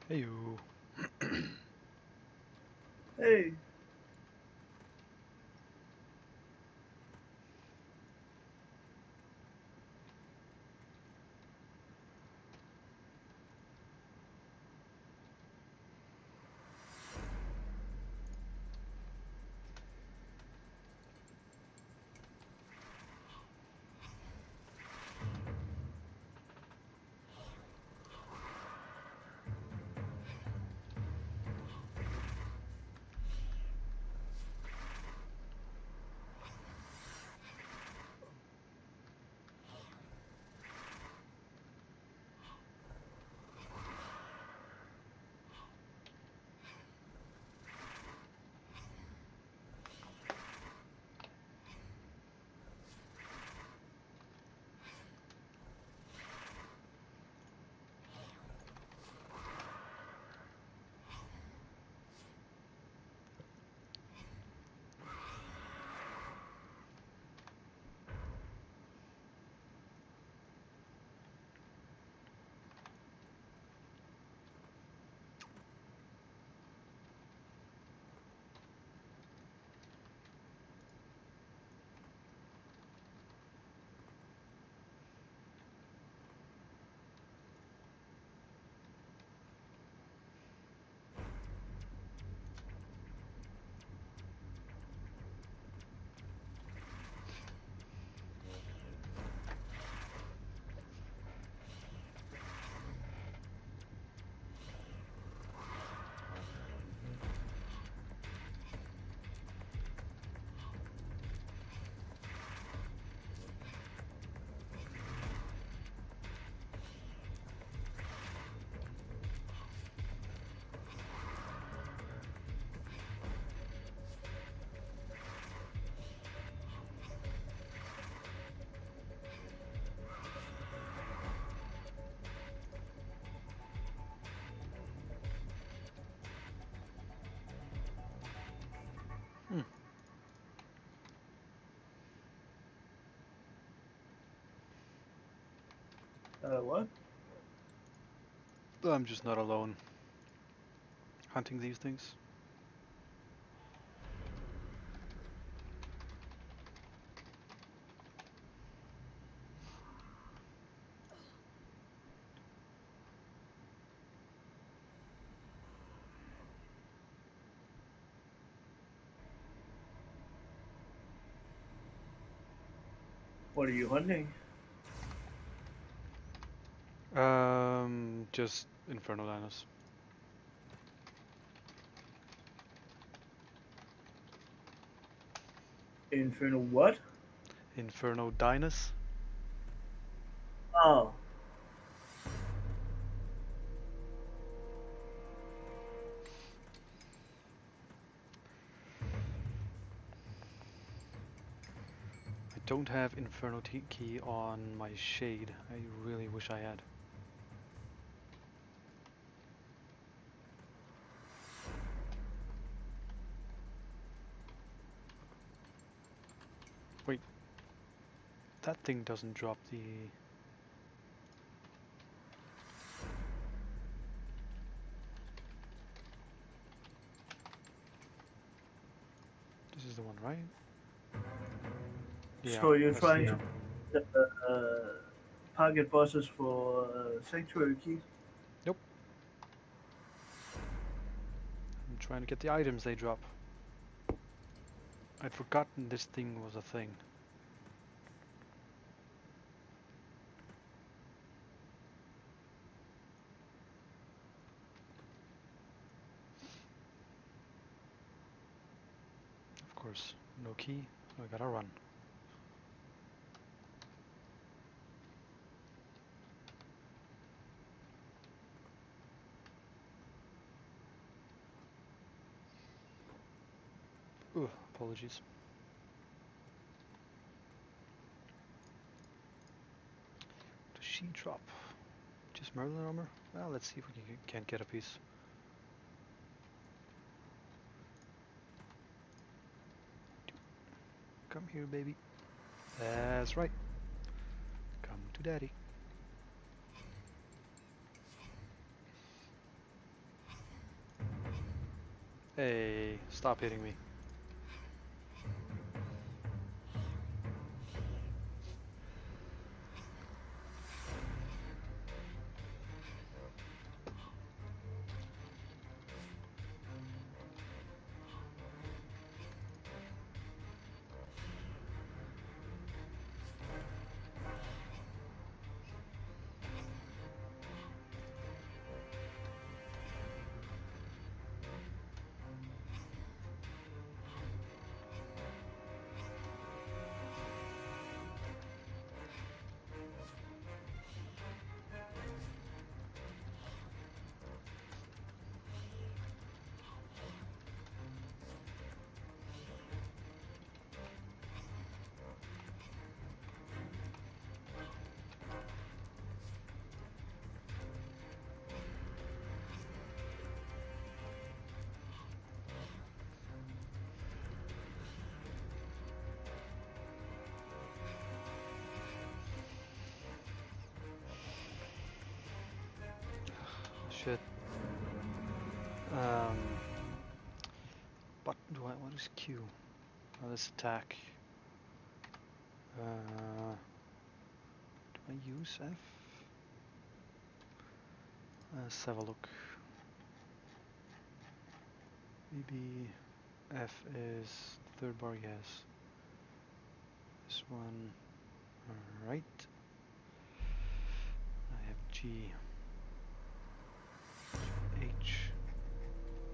Hey you. Hey, Hmm. what? I'm just not alone hunting these things. What are you hunting? Just Inferno Dinos. Infernal what? Inferno Dinos? Oh, I don't have Inferno Key on my Shade. I really wish I had. Wait, that thing doesn't drop the... This is the one, right? Yeah, so you're that's the trying one. to target bosses for sanctuary keys? Nope, I'm trying to get the items they drop. I'd forgotten this thing was a thing. Of course, no key, so I gotta run. Ugh, apologies. Does she drop? Just Merlin armor? Well, let's see if we can't get a piece. Come here, baby. That's right. Come to daddy. Hey, stop hitting me. Shit. Um, but what is Q? Oh, this attack. Do I use F? Let's have a look. Maybe F is the third bar, yes. This one, alright. I have G, H,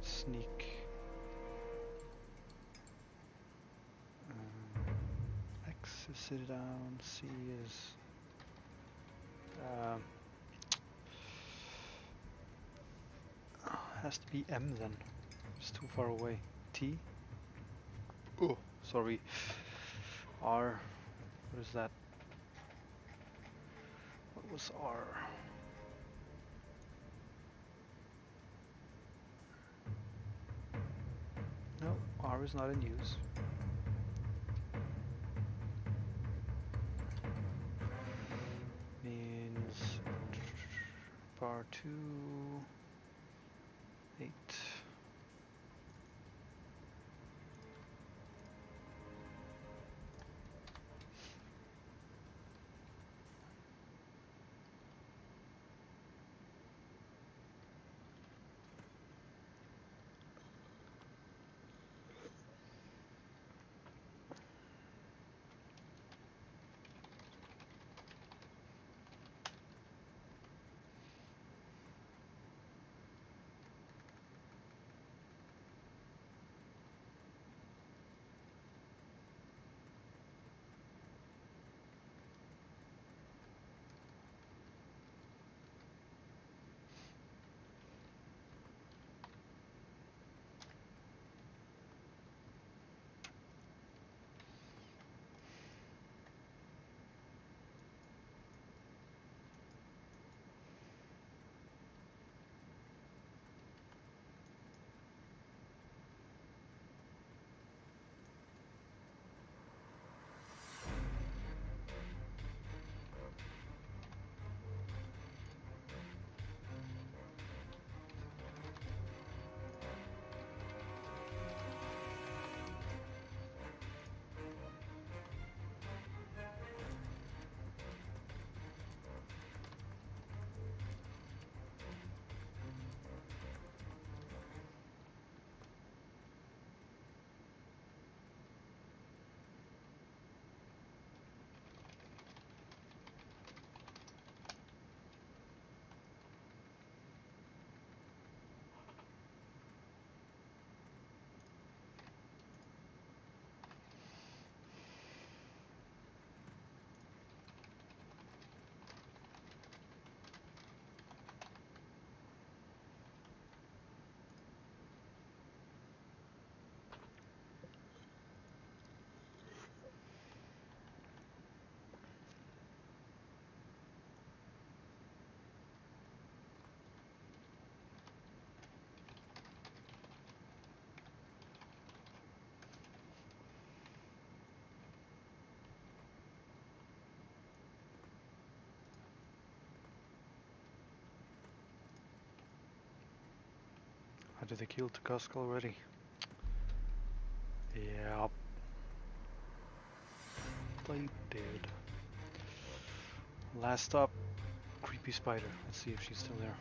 sneak. X is sit down, C is has to be M then. It's too far away. T. Oh, sorry. R. What is that? What was R? No, R is not in use. Means bar 2, 8. Did they kill Tukask already? Yep, they did. Last up, creepy spider. Let's see if she's still there.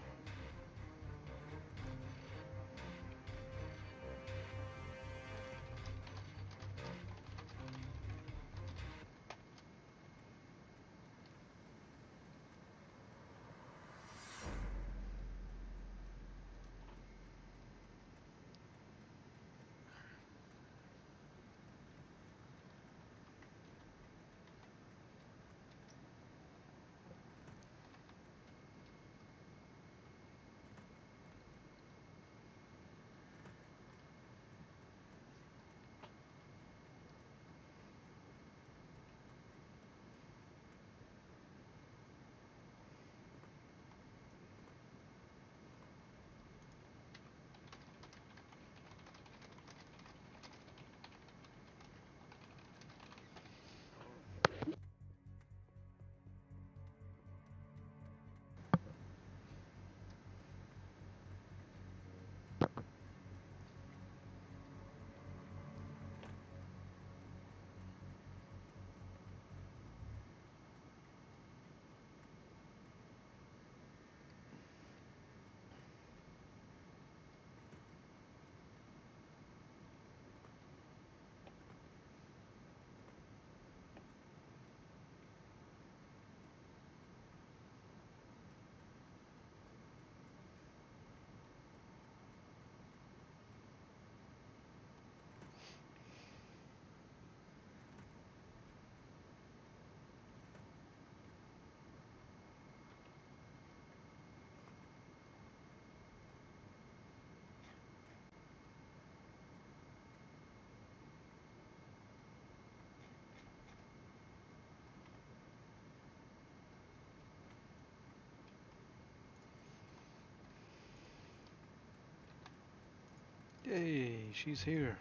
Yay, she's here.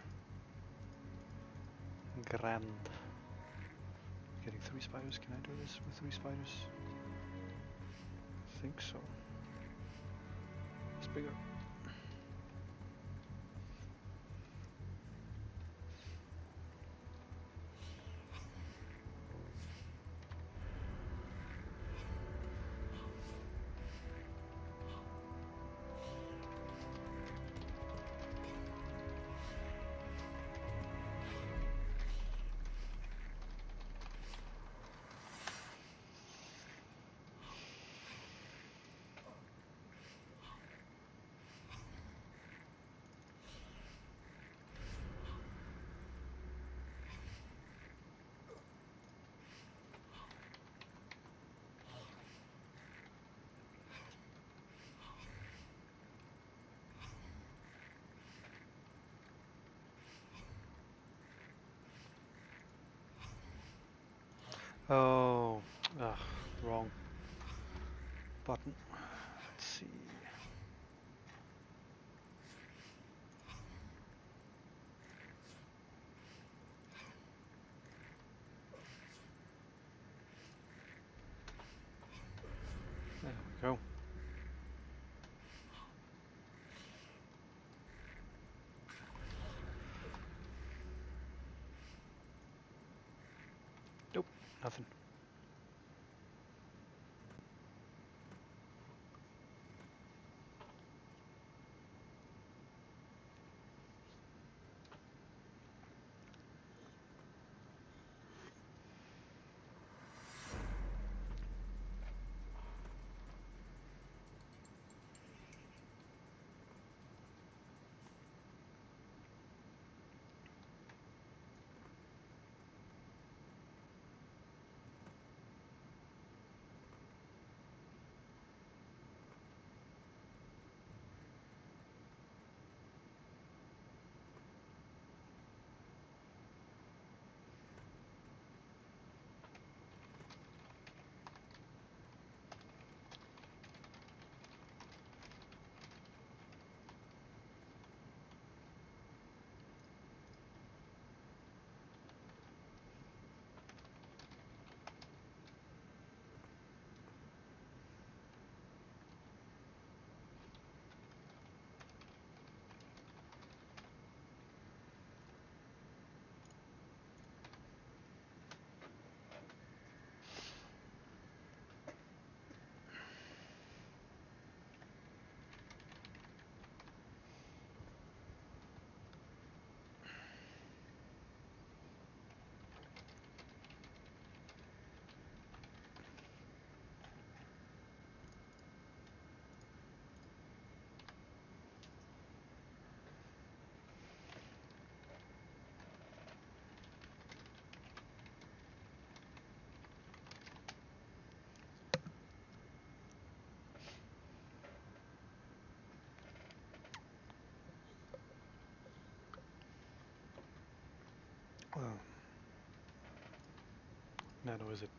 Grand. Getting 3 spiders. Can I do this with 3 spiders? I think so. It's bigger. Oh, wrong button. Let's see. There we go. Nope, nothing. Oh, nano is it?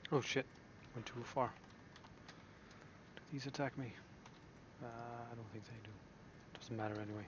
Oh shit, went too far. Do these attack me? I don't think they do. Doesn't matter anyway.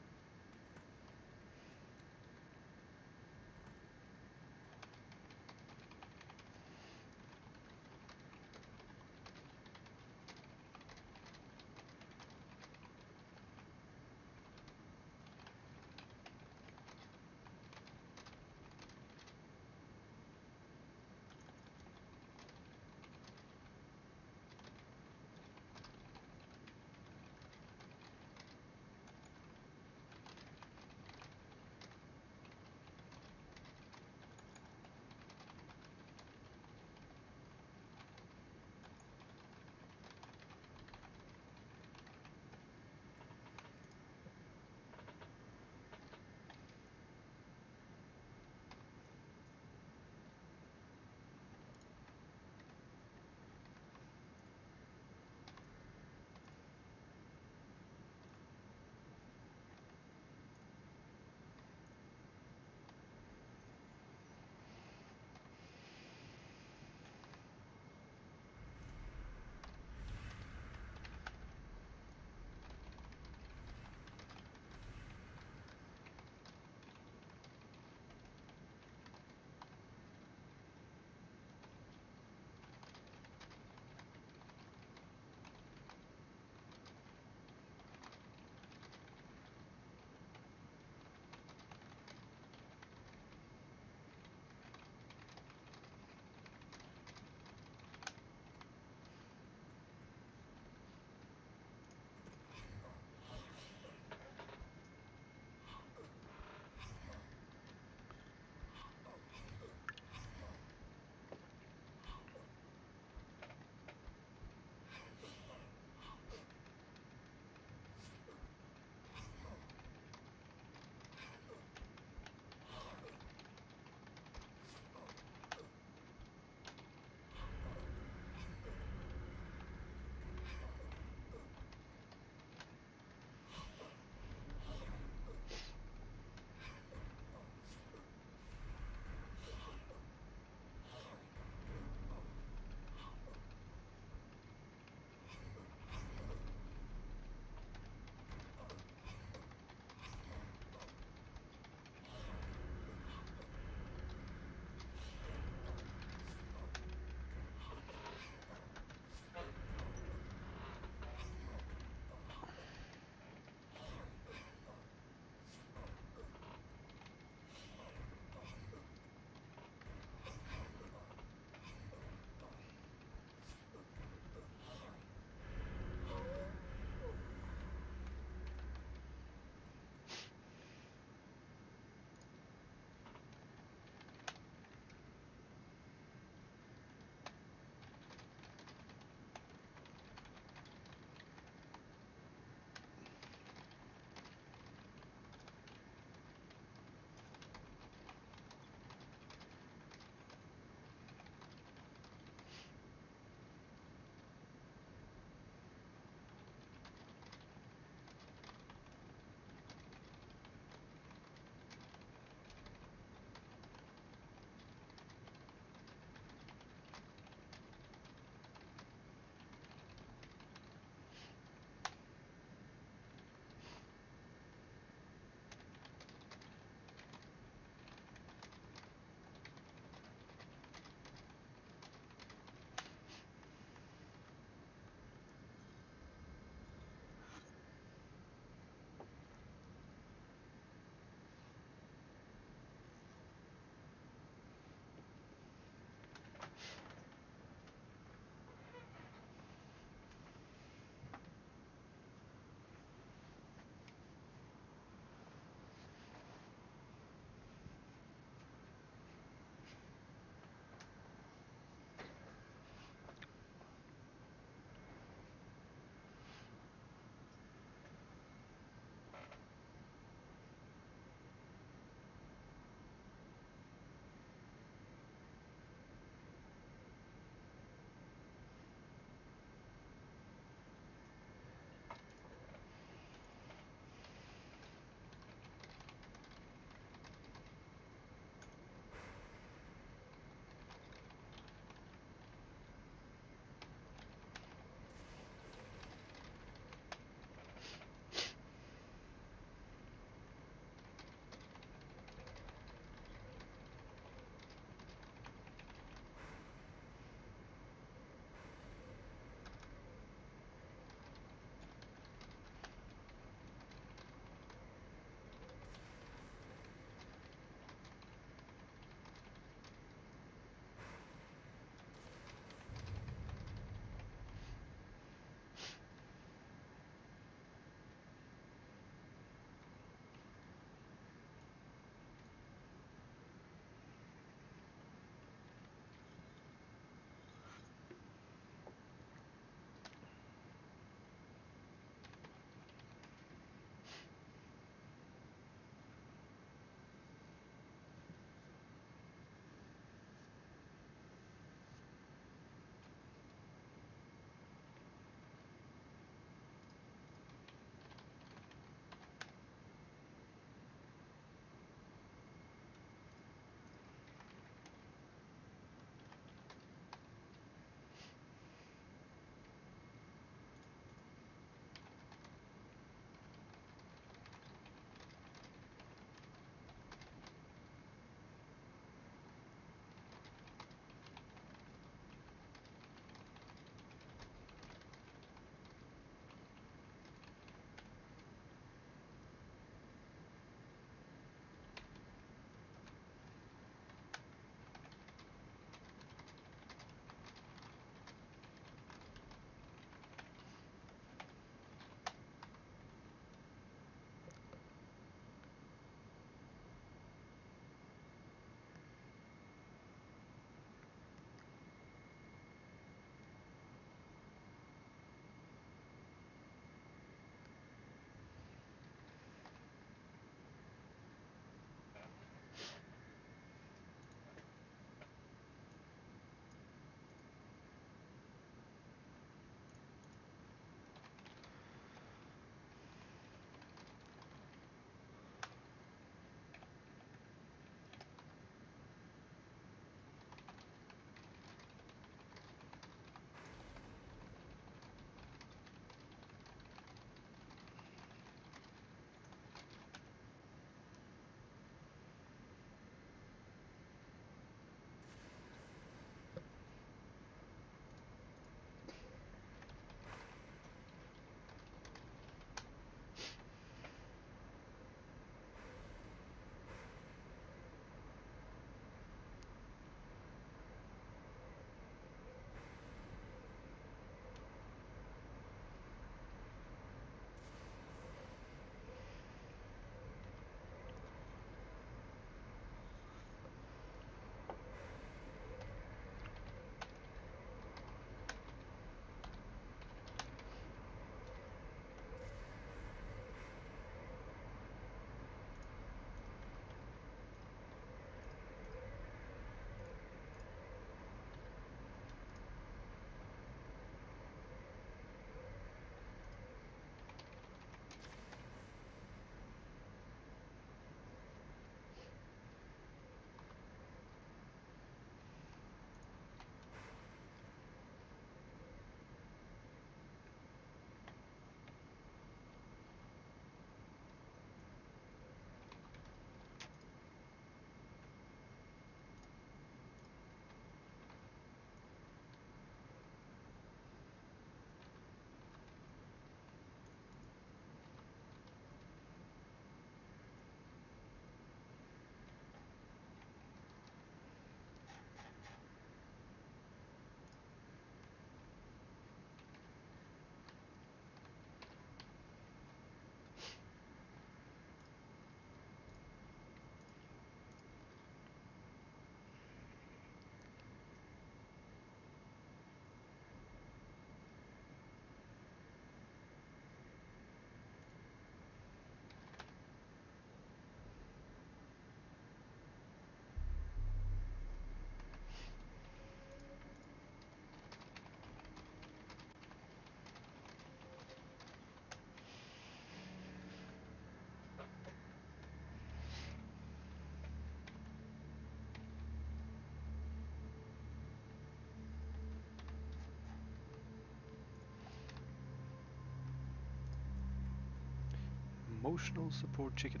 Emotional support chicken.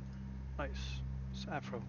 Nice. It's Afro.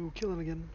Ooh, kill him again.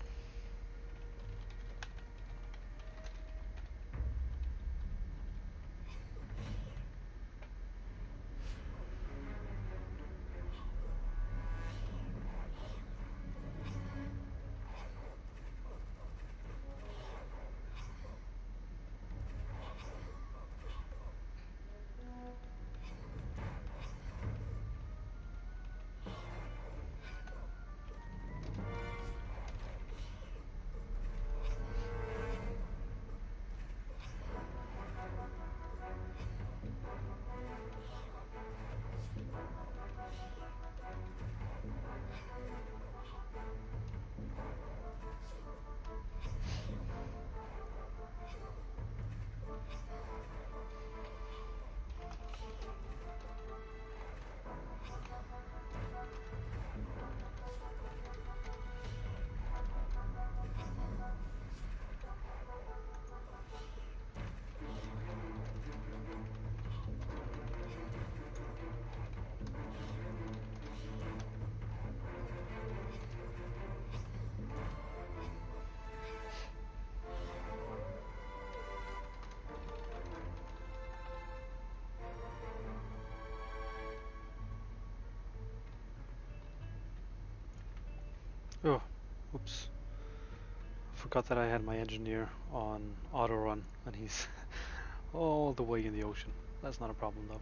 Oh, oops. Forgot that I had my engineer on auto run and he's all the way in the ocean. That's not a problem though.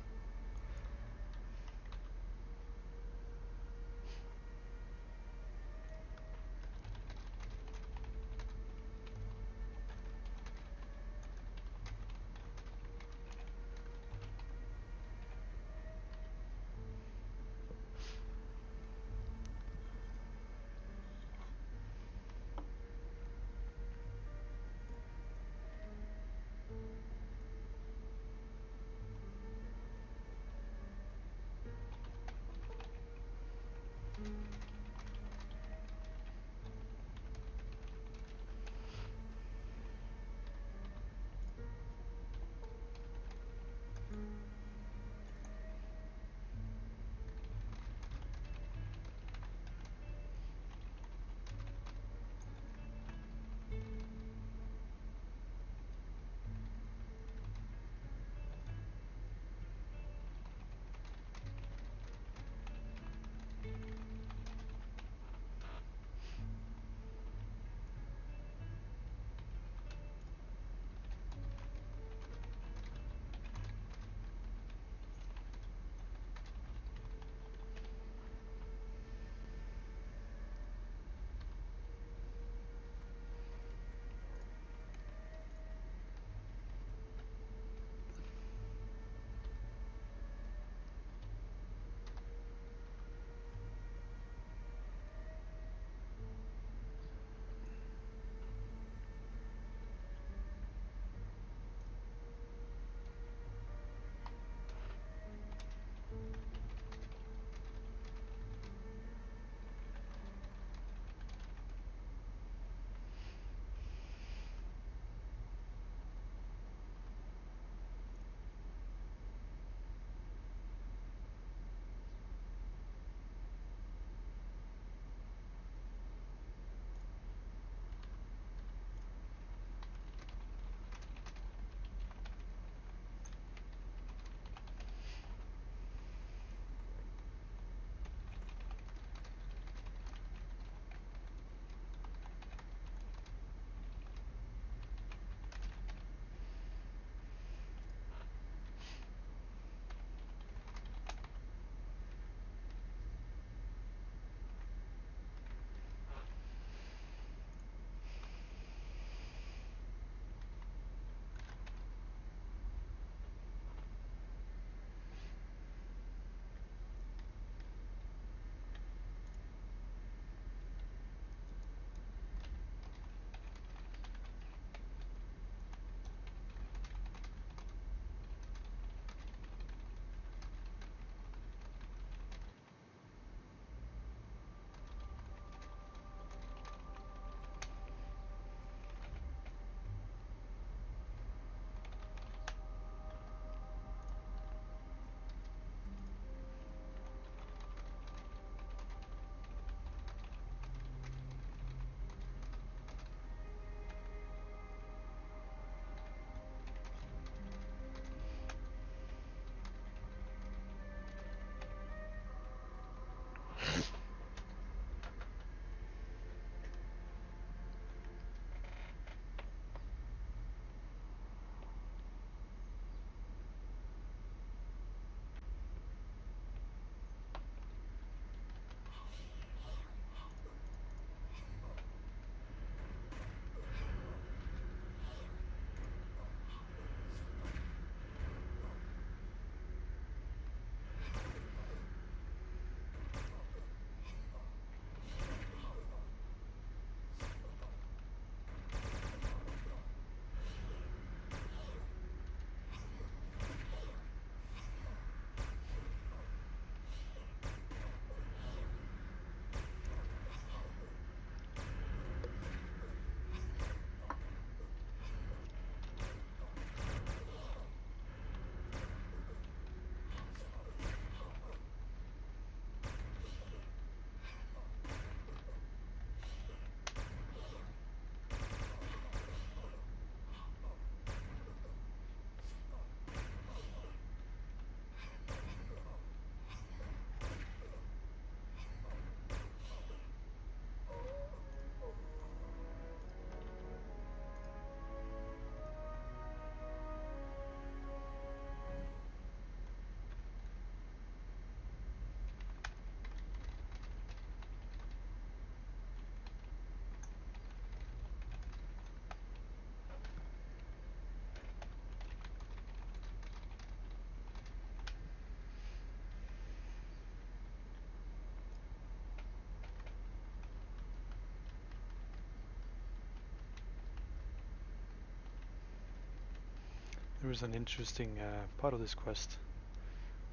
There is an interesting part of this quest,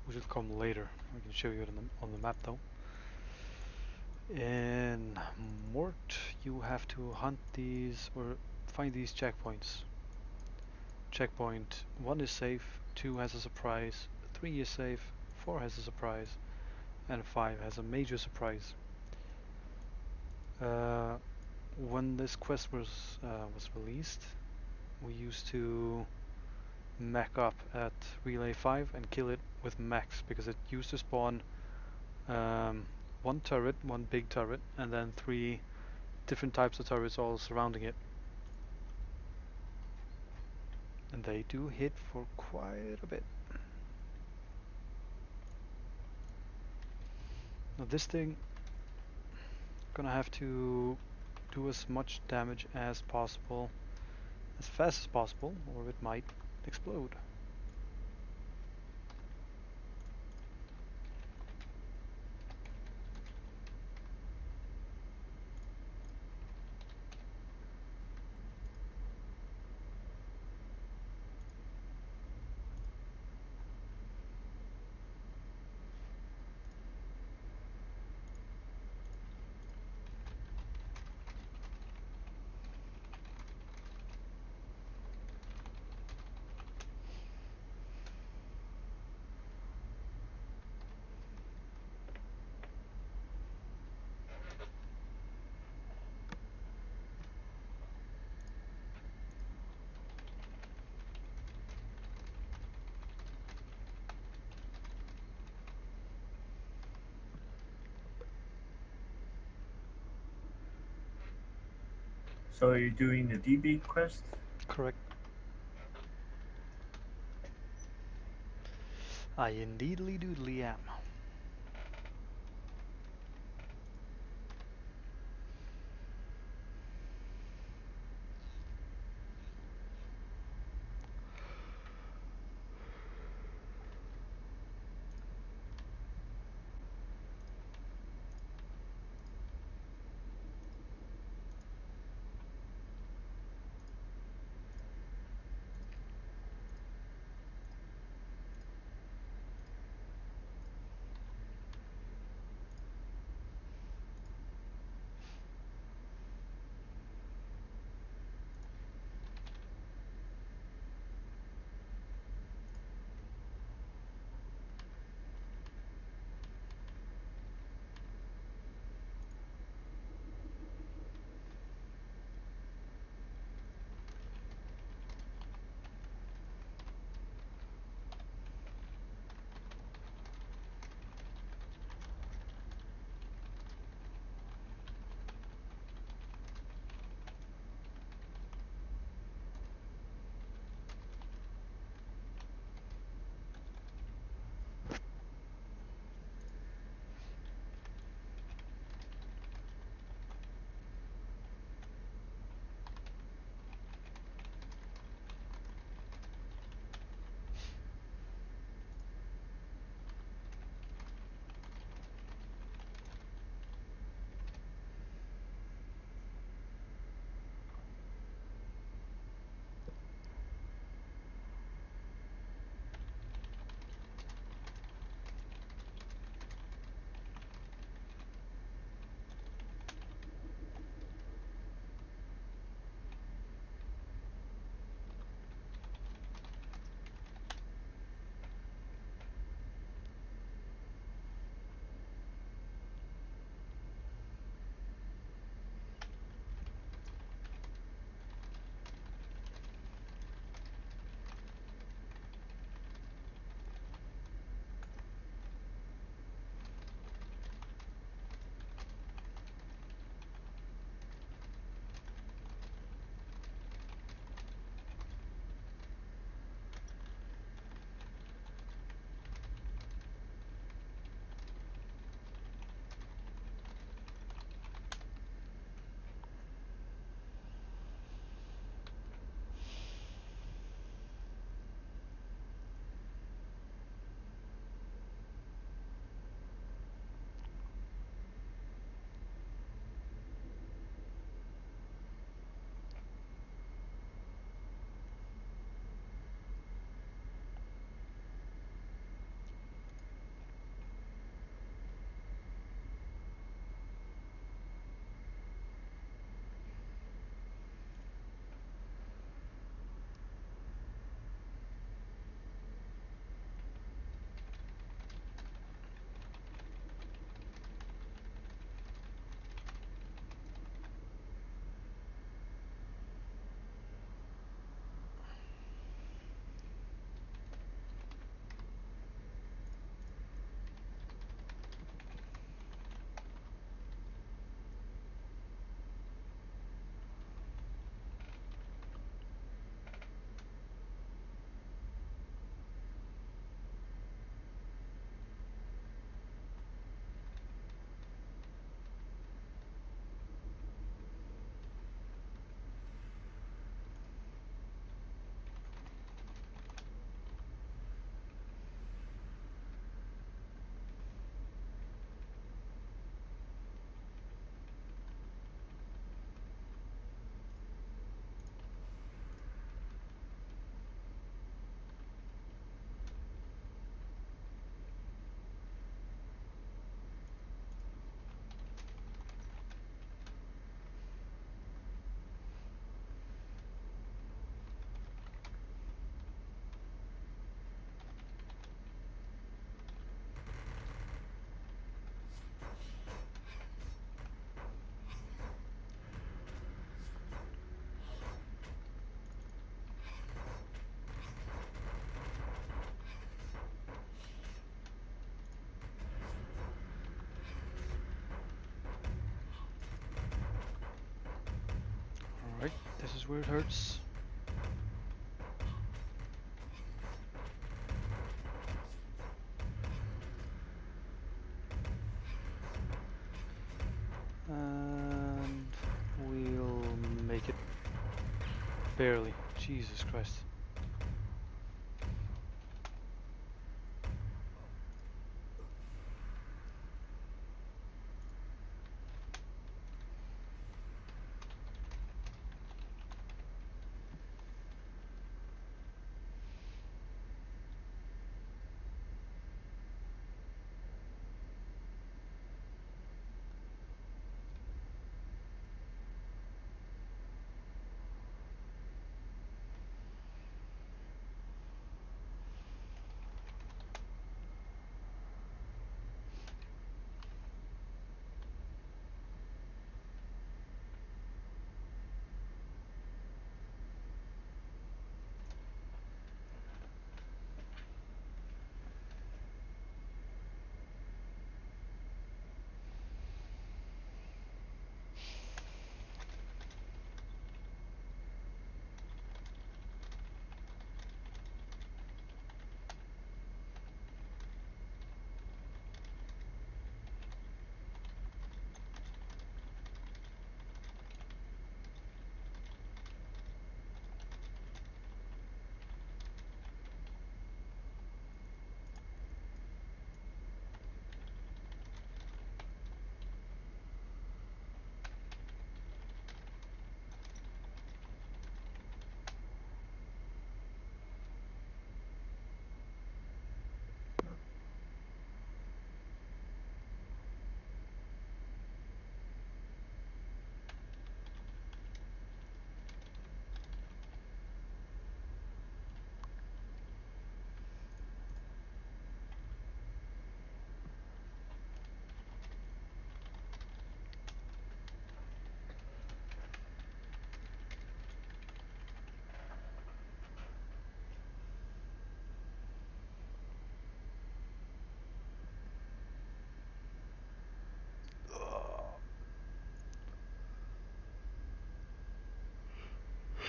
which will come later. I can show you it on the map though. In Mort, you have to hunt these or find these checkpoints. Checkpoint 1 is safe, 2 has a surprise, 3 is safe, 4 has a surprise, and 5 has a major surprise. Uh, when this quest was released, we used to mech up at Relay 5 and kill it with mechs because it used to spawn um, one turret, one big turret, and then 3 different types of turrets all surrounding it. And they do hit for quite a bit. Now this thing gonna have to do as much damage as possible, as fast as possible, or it might explode. So are you doing the DB quest? Correct. I indeedly doodly am. This is where it hurts. And we'll make it barely. Jesus Christ.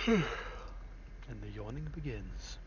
And the yawning begins.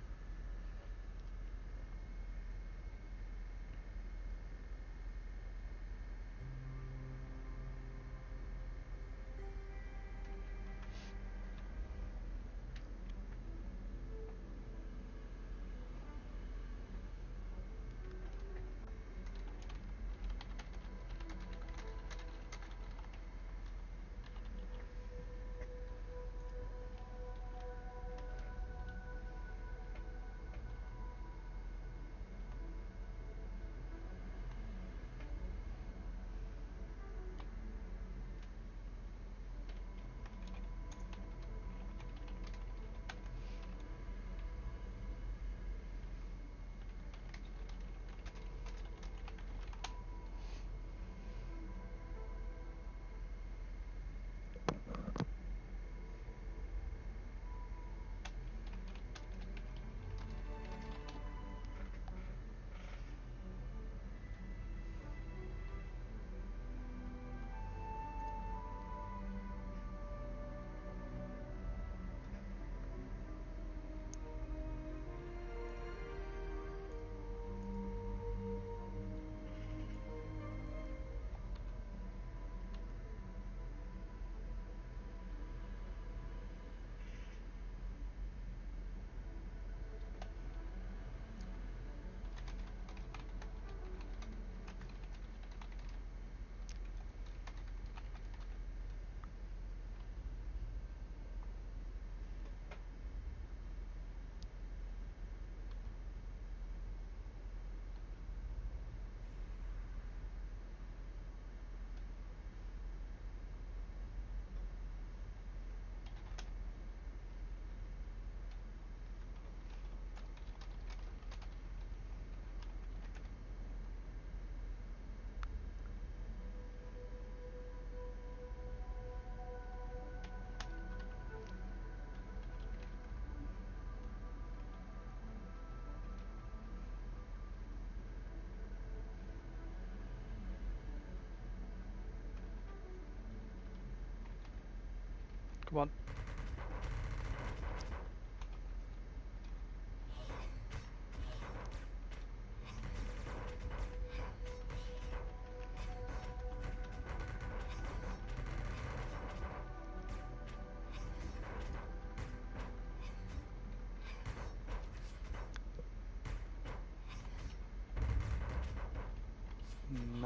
Come on.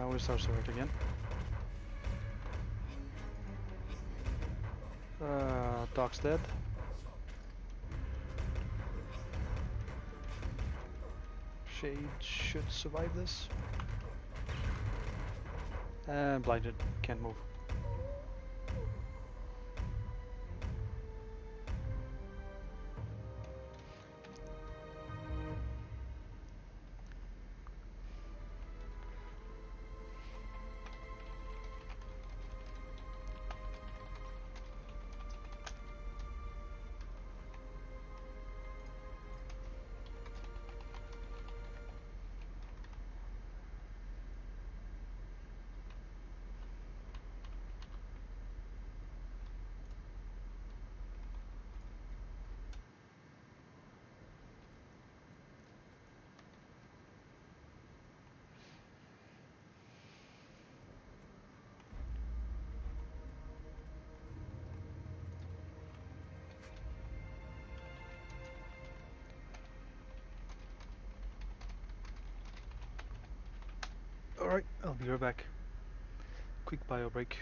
now it starts to hurt again. Doc's dead. Shade should survive this. And blinded, can't move. Alright, I'll be right back. Quick bio break.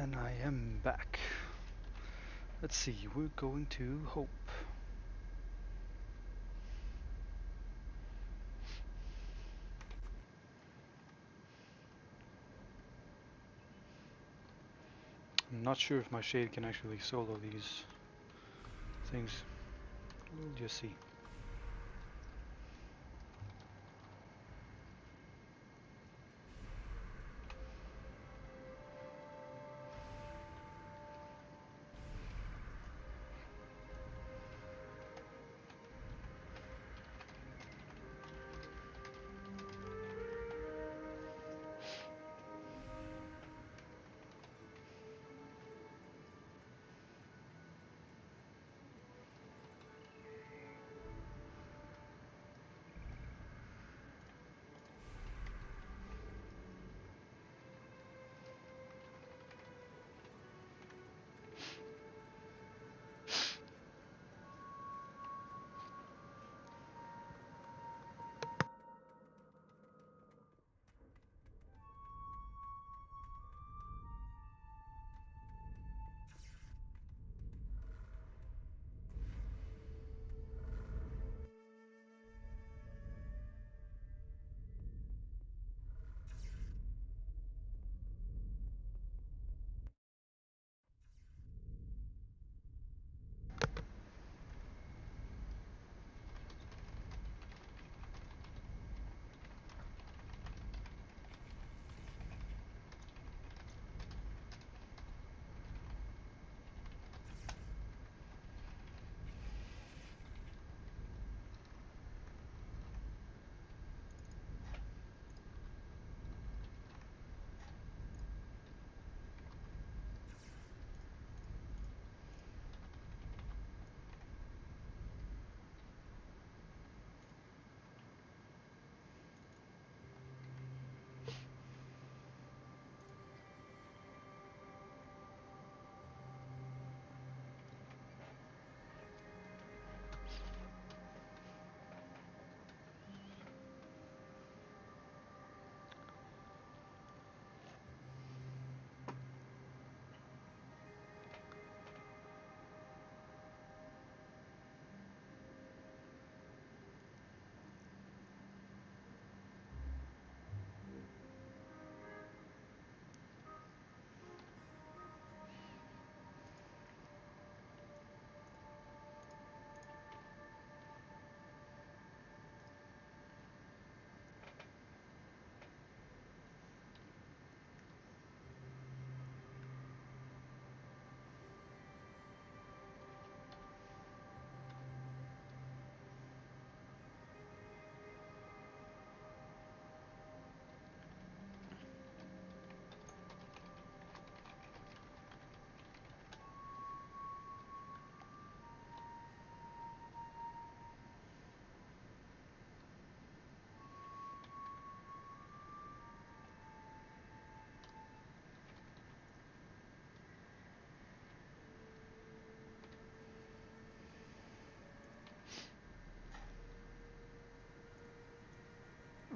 And I am back. Let's see, we're going to Hope. I'm not sure if my shade can actually solo these things. We'll just see.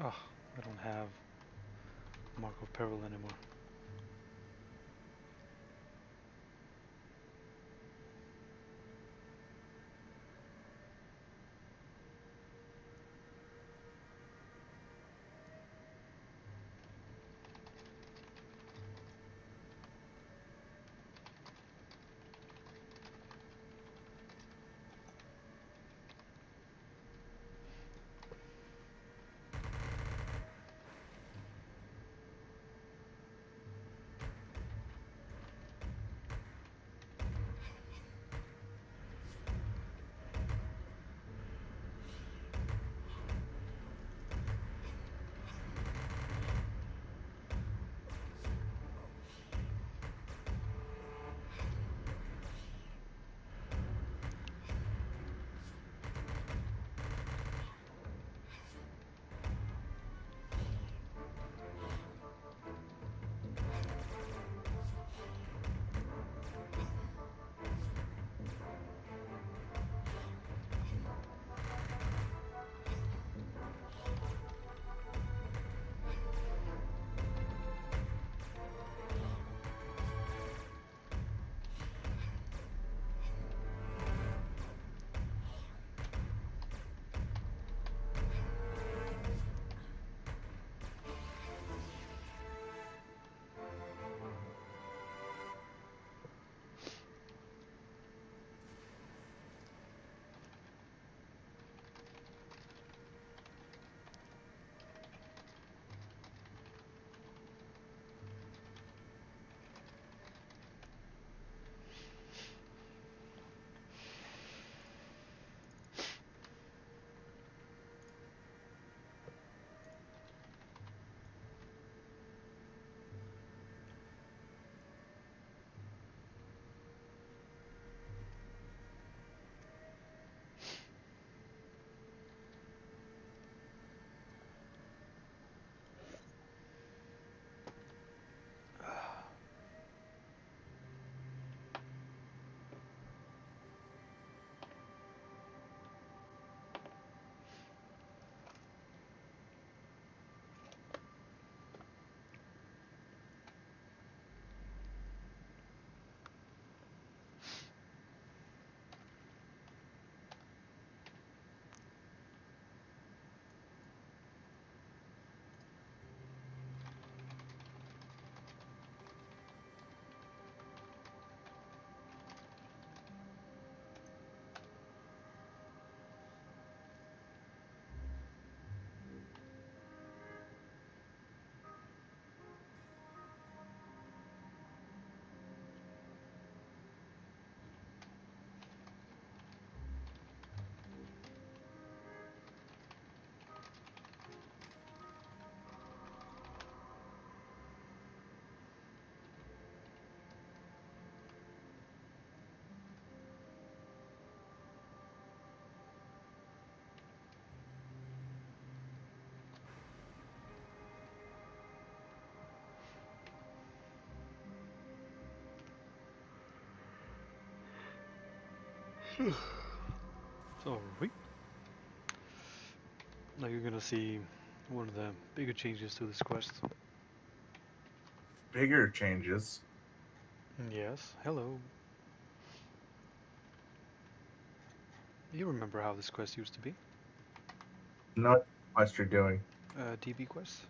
Oh, I don't have Mark of Peril anymore. Sorry. Now you're gonna see one of the bigger changes to this quest. Bigger changes. Yes, hello. You remember how this quest used to be? Not what you're doing. DB quest?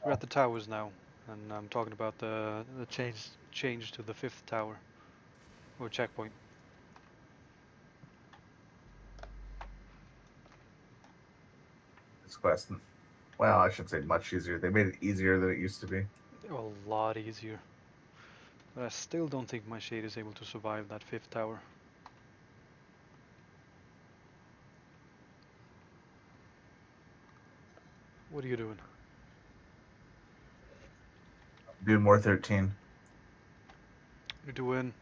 We're at the towers now, and I'm talking about the change to the fifth tower or checkpoint. This quest. Well, I should say much easier. They made it easier than it used to be. A lot easier, but I still don't think my shade is able to survive that fifth tower. What are you doing? Doing more 13. You're doing.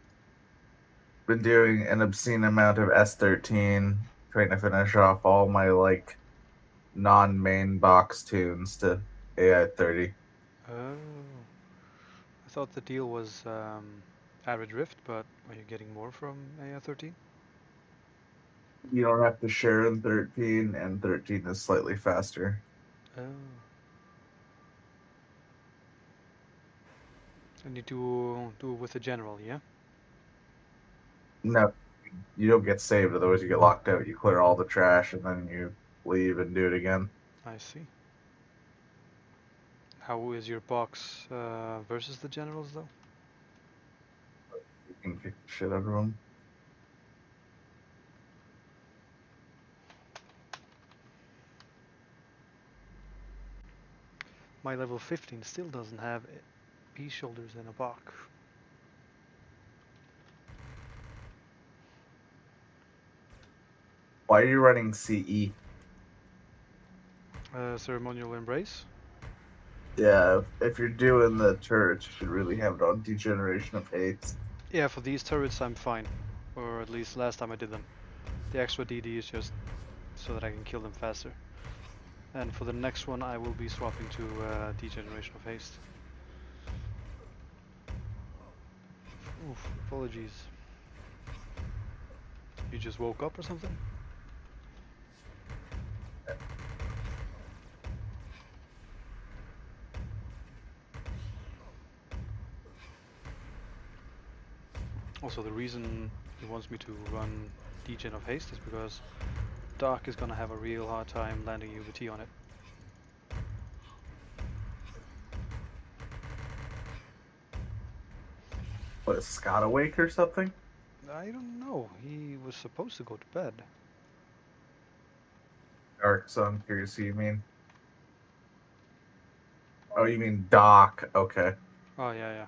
Been doing an obscene amount of S13, trying to finish off all my like non-main box tunes to AI 30. Oh, I thought the deal was average rift, but are you getting more from AI13? You don't have to share in 13, and 13 is slightly faster. Oh, and you do it with the general, yeah? No, you don't get saved, otherwise you get locked out. You clear all the trash and then you leave and do it again. I see. How is your box versus the generals though? You can kick the shit out of them. My level 15 still doesn't have pea shoulders in a box. Why are you running CE? Ceremonial embrace? Yeah, if you're doing the turrets, you should really have it on Degeneration of Haste. Yeah, for these turrets I'm fine. Or at least last time I did them. The extra DD is just so that I can kill them faster. And for the next one I will be swapping to Degeneration of Haste. Oof, apologies. You just woke up or something? Also, the reason he wants me to run Degen of Haste is because Dark is gonna have a real hard time landing UBT on it. What, is Scott awake or something? I don't know, he was supposed to go to bed. Dark Sun, curious who you mean. Oh, you mean Doc. Okay. Oh yeah, yeah.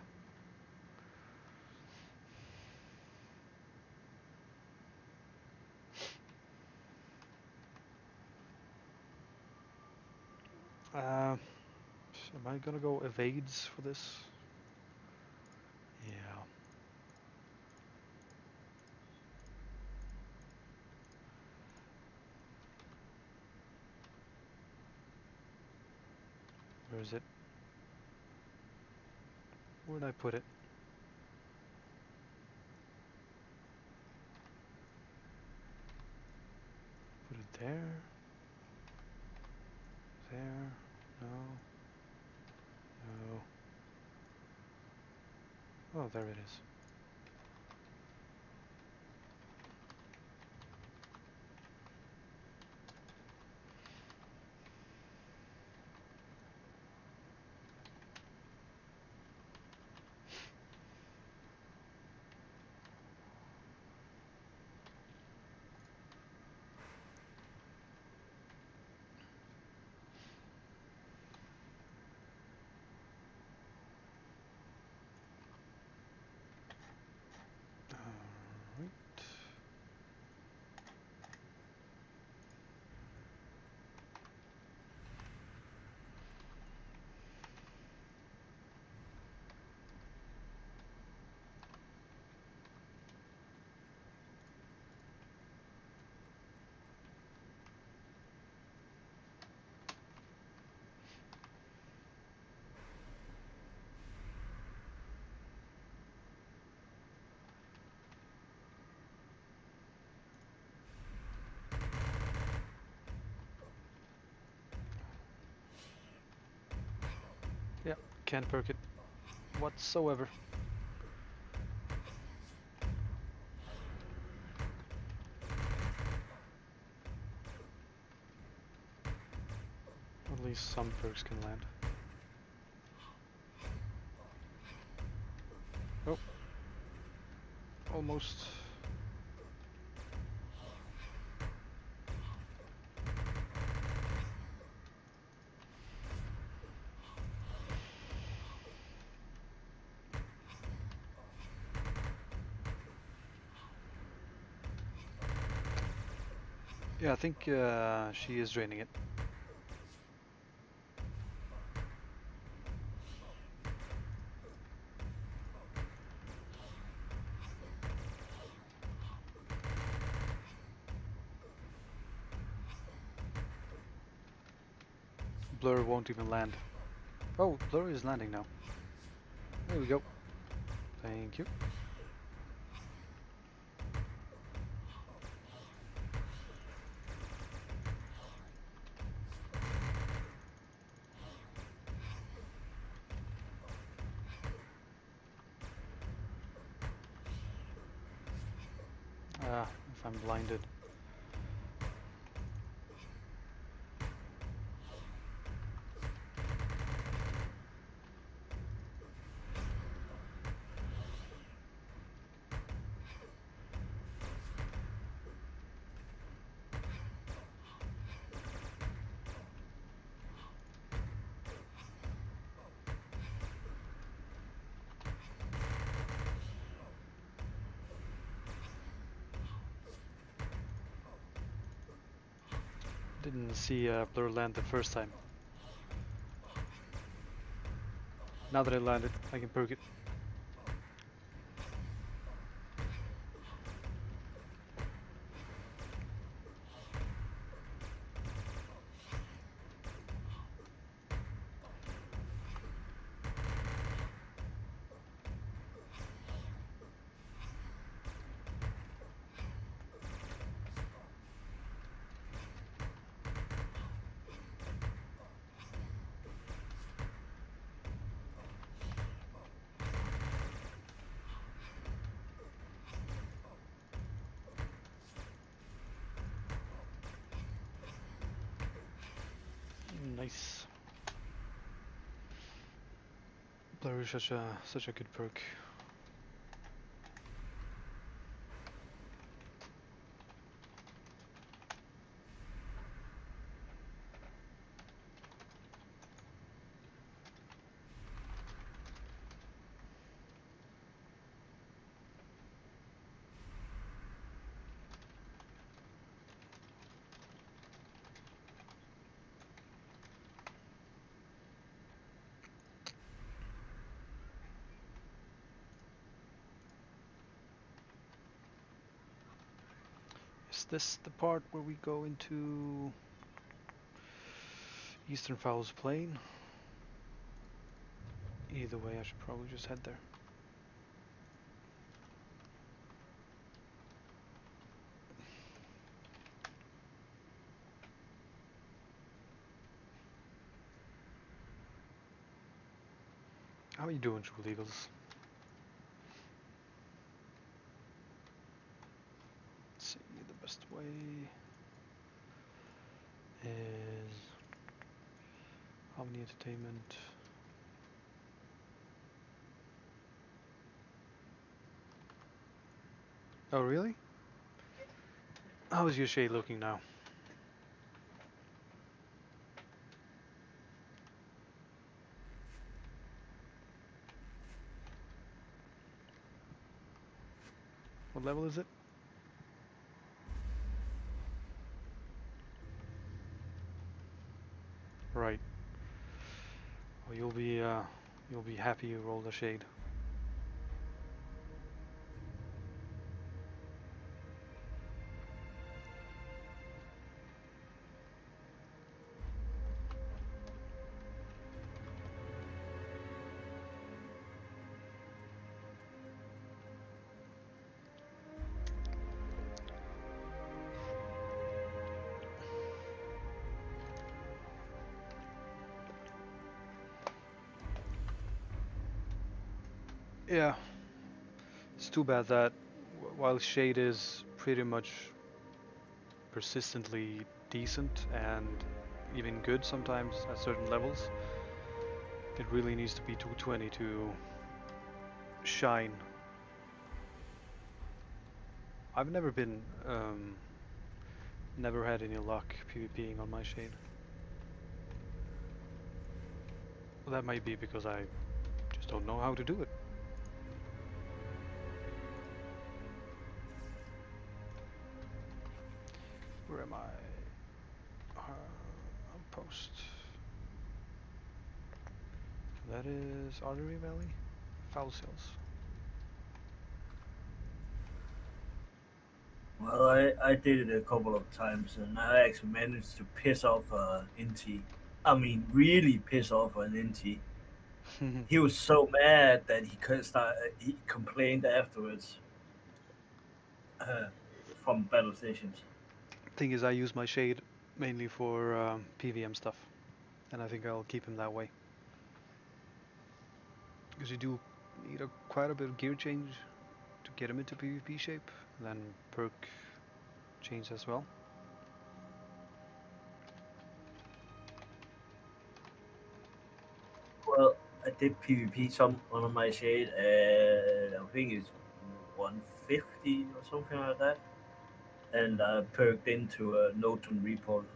Am I gonna go evades for this? Yeah. Where is it? Where'd I put it? Put it there? There? No? No. Oh, there it is. Yeah, can't perk it whatsoever. At least some perks can land. Oh, almost. Yeah, I think she is draining it. Blur won't even land. Oh, Blur is landing now. There we go. Thank you. Ah, if I'm blinded. Didn't see Blur land the first time. Now that I landed, I can perk it. Nice. Blur is such a good perk. Is this the part where we go into Eastern Fowls Plain? Either way, I should probably just head there. How are you doing, True Eagles? Let's see, the best way is Omni Entertainment. Oh, really? How is your shade looking now? What level is it? Right. Well, you'll be happy you rolled a shade. Yeah, it's too bad that while Shade is pretty much persistently decent and even good sometimes at certain levels, it really needs to be 220 to shine. I've never had any luck PvPing on my Shade. Well, that might be because I just don't know how to do it. Where am I? Outpost. That is Artery Valley? Foul Sales. Well, I did it a couple of times, and I actually managed to piss off Inti. I mean, really piss off an Inti. He was so mad that he could start. He complained afterwards uh, from battle stations. Thing is, I use my Shade mainly for PVM stuff, and I think I'll keep him that way. Because you do need quite a bit of gear change to get him into PvP shape, and then perk change as well. Well, I did PvP some on my shade, and I think it's 150 or something like that, and I perked into a Noton report.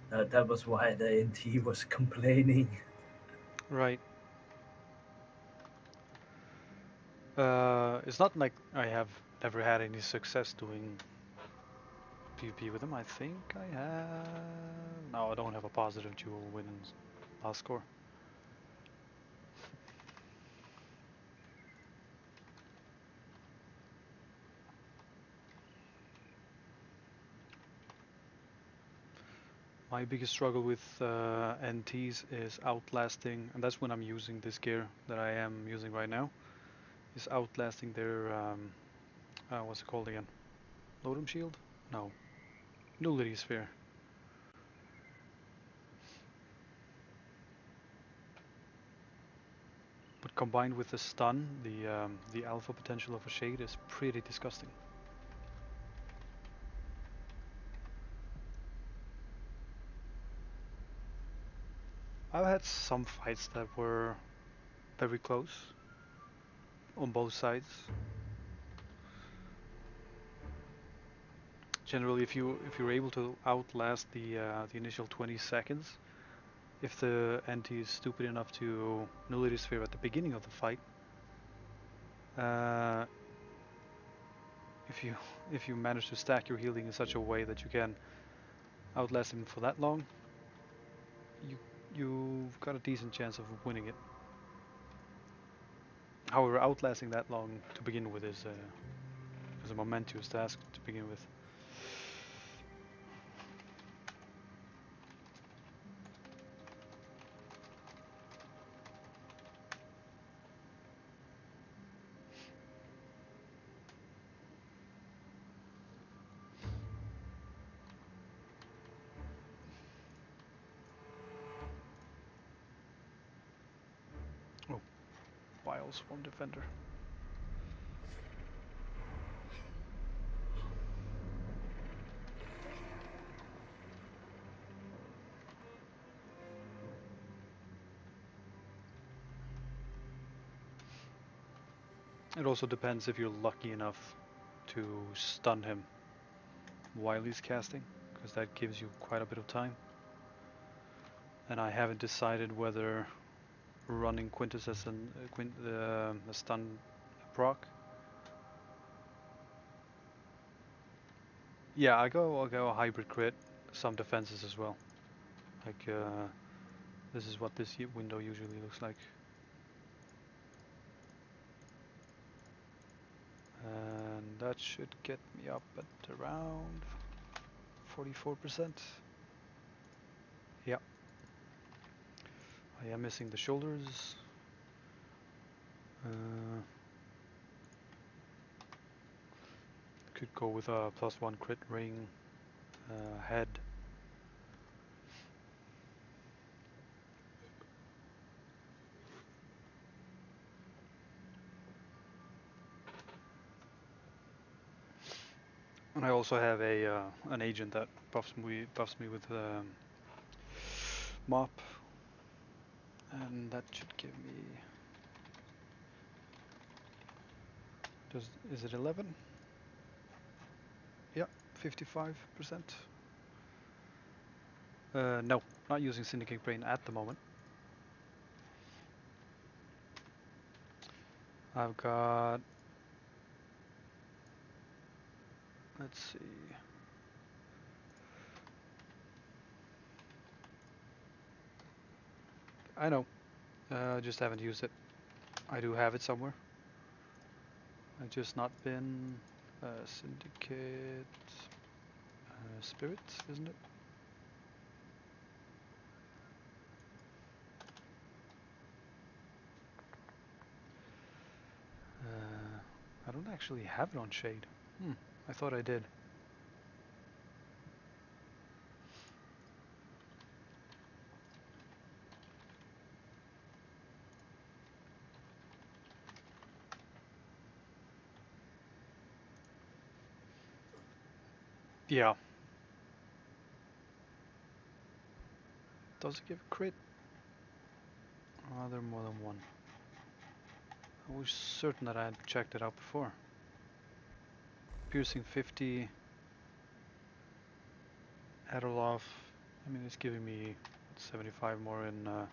That was why the NT was complaining. Right. It's not like I have never had any success doing PvP with him. I think I have. No, I don't have a positive dual win and last score. My biggest struggle with NTs is outlasting, and that's when I'm using this gear that I am using right now, is outlasting their, what's it called again? Lodum Shield? No. Nullity Sphere. But combined with the stun, the alpha potential of a Shade is pretty disgusting. I've had some fights that were very close on both sides. Generally, if you're able to outlast the initial 20 seconds, if the NT is stupid enough to nullity sphere at the beginning of the fight, uh, if you if you manage to stack your healing in such a way that you can outlast him for that long, you you've got a decent chance of winning it. However, outlasting that long to begin with is a momentous task to begin with. Oh, Vile Swarm Defender. It also depends if you're lucky enough to stun him while he's casting, because that gives you quite a bit of time. And I haven't decided whether running Quintus as a stun proc. Yeah, I'll go a hybrid crit, some defenses as well. Like this is what this window usually looks like. And that should get me up at around 44%. Yeah, I am missing the shoulders. Could go with a +1 crit ring, head. And I also have a an agent that buffs me with mop, and that should give me. Is it 11? Yeah, 55%. No, not using Syndicate Brain at the moment. I've got. Let's see. I know. Just haven't used it. I do have it somewhere. I've just not been. Syndicate Spirit, isn't it? I don't actually have it on Shade. I thought I did. Yeah. Does it give a crit? Or are there more than one? I was certain that I had checked it out before. Piercing 50. Adderloff. I mean, it's giving me 75 more in. Oh,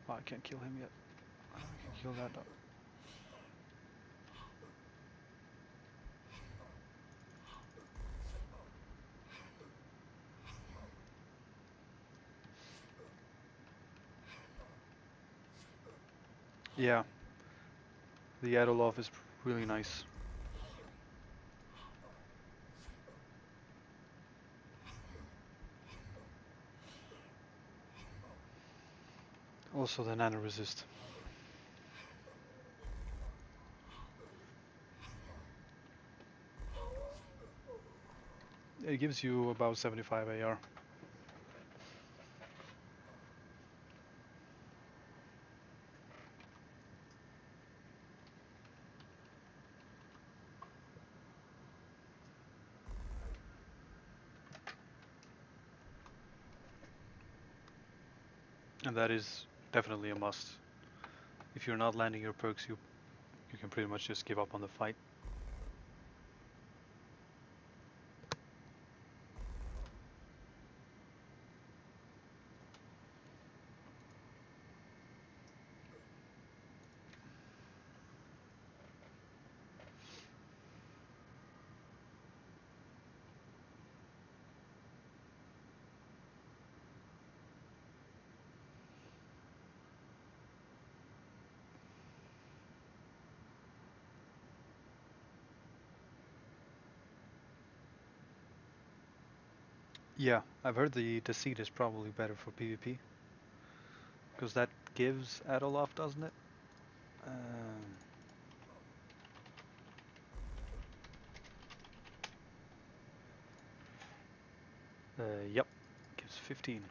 I can't kill him yet. I can kill that though. Yeah, the Adderloff is really nice. Also the nano resist. It gives you about 75 AR. And that is definitely a must. If you're not landing your perks, you can pretty much just give up on the fight. Yeah, I've heard the Deceit is probably better for PvP. Because that gives Adderloff, doesn't it? Yep, gives 15.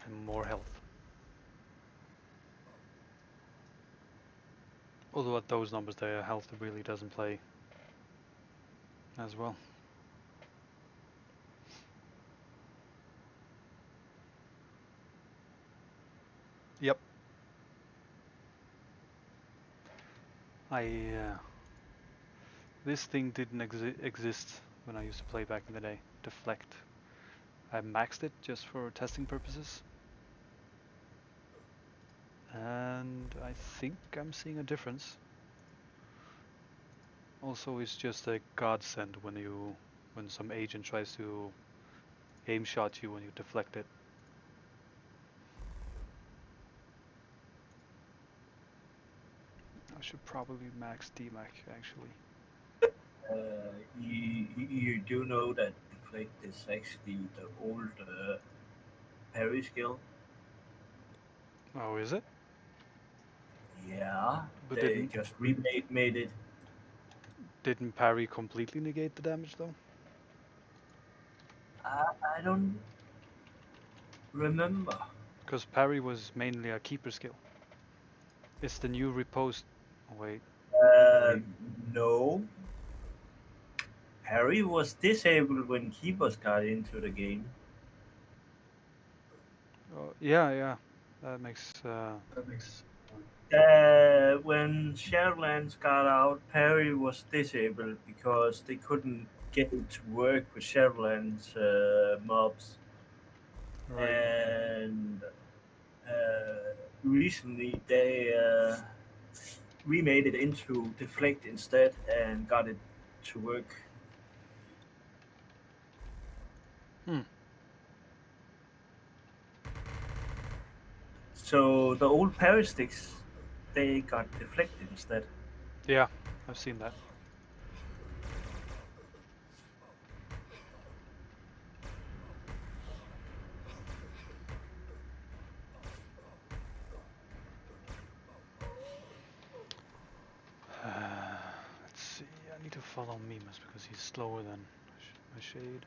And more health. Although at those numbers the health really doesn't play as well. Yep. This thing didn't exist when I used to play back in the day. Deflect. I maxed it just for testing purposes. And I think I'm seeing a difference. Also, it's just a godsend when some agent tries to aim shot you when you deflect it. I should probably max DMAC actually. You do know that deflect is actually the old parry skill. Oh, is it? Yeah, But they just remade made it. didn't parry completely negate the damage though? I don't remember. Because parry was mainly a keeper skill. It's the new riposte Wait. No. Harry was disabled when Keepers got into the game. Oh, yeah, yeah. That makes. When Shadowlands got out, Perry was disabled because they couldn't get it to work with Shadowlands mobs. Right. And recently they remade it into Deflect instead and got it to work. Hmm. So the old Perry sticks, they got deflected instead. Yeah, I've seen that. Let's see. I need to follow Mimas because he's slower than my shade.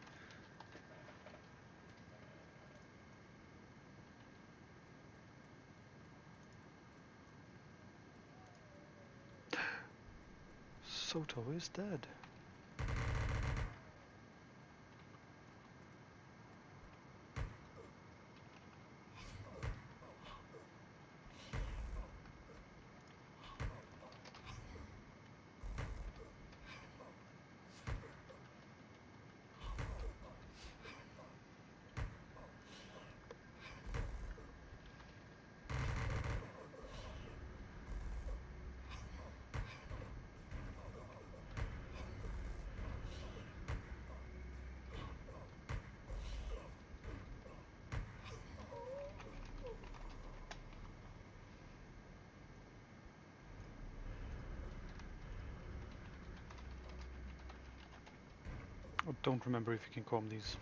Soto is dead. I don't remember if you can comb these.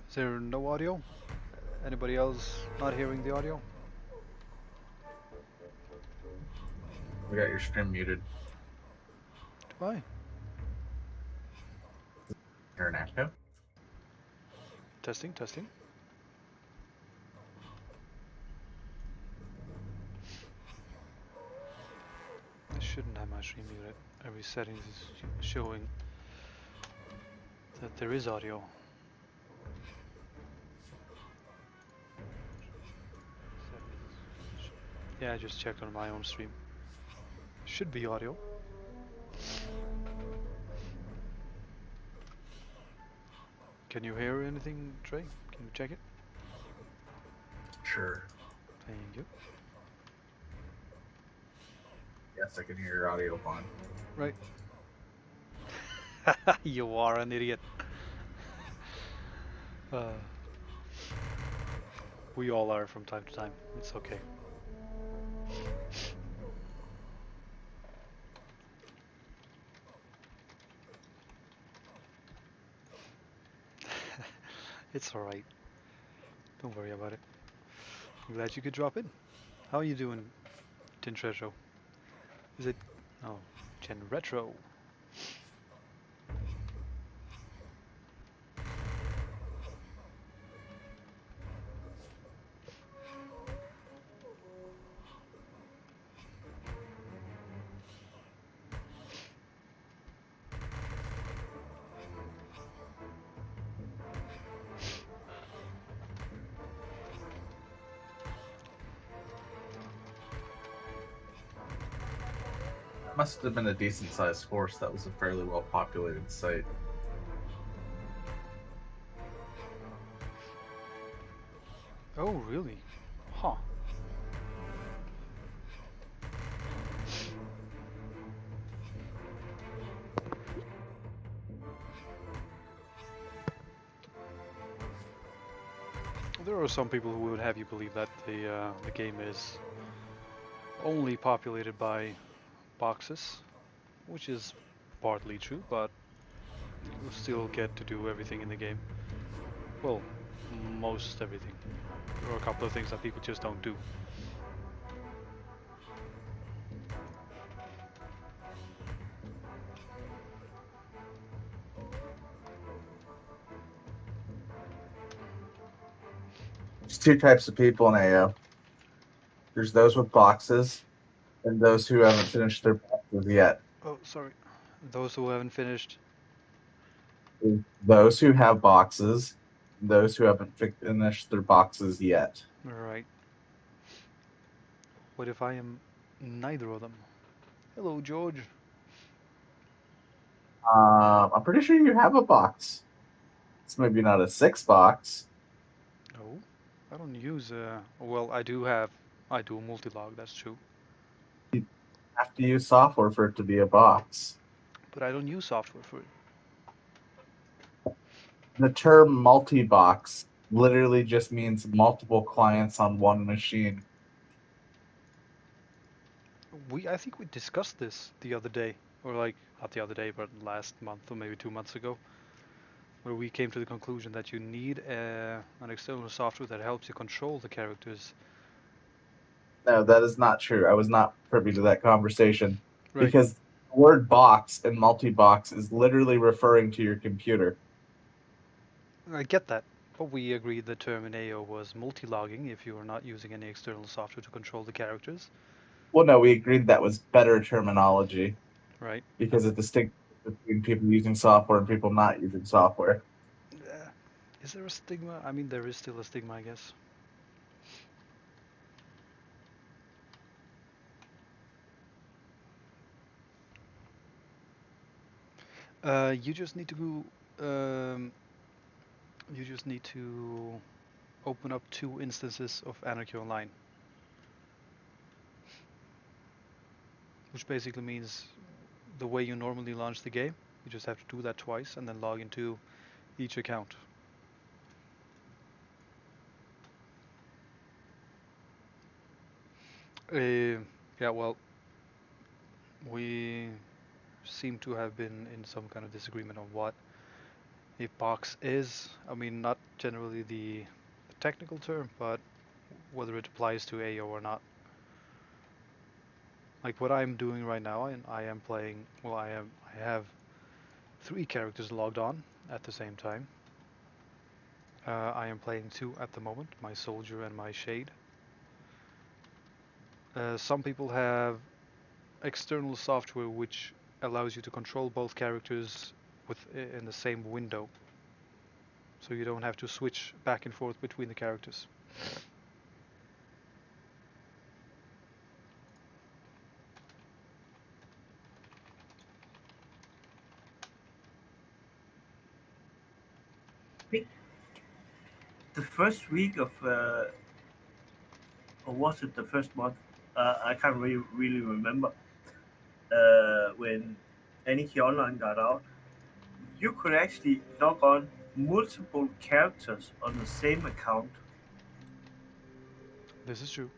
Is there no audio? Anybody else not hearing the audio? We got your stream muted. Why? You're an echo. Testing, testing. I shouldn't have my stream muted. Every settings is showing that there is audio. Yeah, I just checked on my own stream. Should be audio. Can you hear anything, Trey? Can you check it? Sure. Thank you. Yes, I can hear your audio fine. Right. You are an idiot. We all are from time to time. It's okay. It's alright. Don't worry about it. I'm glad you could drop in. How are you doing, Tin Retro? Is it... Oh, Gen Retro. Must have been a decent sized force. That was a fairly well populated site. Oh, really? Huh. There are some people who would have you believe that the game is only populated by boxes, which is partly true, but you still get to do everything in the game. Well, most everything. There are a couple of things that people just don't do. There's two types of people in AO. There's those with boxes and those who haven't finished their boxes yet. Oh, sorry. Those who haven't finished. Those who have boxes, those who haven't finished their boxes yet. Right. What if I am neither of them? Hello, George. I'm pretty sure you have a box. It's maybe not a 6 box. No, I don't use. Well, I do multi-log. That's true. You have to use software for it to be a box. But I don't use software for it. The term multi-box literally just means multiple clients on one machine. I think we discussed this the other day, or like not the other day, but last month or maybe 2 months ago, where we came to the conclusion that you need an external software that helps you control the characters. No, that is not true. I was not privy to that conversation. Right. Because the word box and multi-box is literally referring to your computer. I get that, but we agreed the term in AO was multi-logging if you are not using any external software to control the characters. Well, no, we agreed that was better terminology. Right. Because it distinguishes between people using software and people not using software. Is there a stigma? I mean, there is still a stigma, I guess. You just need to go. just need to open up 2 instances of Anarchy Online, which basically means the way you normally launch the game, you just have to do that twice and then log into each account. Yeah, well, we seem to have been in some kind of disagreement on what a box is. I mean, not generally the technical term, but whether it applies to AO or not. Like what I'm doing right now, and I am playing. Well, I have 3 characters logged on at the same time. I am playing 2 at the moment, my soldier and my shade. Some people have external software which allows you to control both characters in the same window, so you don't have to switch back and forth between the characters. The first week of, or was it the first month? I can't really remember. When Anarchy Online got out, you could actually log on multiple characters on the same account, This is true.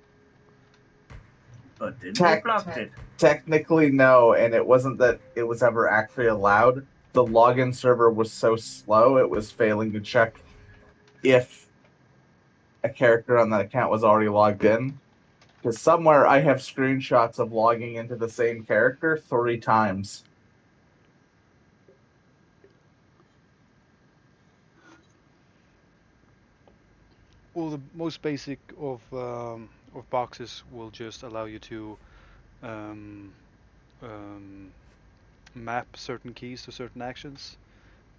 but then they blocked it. Technically, no, and it wasn't that it was ever actually allowed. The login server was so slow, it was failing to check if a character on that account was already logged in. Because somewhere I have screenshots of logging into the same character 3 times. Well, the most basic of boxes will just allow you to um, um, map certain keys to certain actions,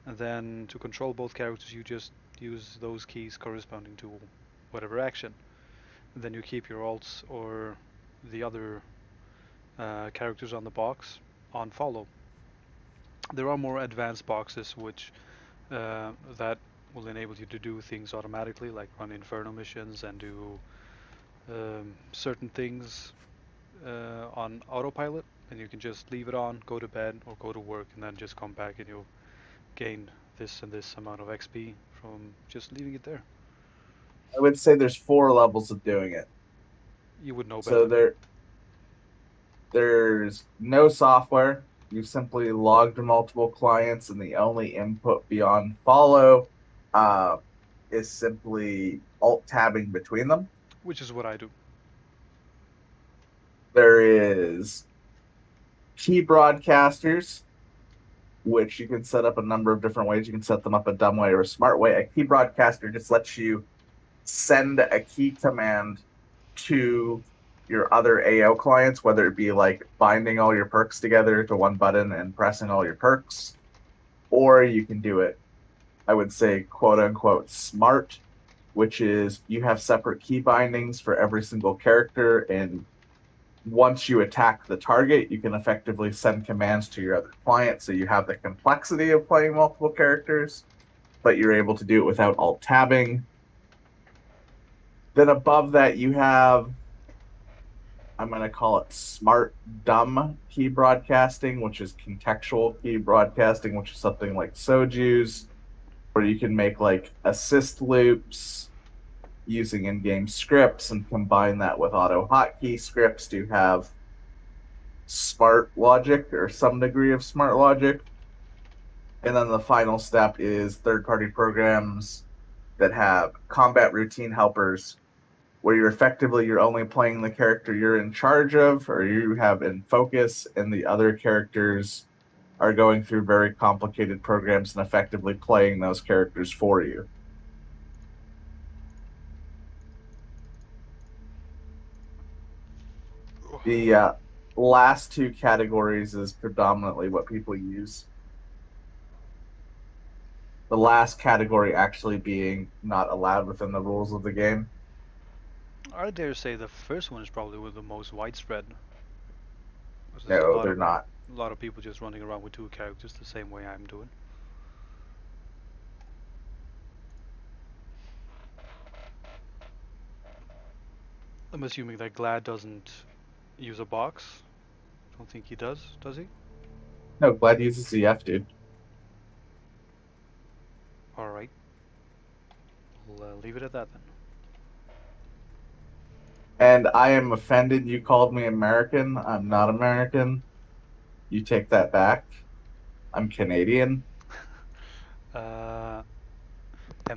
and then to control both characters, you just use those keys corresponding to whatever action. And then you keep your alts or the other characters on the box on follow. There are more advanced boxes which that will enable you to do things automatically, like run inferno missions and do certain things on autopilot, and you can just leave it on, go to bed or go to work, and then just come back and you'll gain this and this amount of XP from just leaving it there. I would say there's 4 levels of doing it. You would know better So than me. there's no software. You've simply logged multiple clients, and the only input beyond follow is simply alt tabbing between them. Which is what I do. There is key broadcasters, which you can set up a number of different ways. You can set them up a dumb way or a smart way. A key broadcaster just lets you send a key command to your other AO clients, whether it be like binding all your perks together to one button and pressing all your perks, or you can do it, I would say, quote unquote, smart, which is you have separate key bindings for every single character, and once you attack the target, you can effectively send commands to your other client, so you have the complexity of playing multiple characters, but you're able to do it without alt tabbing. Then above that, you have, I'm going to call it smart dumb key broadcasting, which is contextual key broadcasting, which is something like Soju's, where you can make like assist loops using in-game scripts and combine that with auto hotkey scripts to have smart logic or some degree of smart logic. And then the final step is third-party programs that have combat routine helpers, where you're only playing the character you're in charge of or you have in focus, and the other characters are going through very complicated programs and effectively playing those characters for you. The last 2 categories is predominantly what people use. The last category actually being not allowed within the rules of the game. I dare say the first one is probably the most widespread. There's No, they're not. a lot of people just running around with 2 characters the same way I'm doing. I'm assuming that Glad doesn't use a box. I don't think he does he? No, Glad uses ZF, dude. Alright. We'll leave it at that then. And I am offended you called me American. I'm not American. You take that back. I'm Canadian. Am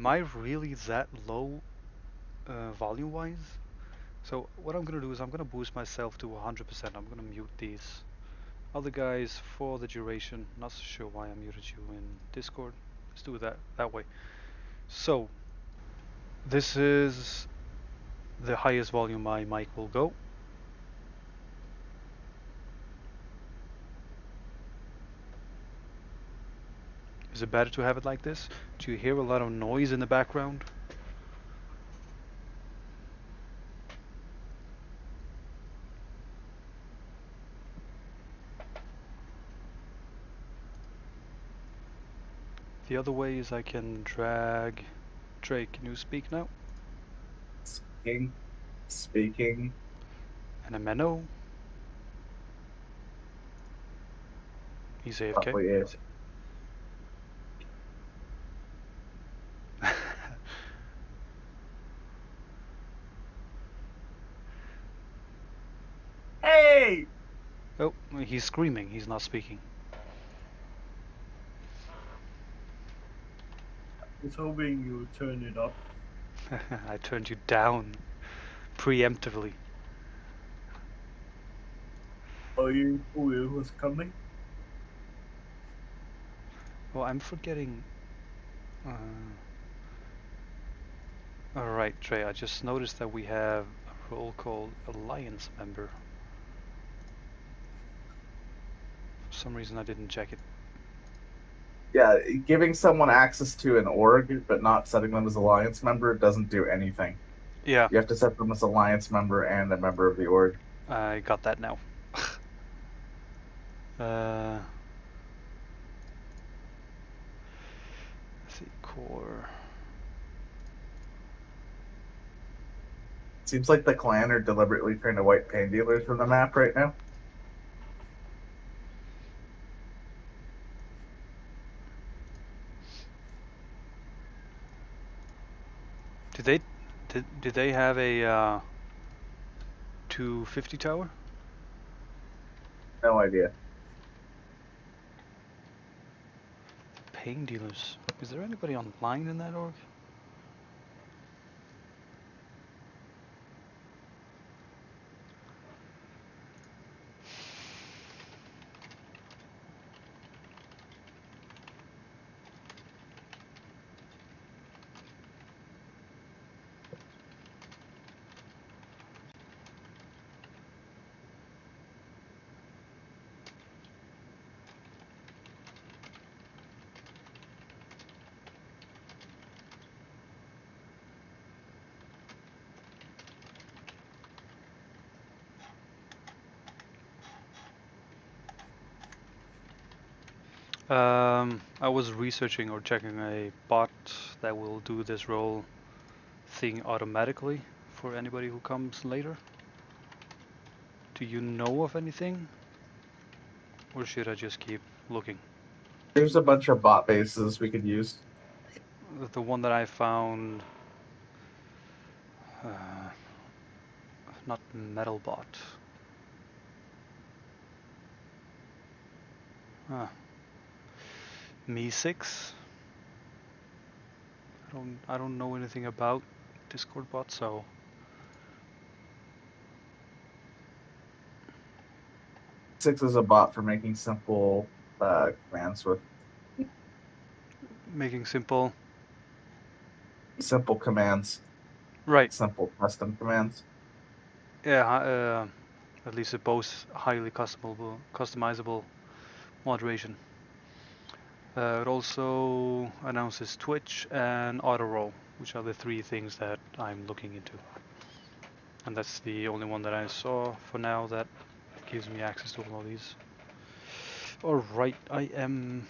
I really that low volume-wise? So what I'm gonna do is I'm gonna boost myself to 100%. I'm gonna mute these other guys for the duration. Not so sure why I muted you in Discord. Let's do it that way. So this is the highest volume my mic will go. Is it better to have it like this? Do you hear a lot of noise in the background? The other way is I can drag Drake. Can you speak now? Speaking. And a Menno. He's AFK. Probably is. Hey! Oh, he's screaming. He's not speaking. I was hoping you would turn it up. I turned you down preemptively. Oh, you who was coming? Oh, I'm forgetting. Alright, Trey, I just noticed that we have a role called Alliance Member. For some reason I didn't check it. Yeah, giving someone access to an org but not setting them as alliance member doesn't do anything. Yeah, You have to set them as alliance member and a member of the org. I got that now. Let's see, core. Seems like the clan are deliberately trying to wipe pain dealers from the map right now. Did they have a 250 tower? No idea. Pain dealers. Is there anybody online in that org? I was researching or checking a bot that will do this role thing automatically for anybody who comes later. Do you know of anything? Or should I just keep looking? There's a bunch of bot bases we could use. The one that I found, not Metalbot. Me6. I don't know anything about Discord bot, so 6 is a bot for making simple commands with making simple. simple commands. Right. Simple custom commands. Yeah. At least it boasts highly customizable moderation. It also announces Twitch and auto roll, which are the three things that I'm looking into. And that's the only one that I saw for now that gives me access to all of these. Alright, I am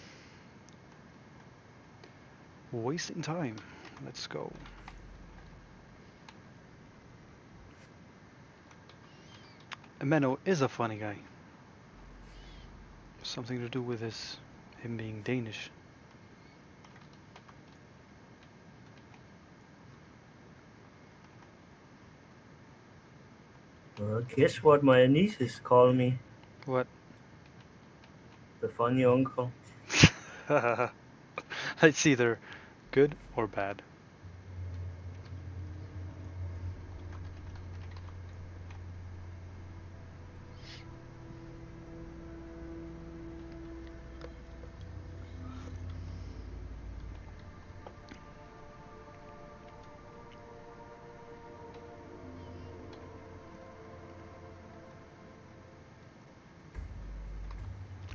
wasting time. Let's go. Menno is a funny guy. Something to do with him being Danish. Guess what my nieces call me? What? The funny uncle. It's either good or bad.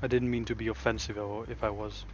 I didn't mean to be offensive if I was.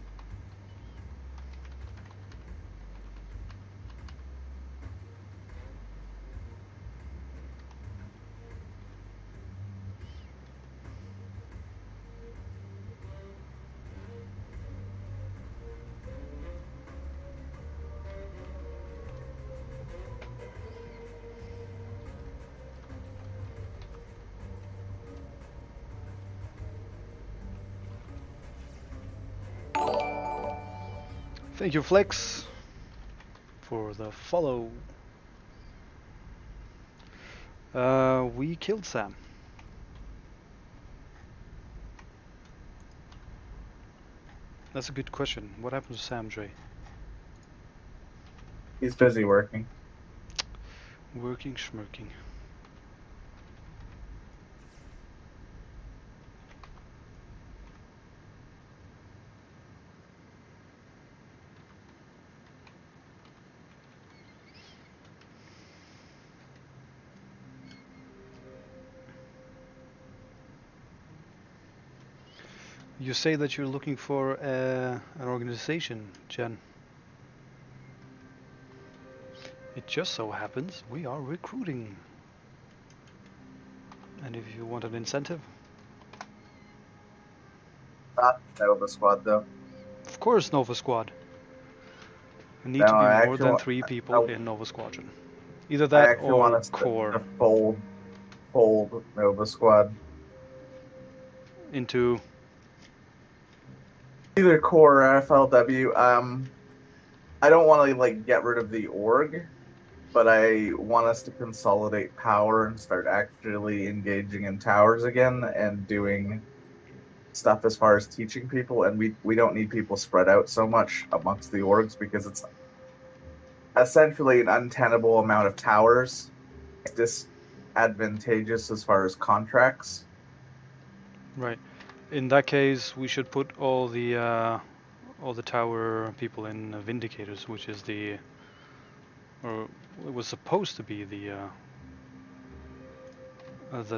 Thank you, Flex, for the follow. We killed Sam. That's a good question. What happened to Sam, Dre? He's busy working. Working, schmirking. You say that you're looking for an organization, Jen. It just so happens we are recruiting. And if you want an incentive, Not Nova Squad though. of course Nova Squad. We need No, to be I more actually than want, 3 people I, in Nova Squadron. Either I that actually want or us core to fold Nova Squad. into. Either core or FLW. I don't want to like get rid of the org, but I want us to consolidate power and start actually engaging in towers again and doing stuff as far as teaching people. And we don't need people spread out so much amongst the orgs because it's essentially an untenable amount of towers. It's disadvantageous as far as contracts. Right. In that case, we should put all the tower people in Vindicators, which is or it was supposed to be the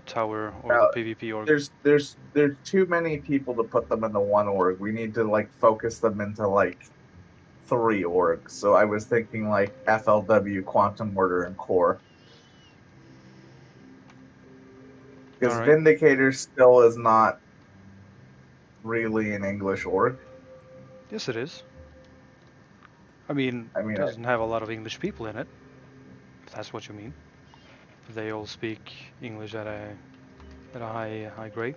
tower or the Now, PvP org. there's too many people to put them into one org. We need to like focus them into like 3 orgs. So I was thinking like FLW, Quantum Order, and Core. Because Alright. Vindicator still is not really an English org. Yes, it is. I mean, I it mean, doesn't have a lot of English people in it, if that's what you mean. They all speak English at a high grade.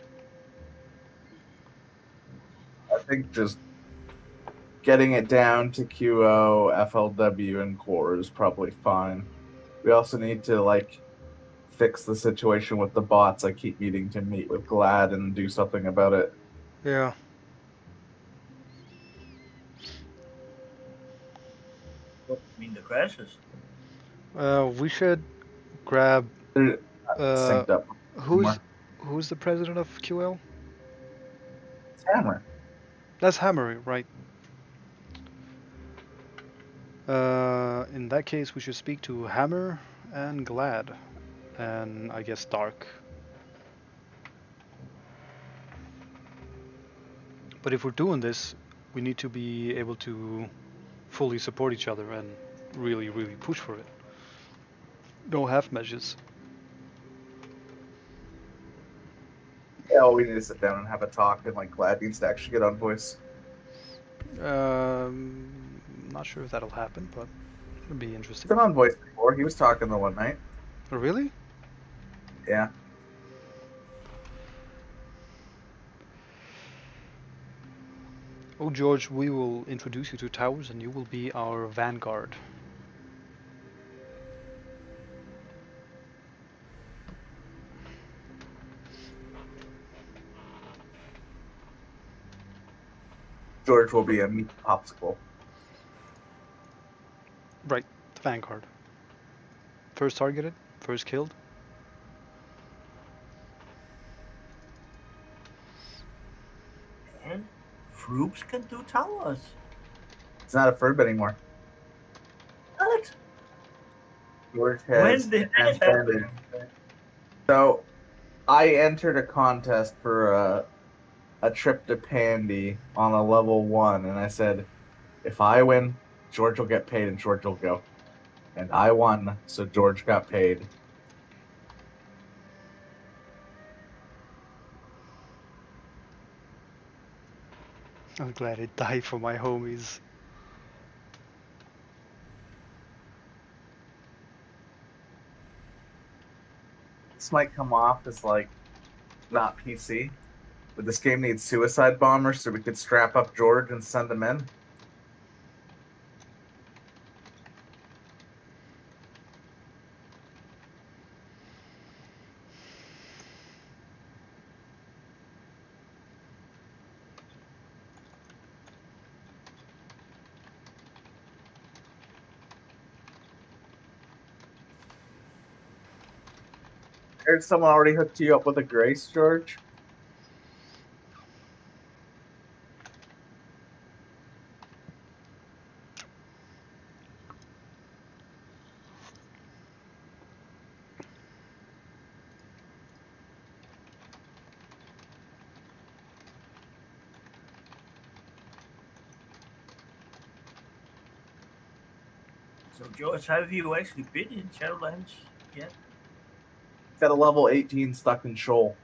I think just getting it down to QO, FLW, and Core is probably fine. We also need to like fix the situation with the bots. I keep needing to meet with Glad and do something about it. Yeah. What you mean the crashes? We should grab. They're not Uh, synced up who's anymore. who's the president of QL? It's Hammer. That's Hammer, right? In that case, we should speak to Hammer and Glad, and I guess Dark. But if we're doing this, we need to be able to fully support each other and really, really push for it. No half measures. Yeah, we need to sit down and have a talk, and like Glad needs to actually get on voice. Not sure if that'll happen, but it'll be He's interesting. been on voice before. He was talking the one night. Oh, really? Yeah. Oh, George, we will introduce you to towers and you will be our vanguard. George will be a meat popsicle. Right, the vanguard. First targeted, first killed. And Froops can do towers. It's not a Ferb anymore. What? George When has did that transcended. happen? So I entered a contest for a trip to Pandy on a level 1, and I said, if I win, George will get paid and George will go. And I won, so George got paid. I'm glad it died for my homies. This might come off as like not PC, but this game needs suicide bombers, so we could strap up George and send him in. Heard someone already hooked you up with a Grace, George? So, George, have you actually been in Shadowlands yet? Got a level 18 stuck in Shoal.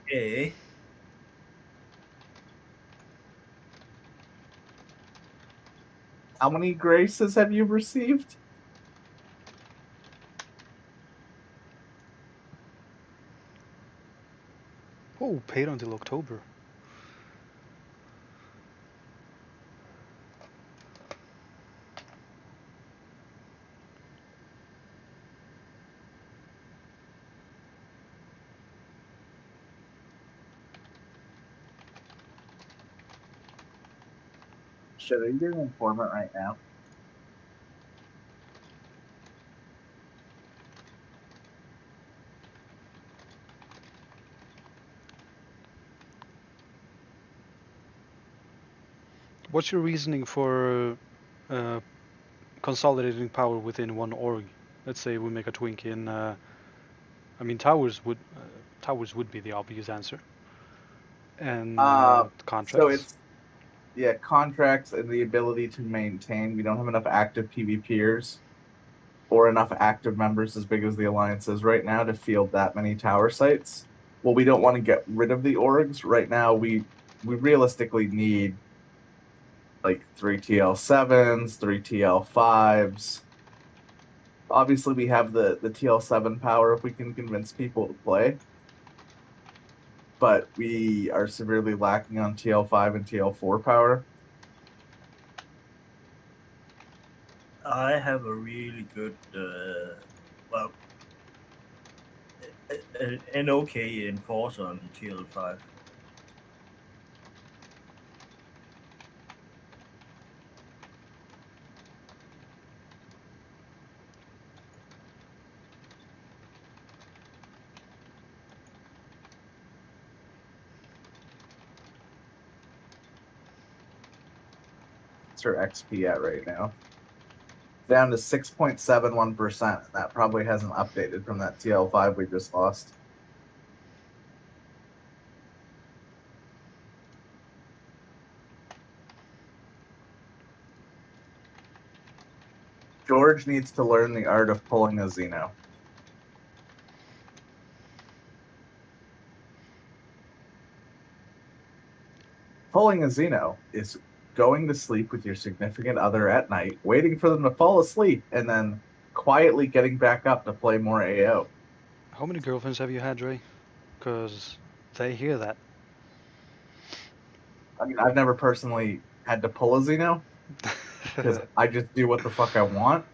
Okay. How many Graces have you received? Oh, paid until October. Shit, are you doing informant right now? What's your reasoning for consolidating power within one org? Let's say we make a twink in. I mean, towers would be the obvious answer, and So contracts. it's contracts and the ability to maintain. We don't have enough active PvPers or enough active members as big as the Alliance is right now to field that many tower sites. Well, we don't want to get rid of the orgs. Right now, we realistically need like 3 TL7s, 3 TL5s. Obviously, we have the TL7 power if we can convince people to play, but we are severely lacking on TL5 and TL4 power. I have a really good, well, an okay enforcer on the TL5. What's our XP at right now? Down to 6.71%. That probably hasn't updated from that TL5 we just lost. George needs to learn the art of pulling a Xeno. Pulling a Xeno is going to sleep with your significant other at night, waiting for them to fall asleep, and then quietly getting back up to play more AO. How many girlfriends have you had, Dre? Because they hear that. I mean, I've never personally had to pull a Xeno because I just do what the fuck I want.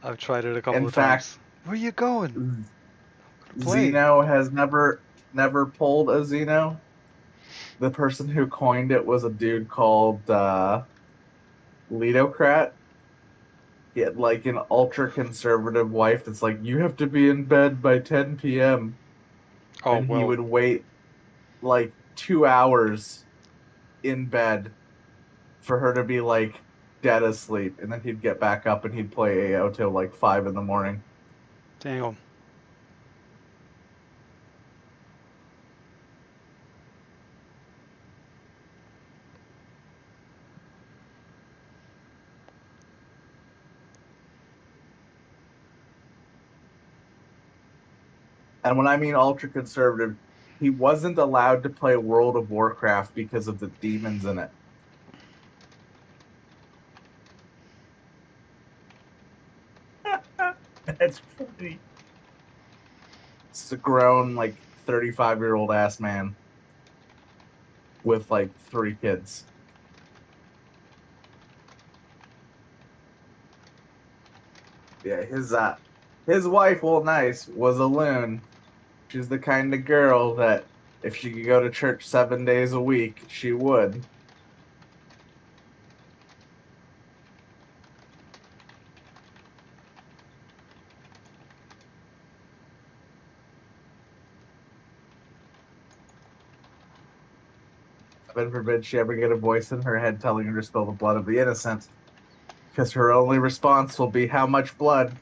I've tried it a couple In of fact, times. Where are you going? Gonna play. Xeno has never pulled a Xeno. The person who coined it was a dude called Lidocrat. He had like an ultra conservative wife that's like, you have to be in bed by 10 p.m. Oh And he well, would wait like 2 hours in bed for her to be like dead asleep. And then he'd get back up and he'd play AO till like 5 in the morning. damn. And when I mean ultra conservative, he wasn't allowed to play World of Warcraft because of the demons in it. That's funny. It's a grown, like 35-year-old ass man with like 3 kids. Yeah, his wife, well, nice, was a loon. She's the kind of girl that if she could go to church 7 days a week, she would. Heaven forbid she ever get a voice in her head telling her to spill the blood of the innocent, because her only response will be how much blood.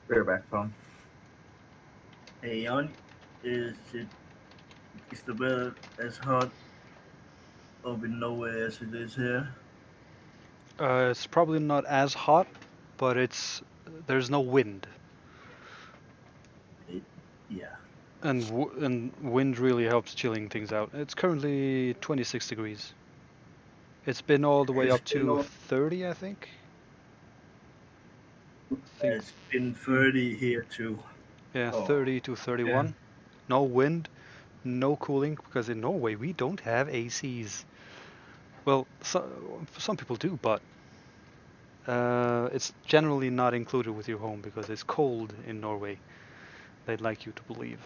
Bareback phone. Hey, Jan, is the weather as hot up in nowhere as it is here? It's probably not as hot, but there's no wind, It, yeah. and wind really helps chilling things out. It's currently 26 degrees. It's been all the way It's up been to 30, I think. I think it's been 30 here too. yeah, Oh, 30 to yeah. 31. No wind, no cooling, because in Norway we don't have ACs. Well, some people do, but it's generally not included with your home because it's cold in Norway. They'd like you to believe.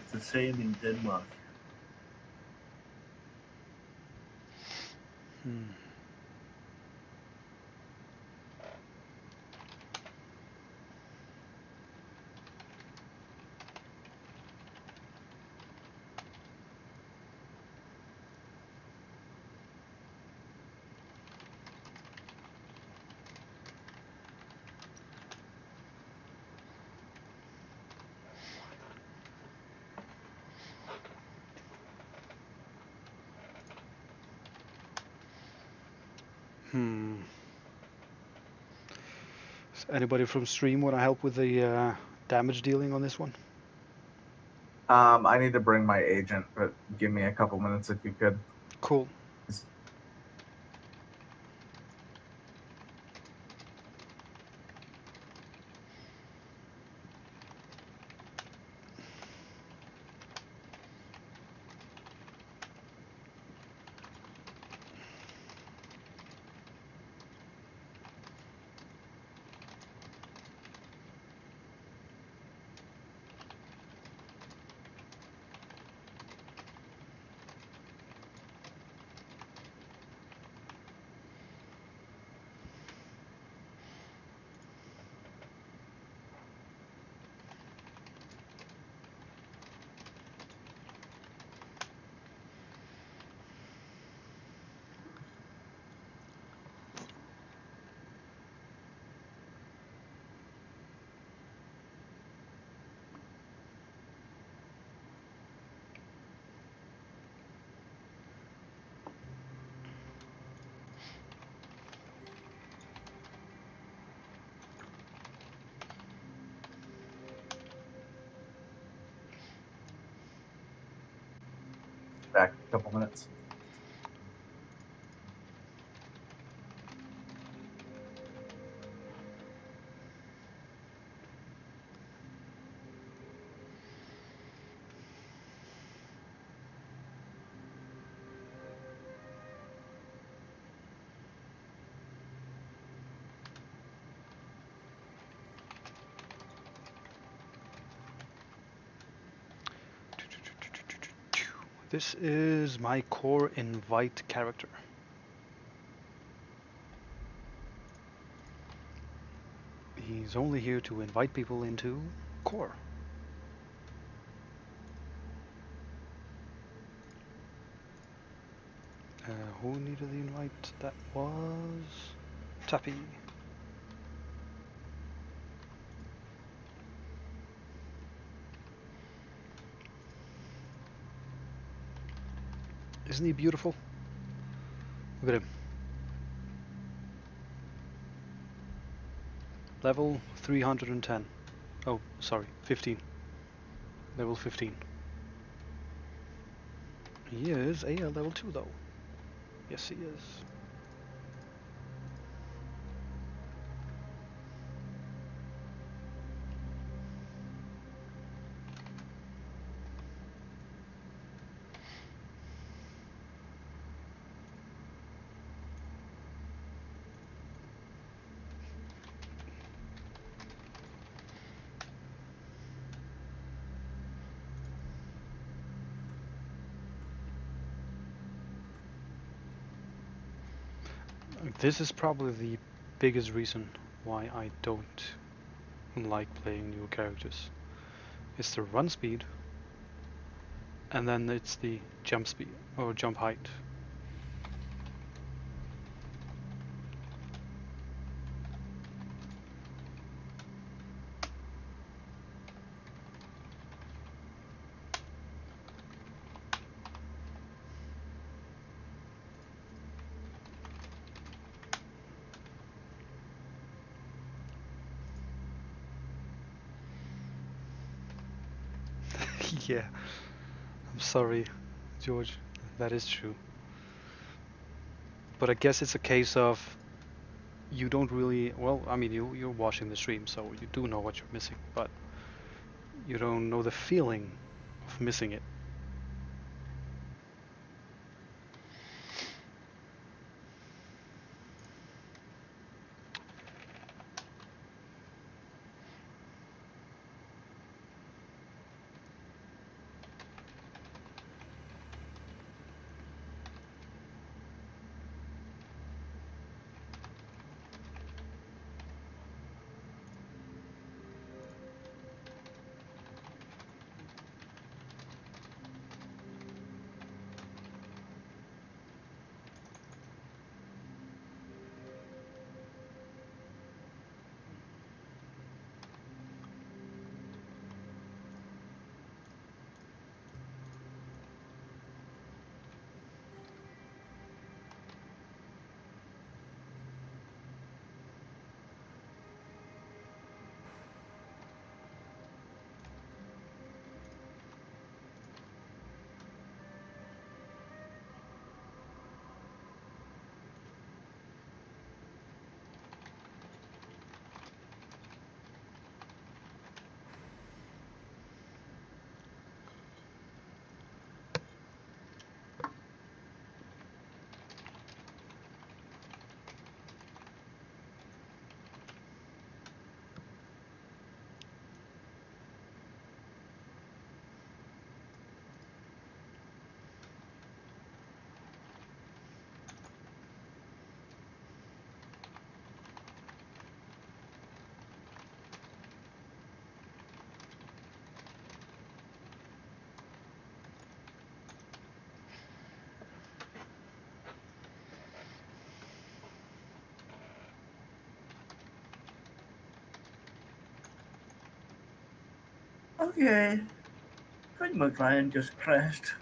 It's the same in Denmark. Hmm. Hmm. Anybody from stream want to help with the damage dealing on this one? I need to bring my agent, but give me a couple minutes if you could. Cool. back in a couple minutes. This is my core invite character. He's only here to invite people into core. Who needed the invite? That was Tappy. Isn't he beautiful? Look at him. Level 310. Oh, sorry, 15. Level 15. He is a level 2 though. Yes, he is. This is probably the biggest reason why I don't like playing new characters. It's the run speed, and then it's the jump speed or jump height. Yeah, I'm sorry, George, that is true. But I guess it's a case of you don't really, well, I mean, you're watching the stream, so you do know what you're missing, but you don't know the feeling of missing it. Okay. I think my client just crashed.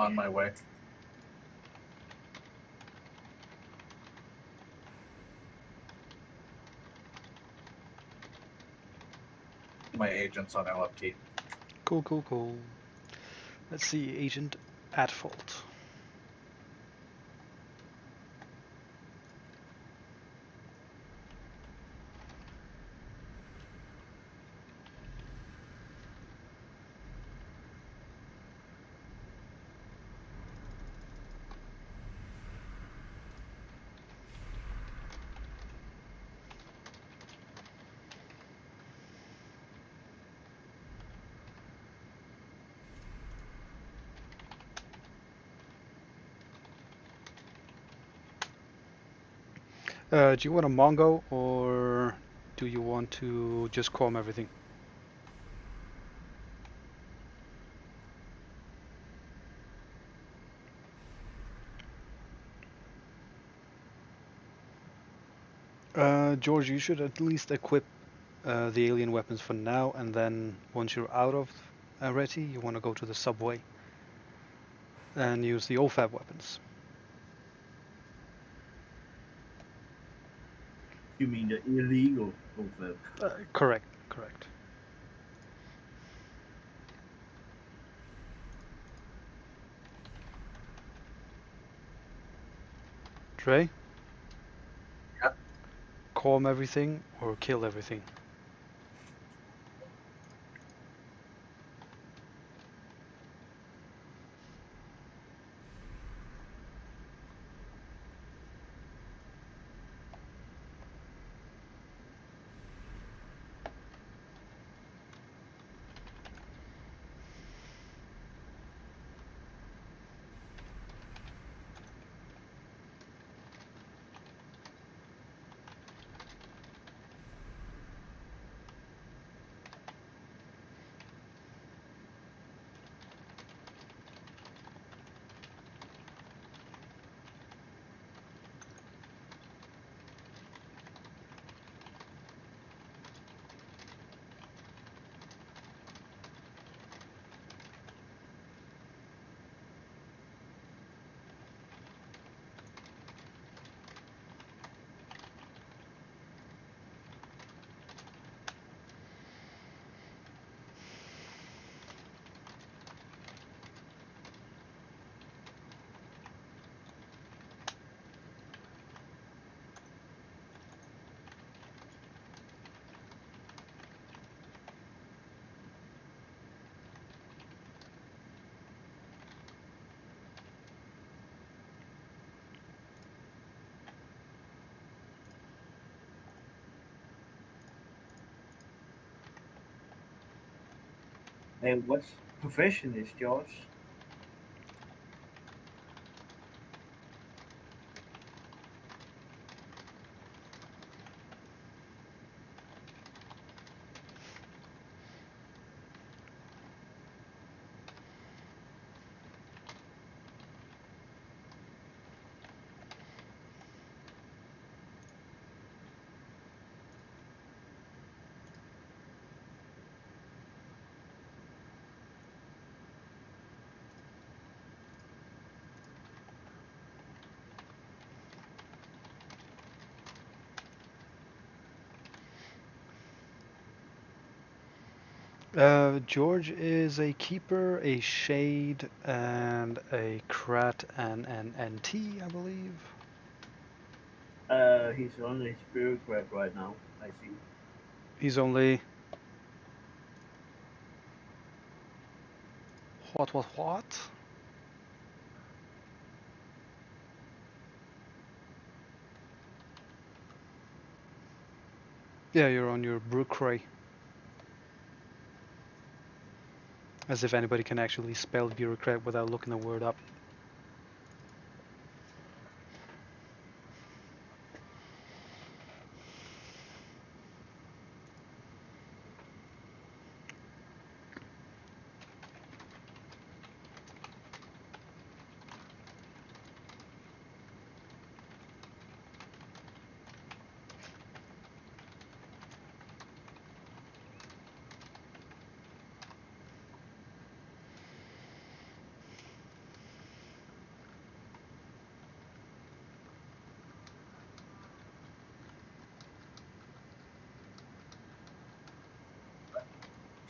On my way. My agent's on LFT. Cool, cool, cool. Let's see, agent at fault. Do you want a Mongo or do you want to just calm everything? George, you should at least equip the alien weapons for now, and then once you're out of Areti, you want to go to the subway and use the OFAB weapons. You mean the illegal OFAB? Correct, correct. Trey? Yeah. Calm everything or kill everything? And what profession is yours? George is a keeper, a shade, and a crat, and an NT, I believe. He's on a spirit crab right now. I see. He's only what? Yeah, you're on your brook ray. As if anybody can actually spell bureaucrat without looking the word up.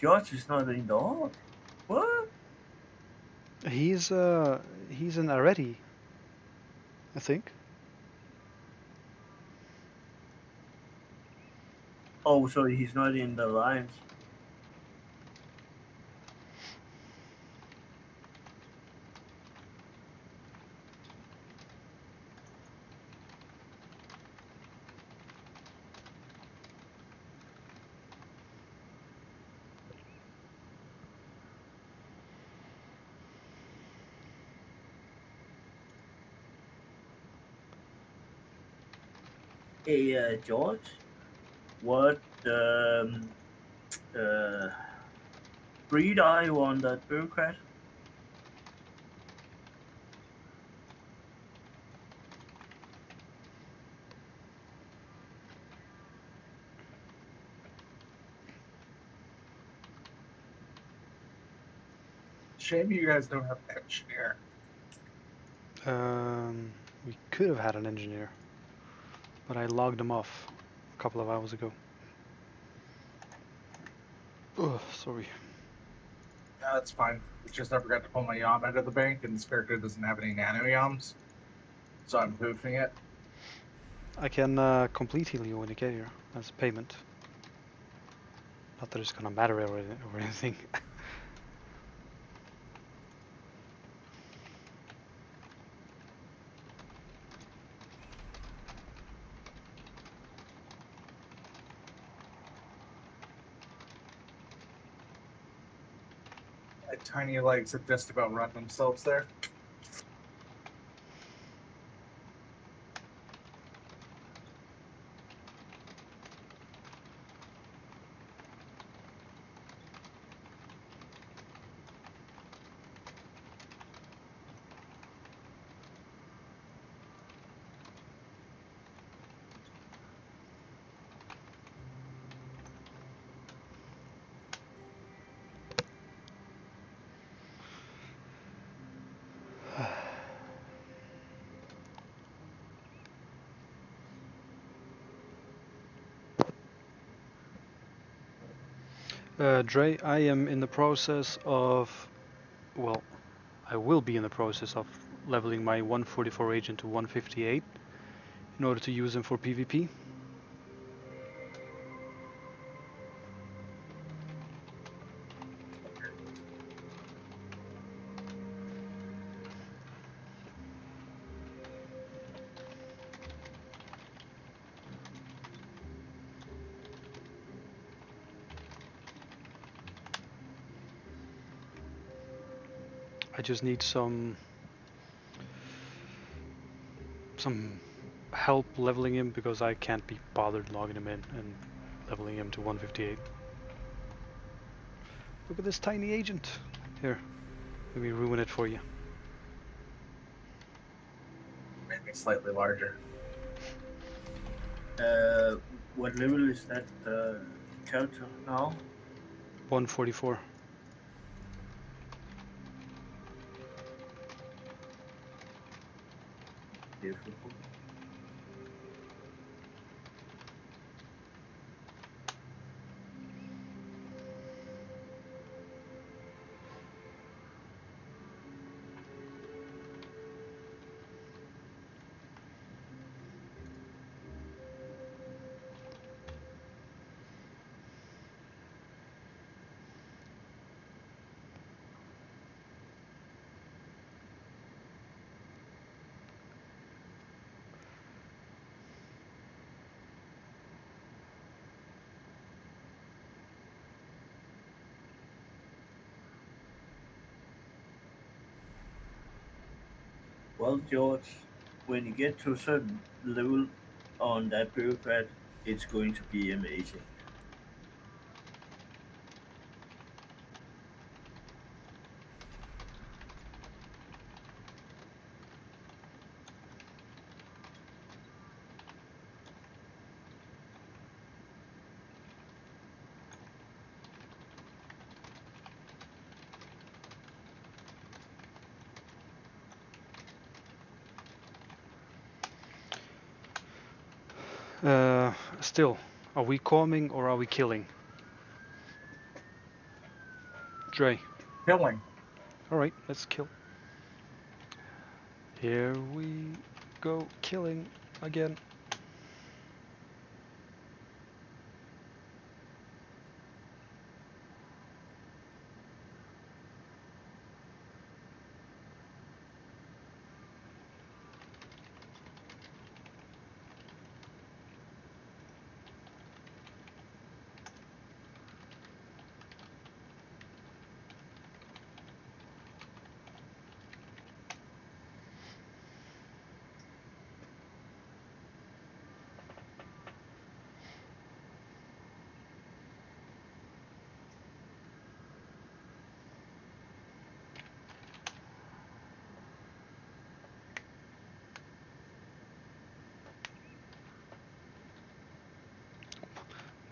George is not in the Horde. What? He's an Areti, I think. Oh, so he's not in the Alliance. Hey, George, what uh, breed are you on that bureaucrat? Shame you guys don't have an engineer. We could have had an engineer, but I logged him off a couple of hours ago. Oh, sorry. Yeah, that's fine. It's just I forgot to pull my yam out of the bank, and this character doesn't have any nano yams, so I'm hoofing it. I can complete heal you when you get here as payment. Not that it's gonna matter or anything. My tiny legs have just about run themselves there. Dre, I am in the process of, well, I will be in the process of leveling my 144 agent to 158 in order to use him for PvP. I just need some help leveling him because I can't be bothered logging him in and leveling him to 158. Look at this tiny agent. Here, let me ruin it for you. Maybe slightly larger. What level is that character now? 144. Difficult. Well, George, when you get to a certain level on that bureaucrat, it's going to be amazing. Still, are we calming or are we killing? Dre. Killing. Alright, let's kill. Here we go, killing again.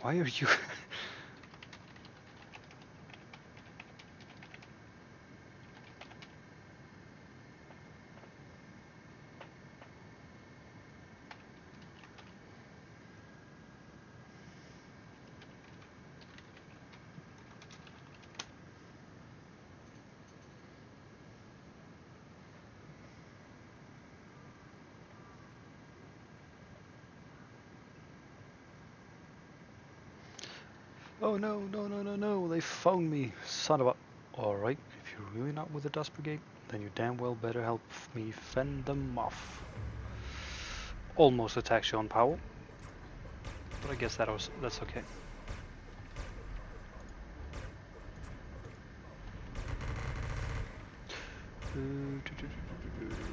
Why are you... Oh no, no, no, no, no, they found me, son of a... Alright, if you're really not with the Dust Brigade, then you damn well better help me fend them off. Almost attacked you on Powell, but I guess that's okay.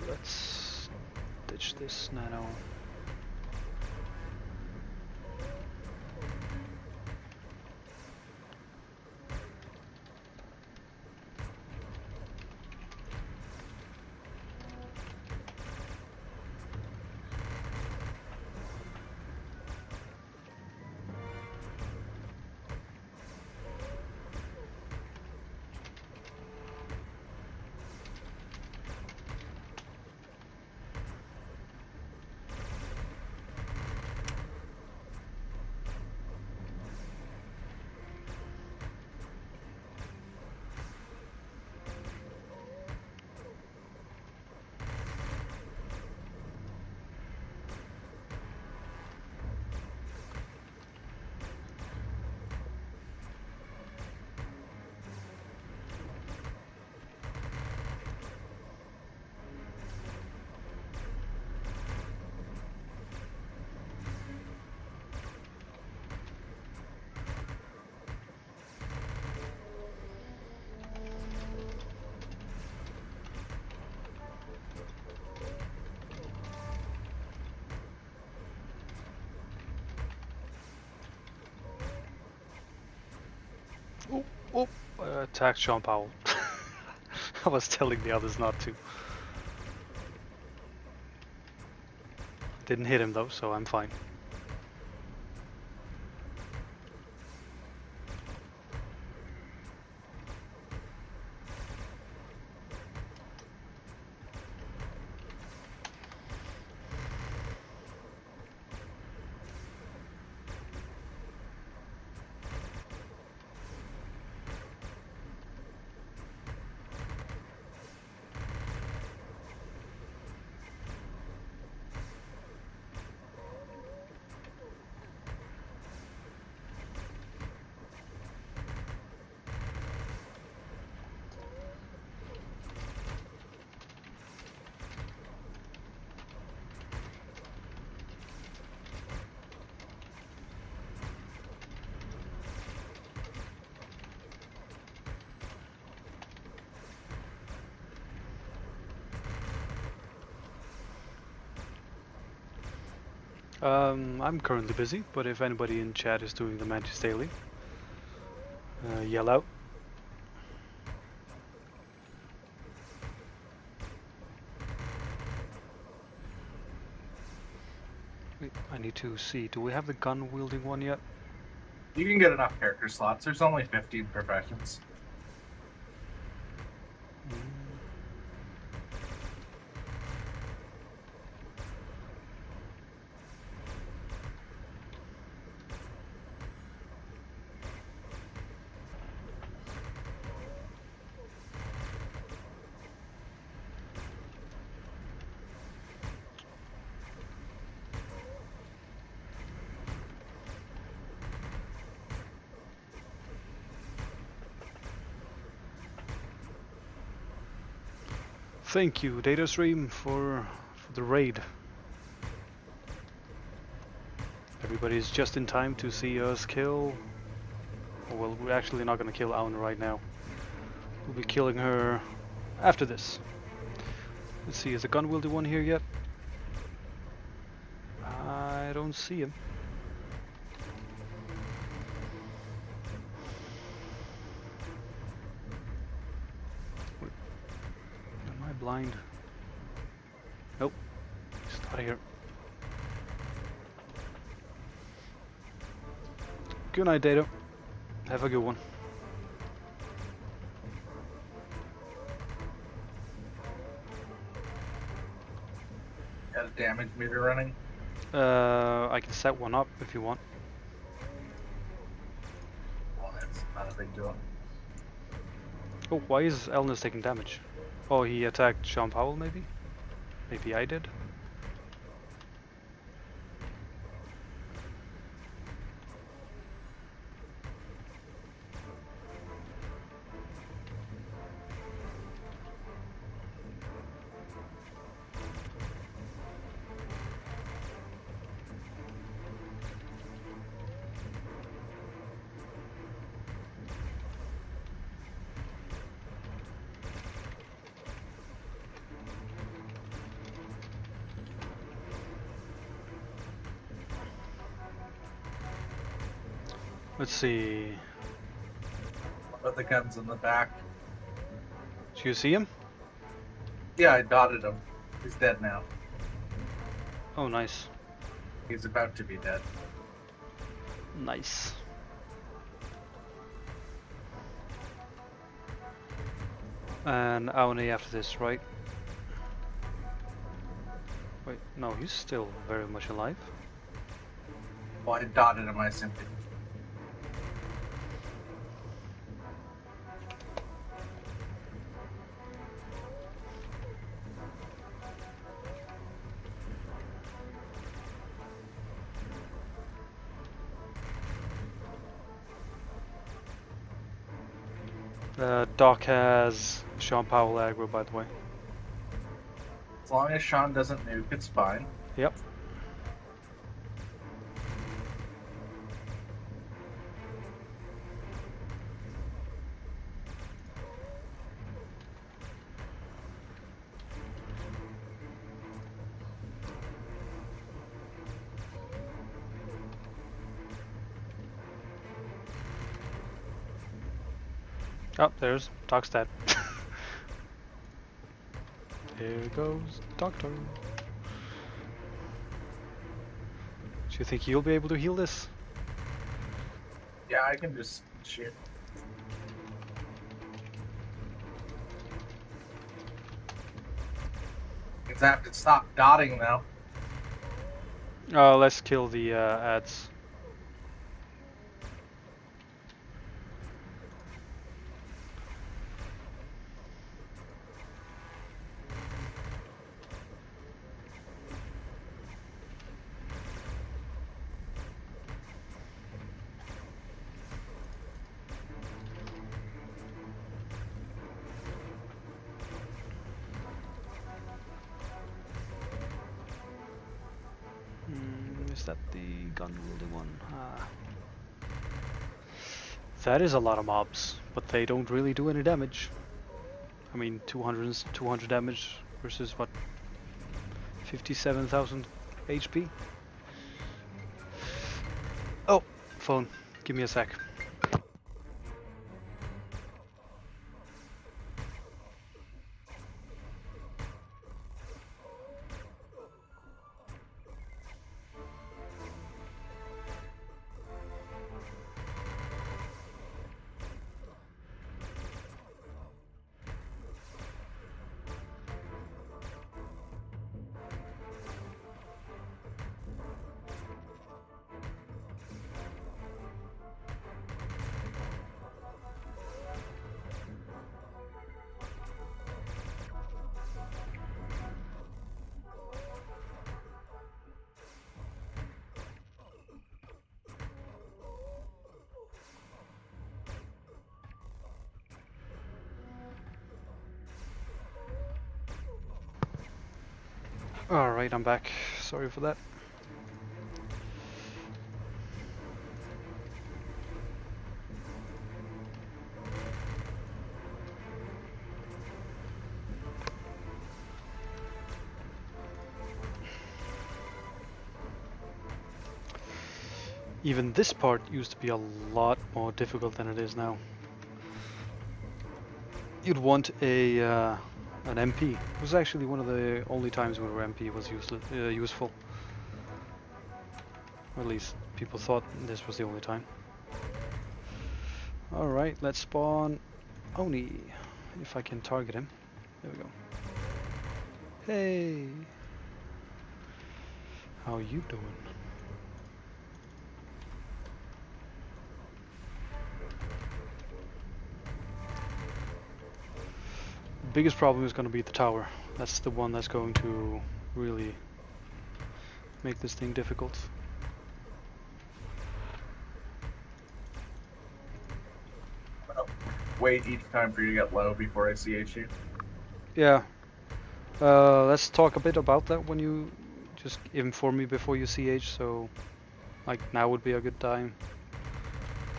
Let's ditch this nano. Oh, oh, attacked Sean Powell. I was telling the others not to. Didn't hit him though, so I'm fine. I'm currently busy, but if anybody in chat is doing the Mantis Daily, yell out. Wait, I need to see, do we have the gun wielding one yet? You can get enough character slots. There's only 15 professions. Thank you, DataStream, for the raid. Everybody's just in time to see us kill. Well, we're actually not gonna kill Aun right now. We'll be killing her after this. Let's see, is the gun wielder one here yet? I don't see him. Wait, am I blind? Nope. Just out of here. Good night, Data. Have a good one. Got a damage meter running? I can set one up if you want. Well, that's not a big deal. Oh, why is Elnis taking damage? Oh, he attacked Sean Powell, maybe? Maybe I did? Let's see. What are the guns in the back? Do you see him? Yeah, I dotted him. He's dead now. Oh, nice. He's about to be dead. Nice. And Aune after this, right? Wait, no, he's still very much alive. Well, I dotted him, I simply. Doc has Sean Powell aggro, by the way. As long as Sean doesn't nuke, it's fine. Yep. Oh, there's Doc's dead. There goes Doctor. Do you think you'll be able to heal this? Yeah, I can just shoot. It's have to stop dotting now. Let's kill the ads. Is that the gun wielding one? That is a lot of mobs, but they don't really do any damage. I mean, 200 damage versus what? 57,000 HP? Oh, phone. Give me a sec. Alright, I'm back. Sorry for that. Even this part used to be a lot more difficult than it is now. You'd want an MP. It was actually one of the only times where MP was useful. Or at least people thought this was the only time. Alright, let's spawn Oni. If I can target him. There we go. Hey! How you doing? The biggest problem is going to be the tower. That's the one that's going to really make this thing difficult. Wait each time for you to get low before I CH you. Yeah. Let's talk a bit about that when you just inform me before you CH, so like now would be a good time.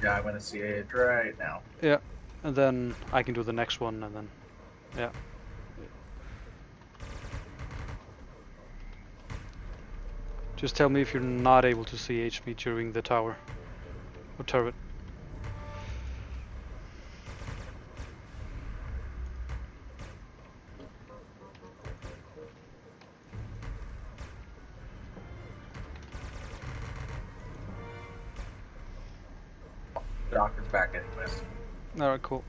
Yeah, I'm gonna CH right now. Yeah, and then I can do the next one, and then yeah. Just tell me if you're not able to CH me during the tower or turret. Doctor's back anyways. Alright, cool.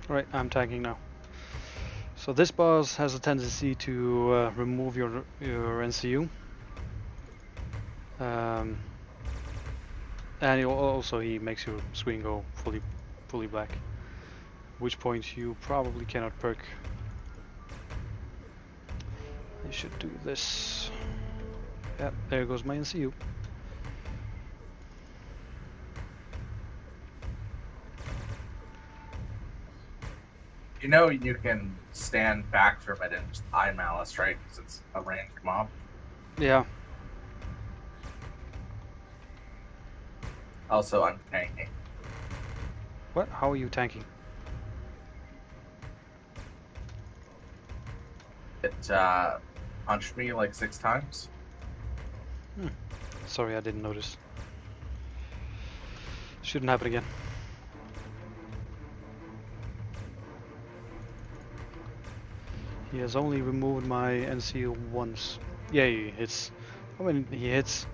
Alright, I'm tanking now. So this boss has a tendency to remove your NCU. And he makes your screen go fully black. At which point you probably cannot perk. I should do this. Yeah, there goes my NCU. You know you can stand back from it and just eye malice, right? Because it's a ranged mob. Yeah. Also, I'm tanking. What? How are you tanking? It punched me like 6 times. Sorry, I didn't notice. Shouldn't happen again. He has only removed my NCU once. Yeah, he hits. I mean, he hits.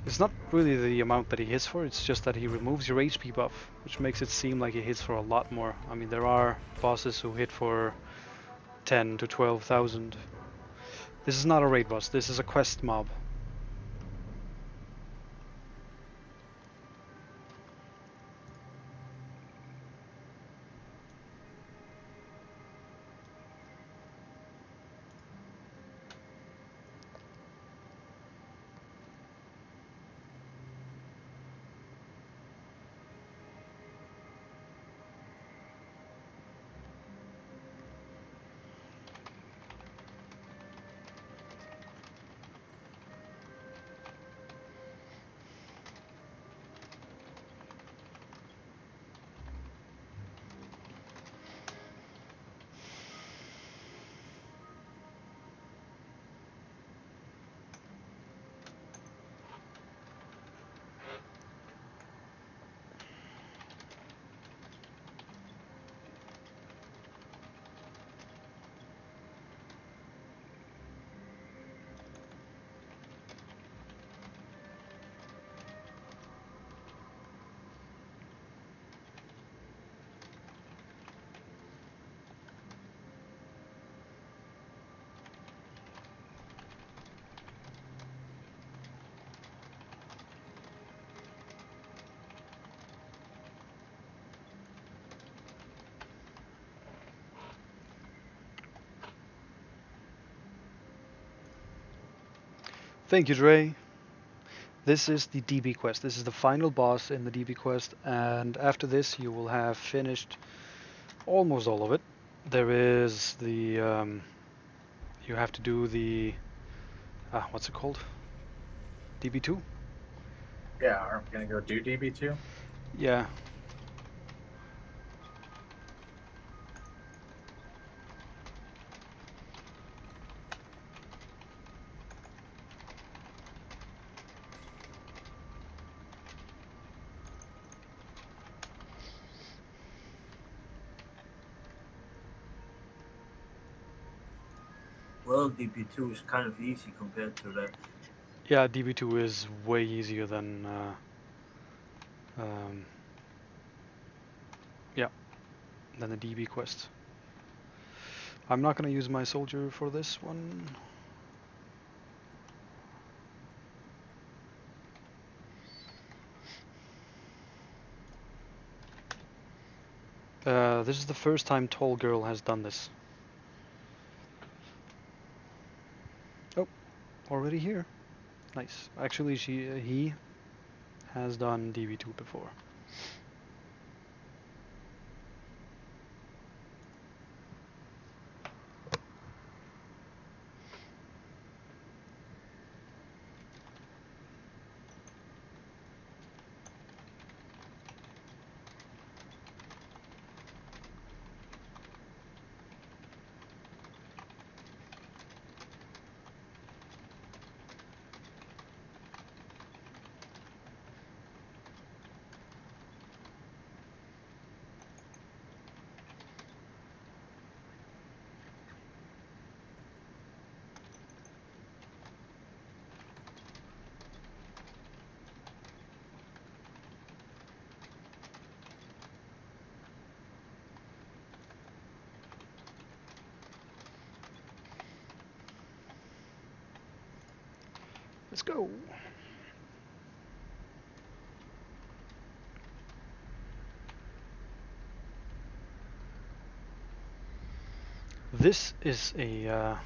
It's not really the amount that he hits for, it's just that he removes your HP buff, which makes it seem like he hits for a lot more. I mean, there are bosses who hit for 10 to 12,000. This is not a raid boss, this is a quest mob. Thank you, Dre. This is the DB quest. This is the final boss in the DB quest, and after this you will have finished almost all of it. There is the you have to do the what's it called? DB2? Yeah, aren't we gonna go do DB2? Yeah. Well, DP2 is kind of easy compared to that. Yeah, DB2 is way easier than yeah, than the DB quest. I'm not gonna use my soldier for this one. This is the first time Tall Girl has done this. Oh, already here. Nice. Actually, he has done DB2 before. Let's go. This is a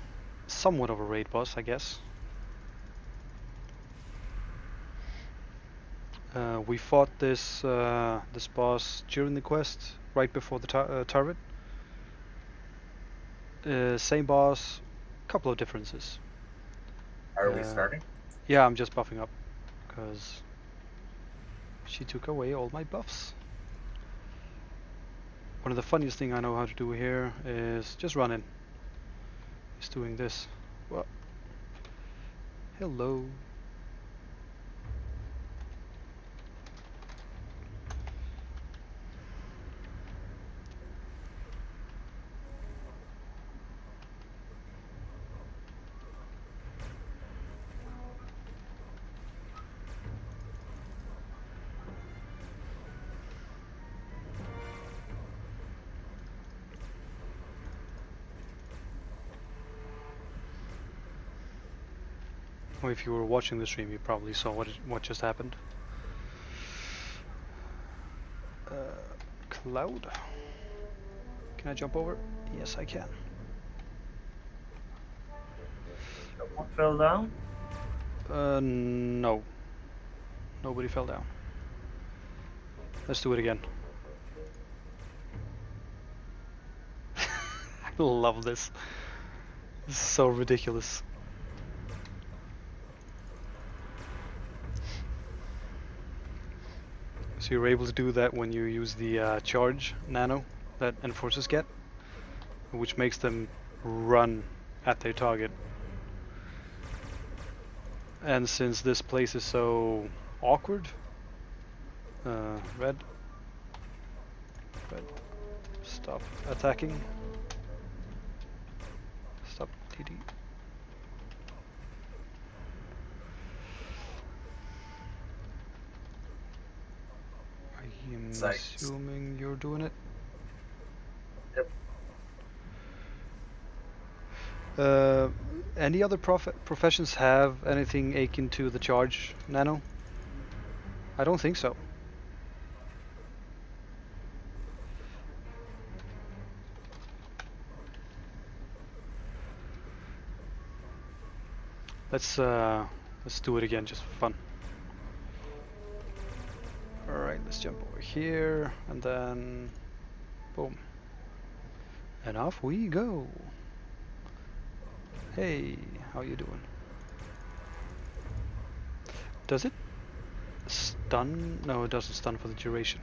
somewhat of a raid boss, I guess. We fought this this boss during the quest, right before the turret. Same boss, couple of differences. Are we starting? Yeah, I'm just buffing up, because she took away all my buffs. One of the funniest thing I know how to do here is just run in. He's doing this. Well, hello. Well, if you were watching the stream, you probably saw what just happened. Cloud. Can I jump over? Yes, I can. Someone fell down? No. Nobody fell down. Let's do it again. I love this. This is so ridiculous. So you're able to do that when you use the charge nano that enforcers get, which makes them run at their target. And since this place is so awkward, red, stop attacking. Stop TD. I'm assuming you're doing it. Yep. Any other professions have anything akin to the charge nano? I don't think so. Let's do it again, just for fun. Alright, let's jump over here, and then... boom. And off we go! Hey, how you doing? Does it stun? No, it doesn't stun for the duration.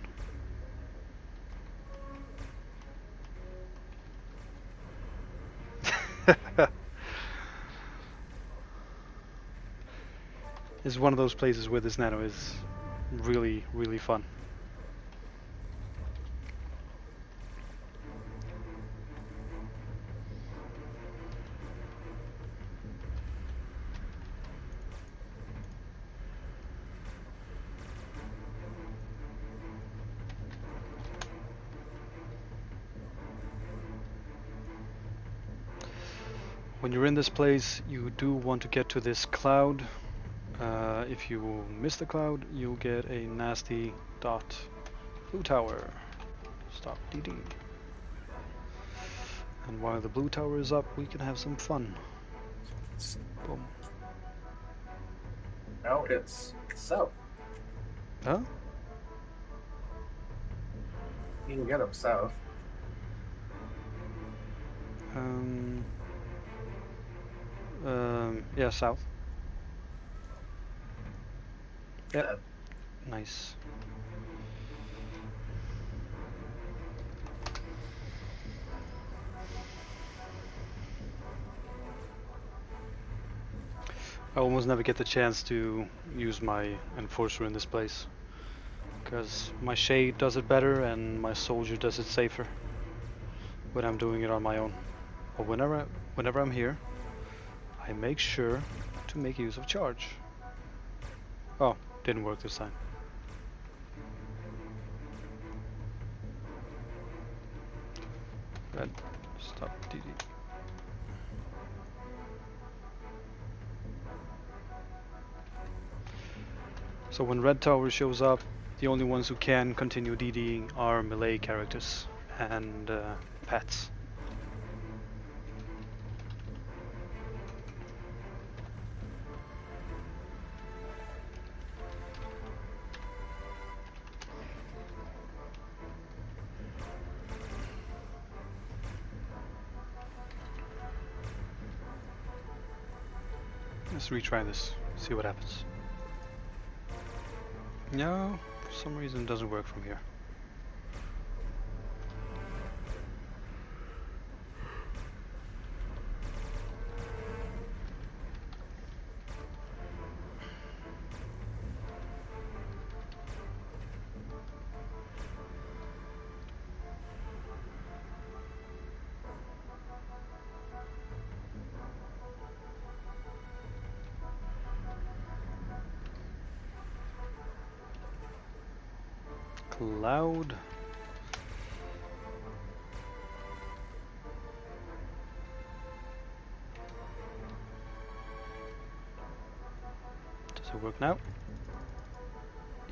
It's one of those places where this nano is really, really fun. When you're in this place, you do want to get to this cloud. If you miss the cloud, you'll get a nasty dot. Blue tower. Stop DD. And while the blue tower is up, we can have some fun. Boom. No, it's south. Huh? You can get them south. Yeah, south. Yep. Uh, Nice. I almost never get the chance to use my enforcer in this place, because my shade does it better and my soldier does it safer when I'm doing it on my own. But whenever I'm here, I make sure to make use of charge. Oh, didn't work this time. Red, stop DD. So when red tower shows up, the only ones who can continue DDing are melee characters and pets. Let's retry this, see what happens. No, for some reason it doesn't work from here. Cloud. Does it work now?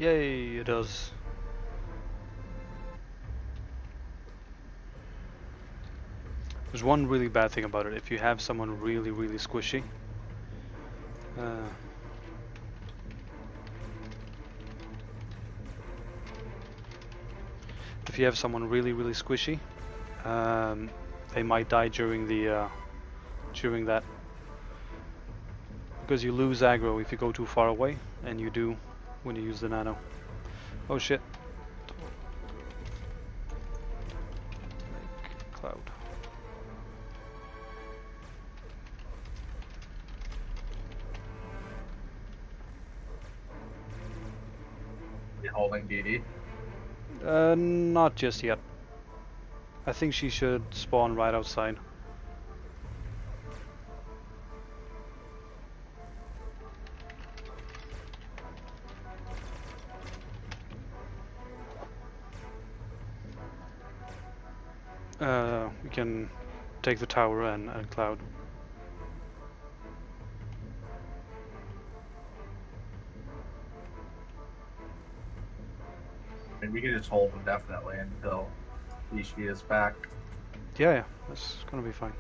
Yay, it does. There's one really bad thing about it. If you have someone really, really squishy, if you have someone really, really squishy, they might die during the during that, because you lose aggro if you go too far away, and you do when you use the nano. Oh shit. Make cloud. You're holding DD. Not just yet. I think she should spawn right outside. We can take the tower and cloud. I mean, we can just hold indefinitely until Ishii is back. Yeah, that's gonna be fine.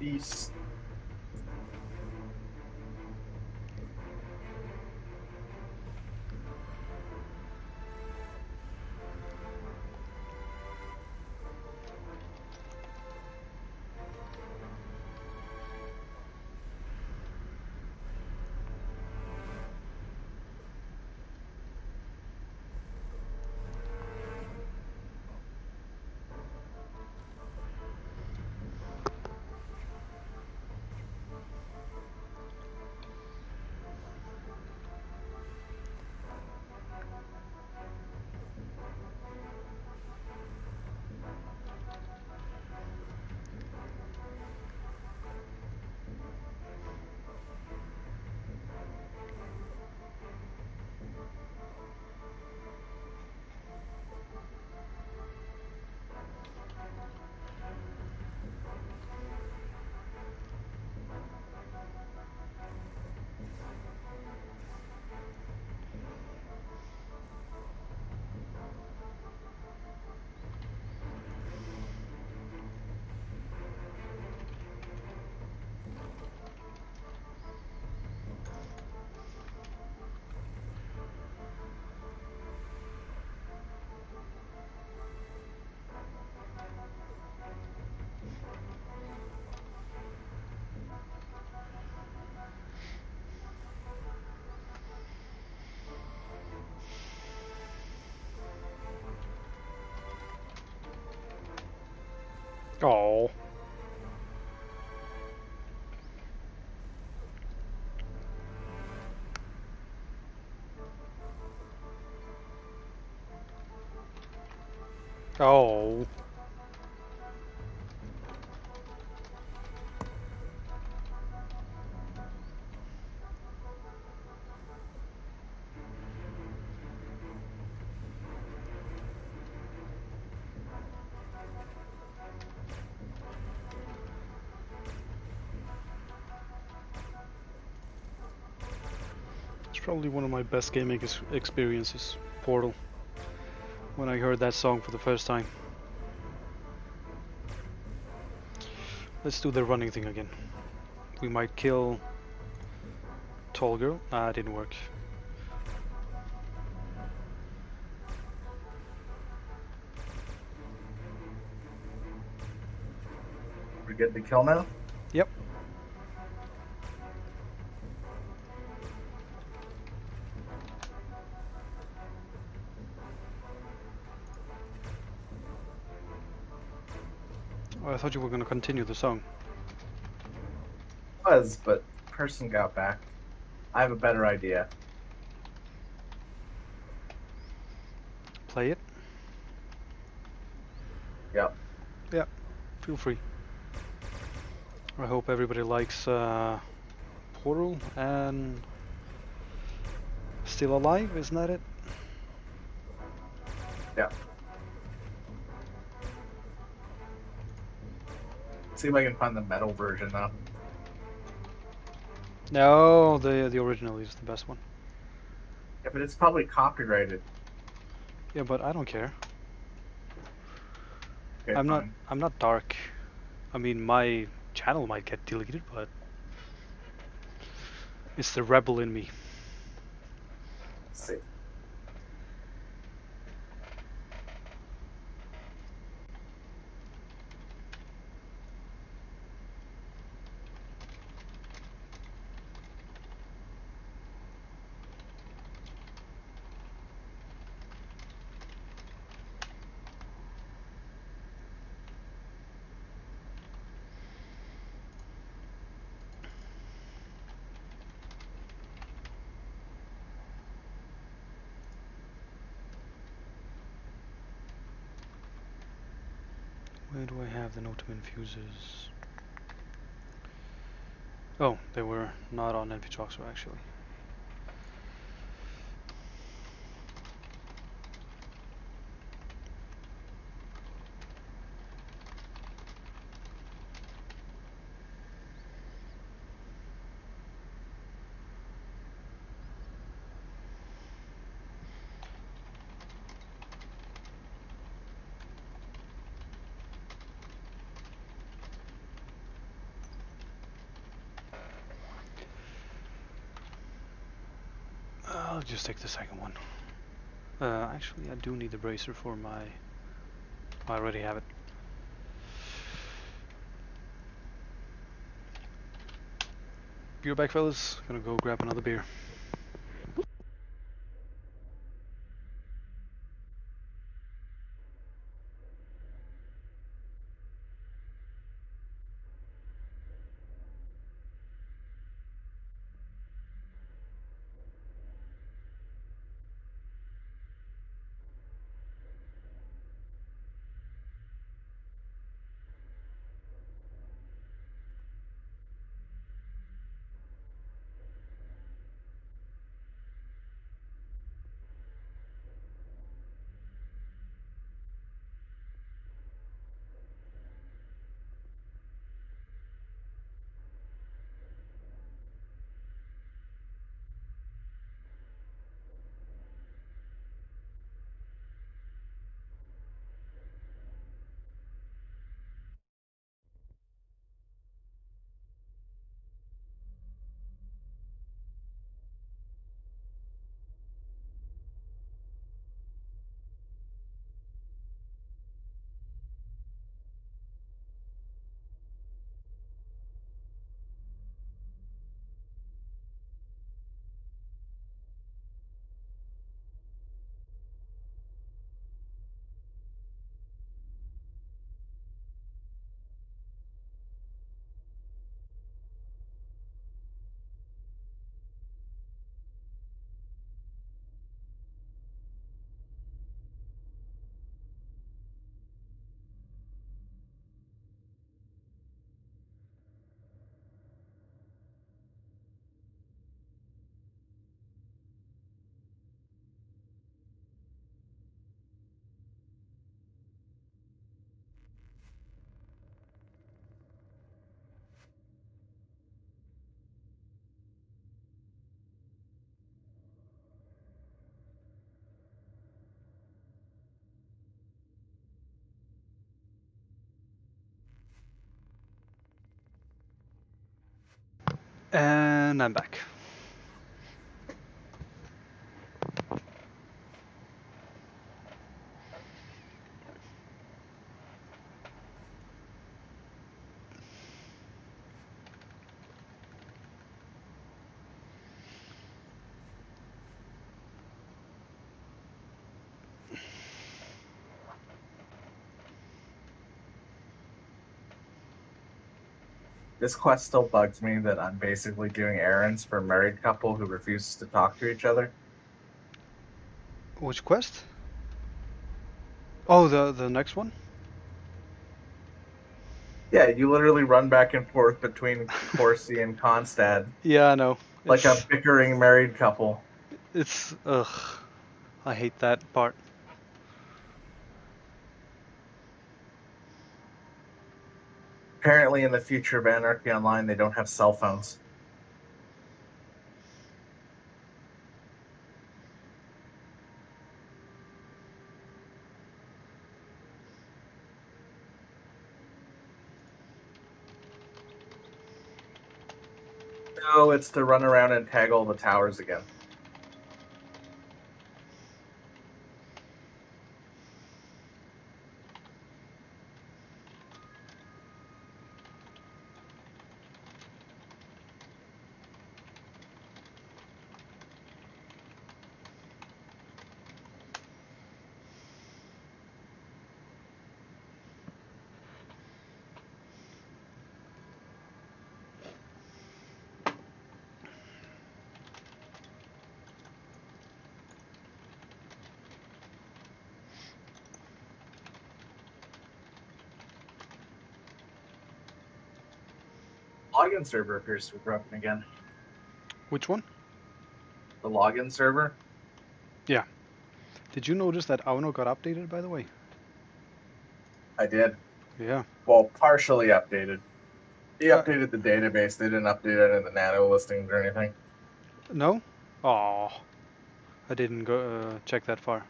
northeast. Oh. Oh. It's probably one of my best gaming experiences, Portal, when I heard that song for the first time. Let's do the running thing again. We might kill Tall Girl. Ah, it didn't work. We get the kill now? Yep. Oh, I thought you were gonna continue the song. Was, but person got back. I have a better idea. Play it? Yep. Yeah, feel free. I hope everybody likes Portal and Still Alive, isn't that it? Yeah. See if I can find the metal version though. No, the original is the best one. Yeah, but it's probably copyrighted. Yeah, but I don't care. Okay, fine. I'm not dark. I mean, my channel might get deleted, but it's the rebel in me. Let's see. Where do I have the Notum infusers? Oh, they were not on Envitroxer actually. just take the second one. Actually, I do need the bracer for my... I already have it. Beer back, fellas. Gonna go grab another beer. And I'm back. This quest still bugs me that I'm basically doing errands for a married couple who refuses to talk to each other. Which quest? Oh, the next one? Yeah, you literally run back and forth between Corsi and Konstad Yeah, I know. like a bickering married couple. It's ugh. I hate that part. Apparently, in the future of Anarchy Online, they don't have cell phones. No, it's to run around and tag all the towers again. Login server appears to be broken again. Which one? The login server? Yeah. Did you notice that Auno got updated, by the way? I did. Yeah. Well, partially updated. He Uh, updated the database. They didn't update any of the nano listings or anything. No? Oh, I didn't go check that far.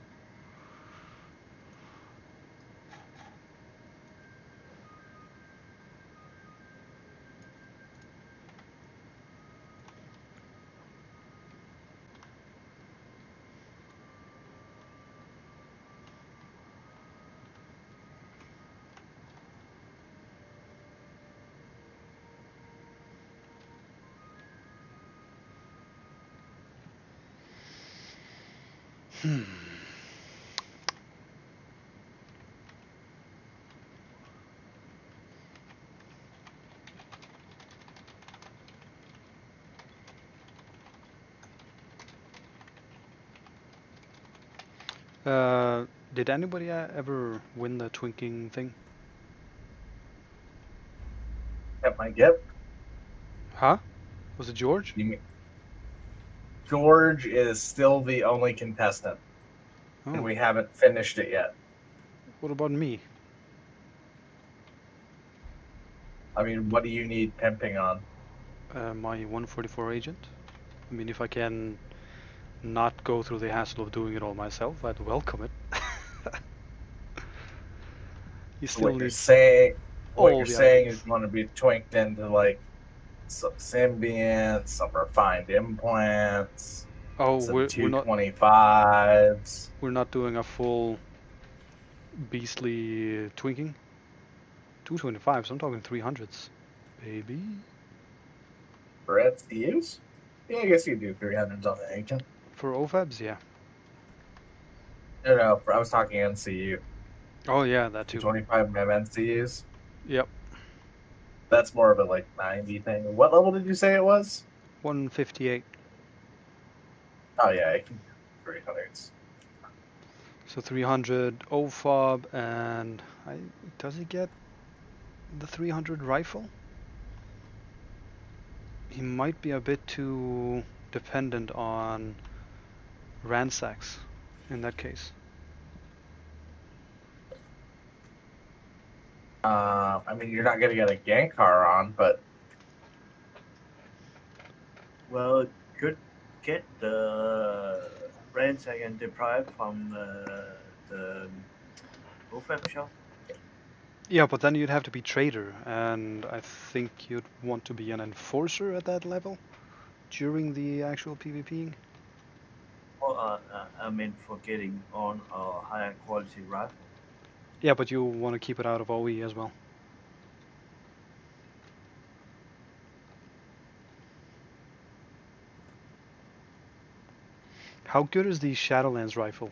Hmm. Did anybody ever win the twinking thing? At my gift, Huh? Was it George? you mean George is still the only contestant, and Oh, we haven't finished it yet. what about me? I mean, what do you need pimping on? My 144 agent. I mean, if I can not go through the hassle of doing it all myself, I'd welcome it. You So still what you're need saying, what all you're the saying items. is you want to be twinked into like some Symbians, some refined implants, Oh, some we're not 225s. we're not doing a full beastly twinking. 225s. I'm talking 300s, baby. For SDUs? Yeah, I guess you do 300s on the agent. For OFABs, yeah. No, I was talking NCU. Oh yeah, that too. 225 mem NCUs. Yep. That's more of a like 90 thing. What level did you say it was? 158. Oh yeah, I can do 300s. So 300 OFOB, and does he get the 300 rifle? He might be a bit too dependent on ransacks in that case. I mean, you're not gonna get a gank car on, but Well, could get the ransack and deprive from the OFAM shop. Yeah, but then you'd have to be trader, and I think you'd want to be an enforcer at that level during the actual PvPing. Or I meant for getting on a higher quality rifle. Yeah, but you want to keep it out of OE as well. How good is the Shadowlands rifle,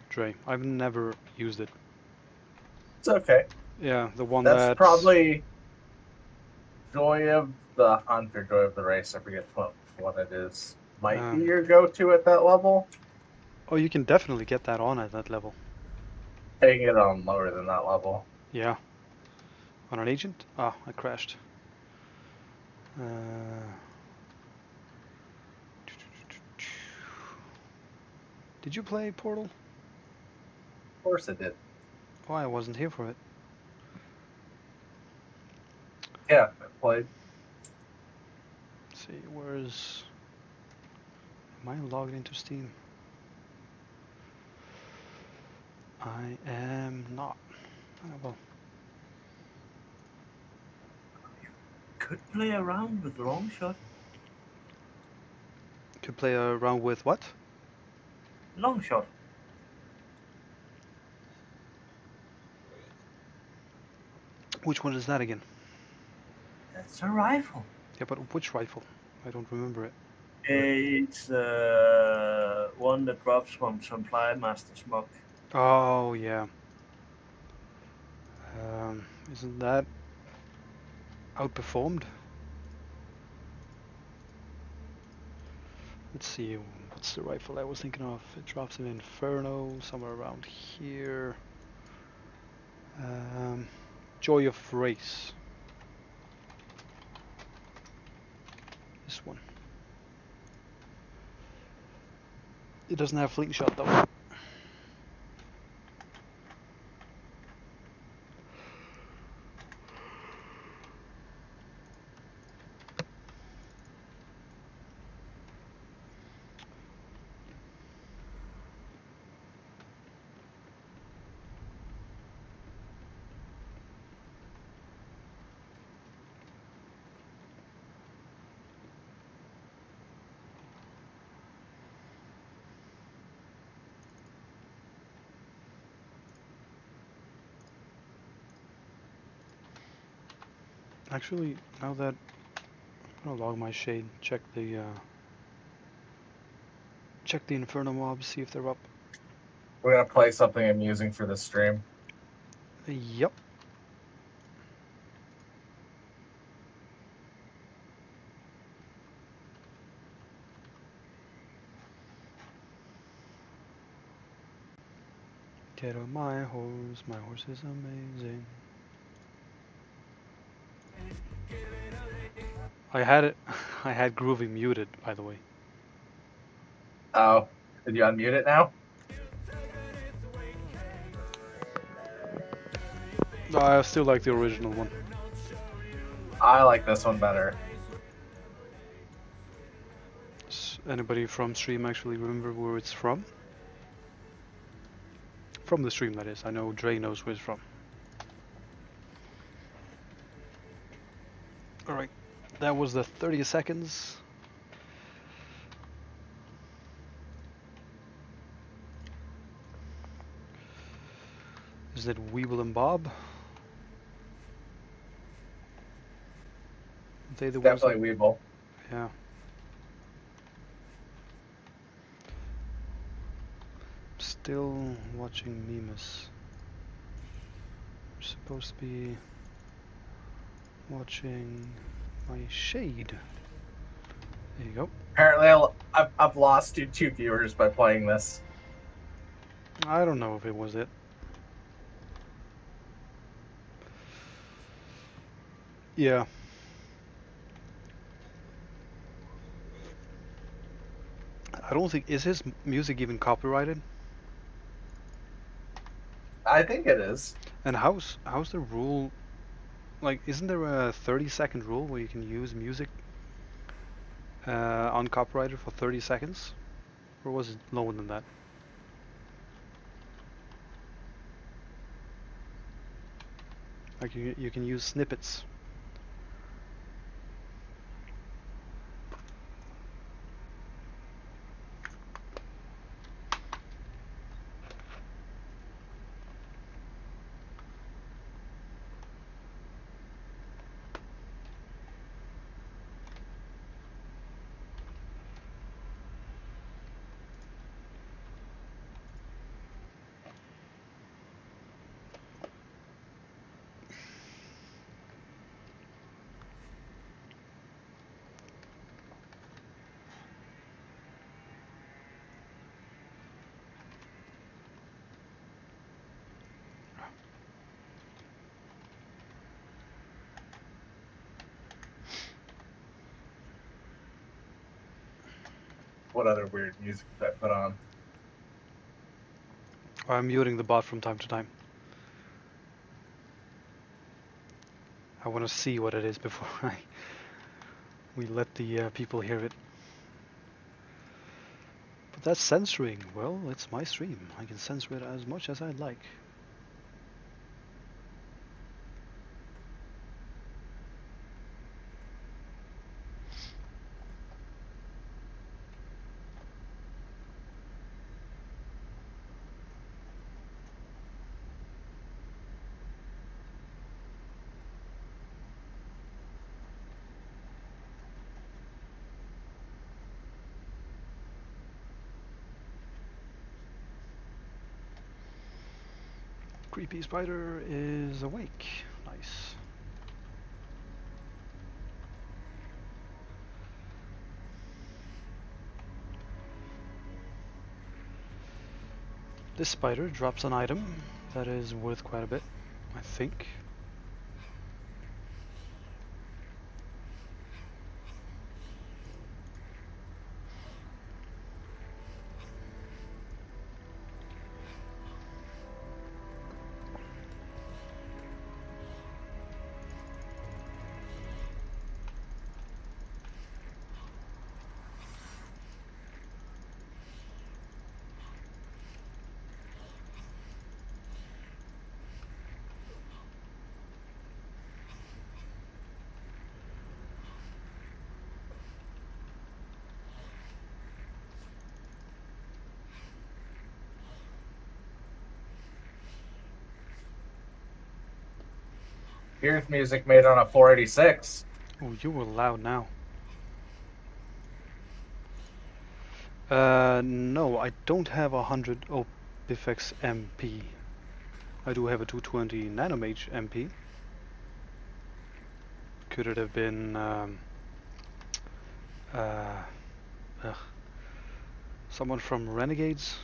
Dre? I've never used it. it's okay. Yeah, the one That's that's... probably Joy of the Hunt or Joy of the Race. I forget what it is. Might be Um, your go-to at that level. oh, you can definitely get that on at that level. I can get on lower than that level. Yeah. On an agent? Ah, I crashed. Uh, did you play Portal? Of course it did. Oh, I wasn't here for it. Yeah, I played. Let's see, where's... Am I logged into Steam? I am not. Oh, well. Could play around with long shot. Could play around with what? Long shot. Which one is that again? That's a rifle. Yeah, but which rifle? I don't remember it. It's one that drops from Supply Master Smog. Oh, yeah. Isn't that outperformed? Let's see, what's the rifle I was thinking of? It drops in Inferno, somewhere around here. Joy of Race. This one. It doesn't have fleet shot though. Actually, now that I'm gonna log my shade, check the Inferno mobs, see if they're up. We're gonna play something amusing for this stream. Yep. Get on my horse is amazing. I had Groovy muted, by the way. Oh, did you unmute it now? I still like the original one. I like this one better. Does anybody from stream actually remember where it's from? From the stream, that is. I know Dre knows where it's from. Alright, that was the 30 seconds. Is it Weeble and Bob? Are they the ones Definitely Weeble. Yeah. Still watching Mimas. We're supposed to be watching my shade. There you go. Apparently, I've lost two viewers by playing this. I don't know if it was it. Yeah. I don't think, is his music even copyrighted? I think it is. And how's the rule? Like, isn't there a 30-second rule where you can use music uncopyrighted for 30 seconds? Or was it lower than that? Like, you can use snippets. What other weird music did I put on? I'm muting the bot from time to time. I want to see what it is before we let the people hear it. But that's censoring. Well, it's my stream. I can censor it as much as I'd like. Creepy spider is awake. Nice. This spider drops an item that is worth quite a bit, I think. Here's music made on a 486. Oh, you were loud now. No, I don't have 100. Oh, Bifex MP. I do have a 220 nanomage MP. Could it have been uh, someone from Renegades?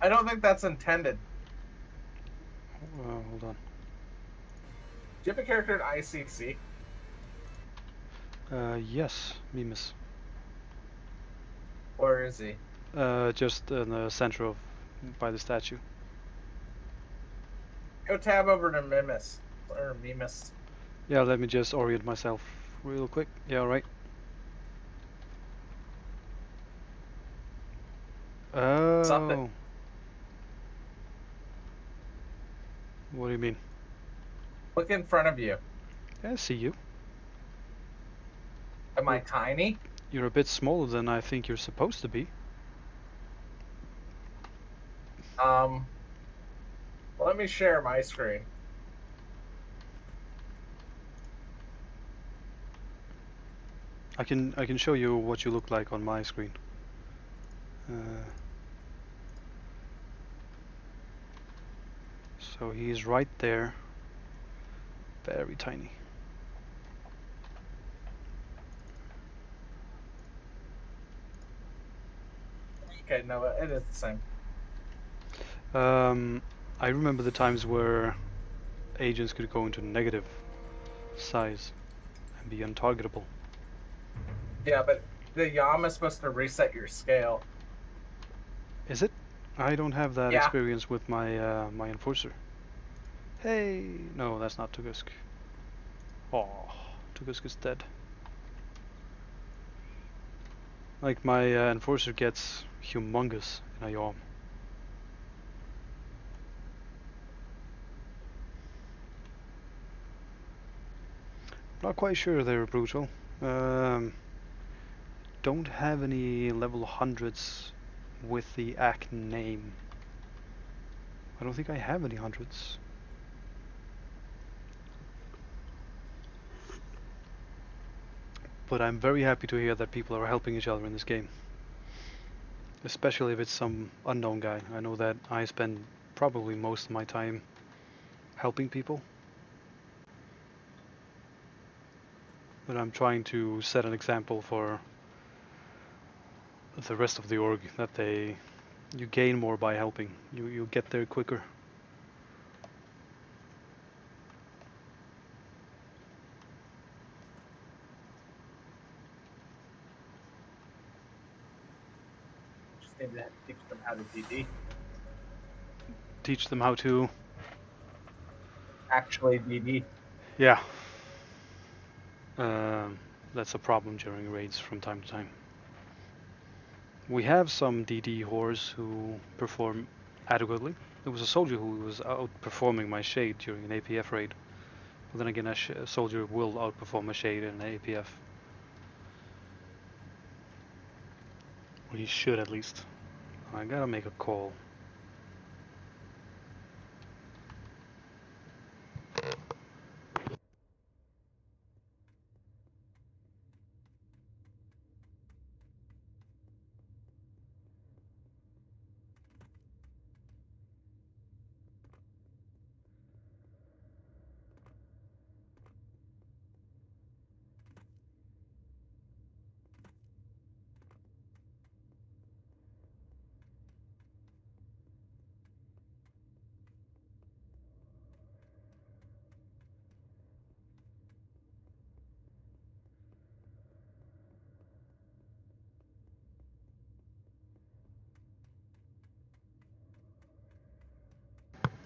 I don't think that's intended. Hold on. Do you have a character in ICC? Yes, Mimus. Where is he? Just in the center of, by the statue. Go tab over to Mimus. Or Mimus. Yeah, let me just orient myself real quick. Yeah, right. Oh. Something. What do you mean? Look in front of you. Yeah, I see you. Am I tiny? You're a bit smaller than I think you're supposed to be. Let me share my screen. I can show you what you look like on my screen. So he's right there. Very tiny. Okay, no, it is the same. I remember the times where agents could go into negative size and be untargetable. Yeah, but the Yam is supposed to reset your scale. Is it? I don't have that experience with my my enforcer. Hey, no, that's not Tugusk. Oh, Tugusk is dead. Like my enforcer gets humongous in a Yam. Not quite sure they're brutal. Don't have any level 100s with the AC name. I don't think I have any 100s. But I'm very happy to hear that people are helping each other in this game. Especially if it's some unknown guy. I know that I spend probably most of my time helping people. But I'm trying to set an example for the rest of the org that you gain more by helping. You get there quicker. Just need to teach them how to DD. Teach them how to Actually DD. Yeah. That's a problem during raids from time to time. We have some DD whores who perform adequately. There was a soldier who was outperforming my shade during an APF raid. But then again, a soldier will outperform a shade in an APF. Or he should at least. I gotta make a call.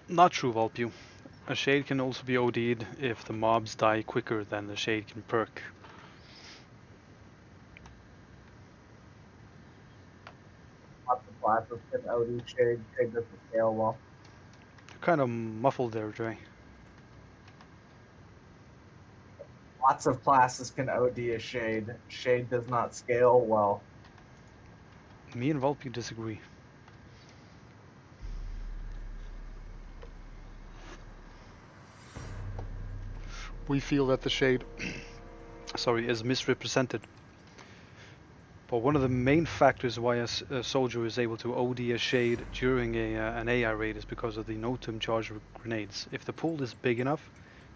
Not true, Volpew. A shade can also be OD'd if the mobs die quicker than the shade can perk. Lots of classes can OD Shade. Shade doesn't scale well. kind of muffled there, Dre. Lots of classes can OD a Shade. Shade does not scale well. Me and Volpe disagree. We feel that the Shade, sorry, is misrepresented. But one of the main factors why a soldier is able to OD a Shade during an AI raid is because of the no-tum charge grenades. If the pool is big enough,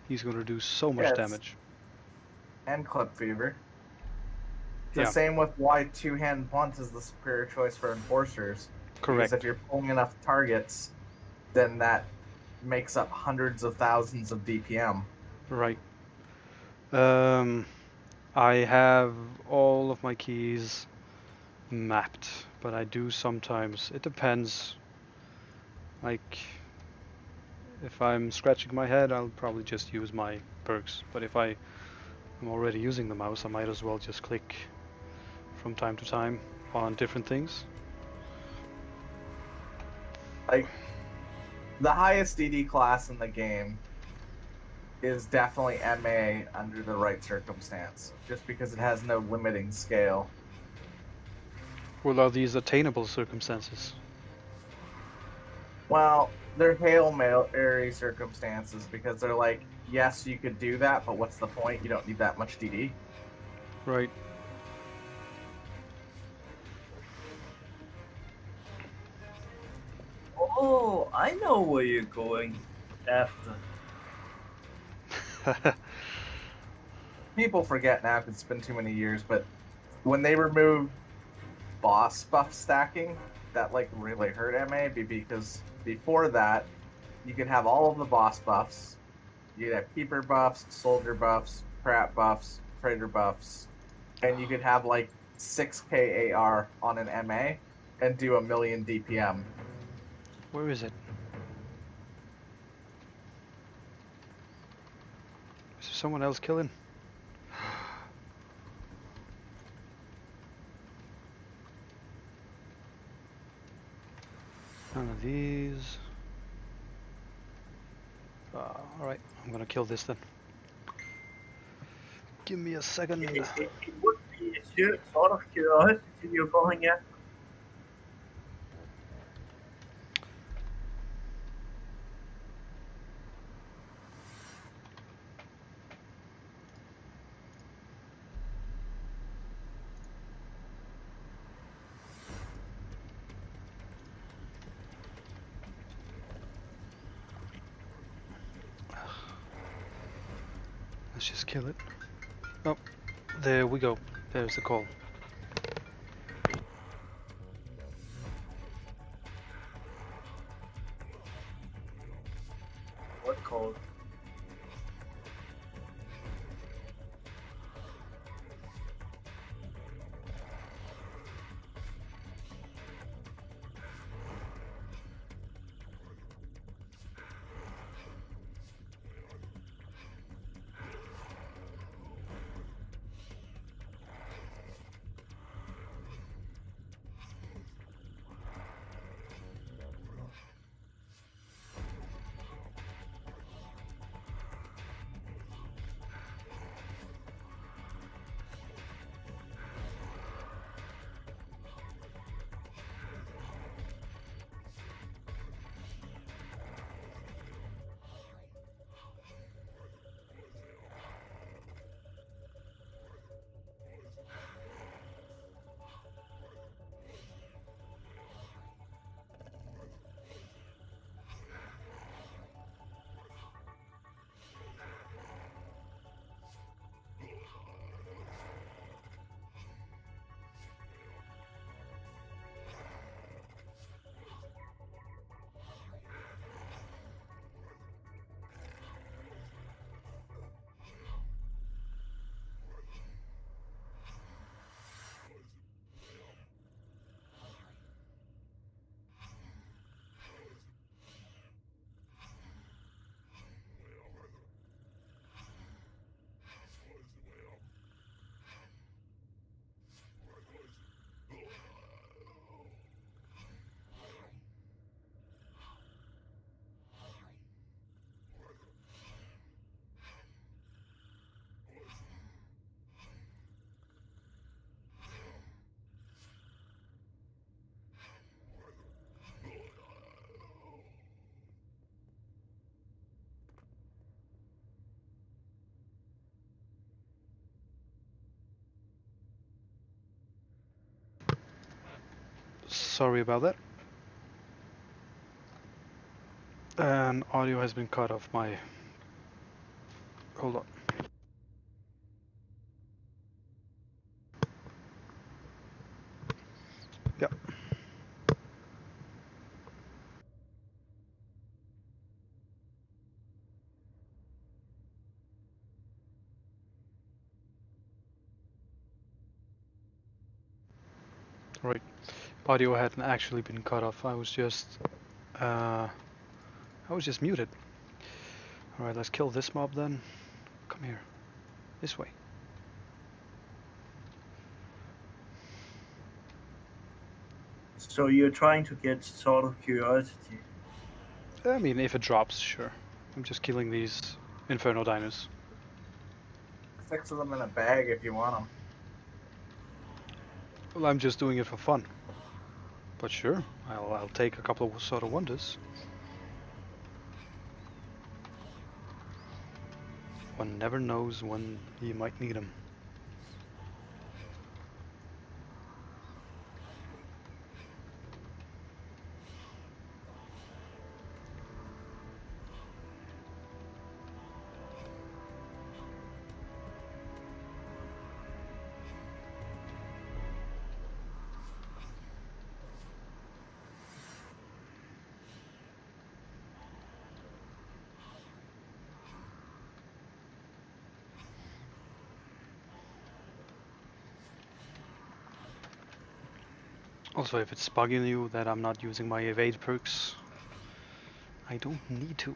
he's going to do so much damage. And Clip Fever. It's Yeah. the same with why two-hand punt is the superior choice for enforcers. Correct. Because if you're pulling enough targets, then that makes up hundreds of thousands of DPM. Right. I have all of my keys mapped, but I do sometimes. It depends. Like, if I'm scratching my head, I'll probably just use my perks. But if I am already using the mouse, I might as well just click from time to time on different things. Like, the highest DD class in the game is definitely MA under the right circumstance, just because it has no limiting scale. Well, are these attainable circumstances? Well, they're Hail Mary circumstances, because they're like, yes, you could do that, but what's the point? You don't need that much DD. Right. Oh, I know where you're going after. People forget now because it's been too many years, but when they removed boss buff stacking, that like really hurt MA because before that, you could have all of the boss buffs. You'd have keeper buffs, soldier buffs, crap buffs, trader buffs, and you could have like 6k AR on an MA and do 1,000,000 DPM. Where is it? Is there someone else killing? None of these. Alright, I'm gonna kill this then. Give me a second. It would be a sort of curiosity you're going at. Let's just kill it. Oh, there we go. There's the call. What called? Sorry about that. And audio has been cut off my... Hold on. Yep. Right. Audio hadn't actually been cut off. I was just muted. All right, let's kill this mob then. Come here. This way. So you're trying to get sort of curiosity. I mean, if it drops, sure. I'm just killing these Inferno Dinos. 6 of them in a bag if you want them. Well, I'm just doing it for fun. But sure, I'll take a couple of sort of wonders. One never knows when you might need them. Also, if it's bugging you that I'm not using my evade perks, I don't need to.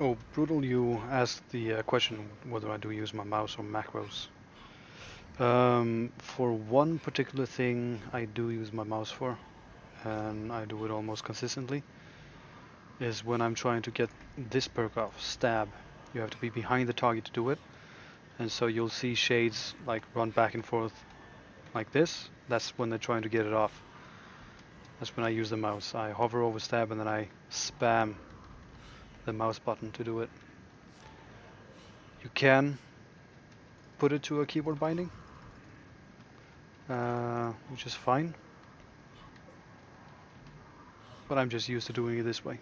Oh, Brutal, you asked the question whether I do use my mouse or macros. For one particular thing I do use my mouse for, and I do it almost consistently, is when I'm trying to get this perk off, Stab. You have to be behind the target to do it, and so you'll see shades like run back and forth like this. That's when they're trying to get it off. That's when I use the mouse. I hover over Stab and then I spam the mouse button to do it. You can put it to a keyboard binding, which is fine, but I'm just used to doing it this way.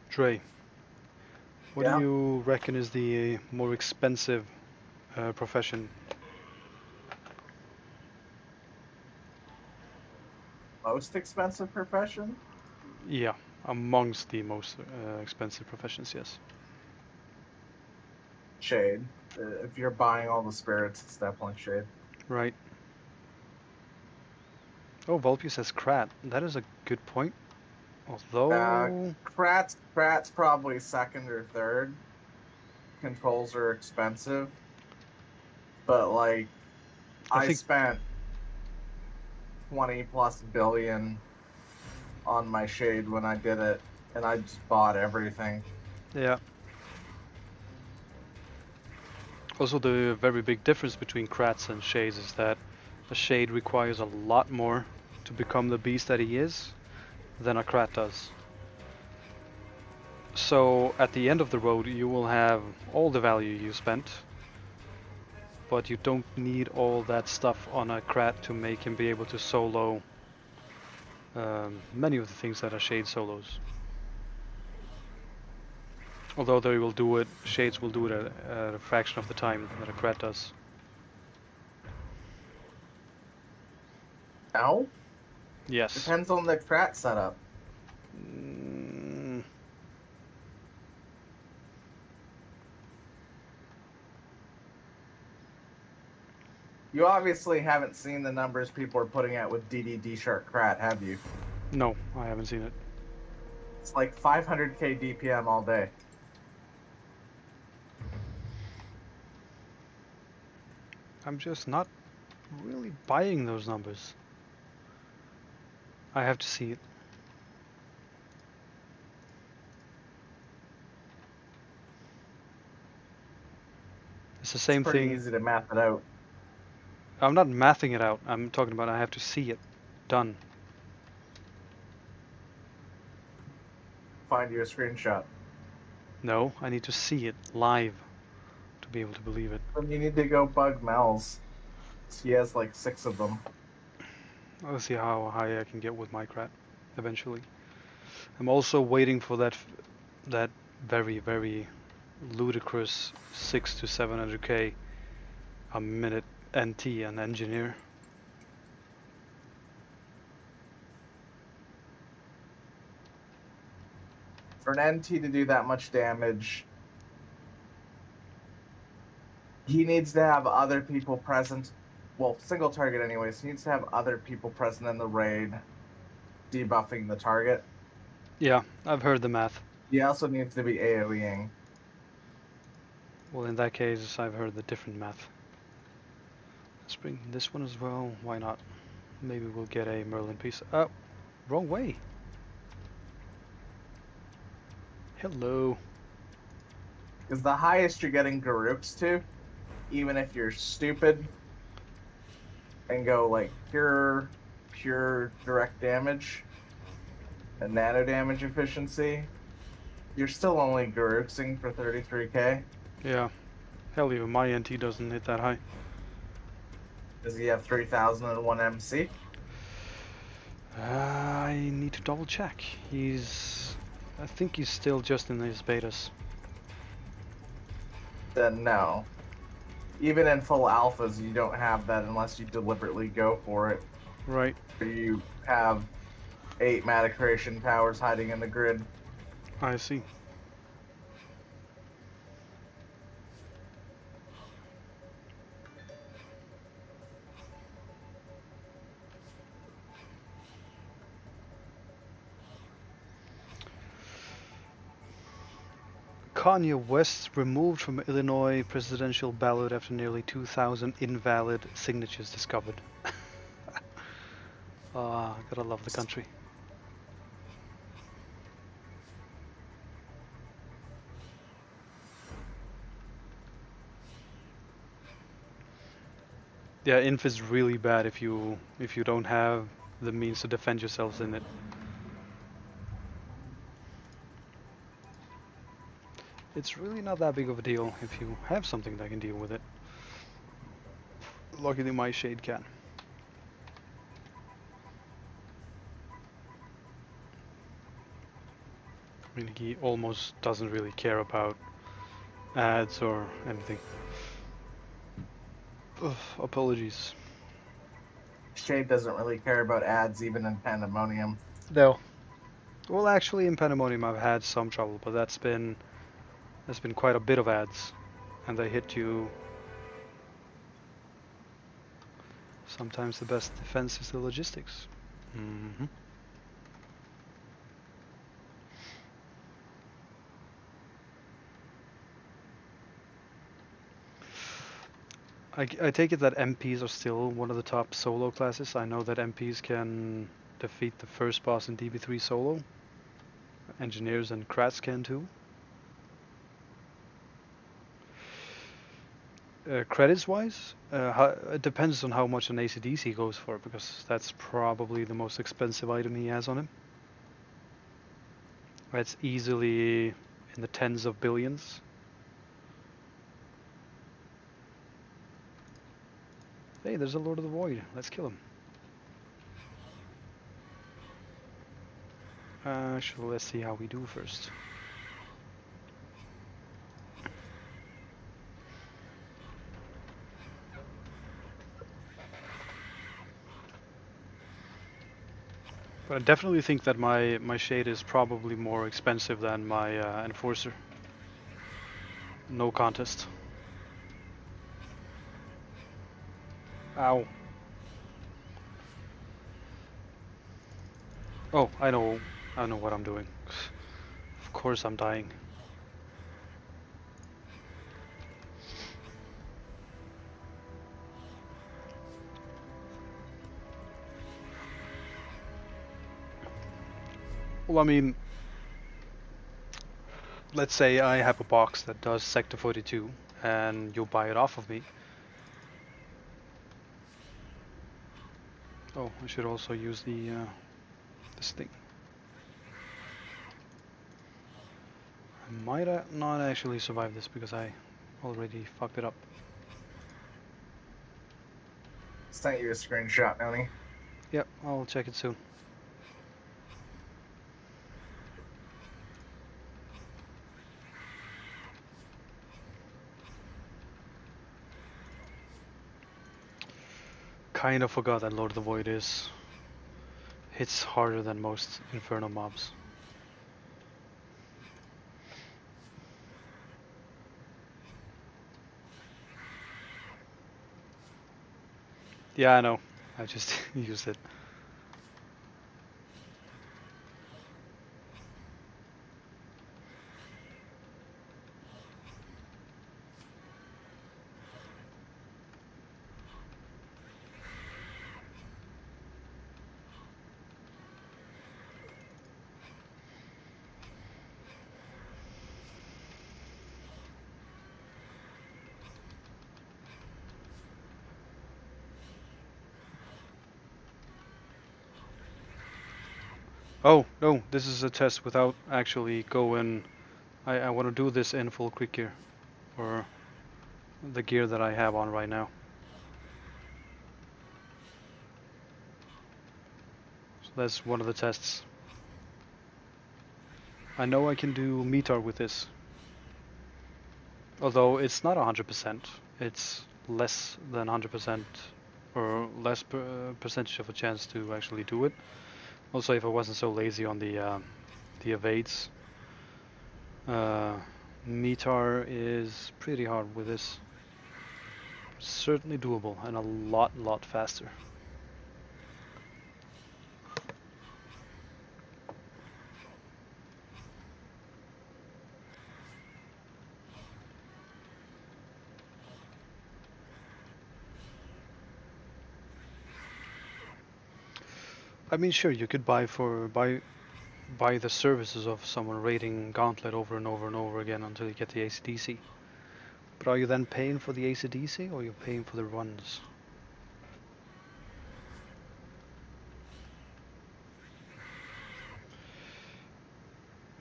Dre, what Yeah. do you reckon is the more expensive profession? Most expensive profession? Yeah, amongst the most expensive professions, yes. Shade. If you're buying all the spirits, it's definitely Shade. Right. Oh, Vulpes says Krat. That is a good point. Although... Krat's probably second or third. Controls are expensive. But, like, I think... spent 20 plus billion on my Shade when I did it, and I just bought everything. Yeah. Also, the very big difference between Krats and Shades is that a Shade requires a lot more to become the beast that he is than a Krat does. So at the end of the road you will have all the value you spent, but you don't need all that stuff on a Krat to make him be able to solo many of the things that a Shade solos. Although they will do it, Shades will do it at a fraction of the time that a Krat does. No? Yes. Depends on the Krat setup. You obviously haven't seen the numbers people are putting out with DDD Shark Krat, have you? No, I haven't seen it. It's like 500k DPM all day. I'm just not really buying those numbers. I have to see it. It's the same It's pretty thing. easy to map it out. I'm not mathing it out. I'm talking about I have to see it done. Find you a screenshot. No, I need to see it live to be able to believe it. Then you need to go bug Mel's. He has like 6 of them. I'll see how high I can get with Minecraft eventually. I'm also waiting for that very, very ludicrous 6 to 700k a minute NT an engineer. For an NT to do that much damage, he needs to have other people present. Well, single target anyways. He needs to have other people present in the raid debuffing the target. Yeah, I've heard the math. He also needs to be AoEing. Well, in that case, I've heard the different math. Let's bring this one as well. Why not? Maybe we'll get a Merlin piece. Oh, wrong way. Hello. Because the highest you're getting Garuks to, even if you're stupid and go like pure direct damage and nano damage efficiency, you're still only Garuksing for 33k. Yeah. Hell, even my NT doesn't hit that high. Does he have 3001 MC? I need to double check. I think he's still just in his betas. Then no. Even in full alphas, you don't have that unless you deliberately go for it. Right. Or you have 8 matter creation towers hiding in the grid. I see. Kanye West removed from Illinois presidential ballot after nearly 2,000 invalid signatures discovered. Gotta love the country. Yeah, inf is really bad if you don't have the means to defend yourselves in it. It's really not that big of a deal if you have something that can deal with it. Luckily my shade can. I mean, he almost doesn't really care about ads or anything. Ugh, apologies. Shade doesn't really care about ads even in Pandemonium. No. Well, actually in Pandemonium I've had some trouble, but that's been quite a bit of ads, and they hit you. Sometimes the best defense is the logistics. Mm-hmm. I take it that MPs are still one of the top solo classes. I know that MPs can defeat the first boss in DB3 solo. Engineers and Krats can too. Credits wise, it depends on how much an ACDC goes for, because that's probably the most expensive item he has on him. It's easily in the tens of billions. Hey, there's a Lord of the Void. Let's kill him. Actually, let's see how we do first. But I definitely think that my shade is probably more expensive than my enforcer. No contest. Ow. Oh, I know what I'm doing. Of course I'm dying. Well, I mean, let's say I have a box that does Sector 42, and you buy it off of me. Oh, I should also use the this thing. I might not actually survive this because I already fucked it up. Sent you a screenshot, Noni. Yep, I'll check it soon. Kind of forgot that Lord of the Void hits harder than most Inferno mobs. Yeah, I know. I just used it. Oh, no, this is a test without actually going. I want to do this in full quick gear, or the gear that I have on right now. So that's one of the tests. I know I can do meter with this, although it's not 100%. It's less than 100%, or less percentage of a chance to actually do it. Also, if I wasn't so lazy on the evades, meter is pretty hard with this. Certainly doable and a lot faster. I mean, sure, you could buy the services of someone raiding Gauntlet over and over and over again until you get the AC/DC. But are you then paying for the AC/DC, or are you paying for the runs?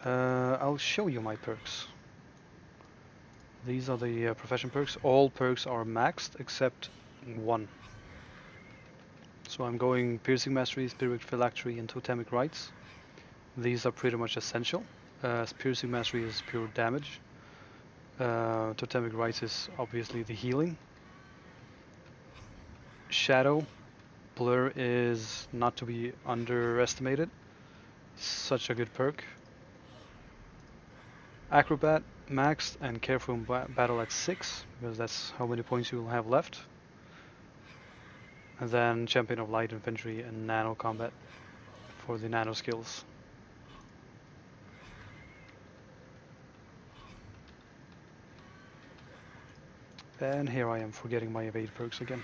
I'll show you my perks. These are the profession perks. All perks are maxed except one. So I'm going Piercing Mastery, Spirit Phylactery, and Totemic Rights. These are pretty much essential. Piercing Mastery is pure damage. Totemic Rights is obviously the healing. Shadow, Blur is not to be underestimated. Such a good perk. Acrobat maxed and Careful in Battle at 6, because that's how many points you will have left. And then Champion of Light Infantry and Nano Combat for the nano skills. And here I am forgetting my evade perks again.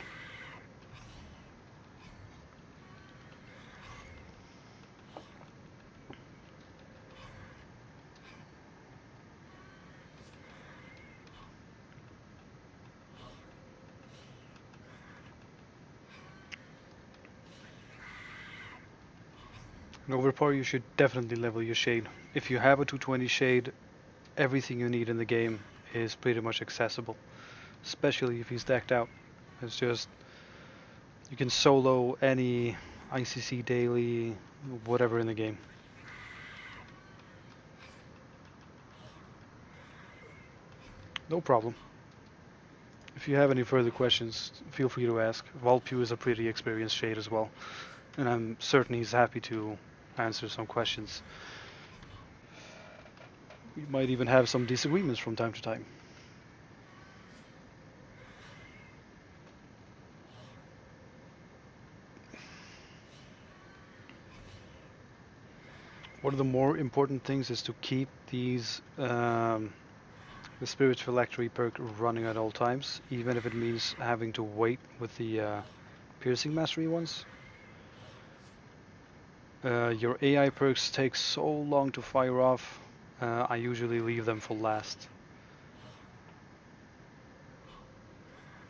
In Overpower you should definitely level your shade. If you have a 220 shade, everything you need in the game is pretty much accessible. Especially if he's decked out. It's just, you can solo any ICC daily, whatever in the game. No problem. If you have any further questions, feel free to ask. Valpew is a pretty experienced shade as well, and I'm certain he's happy to answer some questions. We might even have some disagreements from time to time. One of the more important things is to keep these the Spirit Phylactery perk running at all times, even if it means having to wait with the Piercing Mastery ones. Your AI perks take so long to fire off. I usually leave them for last.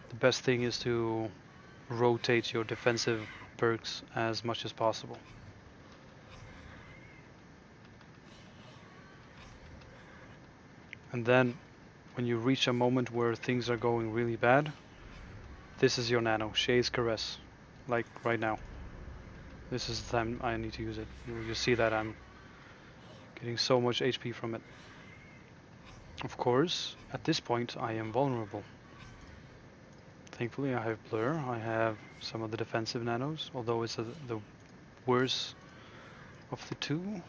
The best thing is to rotate your defensive perks as much as possible. And then when you reach a moment where things are going really bad, this is your nano, Shay's Caress. Like right now. This is the time I need to use it. You see that I'm getting so much HP from it. Of course, at this point I am vulnerable. Thankfully I have Blur, I have some of the defensive nanos, although it's the worst of the two.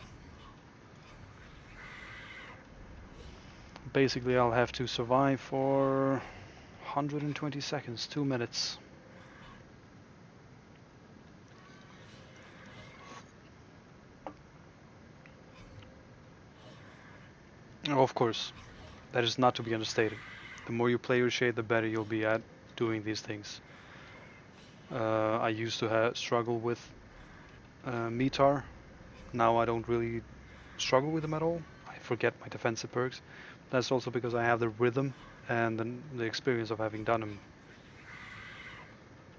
Basically I'll have to survive for 120 seconds, 2 minutes. Oh, of course, that is not to be understated. The more you play your shade, the better you'll be at doing these things. I used to struggle with Metar. Now I don't really struggle with them at all. I forget my defensive perks. That's also because I have the rhythm and the experience of having done them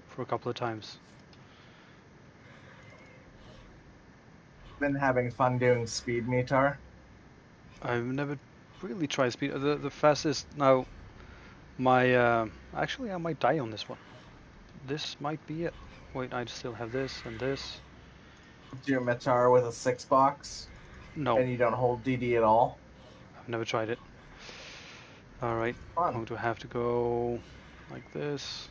for a couple of times. Been having fun doing speed meter. I've never really tried speed. The fastest now. Actually, I might die on this one. This might be it. Wait, I still have this and this. Do Metar with a 6-box. No, And you don't hold DD at all. I've never tried it. All right, I'm going to have to go like this.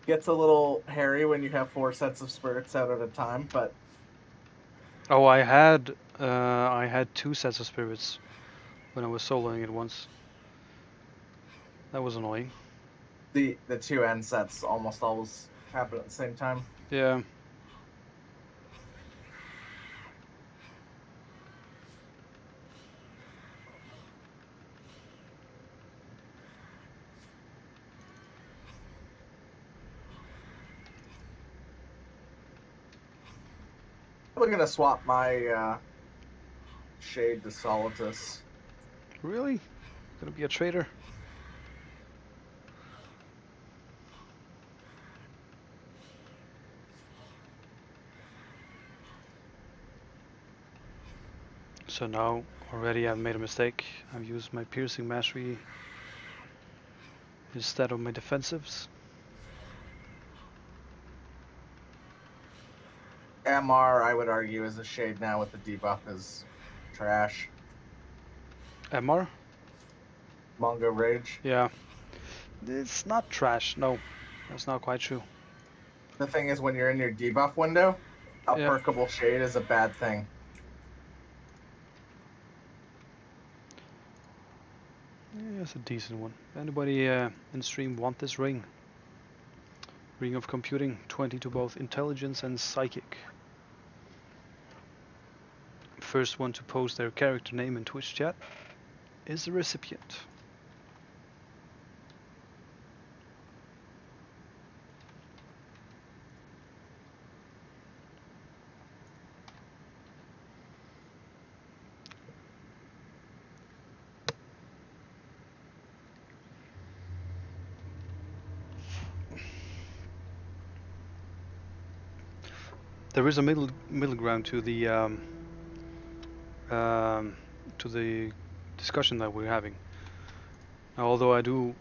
Gets a little hairy when you have 4 sets of spirits out at a time, but Oh, I had 2 sets of spirits when I was soloing it once. That was annoying. the 2 end sets almost always happen at the same time. Yeah. I'm gonna swap my shade to Solitus. Really? Gonna be a traitor? So now already I've made a mistake. I've used my piercing mastery instead of my defensives. MR, I would argue, is a shade now with the debuff is trash. MR? Manga Rage. Yeah. It's not trash, no. That's not quite true. The thing is, when you're in your debuff window, a perkable shade is a bad thing. Yeah, it's a decent one. Anybody in stream want this ring? Ring of Computing, 20 to both Intelligence and Psychic. First one to post their character name in Twitch chat is the recipient. There is a middle ground to the discussion that we're having. Now, although I do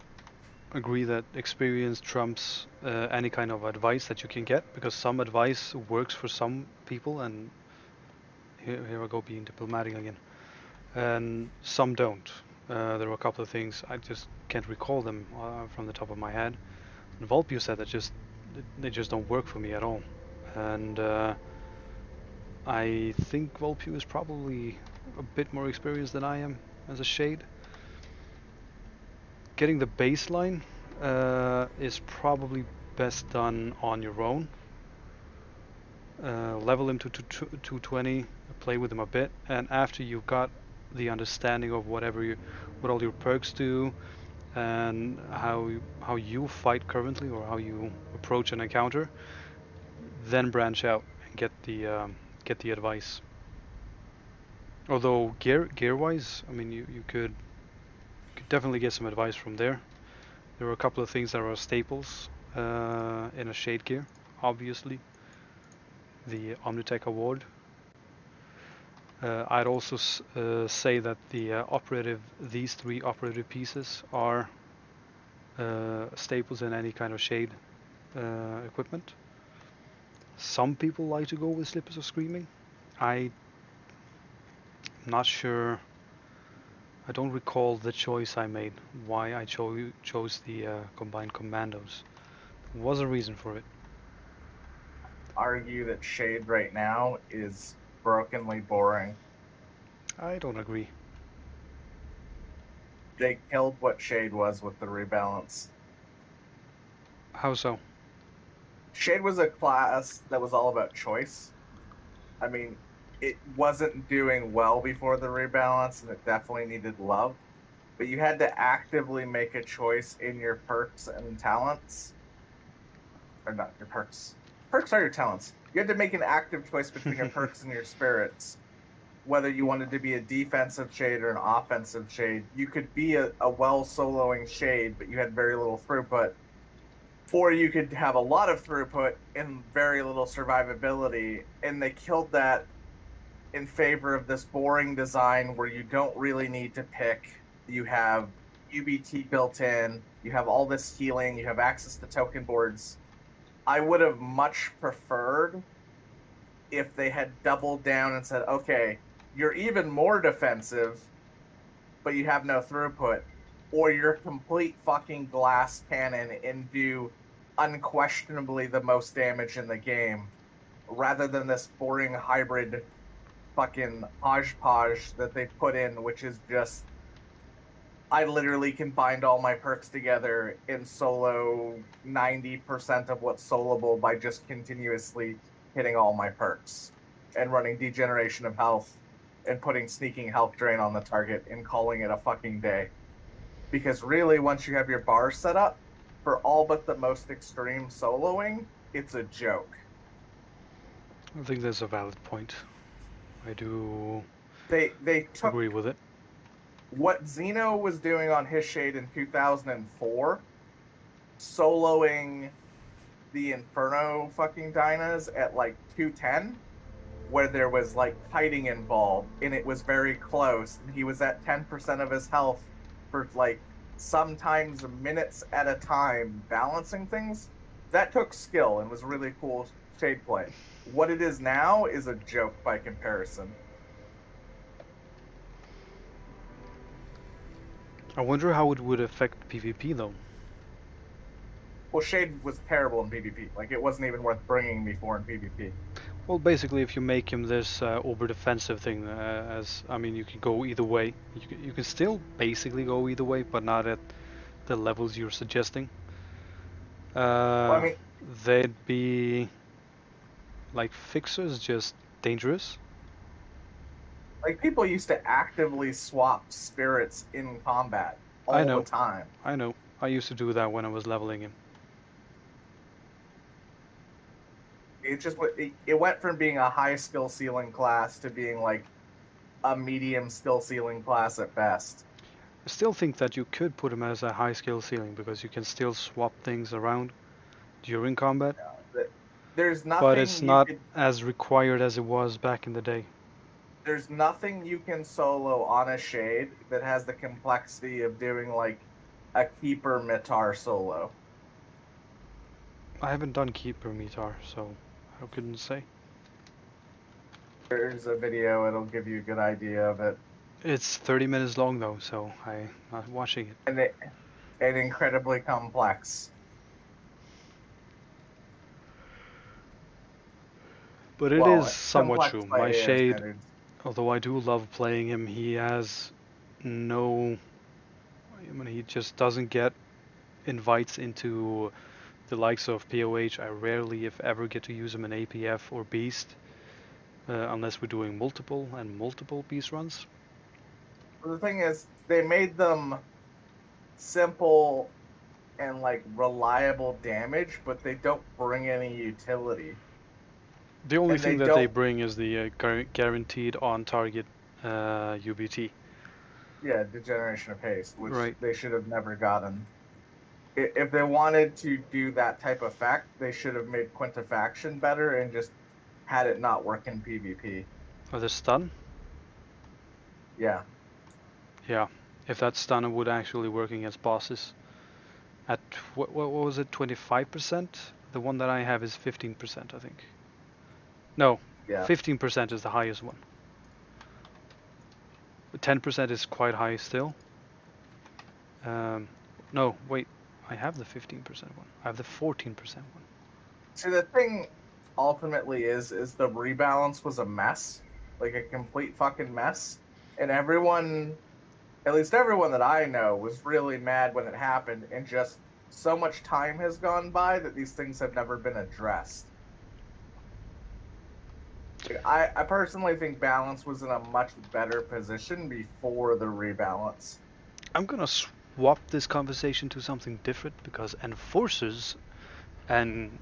agree that experience trumps any kind of advice that you can get, because some advice works for some people, and here I go being diplomatic again, and some don't. There were a couple of things I just can't recall them from the top of my head. And Volpio said that they just don't work for me at all. And I think Volpio is probably a bit more experienced than I am as a shade. Getting the baseline is probably best done on your own. Level him to 220, play with him a bit, and after you've got the understanding of what all your perks do, and how you fight currently, or how you approach an encounter, then branch out and get the advice. Although gear wise, I mean, you could definitely get some advice from there. There are a couple of things that are staples in a shade gear, obviously. The Omnitech Award. I'd also say that these three operative pieces are staples in any kind of shade equipment. Some people like to go with Slippers of Screaming. I'm not sure. I don't recall the choice I made. Why I chose the combined commandos. There was a reason for it. Argue that Shade right now is brokenly boring. I don't agree. They killed what Shade was with the rebalance. How so? Shade was a class that was all about choice. I mean, it wasn't doing well before the rebalance, and it definitely needed love. But you had to actively make a choice in your perks and talents. Or not your perks. Perks are your talents. You had to make an active choice between your perks and your spirits. Whether you wanted to be a defensive shade or an offensive shade. You could be a well soloing shade, but you had very little throughput. Or you could have a lot of throughput and very little survivability. And they killed that in favor of this boring design where you don't really need to pick. You have UBT built in, you have all this healing, you have access to token boards. I would have much preferred if they had doubled down and said, okay, you're even more defensive, but you have no throughput, or you're complete fucking glass cannon and do unquestionably the most damage in the game, rather than this boring hybrid fucking hodgepodge that they put in, which is just, I literally can bind all my perks together and solo 90% of what's soloable by just continuously hitting all my perks and running Degeneration of Health and putting Sneaking Health Drain on the target and calling it a fucking day. Because really, once you have your bar set up for all but the most extreme soloing, it's a joke. I think that's a valid point. I do They took agree with it. what Xeno was doing on his shade in 2004, soloing the Inferno fucking Dynas at like 210, where there was like kiting involved and it was very close. And he was at 10% of his health for like sometimes minutes at a time balancing things. That took skill and was really cool shade play. What it is now is a joke by comparison. I wonder how it would affect PvP though. Well, Shade was terrible in PvP. Like, it wasn't even worth bringing me for in PvP. Well, basically, if you make him this over defensive thing, as I mean, you can go either way. You can still basically go either way, but not at the levels you're suggesting. Well, I mean, They'd be like fixers, just dangerous. like, people used to actively swap spirits in combat all the time. I know. I used to do that when I was leveling him. It went from being a high skill ceiling class to being like a medium skill ceiling class at best. I still think that you could put him as a high skill ceiling because you can still swap things around during combat. There's nothing, but it's not as required as it was back in the day. There's nothing you can solo on a shade that has the complexity of doing like a Keeper Mitar solo. I haven't done Keeper Mitar, so I couldn't say. There's a video, it'll give you a good idea of it. It's 30 minutes long though, so I'm not watching it. And incredibly complex. But it is somewhat true. My shade, standards. although I do love playing him, he has no... I mean, he just doesn't get invites into the likes of POH. I rarely, if ever, get to use him in APF or Beast, unless we're doing multiple Beast runs. The thing is, they made them simple and like reliable damage, but they don't bring any utility. The only And they thing that they don't, bring is the guaranteed on-target UBT. yeah, Degeneration of Haste, which Right. they should have never gotten. If they wanted to do that type of fact, they should have made Quintifaction better and just had it not work in PvP. Or the stun? Yeah. Yeah. If that stun would actually work against bosses. At what was it? 25%? The one that I have is 15%, I think. No, Yeah. 15% is the highest one. 10% is quite high still. No, wait. I have the 15% one. I have the 14% one. See, the thing ultimately is the rebalance was a mess, like a complete fucking mess, and everyone, at least everyone that I know, was really mad when it happened, and just so much time has gone by that these things have never been addressed. I personally think balance was in a much better position before the rebalance. I'm gonna swap this conversation to something different because enforcers and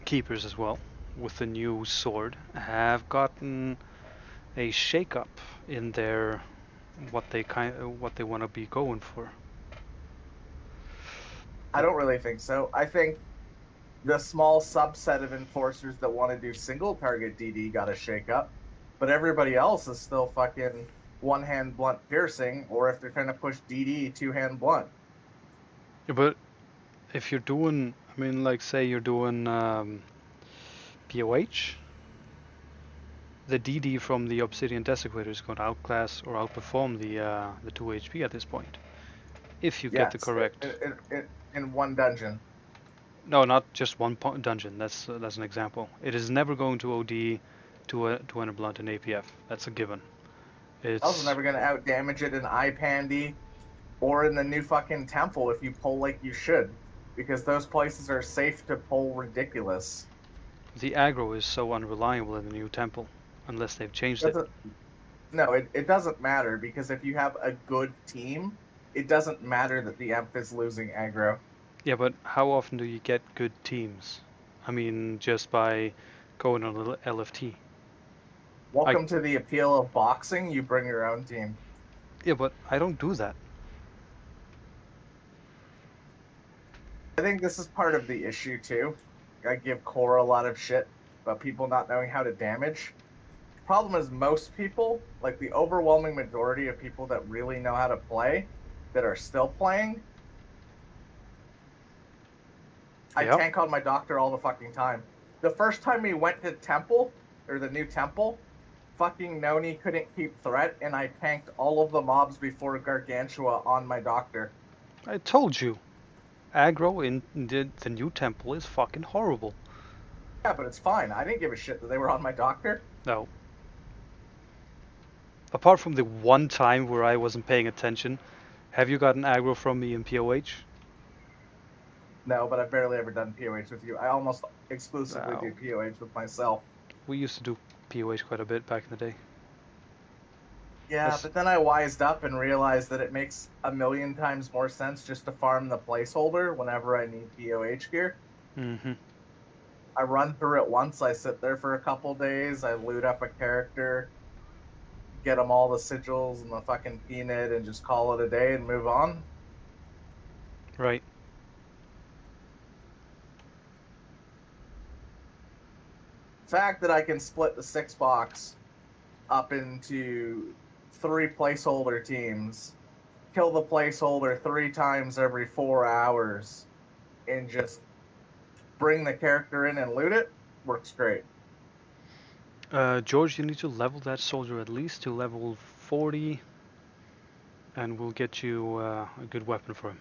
keepers as well, with the new sword, have gotten a shake-up in their what they want to be going for. I don't really think so. I think the small subset of enforcers that want to do single target DD got a shake up, but everybody else is still fucking one hand blunt piercing, or if they're trying to push DD, two hand blunt. Yeah, but if you're doing, I mean, like say you're doing POH, the DD from the Obsidian Desecrator is going to outclass or outperform the 2 HP at this point, if you get the Yes, correct. in one dungeon. No, not just one dungeon. That's an example. It is never going to OD to a blunt and APF. That's a given. Also, It's never gonna out damage it in iPandy or in the new fucking temple if you pull like you should, because those places are safe to pull ridiculous. the aggro is so unreliable in the new temple, unless they've changed it. Doesn't No, it doesn't matter because if you have a good team, it doesn't matter that the Emp is losing aggro. Yeah, but how often do you get good teams? I mean, just by going on LFT. I Welcome to the appeal of boxing. You bring your own team. Yeah, but I don't do that. I think this is part of the issue too. I give Core a lot of shit about people not knowing how to damage. The problem is most people, like the overwhelming majority of people that really know how to play, that are still playing. I Yeah. tank on my doctor all the fucking time. The first time we went to Temple, or the new Temple, fucking Noni couldn't keep threat, and I tanked all of the mobs before Gargantua on my doctor. I told you, aggro in the new temple is fucking horrible. Yeah, but it's fine. I didn't give a shit that they were on my doctor. No. Apart from the one time where I wasn't paying attention, have you gotten aggro from me in POH? No, but I've barely ever done POH with you. I almost exclusively Wow. do POH with myself. We used to do POH quite a bit back in the day. Yeah, but then I wised up and realized that it makes a million times more sense just to farm the placeholder whenever I need POH gear. Mm-hmm. I run through it once, I sit there for a couple days, I loot up a character, get them all the sigils and the fucking peanut, and just call it a day and move on. Right. The fact that I can split the 6-box up into 3 placeholder teams, kill the placeholder 3 times every 4 hours, and just bring the character in and loot it, works great. George, you need to level that soldier at least to level 40, and we'll get you a good weapon for him.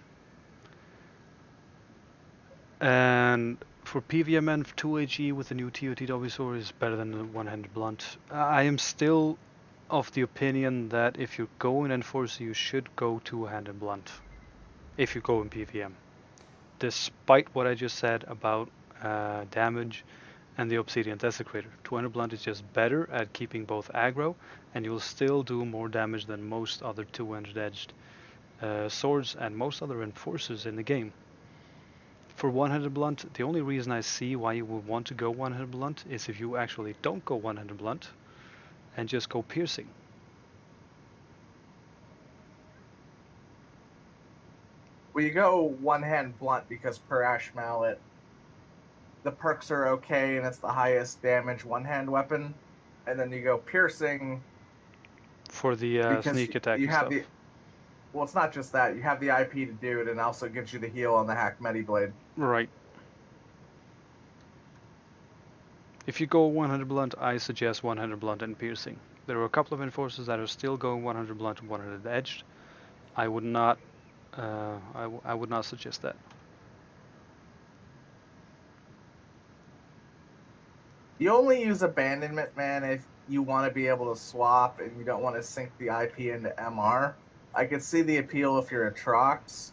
And for PVMN, 2HE with the new TOTW sword is better than the one-handed blunt. I am still of the opinion that if you're going Enforcer, you should go two-handed blunt. If you go in PVM. Despite what I just said about damage and the Obsidian Desecrator. Two-handed blunt is just better at keeping both aggro, and you'll still do more damage than most other two-handed edged swords, and most other enforcers in the game. For one-handed blunt, the only reason I see why you would want to go one-handed blunt is if you actually don't go one-handed blunt and just go piercing. We go one hand blunt because per ash mallet, the perks are okay and it's the highest damage one hand weapon, and then you go piercing For the because sneak attack you and have stuff. the well, it's not just that you have the IP to do it, and also gives you the heal on the hack medi blade. Right. If you go 100 blunt, I suggest 100 blunt and piercing. There are a couple of enforcers that are still going 100 blunt and 100 edged. I would not. I would not suggest that. You only use abandonment, man, if you want to be able to swap and you don't want to sink the IP into MR. I could see the appeal if you're a Trox,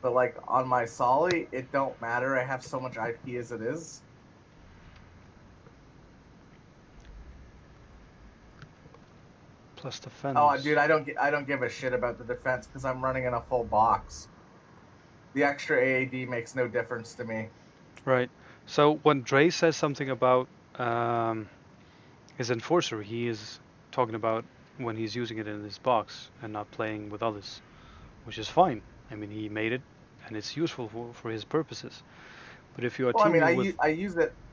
but like on my Solly, it don't matter. I have so much IP as it is. Plus defense. Oh, dude, I don't give a shit about the defense because I'm running in a full box. The extra AAD makes no difference to me. Right. So when Dre says something about his enforcer, he is talking about when he's using it in his box and not playing with others, which is fine. I mean, he made it, and it's useful for his purposes. But if you are Well, I mean, teaming with,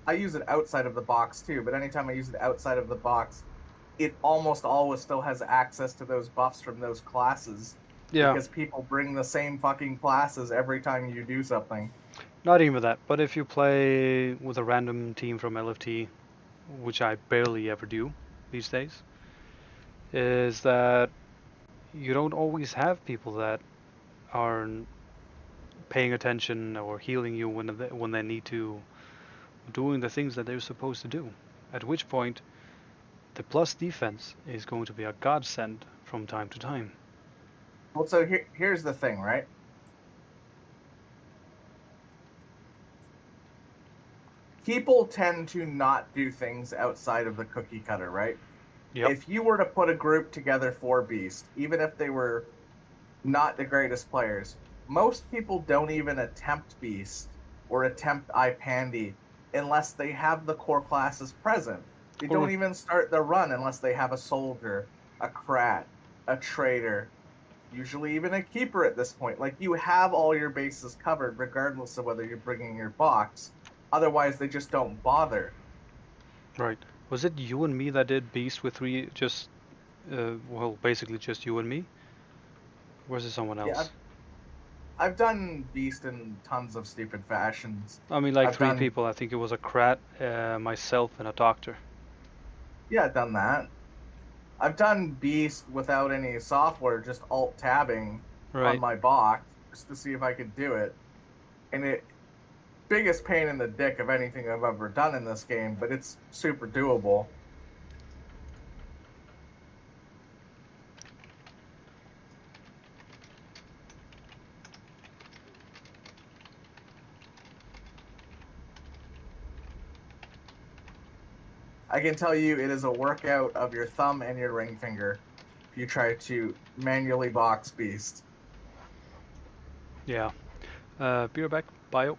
I use it outside of the box too. But anytime I use it outside of the box, it almost always still has access to those buffs from those classes yeah, because people bring the same fucking classes every time you do something. not even that. But if you play with a random team from LFT, which I barely ever do these days, is that you don't always have people that are paying attention or healing you when they need to, doing the things that they're supposed to do. At which point, the plus defense is going to be a godsend from time to time. Well, so here's the thing, right? People tend to not do things outside of the cookie cutter, right? Yep. If you were to put a group together for Beast, even if they were not the greatest players, most people don't even attempt Beast or attempt iPandy unless they have the core classes present. They don't Or even start the run unless they have a soldier, a Krat, a trader, usually even a keeper at this point. Like you have all your bases covered, regardless of whether you're bringing your box. Otherwise, they just don't bother. right. Was it you and me that did Beast with three? Just well, basically just you and me. Or was it someone Yeah, else? I've done Beast in tons of stupid fashions. I mean, like I've three done, people. I think it was a Krat, myself, and a doctor. yeah, I've done that. I've done Beast without any software, just alt tabbing on Right. my box just to see if I could do it. And it biggest pain in the dick of anything I've ever done in this game, but it's super doable. I can tell you it is a workout of your thumb and your ring finger if you try to manually box Beast. Yeah. Be right back. Bio.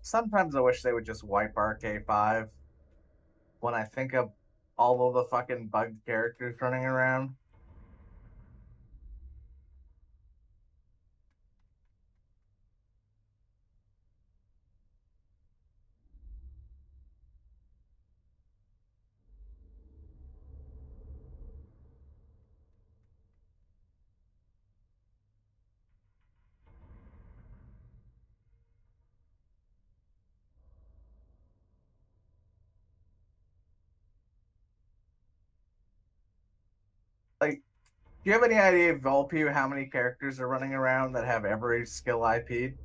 Sometimes I wish they would just wipe RK5 when I think of all of the fucking bugged characters running around. Like, do you have any idea, Volpew, how many characters are running around that have every skill IP?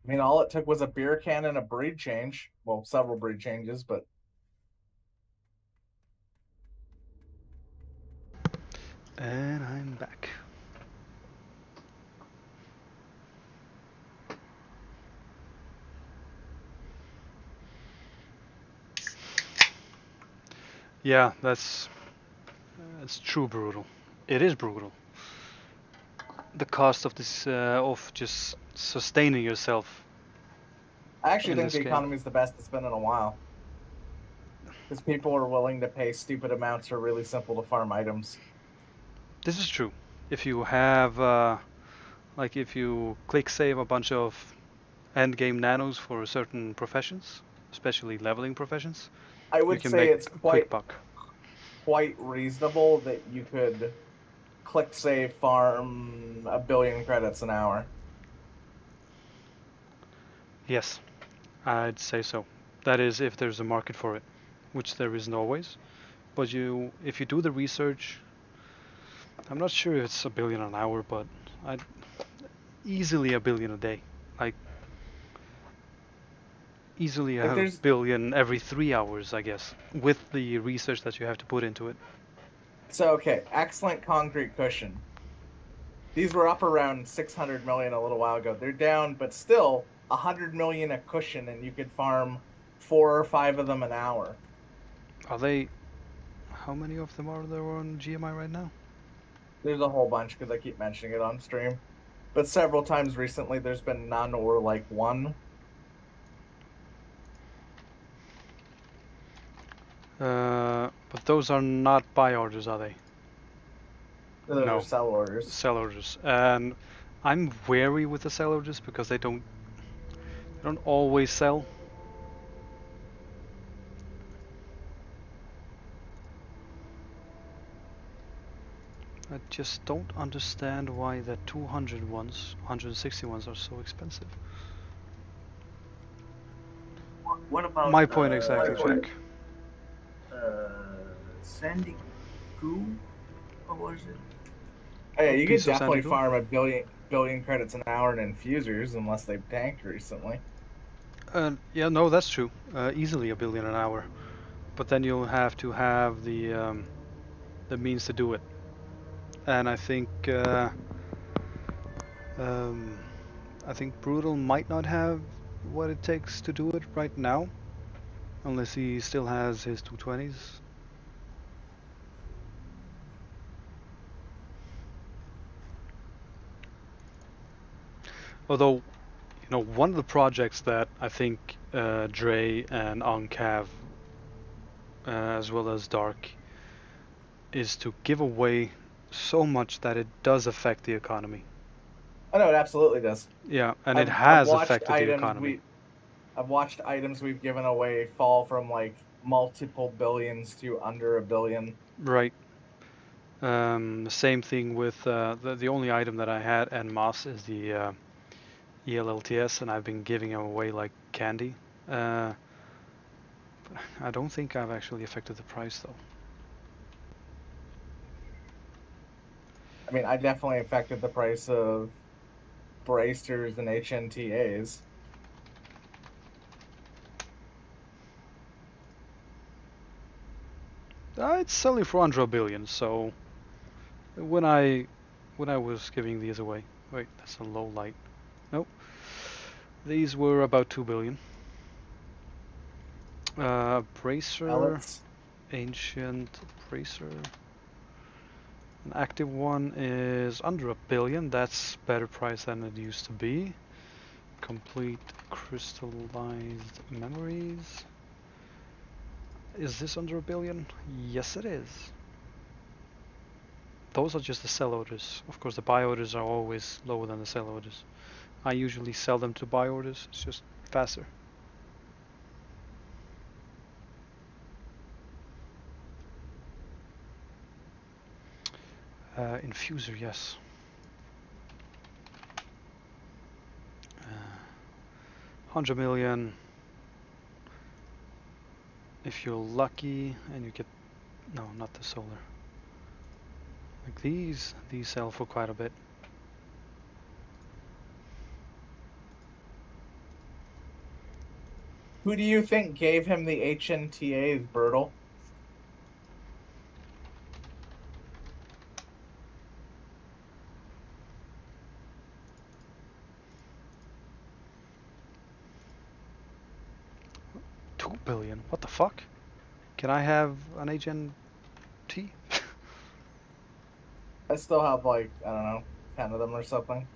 I mean, all it took was a beer can and a breed change. Well, several breed changes, but And I'm back. Yeah, that's true brutal. It is brutal. The cost of this of just sustaining yourself I actually in think this the game. economy is the best it's been in a while. Because people are willing to pay stupid amounts for really simple to farm items. This is true. If you have like if you click save a bunch of end game nanos for certain professions, especially leveling professions, I you would can say make it's a quick buck. quite reasonable that you could click save farm a billion credits an hour. Yes, I'd say so. That is if there's a market for it, which there isn't always. But if you do the research, I'm not sure if it's a billion an hour, but I'd easily a billion a day. Like easily Like a there's billion every 3 hours, I guess, with the research that you have to put into it. so okay, excellent concrete cushion. These were up around 600 million a little while ago. They're down, but still 100 million a cushion, and you could farm 4 or 5 of them an hour. Are they? How many of them are there on GMI right now? There's a whole bunch because I keep mentioning it on stream. But several times recently, there's been none or like one. But those are not buy orders, are they? Those are No, sell orders. sell orders. And I'm wary with the sell orders because they don't always sell. I just don't understand why the 200 ones, 160 ones are so expensive. What about My point exactly, Jack. Sandy Goo? What was it? Oh, yeah, you could Piece of definitely Sandiego? farm a billion credits an hour in infusers unless they've tanked recently. Yeah, no, that's true. Easily a billion an hour. But then you'll have to have the means to do it. And um, I think Brutal might not have what it takes to do it right now, unless he still has his 220s. Although, one of the projects that I think Dre and Ankh have, as well as Dark, is to give away so much that it does affect the economy. Oh no, it absolutely does. Yeah, and it I've has watched affected the items economy. we've given away fall from like multiple billions to under a billion. Right. The same thing with the only item that I had en masse is the ELLTS, and I've been giving them away like candy. Uh, I don't think I've actually affected the price though. I mean, I definitely affected the price of bracers and HNTAs. It's selling for under a billion. So when I was giving these away, wait, that's a low light. Nope, these were about 2 billion. Bracer, Alex, ancient bracer. An active one is under a billion. That's better price than it used to be. Complete crystallized memories. Is this under a billion? Yes, it is. Those are just the sell orders. Of course, the buy orders are always lower than the sell orders. I usually sell them to buy orders. It's just faster. Infuser, yes. 100 million. If you're lucky and you get, no, not the solar. Like these sell for quite a bit. who do you think gave him the HNTAs, Bertle? $2 billion. What the fuck? Can I have an HNT? I still have like, I don't know, 10 of them or something.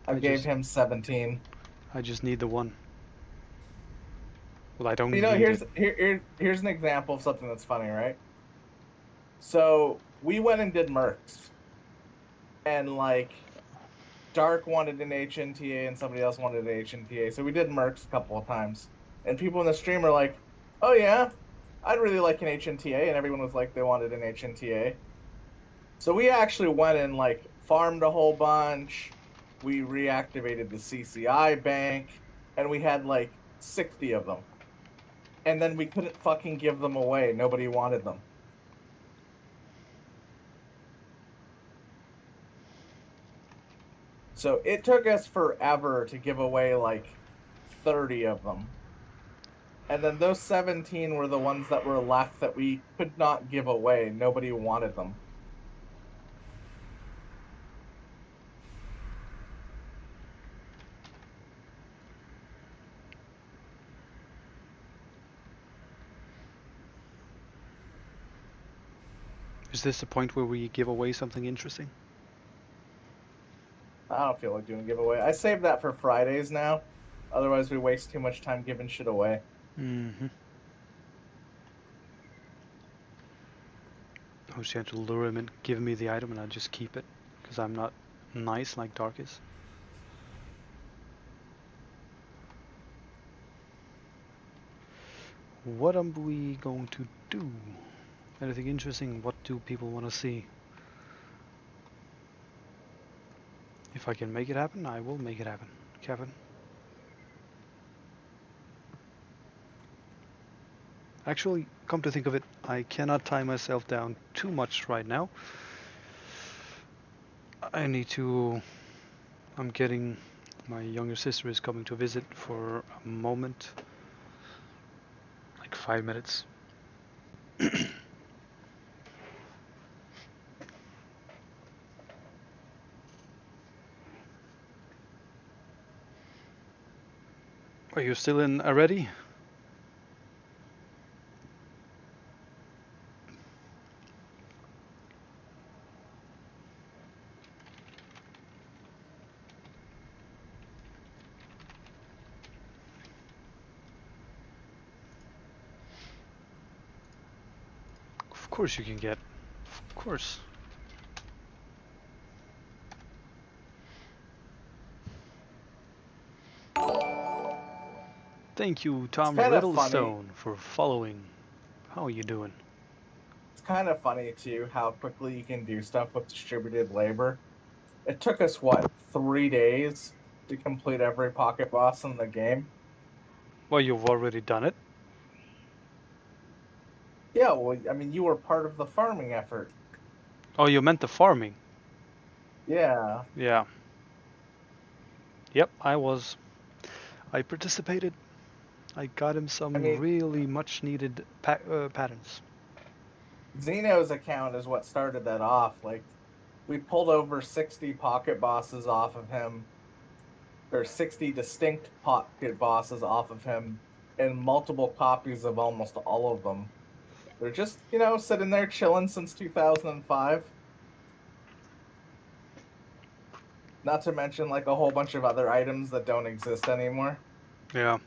I gave him 17. I just need the one. Well, I don't You know, need it. here's an example of something that's funny, right? So we went and did Mercs, and like Dark wanted an HNTA and somebody else wanted an HNTA. So we did Mercs a couple of times, and people in the stream are like, "Oh yeah, I'd really like an HNTA," and everyone was like, they wanted an HNTA. So we actually went and like farmed a whole bunch. We reactivated the CCI bank, and we had like 60 of them. And then we couldn't fucking give them away. Nobody wanted them. So it took us forever to give away like 30 of them. And then those 17 were the ones that were left that we could not give away. Nobody wanted them. Is this the point where we give away something interesting? I don't feel like doing a giveaway. I save that for Fridays now. Otherwise, we waste too much time giving shit away. Mm-hmm. I was trying to lure him in, give me the item, and I just keep it because I'm not nice like Dark is. What are we going to do? Anything interesting? What do people want to see? If I can make it happen, I will make it happen. Kevin. Actually, come to think of it, I cannot tie myself down too much right now. I need to... I'm getting... My younger sister is coming to visit for a moment. Like 5 minutes. Are you still in already? Of course you can get. Of course. Thank you, Tom Riddlestone, for following. How are you doing? It's kind of funny, too, how quickly you can do stuff with distributed labor. It took us, what, 3 days to complete every pocket boss in the game? Well, you've already done it. Yeah, well, I mean, you were part of the farming effort. Oh, you meant the farming. Yeah. Yeah. Yep, I was. I participated. I got him some really much needed patterns. Xeno's account is what started that off. Like, we pulled over 60 pocket bosses off of him. There's 60 distinct pocket bosses off of him, and multiple copies of almost all of them. They're just, sitting there chilling since 2005. Not to mention, like, a whole bunch of other items that don't exist anymore. Yeah.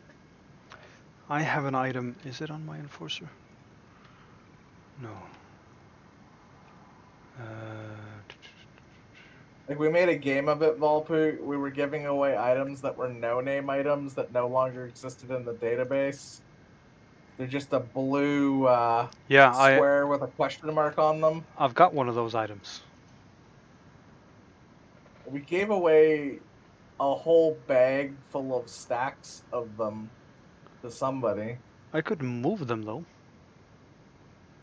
I have an item. Is it on my enforcer? No. Like, we made a game of it, Volpu. We were giving away items that were no-name items that no longer existed in the database. They're just a blue Yeah, square with a question mark on them. I've got one of those items. We gave away a whole bag full of stacks of them to somebody. I could move them though.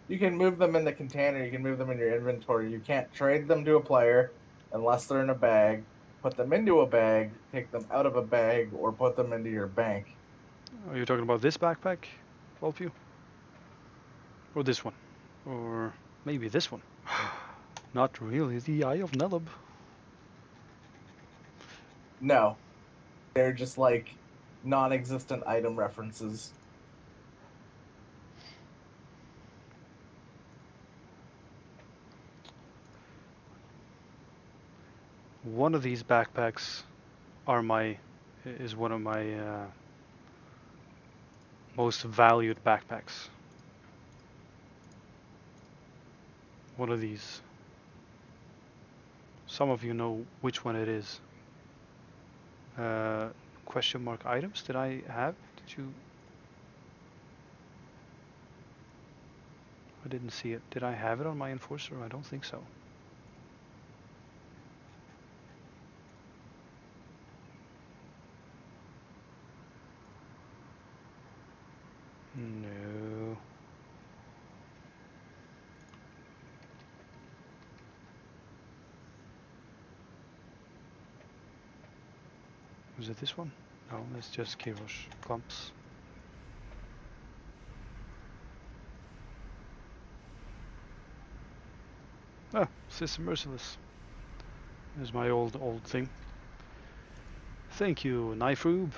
You can move them in the container, you can move them in your inventory. You can't trade them to a player unless they're in a bag. Put them into a bag, take them out of a bag, or put them into your bank. Are you talking about this backpack, Volpew? Or this one? Or maybe this one? Not really the Eye of Nelub. No, they're just like non-existent item references. One of these backpacks is one of my most valued backpacks. One of these. Some of you know which one it is. Question mark items? Did I have? Did you? I didn't see it. Did I have it on my enforcer? I don't think so. No. Was it this one? No, that's just Kirosh clumps. Ah, System Merciless. There's my old thing. Thank you, Knife Rube.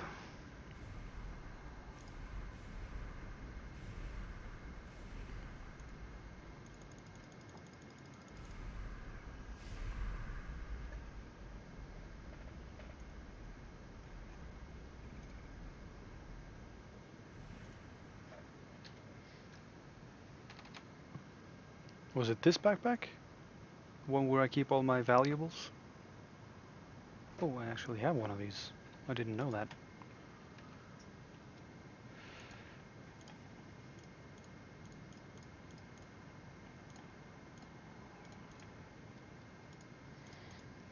Was it this backpack? One where I keep all my valuables? Oh, I actually have one of these. I didn't know that.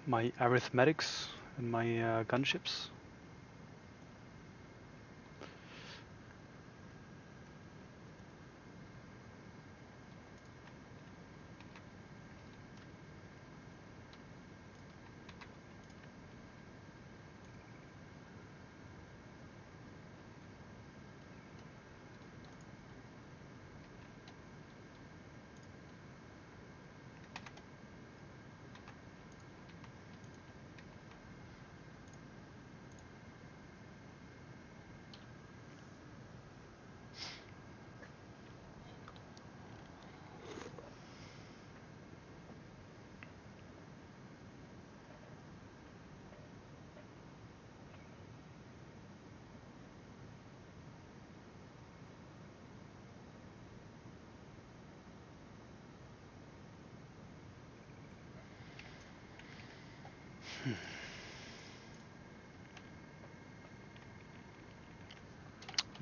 My arithmetics and my gunships.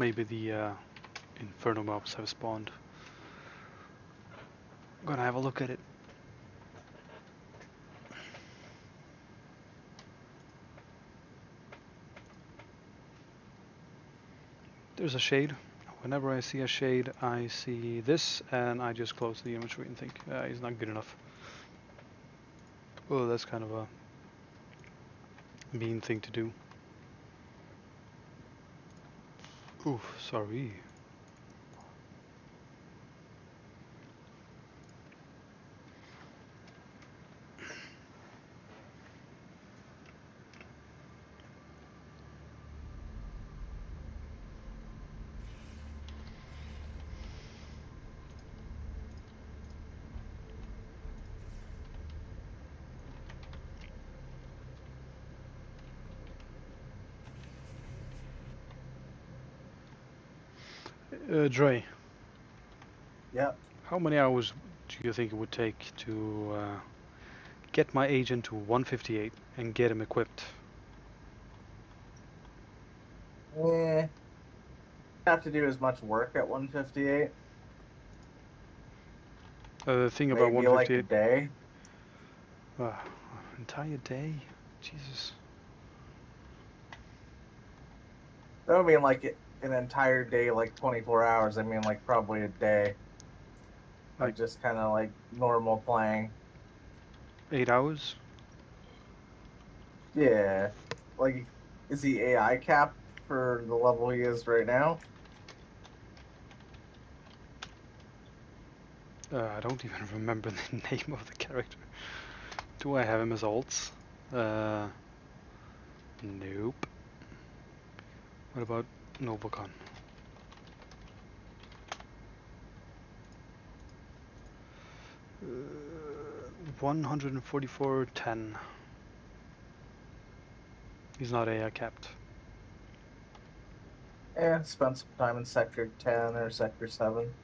Maybe the Inferno mobs have spawned. I'm gonna have a look at it. There's a shade. Whenever I see a shade, I see this, and I just close the inventory and think, he's not good enough. Oh, that's kind of a mean thing to do. Oof, sorry. Dre, Yep. how many hours do you think it would take to get my agent to 158 and get him equipped? Have to do as much work at 158. The thing about Maybe like a 158, day. entire day? Jesus. I don't mean like an entire day, like 24 hours. I mean like probably a day. Like just kind of like normal playing. 8 hours? Yeah. Like, is he AI capped for the level he is right now? I don't even remember the name of the character. Do I have him as alts? Nope. What about Novacon? Uh, 144.10. He's not AI capped. Yeah, spent some time in Sector 10 or Sector 7.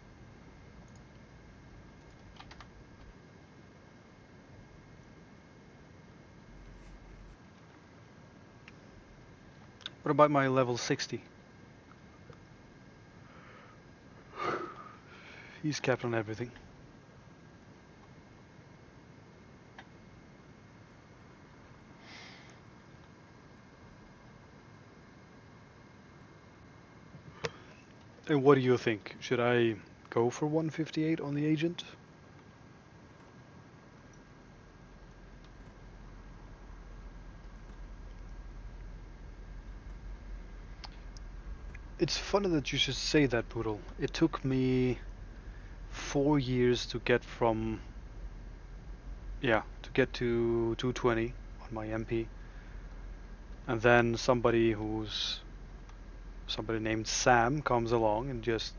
What about my level 60? He's capped on everything. And what do you think? Should I go for 158 on the agent? It's funny that you should say that, Poodle. It took me 4 years to get from, to get to 220 on my MP. And then somebody named Sam comes along and just,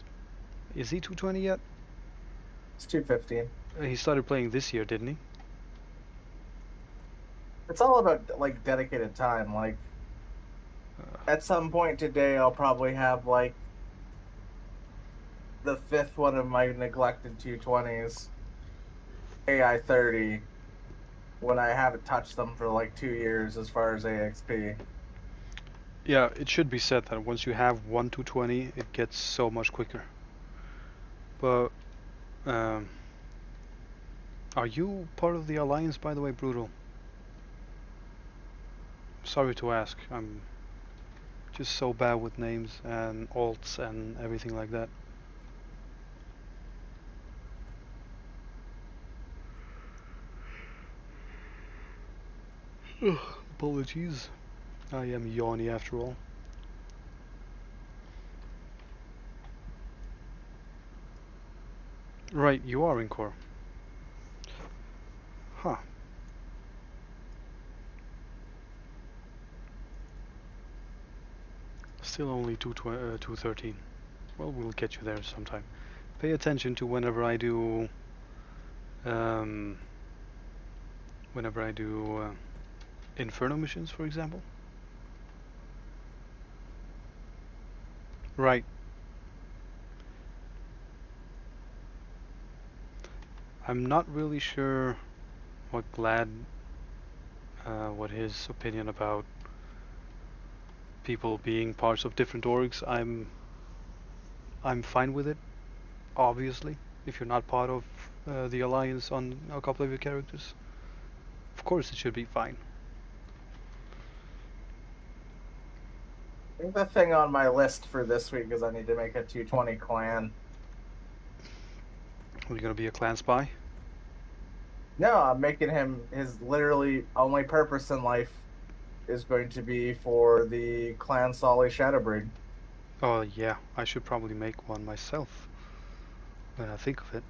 is he 220 yet? It's 215. He started playing this year, didn't he? It's all about like dedicated time. Like at some point today, I'll probably have like the fifth one of my neglected 220s, AI 30, when I haven't touched them for like 2 years as far as AXP. Yeah, it should be said that once you have 1 220, it gets so much quicker. But, are you part of the Alliance, by the way, Brutal? Sorry to ask, I'm just so bad with names and alts and everything like that. Ugh, apologies. I am yawny after all. Right, you are in core. Huh. Still only 213. Well, we'll get you there sometime. Pay attention to whenever I do Inferno missions, for example. Right. I'm not really sure what what his opinion about people being parts of different orgs. I'm fine with it, obviously. If you're not part of the alliance on a couple of your characters, of course it should be fine. I think the thing on my list for this week is I need to make a 220 clan. Are you gonna be a clan spy? No, I'm making him his literally only purpose in life is going to be for the Clan Solly Shadowbreed. Oh yeah, I should probably make one myself when I think of it.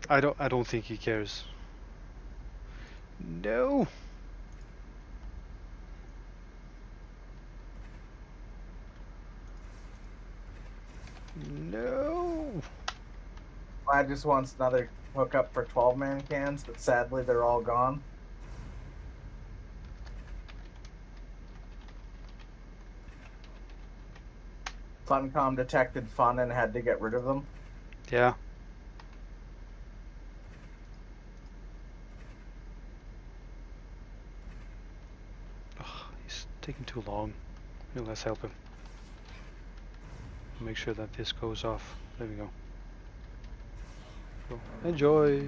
I don't think he cares. No. No. I just wants another hookup for 12-man cans, but sadly they're all gone. Funcom detected fun and had to get rid of them. Yeah. Ugh, he's taking too long. Here, let's help him. Make sure that this goes off. There we go. So, enjoy!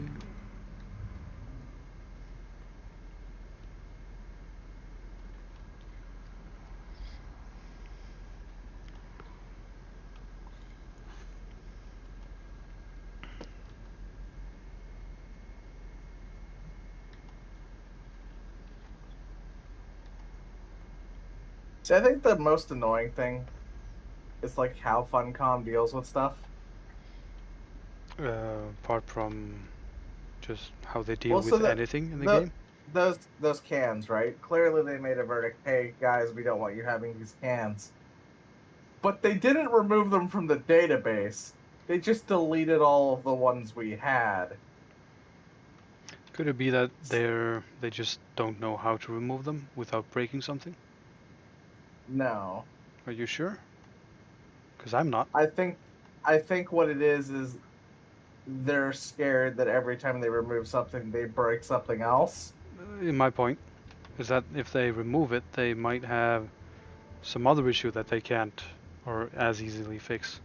See, I think the most annoying thing is like how Funcom deals with stuff. Apart from just how they deal Well, so with anything in the game. Those cans, right? Clearly they made a verdict, hey guys, we don't want you having these cans. But they didn't remove them from the database. They just deleted all of the ones we had. Could it be that they just don't know how to remove them without breaking something? No. Are you sure? Because I'm not. I think what it is they're scared that every time they remove something they break something else. My point is that if they remove it, they might have some other issue that they can't or as easily fix.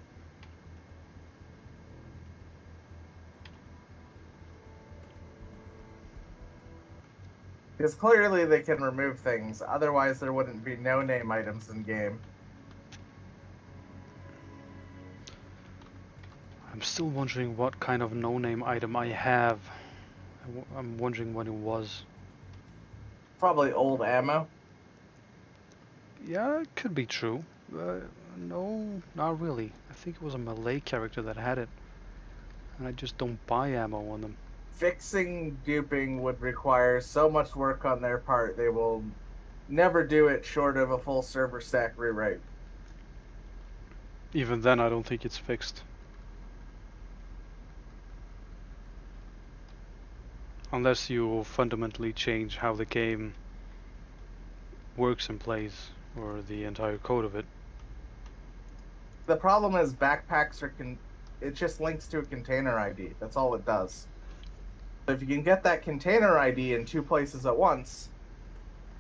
Because clearly they can remove things, otherwise there wouldn't be no-name items in game. I'm still wondering what kind of no-name item I have. I'm wondering what it was. Probably old ammo. Yeah, it could be true. No, not really. I think it was a Malay character that had it. And I just don't buy ammo on them. Fixing duping would require so much work on their part, they will never do it short of a full server stack rewrite. Even then, I don't think it's fixed. Unless you fundamentally change how the game works and plays, or the entire code of it. The problem is backpacks are it just links to a container ID. That's all it does. So if you can get that container ID in two places at once,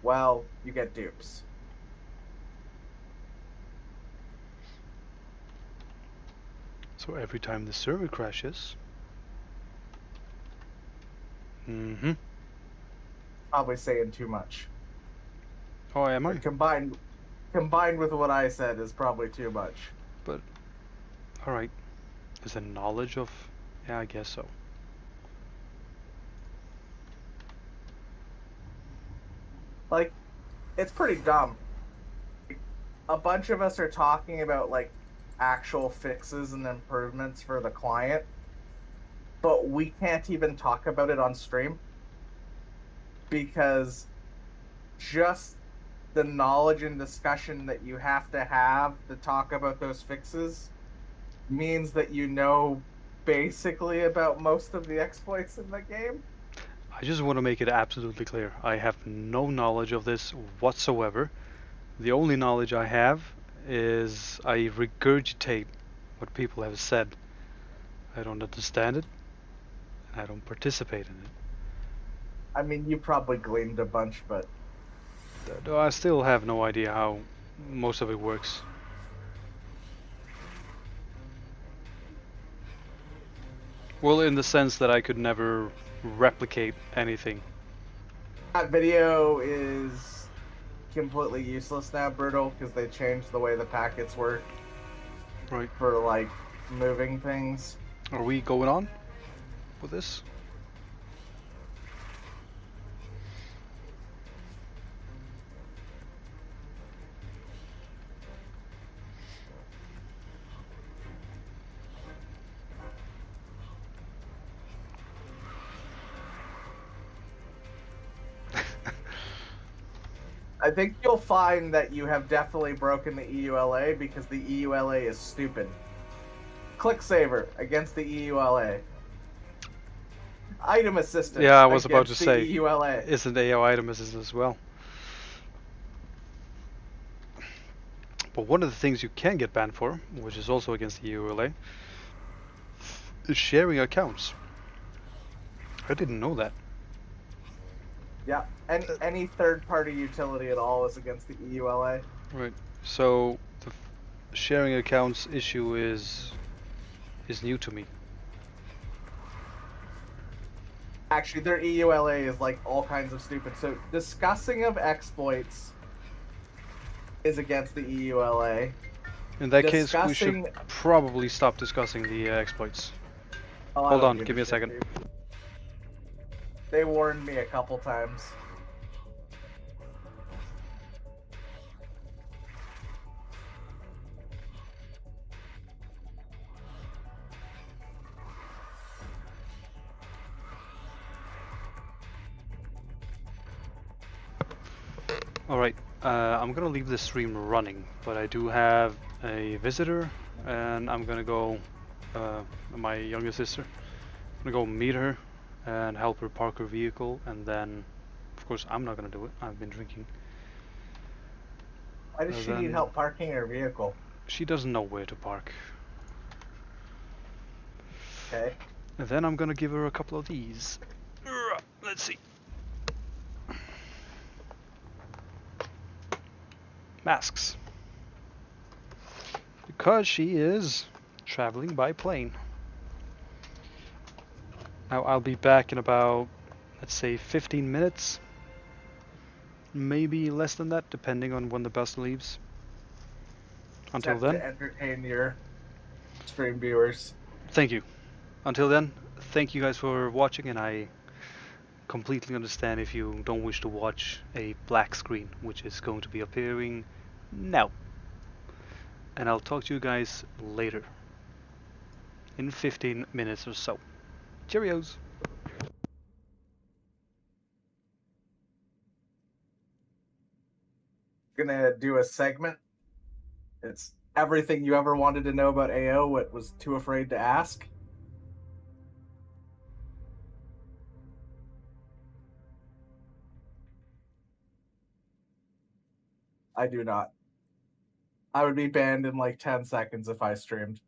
well, you get dupes. So every time the server crashes... Mm-hmm. Probably saying too much. Oh, am I? Combined with what I said is probably too much. But, alright. Is there knowledge of... Yeah, I guess so. Like, it's pretty dumb. A bunch of us are talking about, like, actual fixes and improvements for the client, but we can't even talk about it on stream because just the knowledge and discussion that you have to talk about those fixes means that you know basically about most of the exploits in the game. I just want to make it absolutely clear. I have no knowledge of this whatsoever. The only knowledge I have is I regurgitate what people have said. I don't understand it, and I don't participate in it. I mean, you probably gleaned a bunch, but... Though I still have no idea how most of it works. Well, in the sense that I could never replicate anything. That video is completely useless now, Brutal, because they changed the way the packets work. Right. For, like, moving things. Are we going on with this? I think you'll find that you have definitely broken the EULA because the EULA is stupid. Click saver against the EULA. Item assistant. Yeah, I was about to say, EULA. Isn't AO item assistant as well? But one of the things you can get banned for, which is also against the EULA, is sharing accounts. I didn't know that. Yeah, any third-party utility at all is against the EULA. Right. So the sharing accounts issue is new to me. Actually, their EULA is like all kinds of stupid. So discussing of exploits is against the EULA. In that case, we Discussing. should probably stop discussing the exploits. Oh, I Hold don't on, give me a shit, second. dude. They warned me a couple times. Alright, I'm gonna leave the stream running, but I do have a visitor, and I'm gonna go, my younger sister, I'm gonna go meet her and help her park her vehicle, and then, of course, I'm not gonna do it, I've been drinking. Why does she need help parking her vehicle? She doesn't know where to park. Okay. And then I'm gonna give her a couple of these. Let's see. Masks. Because she is traveling by plane. Now I'll be back in about, let's say, 15 minutes. Maybe less than that, depending on when the bus leaves. Until then, to entertain your stream viewers. Thank you. Until then, thank you guys for watching, and I completely understand if you don't wish to watch a black screen, which is going to be appearing now. And I'll talk to you guys later. In 15 minutes or so. Cheerios! Gonna do a segment. It's everything you ever wanted to know about AO, what was too afraid to ask. I do not. I would be banned in like 10 seconds if I streamed.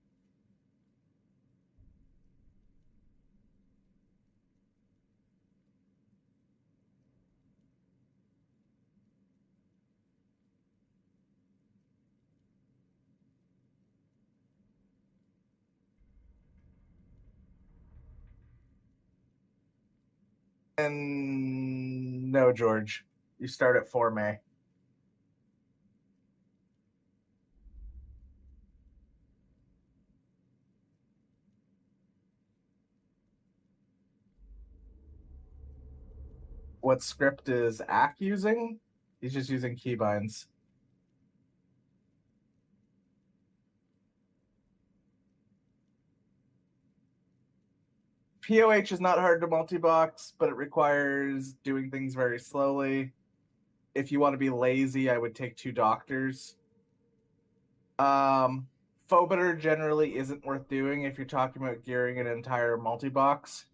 And no, George. You start at 4 May. What script is Ack using? He's just using keybinds. POH is not hard to multi-box, but it requires doing things very slowly. If you want to be lazy, I would take 2 doctors. Phobiter generally isn't worth doing if you're talking about gearing an entire multi-box.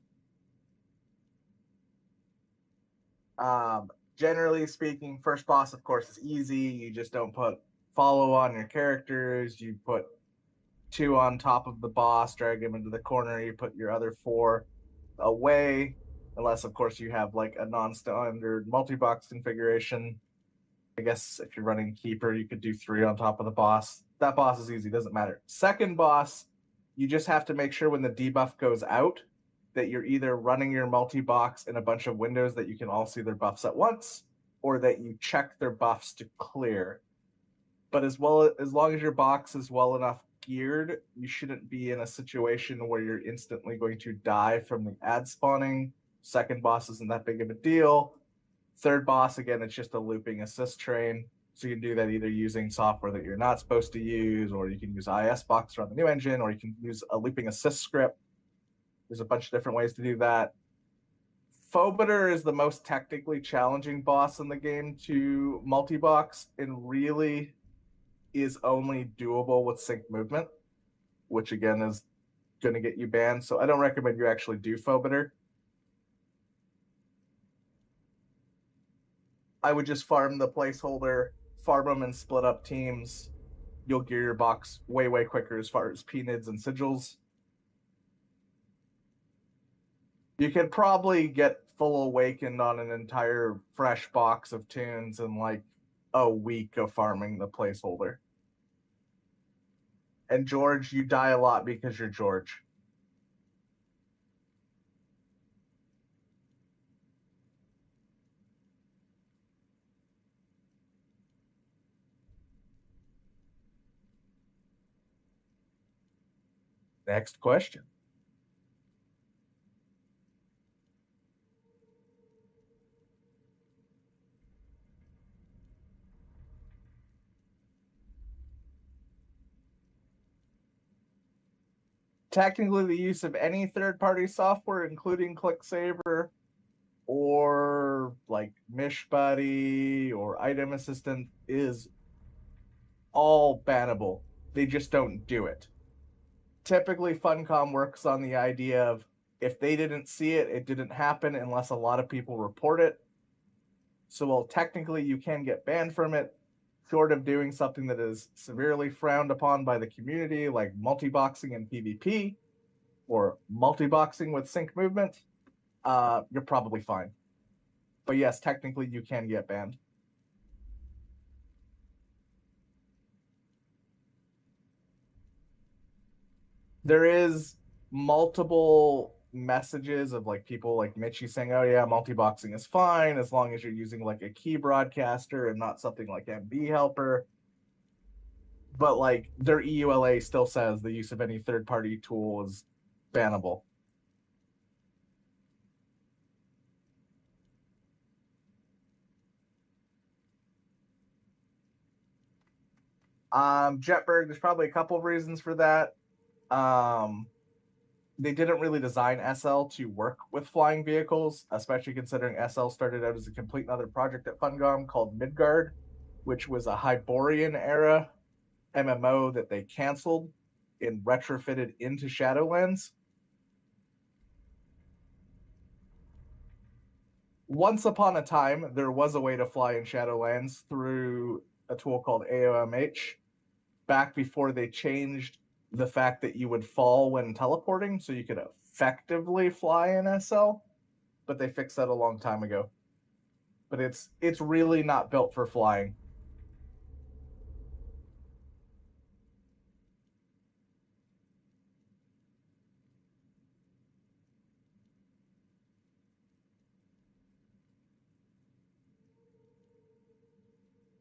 Generally speaking, first boss, of course, is easy. You just don't put follow on your characters. You put 2 on top of the boss, drag him into the corner. You put your other 4 away, unless, of course, you have like a non-standard multi-box configuration. I guess if you're running Keeper, you could do 3 on top of the boss. That boss is easy, doesn't matter. Second boss, you just have to make sure when the debuff goes out that you're either running your multi-box in a bunch of windows that you can all see their buffs at once, or that you check their buffs to clear. But as long as your box is well enough geared, you shouldn't be in a situation where you're instantly going to die from the ad spawning. Second boss isn't that big of a deal. Third boss, again, it's just a looping assist train. So you can do that either using software that you're not supposed to use, or you can use ISBox to run the new engine, or you can use a looping assist script. There's a bunch of different ways to do that. Phobiter is the most technically challenging boss in the game to multi-box, and really is only doable with sync movement, which again is going to get you banned. So I don't recommend you actually do Phobiter. I would just farm the placeholder, farm them and split up teams, you'll gear your box way, way quicker as far as PNIDs and sigils. You could probably get full awakened on an entire fresh box of tunes in like a week of farming the placeholder. And George, you die a lot because you're George. Next question. Technically, the use of any third-party software, including ClickSaver or like MishBuddy or Item Assistant, is all bannable. They just don't do it. Typically, Funcom works on the idea of if they didn't see it, it didn't happen unless a lot of people report it. So while technically you can get banned from it, short of doing something that is severely frowned upon by the community, like multi-boxing in PvP or multi-boxing with sync movement, you're probably fine. But yes, technically you can get banned. There is multiple messages of like people like Mitchie saying, oh yeah, multi-boxing is fine as long as you're using like a key broadcaster and not something like MB helper. But like their EULA still says the use of any third-party tool is bannable. Jetberg, there's probably a couple of reasons for that. They didn't really design SL to work with flying vehicles, especially considering SL started out as a complete another project at Fungom called Midgard, which was a Hyborian era MMO that they canceled and retrofitted into Shadowlands. Once upon a time, there was a way to fly in Shadowlands through a tool called AOMH, back before they changed the fact that you would fall when teleporting, so you could effectively fly in SL, but they fixed that a long time ago. But it's really not built for flying.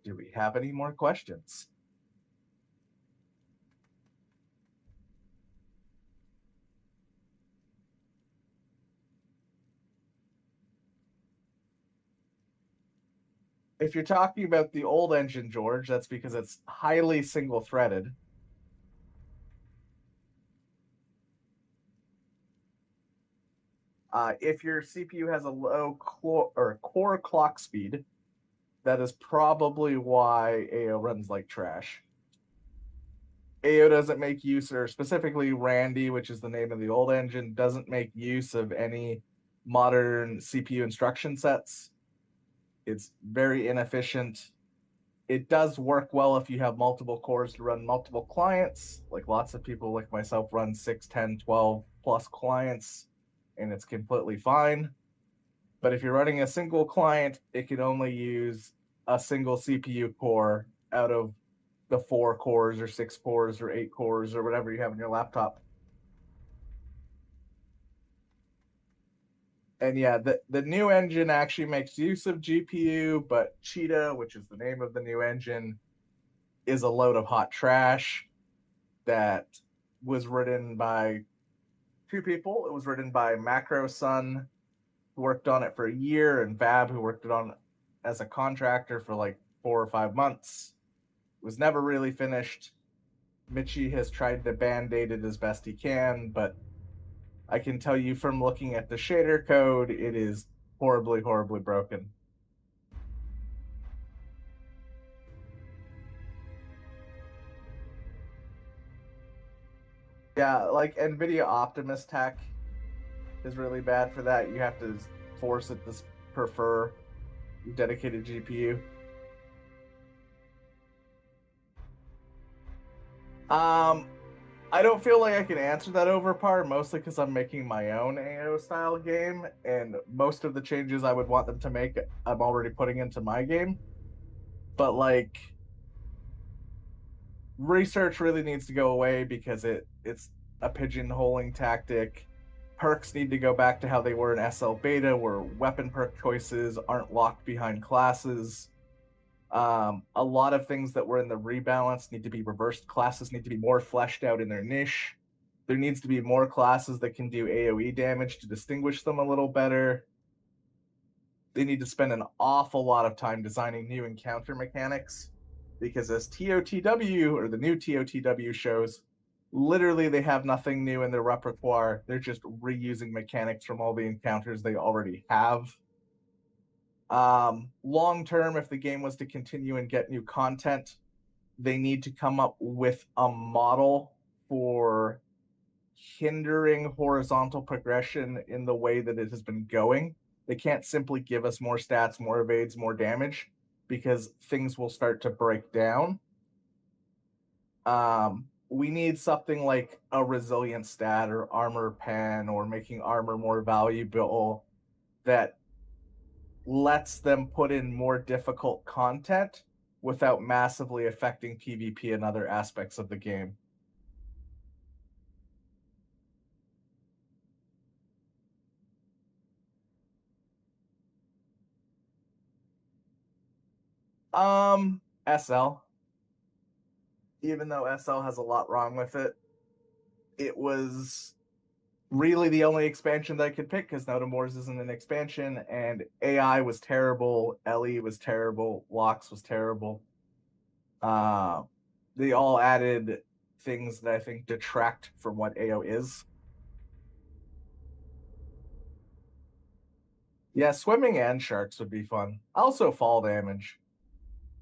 Do we have any more questions? If you're talking about the old engine, George, that's because it's highly single-threaded. If your CPU has a low core clock speed, that is probably why AO runs like trash. AO doesn't make use, or specifically Randy, which is the name of the old engine, doesn't make use of any modern CPU instruction sets. It's very inefficient. It does work well if you have multiple cores to run multiple clients. Like lots of people like myself run 6, 10, 12 plus clients, and it's completely fine. But if you're running a single client, it can only use a single CPU core out of the 4 cores or 6 cores or 8 cores or whatever you have in your laptop. And yeah, the new engine actually makes use of GPU, but Cheetah, which is the name of the new engine, is a load of hot trash that was written by 2 people. It was written by Macro Sun, who worked on it for a year, and Vab, who worked it on as a contractor for like 4 or 5 months. It was never really finished. Mitchie has tried to band-aid it as best he can, but I can tell you from looking at the shader code, it is horribly, horribly broken. Yeah, like NVIDIA Optimus Tech is really bad for that. You have to force it to prefer dedicated GPU. I don't feel like I can answer that over par, mostly because I'm making my own AO style game, and most of the changes I would want them to make, I'm already putting into my game. But like, research really needs to go away because it's a pigeonholing tactic. Perks need to go back to how they were in SL beta, where weapon perk choices aren't locked behind classes. A lot of things that were in the rebalance need to be reversed. Classes need to be more fleshed out in their niche. There needs to be more classes that can do AoE damage to distinguish them a little better. They need to spend an awful lot of time designing new encounter mechanics because, as TOTW or the new TOTW shows, literally they have nothing new in their repertoire. They're just reusing mechanics from all the encounters they already have. Long term, if the game was to continue and get new content, they need to come up with a model for hindering horizontal progression in the way that it has been going. They can't simply give us more stats, more evades, more damage, because things will start to break down. We need something like a resilient stat or armor pen or making armor more valuable that lets them put in more difficult content without massively affecting PvP and other aspects of the game. SL. Even though SL has a lot wrong with it, it was really the only expansion that I could pick because Notamores isn't an expansion, and AI was terrible, LE was terrible, Lox was terrible. They all added things that I think detract from what AO is. Yeah, swimming and sharks would be fun. Also, fall damage.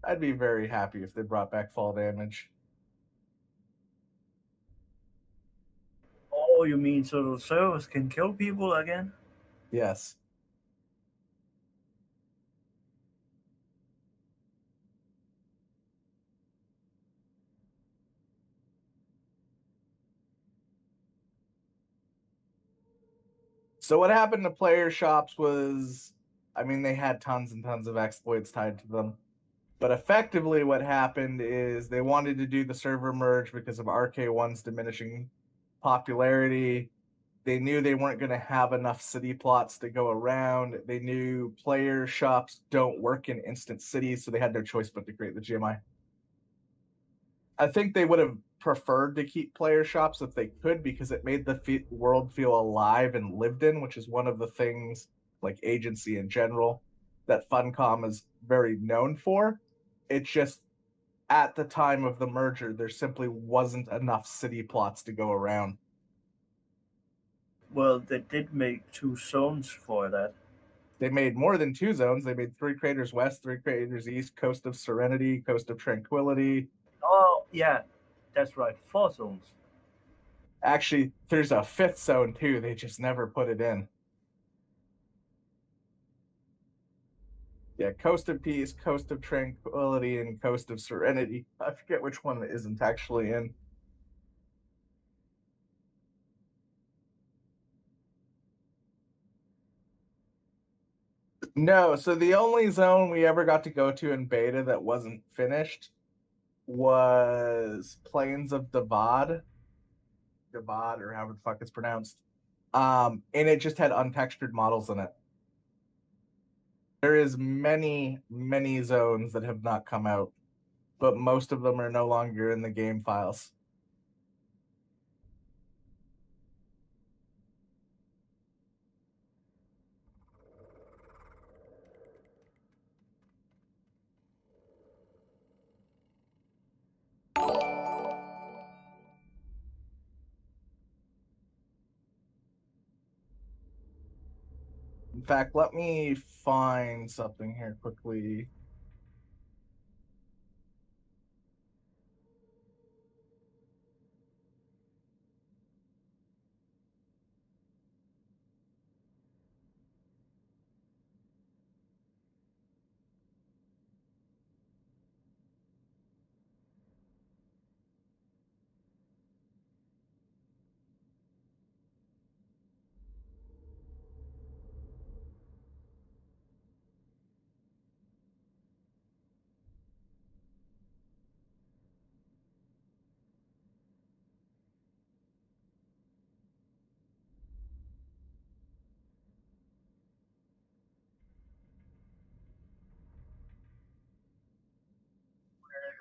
I'd be very happy if they brought back fall damage. Oh, you mean so the servers can kill people again? Yes. So what happened to player shops was, I mean, they had tons and tons of exploits tied to them. But effectively, what happened is they wanted to do the server merge because of RK1's diminishing popularity. They knew they weren't going to have enough city plots to go around. They knew player shops don't work in instant cities, so they had no choice but to create the GMI. I think they would have preferred to keep player shops if they could because it made the world feel alive and lived in, which is one of the things, like agency in general, that Funcom is very known for. It's just at the time of the merger, there simply wasn't enough city plots to go around. Well, they did make two zones for that. They made more than two zones. They made 3 craters west, 3 craters east, Coast of Serenity, Coast of Tranquility. Oh, yeah, that's right, four zones. Actually, there's a 5th zone too. They just never put it in. Yeah, Coast of Peace, Coast of Tranquility, and Coast of Serenity. I forget which one isn't actually in. No, so the only zone we ever got to go to in beta that wasn't finished was Plains of Davad. Davad, or however the fuck it's pronounced. And it just had untextured models in it. There is many, many zones that have not come out, but most of them are no longer in the game files. In fact, let me find something here quickly.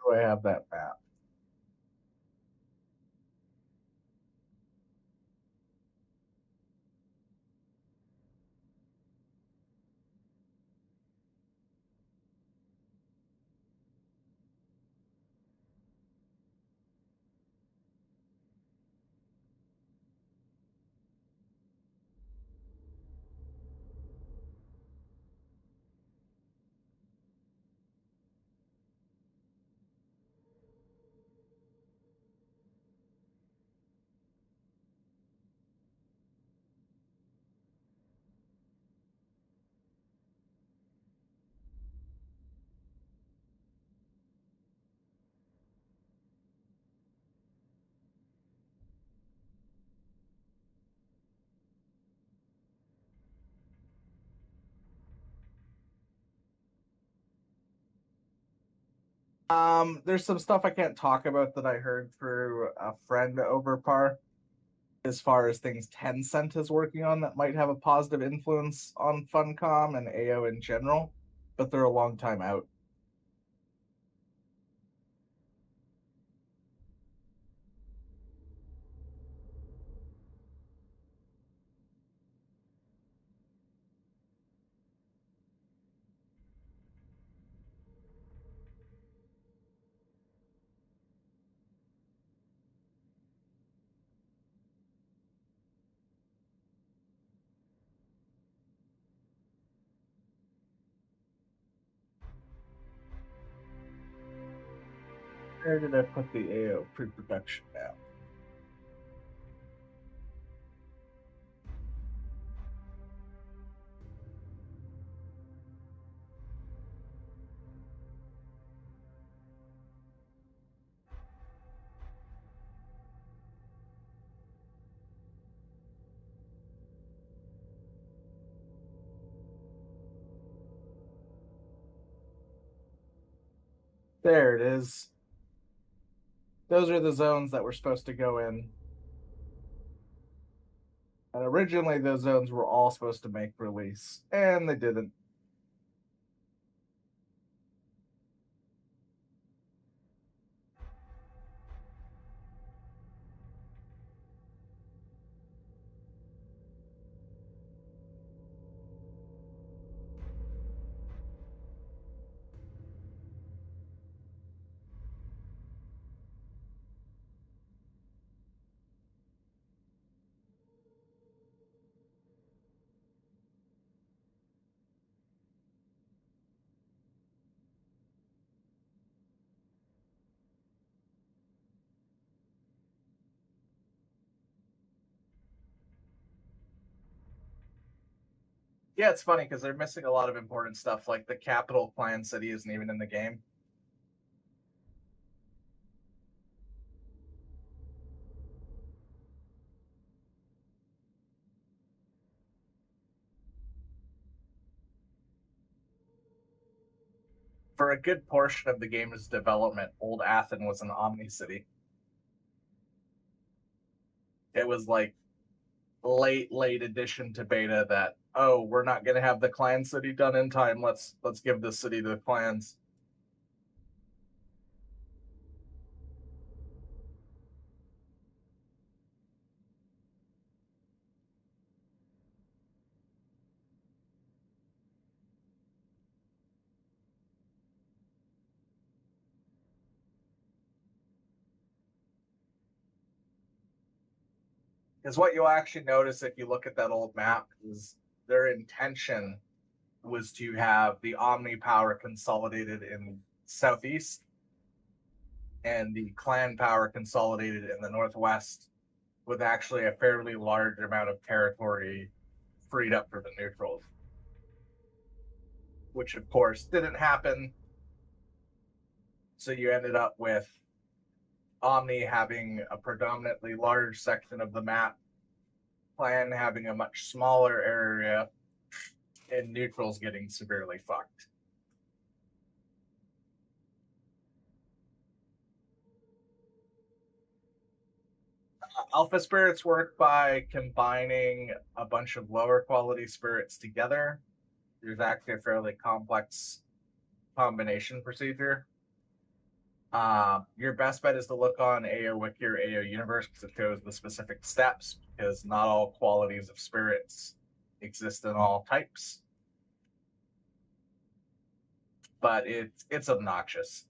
do I have that map? There's some stuff I can't talk about that I heard through a friend over par, as far as things Tencent is working on that might have a positive influence on Funcom and AO in general, but they're a long time out. Where did I put the AO pre-production now? There it is. Those are the zones that we're supposed to go in. And originally, those zones were all supposed to make release, and they didn't. Yeah, it's funny because they're missing a lot of important stuff, like the capital clan city isn't even in the game. For a good portion of the game's development, Old Athens was an Omni city. It was like late addition to beta that, oh, we're not going to have the clan city done in time. Let's give this city to the clans. Because what you'll actually notice if you look at that old map is their intention was to have the Omni power consolidated in southeast and the clan power consolidated in the northwest, with actually a fairly large amount of territory freed up for the neutrals, which of course didn't happen. So you ended up with Omni having a predominantly large section of the map, clan having a much smaller area, and neutrals getting severely fucked. Alpha spirits work by combining a bunch of lower quality spirits together. There's actually a fairly complex combination procedure. Your best bet is to look on AO Wiki or AO Universe because it shows the specific steps, because not all qualities of spirits exist in all types. But it's obnoxious.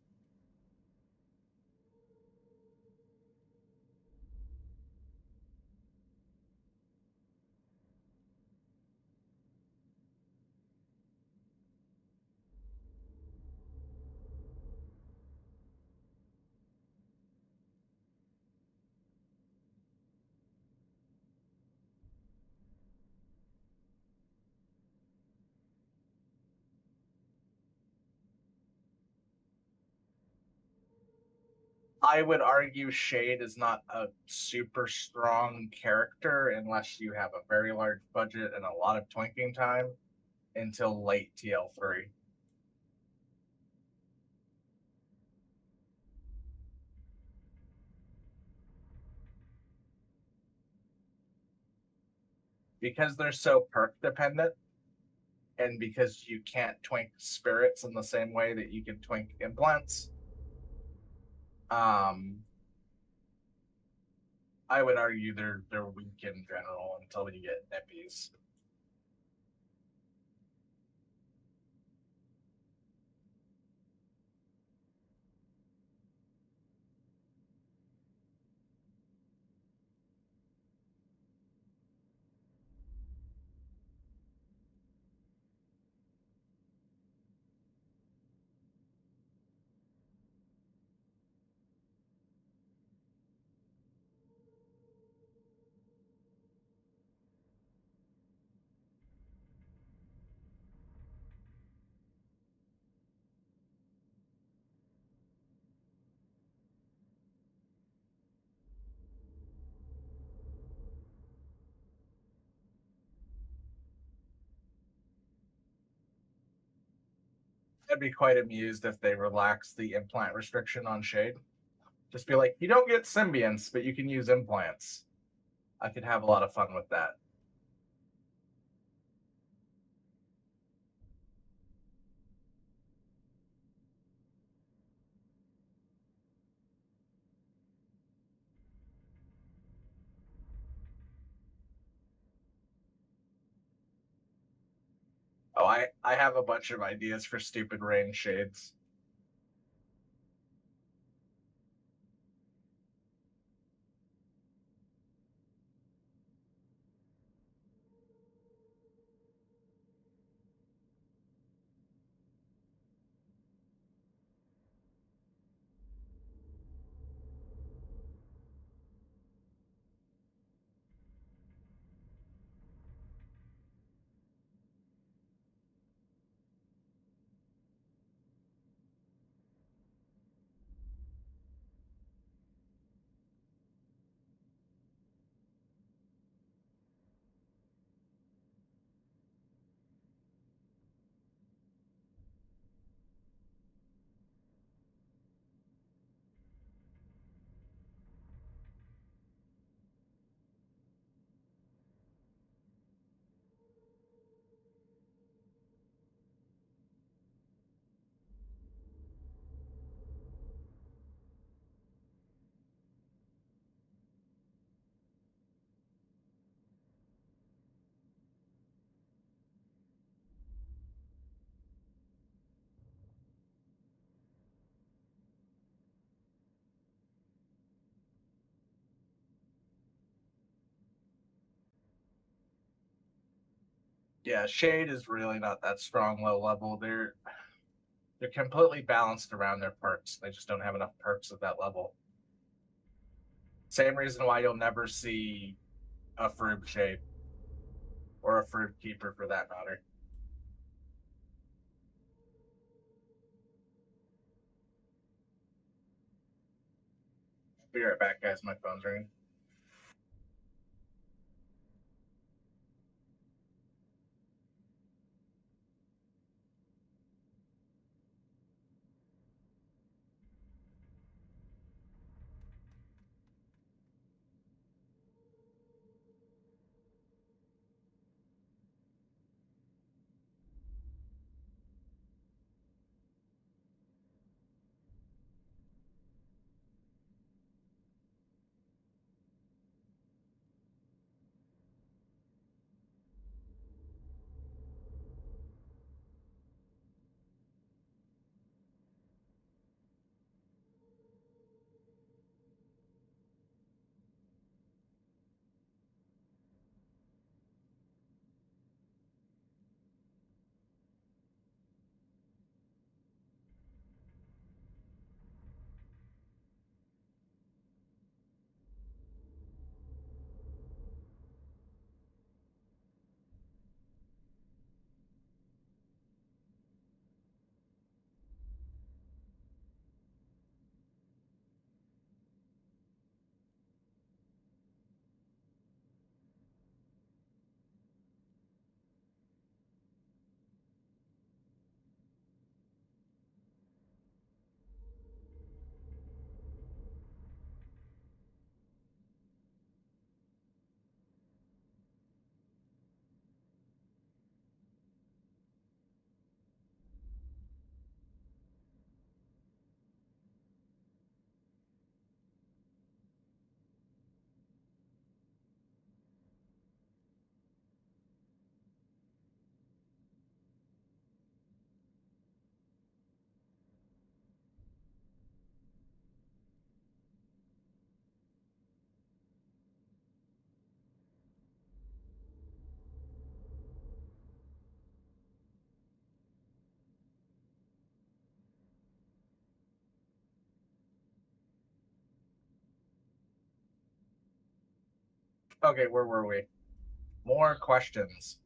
I would argue Shade is not a super strong character unless you have a very large budget and a lot of twinking time until late TL3. Because they're so perk dependent, and because you can't twink spirits in the same way that you can twink implants, I would argue they're weak in general until you get nippies. I'd be quite amused if they relax the implant restriction on Shade. Just be like, you don't get symbionts, but you can use implants. I could have a lot of fun with that. Oh, I have a bunch of ideas for stupid range shades. Yeah, Shade is really not that strong low level. They're completely balanced around their perks. They just don't have enough perks at that level. Same reason why you'll never see a Froob Shade or a Froob Keeper for that matter. Be right back, guys. My phone's ringing. Okay, where were we? More questions.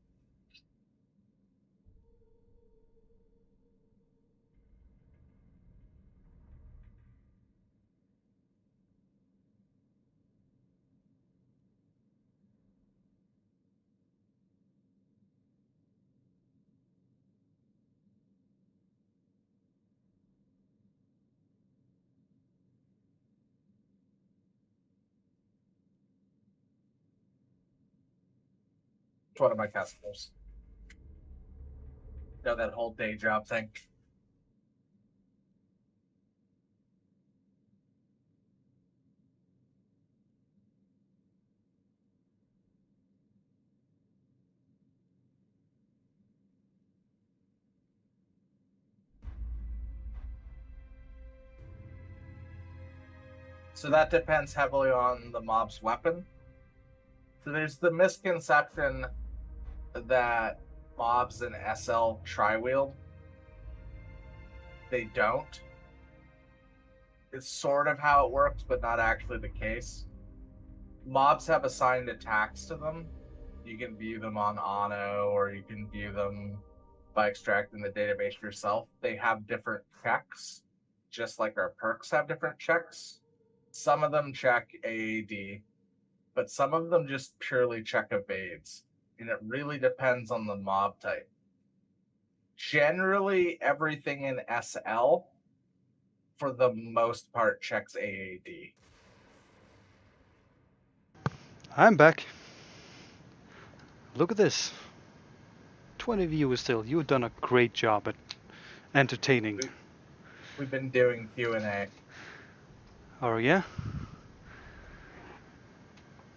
It's one of my customers. You know, that whole day job thing. So that depends heavily on the mob's weapon. So there's the misconception that mobs in SL tri-wield. They don't. It's sort of how it works, but not actually the case. Mobs have assigned attacks to them. You can view them on Ano, or you can view them by extracting the database yourself. They have different checks, just like our perks have different checks. Some of them check AAD, but some of them just purely check evades. And it really depends on the mob type. Generally, everything in SL, for the most part, checks AAD. I'm back. Look at this. 20 viewers still. You've done a great job at entertaining. We've been doing Q&A. Oh yeah?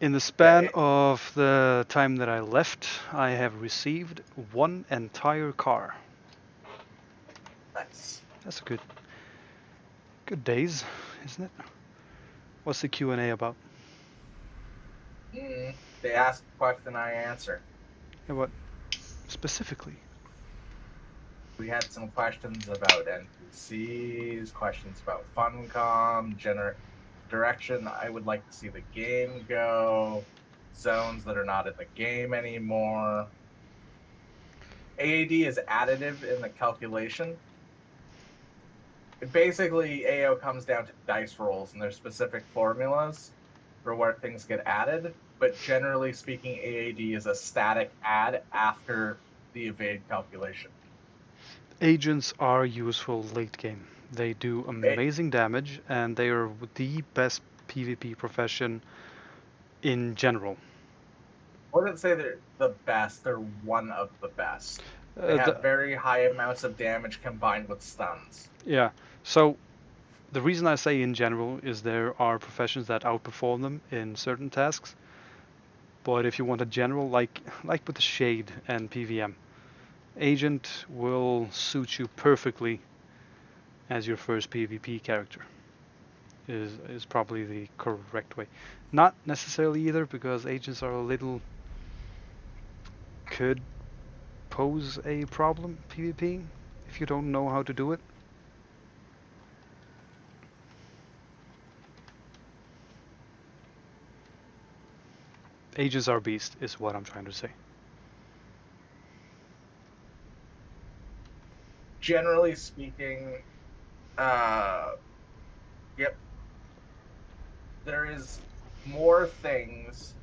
In the span of the time that I left, I have received one entire car. Nice. That's a good days, isn't it? What's the Q&A about? They ask a question, I answer. Yeah, what specifically? We had some questions about NPCs, questions about Funcom, direction I would like to see the game go, zones that are not in the game anymore. AAD is additive in the calculation. Basically, AO comes down to dice rolls, and there's specific formulas for where things get added. But generally speaking, AAD is a static add after the evade calculation. Agents are useful late game. They do amazing damage, and they are the best PvP profession in general. I wouldn't say they're the best, they're one of the best. They have very high amounts of damage combined with stuns. Yeah, so the reason I say in general is there are professions that outperform them in certain tasks. But if you want a general, like with the Shade and PVM, Agent will suit you perfectly as your first PvP character. Is probably the correct way. Not necessarily either, because agents are a little could pose a problem PvP if you don't know how to do it. Agents are beast is what I'm trying to say. Generally speaking, yep. There is more things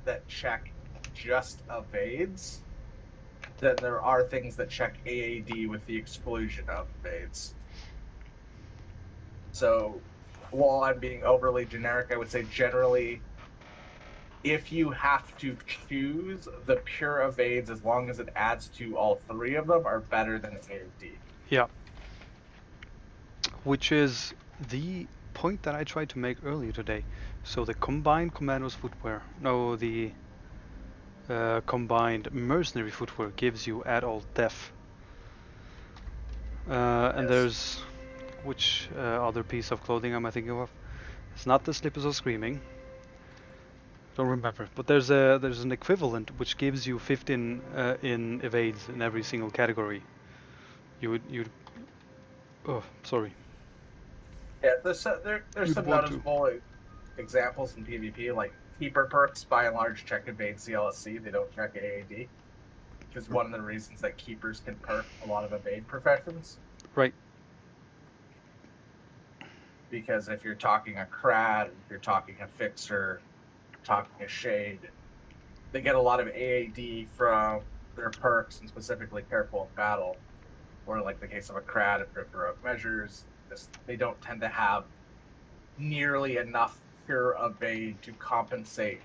that check just evades than there are things that check AAD with the exclusion of evades. So while I'm being overly generic, I would say generally, if you have to choose, the pure evades, as long as it adds to all three of them, are better than AAD. Yeah. Which is the point that I tried to make earlier today. So the combined Commando's footwear, no, the combined mercenary footwear gives you adult def. And there's which other piece of clothing am I thinking of? It's not the Slippers of Screaming. Don't remember, but there's an equivalent which gives you 15 in evades in every single category. You'd oh sorry. Yeah, there's some noticeable examples in PvP, like keeper perks by and large check evade CLSC. They don't check AAD, which is one of the reasons that keepers can perk a lot of evade professions. Right. Because if you're talking a Krat, if you're talking a Fixer, talking a Shade, they get a lot of AAD from their perks, and specifically Careful in Battle, or like the case of a Krat, if they're heroic measures, they don't tend to have nearly enough pure evade to compensate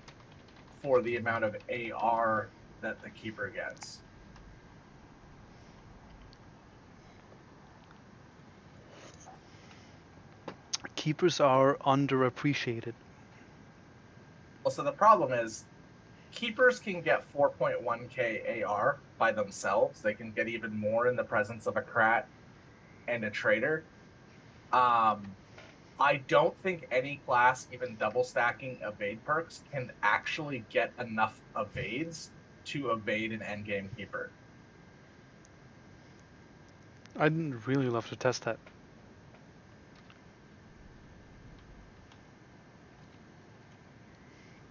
for the amount of AR that the keeper gets. Keepers are underappreciated. Well, so the problem is keepers can get 4.1k AR by themselves. They can get even more in the presence of a Krat and a Trader. I don't think any class, even double stacking evade perks, can actually get enough evades to evade an endgame keeper. I'd really love to test that.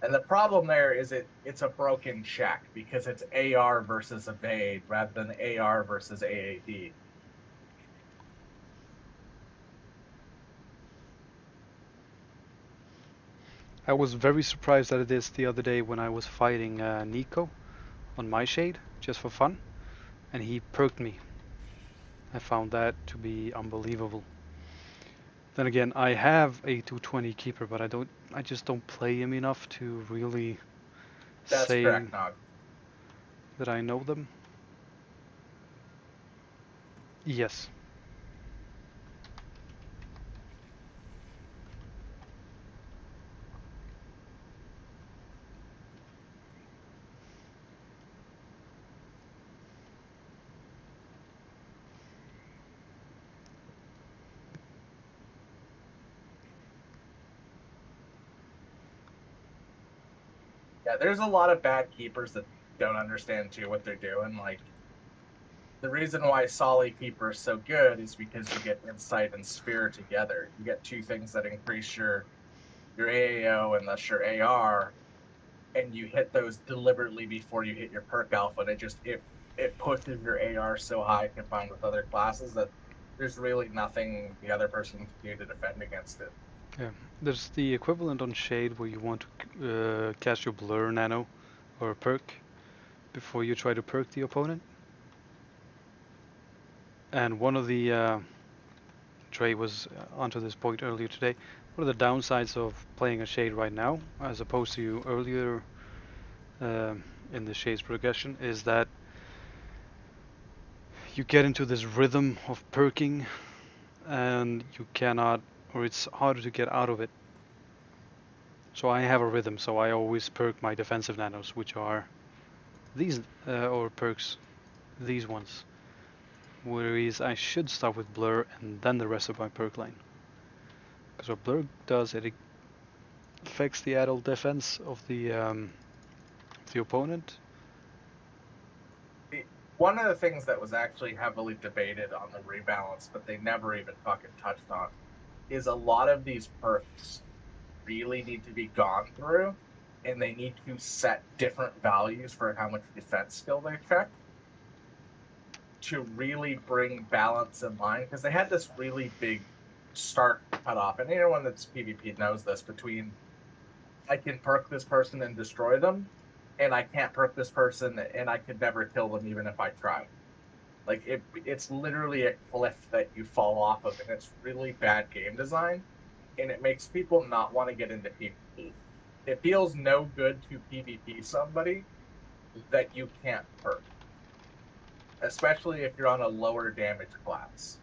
And the problem there is it's a broken check because it's AR versus evade rather than AR versus AAD. I was very surprised at this the other day when I was fighting Nico on my Shade, just for fun, and he perked me. I found that to be unbelievable. Then again, I have a 220 keeper, but I just don't play him enough to really That's say correct, Nog. that I know them. Yes. Yeah, there's a lot of bad keepers that don't understand too what they're doing. Like the reason why Solly Keeper is so good is because you get Insight and Sphere together. You get two things that increase your AAO and thus your AR, and you hit those deliberately before you hit your perk alpha. And it pushes your AR so high combined with other classes that there's really nothing the other person can do to defend against it. Yeah. There's the equivalent on Shade where you want to cast your Blur Nano or perk before you try to perk the opponent. And one of the Trey was onto this point earlier today. One of the downsides of playing a Shade right now, as opposed to earlier in the Shade's progression, is that you get into this rhythm of perking and you cannot, or it's harder to get out of it. So I have a rhythm, so I always perk my defensive nanos, which are these, or perks, these ones. Whereas I should start with Blur and then the rest of my perk line. Because what Blur does, it affects the adult defense of the opponent. One of the things that was actually heavily debated on the rebalance, but they never even fucking touched on, is a lot of these perks really need to be gone through, and they need to set different values for how much defense skill they check to really bring balance in line. Because they had this really big start cutoff, and anyone that's PvP knows this, between I can perk this person and destroy them, and I can't perk this person and I could never kill them even if I tried. Like it's literally a cliff that you fall off of, and it's really bad game design, and it makes people not want to get into PvP. It feels no good to PvP somebody that you can't perk, especially if you're on a lower damage class.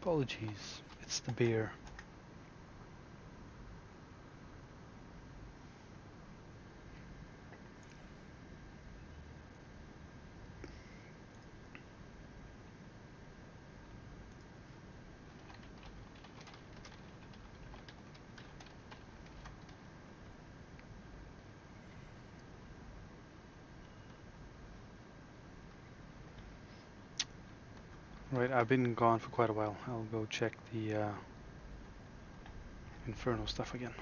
Apologies, it's the beer. Right, I've been gone for quite a while. I'll go check the Inferno stuff again.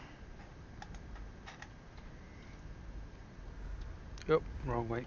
Oh, wrong way.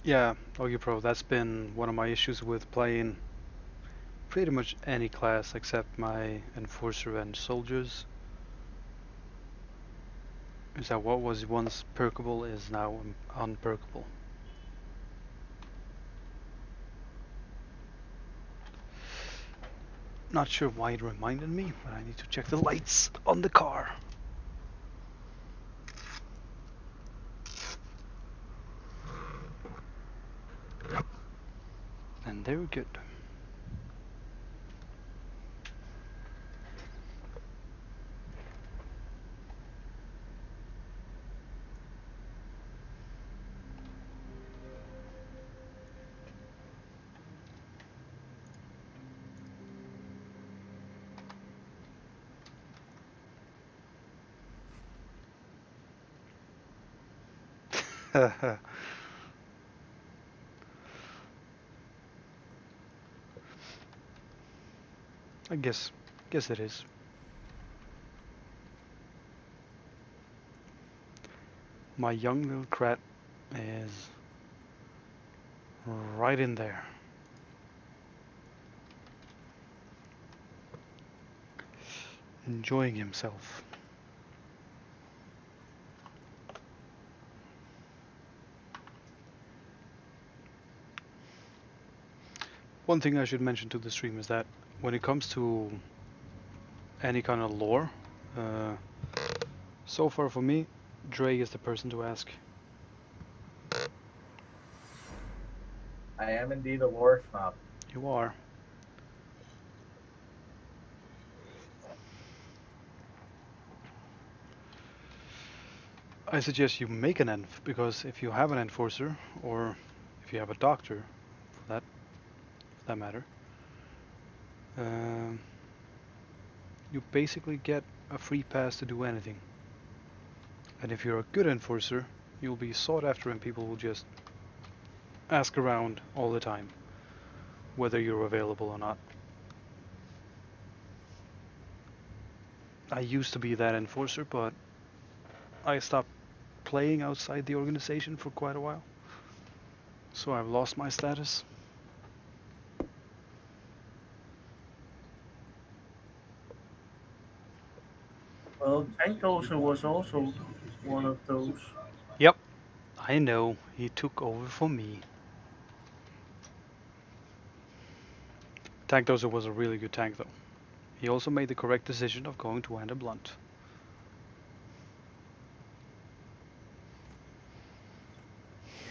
Yeah, OG Pro, that's been one of my issues with playing pretty much any class except my Enforcer and Soldiers. Is that what was once perkable is now unperkable. Not sure why it reminded me, but I need to check the lights on the car. And they're good. I guess it is. My young little Krat is right in there. Enjoying himself. One thing I should mention to the stream is that when it comes to any kind of lore, so far for me, Dre is the person to ask. I am indeed a lore snob. You are. I suggest you make an enf, because if you have an enforcer, or if you have a doctor, for that matter, you basically get a free pass to do anything. And if you're a good enforcer, you'll be sought after and people will just ask around all the time, whether you're available or not. I used to be that enforcer, but I stopped playing outside the organization for quite a while. So I've lost my status. Well, Tank Dozer was also one of those. Yep, I know, he took over for me. Tank Dozer was a really good tank though. He also made the correct decision of going to Wander Blunt.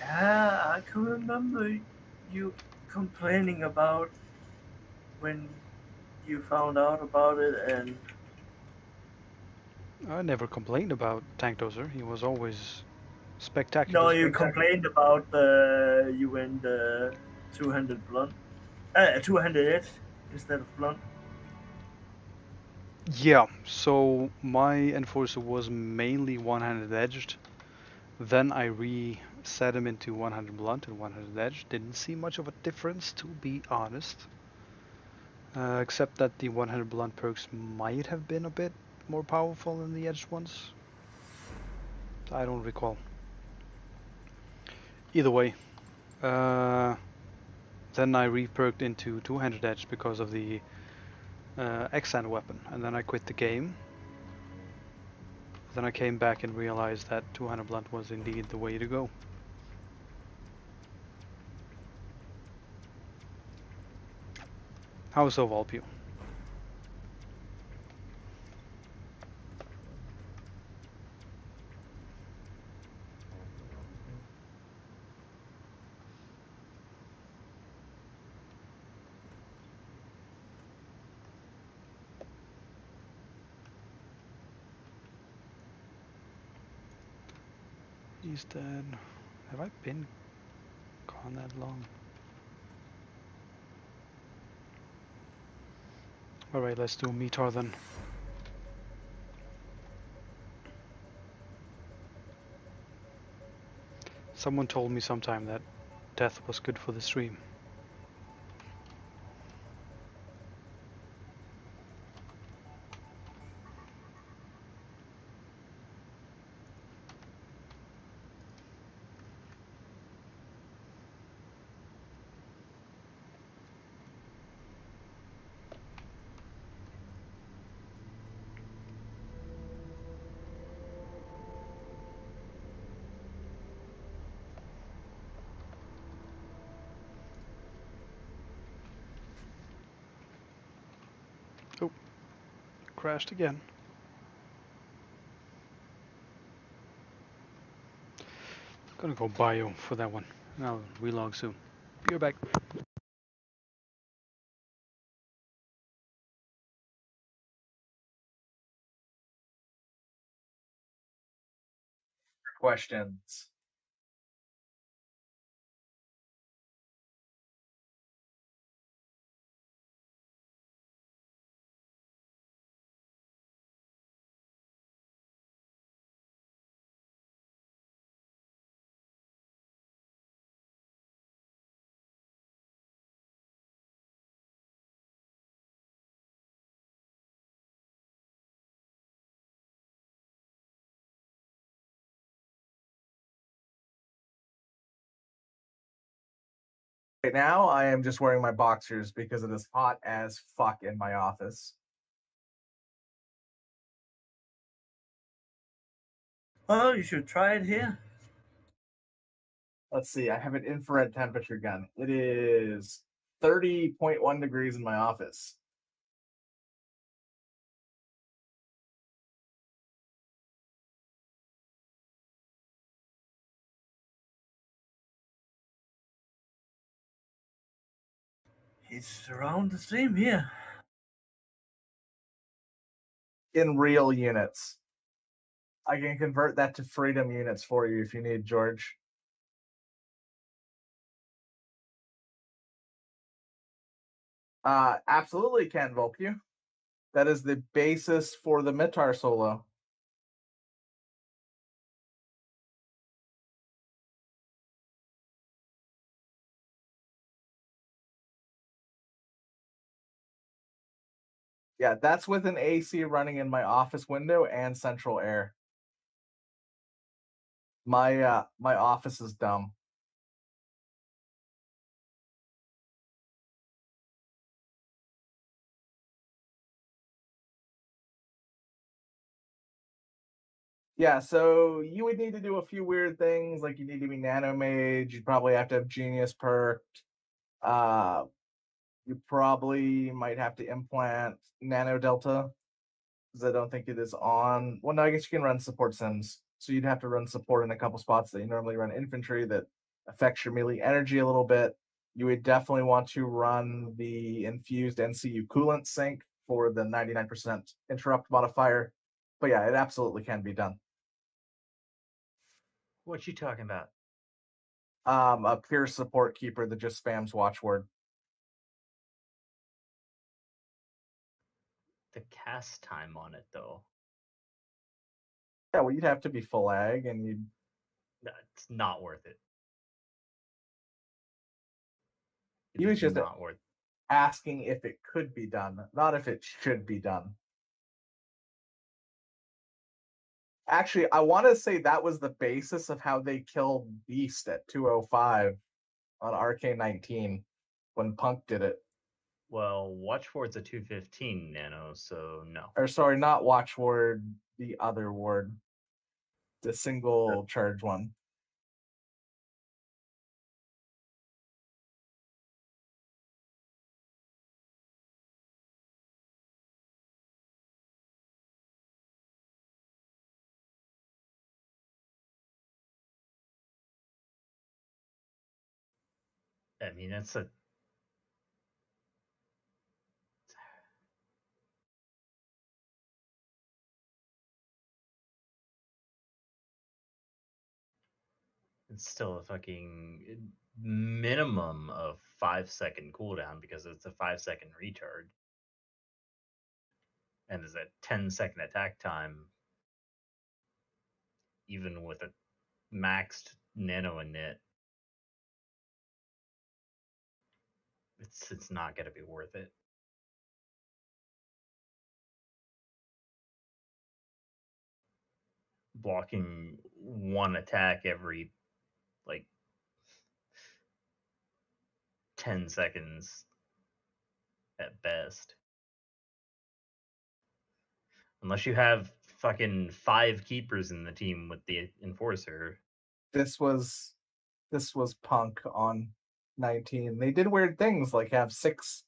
Yeah, I can remember you complaining about when you found out about it, and I never complained about Tank Dozer, he was always spectacular. no, you complained about the you went the 200 blunt, 200 edge instead of blunt. Yeah, so my enforcer was mainly one-handed edged. Then I reset him into 100 blunt and 100 edge. Didn't see much of a difference, to be honest. Except that the 100 blunt perks might have been a bit more powerful than the edged ones. I don't recall. Either way, uh, then I reperked into 200 edge because of the Xan weapon, and then I quit the game. Then I came back and realized that 200 blunt was indeed the way to go. How so, Volpio? He's dead. Have I been gone that long? Alright, let's do Metar then. Someone told me sometime that death was good for the stream. Oh, crashed again. Gonna go bio for that one. I'll relog soon. Be right back. Questions. Right now, I am just wearing my boxers because it is hot as fuck in my office. Well, you should try it here. Let's see, I have an infrared temperature gun. It is 30.1 degrees in my office. It's around the same here. In real units. I can convert that to freedom units for you if you need, George. Absolutely can, Volpio. That is the basis for the Mitar solo. Yeah, that's with an AC running in my office window and central air. My office is dumb. Yeah, so you would need to do a few weird things, like you need to be nano mage. You'd probably have to have genius perked. Uh, you probably might have to implant nano delta because I don't think it is on. Well, no, I guess you can run support sims. So you'd have to run support in a couple spots that you normally run infantry that affects your melee energy a little bit. You would definitely want to run the infused NCU coolant sink for the 99% interrupt modifier. But yeah, it absolutely can be done. What you talking about? A pure support keeper that just spams watchword. The cast time on it, though. Yeah, well, you'd have to be full ag, and you'd. That's not worth it. You It's just not worth. asking if it could be done, not if it should be done. Actually, I want to say that was the basis of how they killed Beast at 205 on RK19 when Punk did it. Well, Watchword's a 215 nano, so no. Or sorry, not Watch Ward, the other ward. The single charge one. I mean, it's a it's still a fucking minimum of 5-second cooldown because it's a 5-second recharge. And there's a 10-second attack time, even with a maxed nano init. It's not gonna be worth it. Blocking one attack every like 10 seconds at best. Unless you have fucking 5 keepers in the team with the enforcer. This was Punk on 19. They did weird things like have six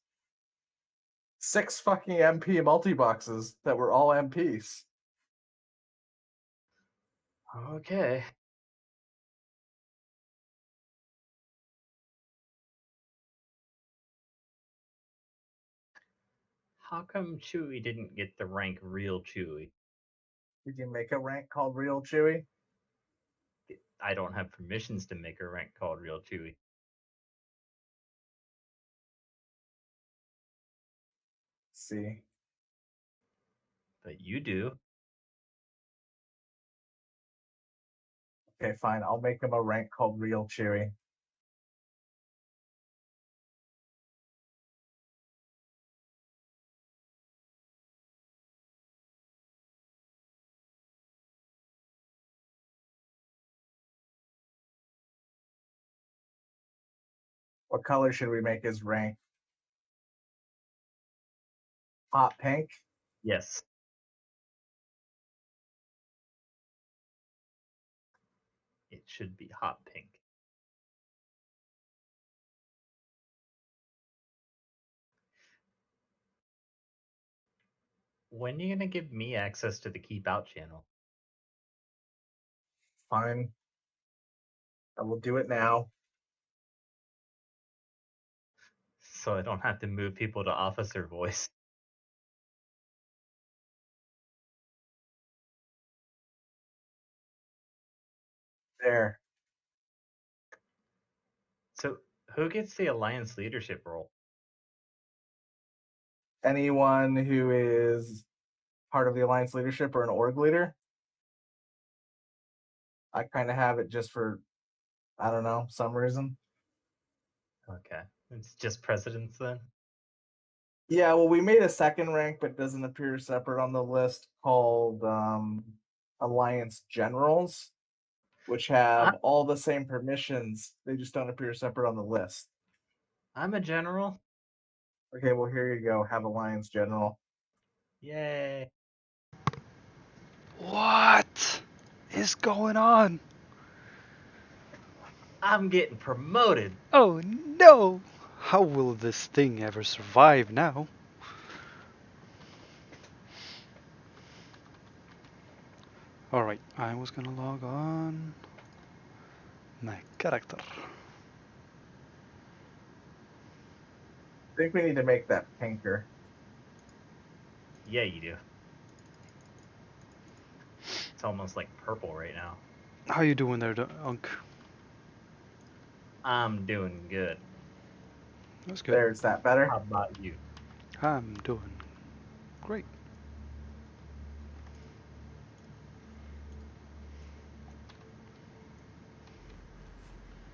fucking MP multi-boxes that were all MPs. Okay. How come Chewie didn't get the rank Real Chewie? Did you make a rank called Real Chewy? I don't have permissions to make a rank called Real Chewie. See. But you do. Okay, fine. I'll make him a rank called Real Chewy. What color should we make his rank? Hot pink? Yes. It should be hot pink. When are you gonna give me access to the Keep Out channel? Fine. I will do it now. So I don't have to move people to officer voice. There. So who gets the alliance leadership role? Anyone who is part of the Alliance leadership or an org leader. I kind of have it just for, I don't know, some reason. Okay. It's just presidents then? Yeah, well, we made a second rank, but doesn't appear separate on the list called Alliance Generals, which have all the same permissions. They just don't appear separate on the list. I'm a general. Okay, well, here you go. Have Alliance General. Yay. What is going on? I'm getting promoted. Oh no! How will this thing ever survive now? Alright, I was gonna log on my character. I think we need to make that pinker. Yeah, you do. It's almost like purple right now. How you doing there, Unk? I'm doing good. That's good. There's that better. How about you? I'm doing great.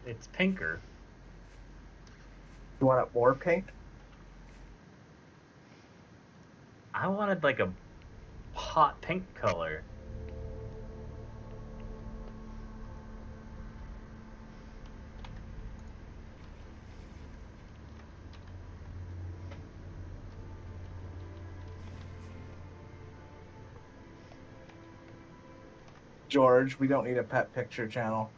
It's pinker. You want it more pink? I wanted like a hot pink color. George, we don't need a pet picture channel.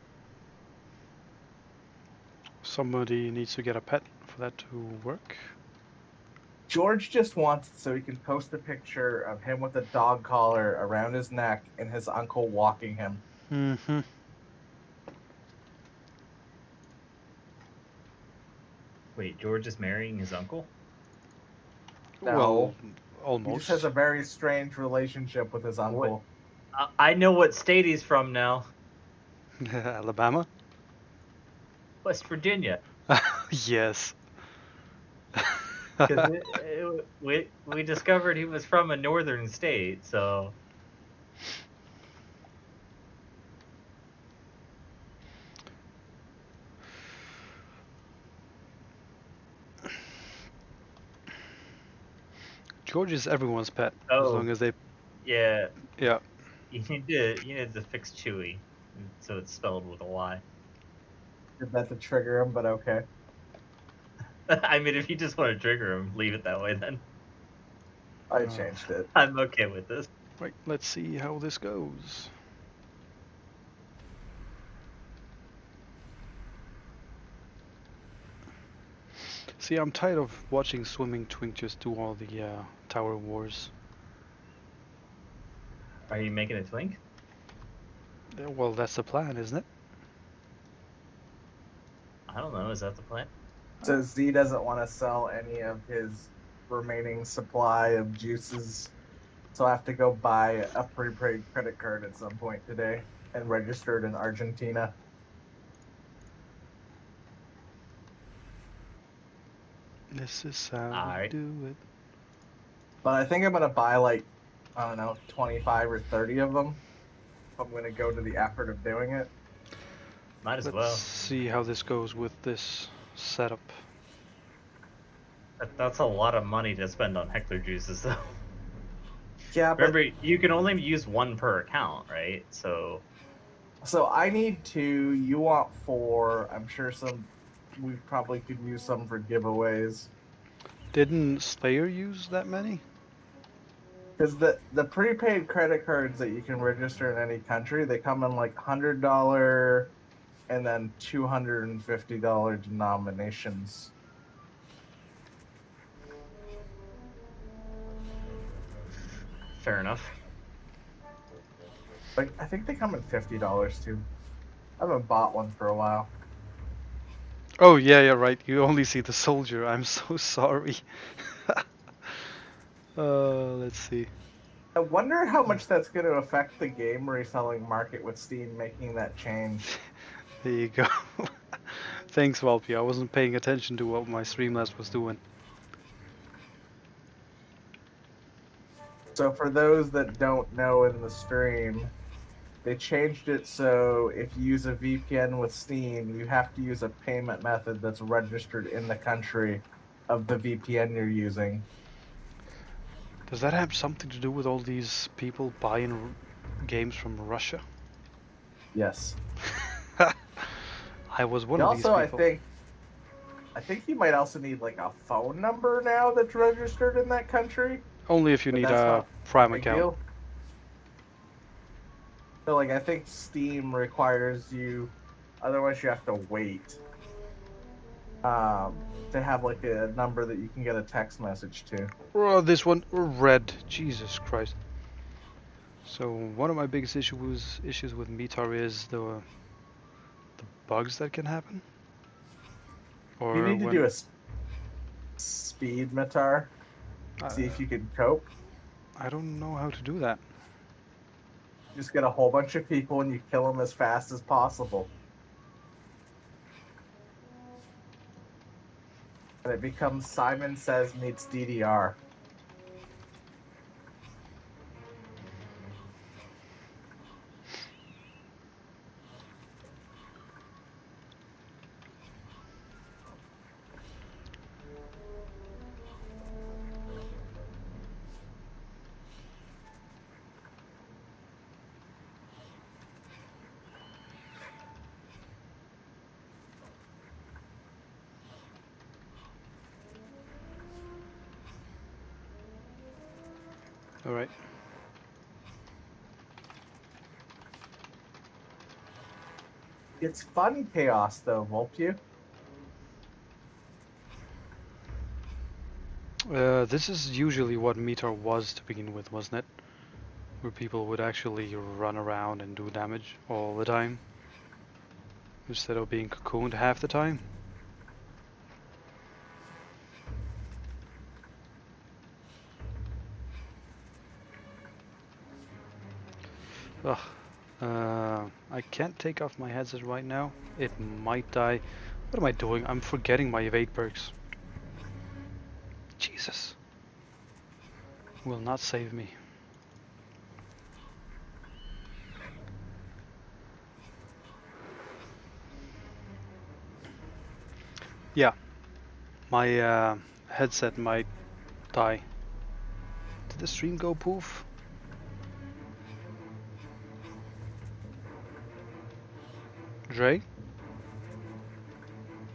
Somebody needs to get a pet for that to work. George just wants it so he can post a picture of him with a dog collar around his neck and his uncle walking him. Mm-hmm. Wait, George is marrying his uncle? Well, No. He almost. just has a very strange relationship with his uncle. I know what state he's from now. Alabama? West Virginia. Yes. Because we discovered he was from a northern state, so George is everyone's pet, as oh long as they... yeah, Yeah. you need to fix Chewy, so it's spelled with a Y. Did that to trigger him, but okay. I mean, if you just want to trigger him, leave it that way. Then I changed it. I'm okay with this. Right, let's see how this goes. See, I'm tired of watching Swimming Twink just do all the tower wars. Are you making a twink? Well, that's the plan, isn't it? I don't know. Is that the plan? So Z doesn't want to sell any of his remaining supply of juices. So I have to go buy a prepaid credit card at some point today and register it in Argentina. This is how Alright. we do it. But I think I'm going to buy like, I don't know, 25 or 30 of them. I'm going to go to the effort of doing it. Might as Let's well. see how this goes with this setup. That's a lot of money to spend on heckler juices, though. Yeah, but Remember, you can only use one per account, right? So I need 2. You want 4. I'm sure we probably could use some for giveaways. Didn't Slayer use that many? Because the prepaid credit cards that you can register in any country, they come in like $100 and then $250 denominations. fair enough. Like I think they come in $50 too. I haven't bought one for a while. Oh, yeah, right. You only see the soldier. I'm so sorry. Let's see. I wonder how much that's going to affect the game reselling market with Steam making that change. There you go. Thanks, Valpy. I wasn't paying attention to what my Streamlabs was doing. So for those that don't know in the stream, they changed it so if you use a VPN with Steam, you have to use a payment method that's registered in the country of the VPN you're using. Does that have something to do with all these people buying games from Russia? Yes. I was one And of these also, people. I think you might also need like a phone number now that's registered in that country. Only if you But need that's a not Prime Big account. deal. So like I think Steam requires you, otherwise you have to wait to have like a number that you can get a text message to. Oh, this one red. Jesus Christ. So one of my biggest issues with Metar is the bugs that can happen. Or You need to when do a speed metar. See if you can cope. I don't know how to do that. Just get a whole bunch of people and you kill them as fast as possible. And it becomes Simon Says meets DDR. All right. It's fun chaos, though, won't you? This is usually what Meteor was to begin with, wasn't it? Where people would actually run around and do damage all the time, instead of being cocooned half the time. Ugh. I can't take off my headset right now. It might die. What am I doing? I'm forgetting my evade perks. Jesus. Will not save me. Yeah. My headset might die. Did the stream go poof? Dre?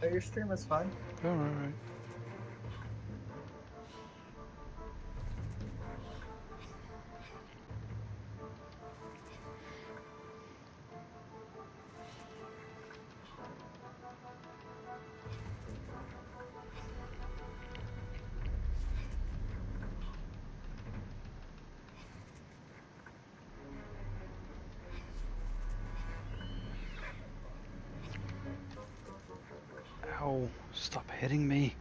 Oh, your stream is fine. Alright. Ow, stop hitting me.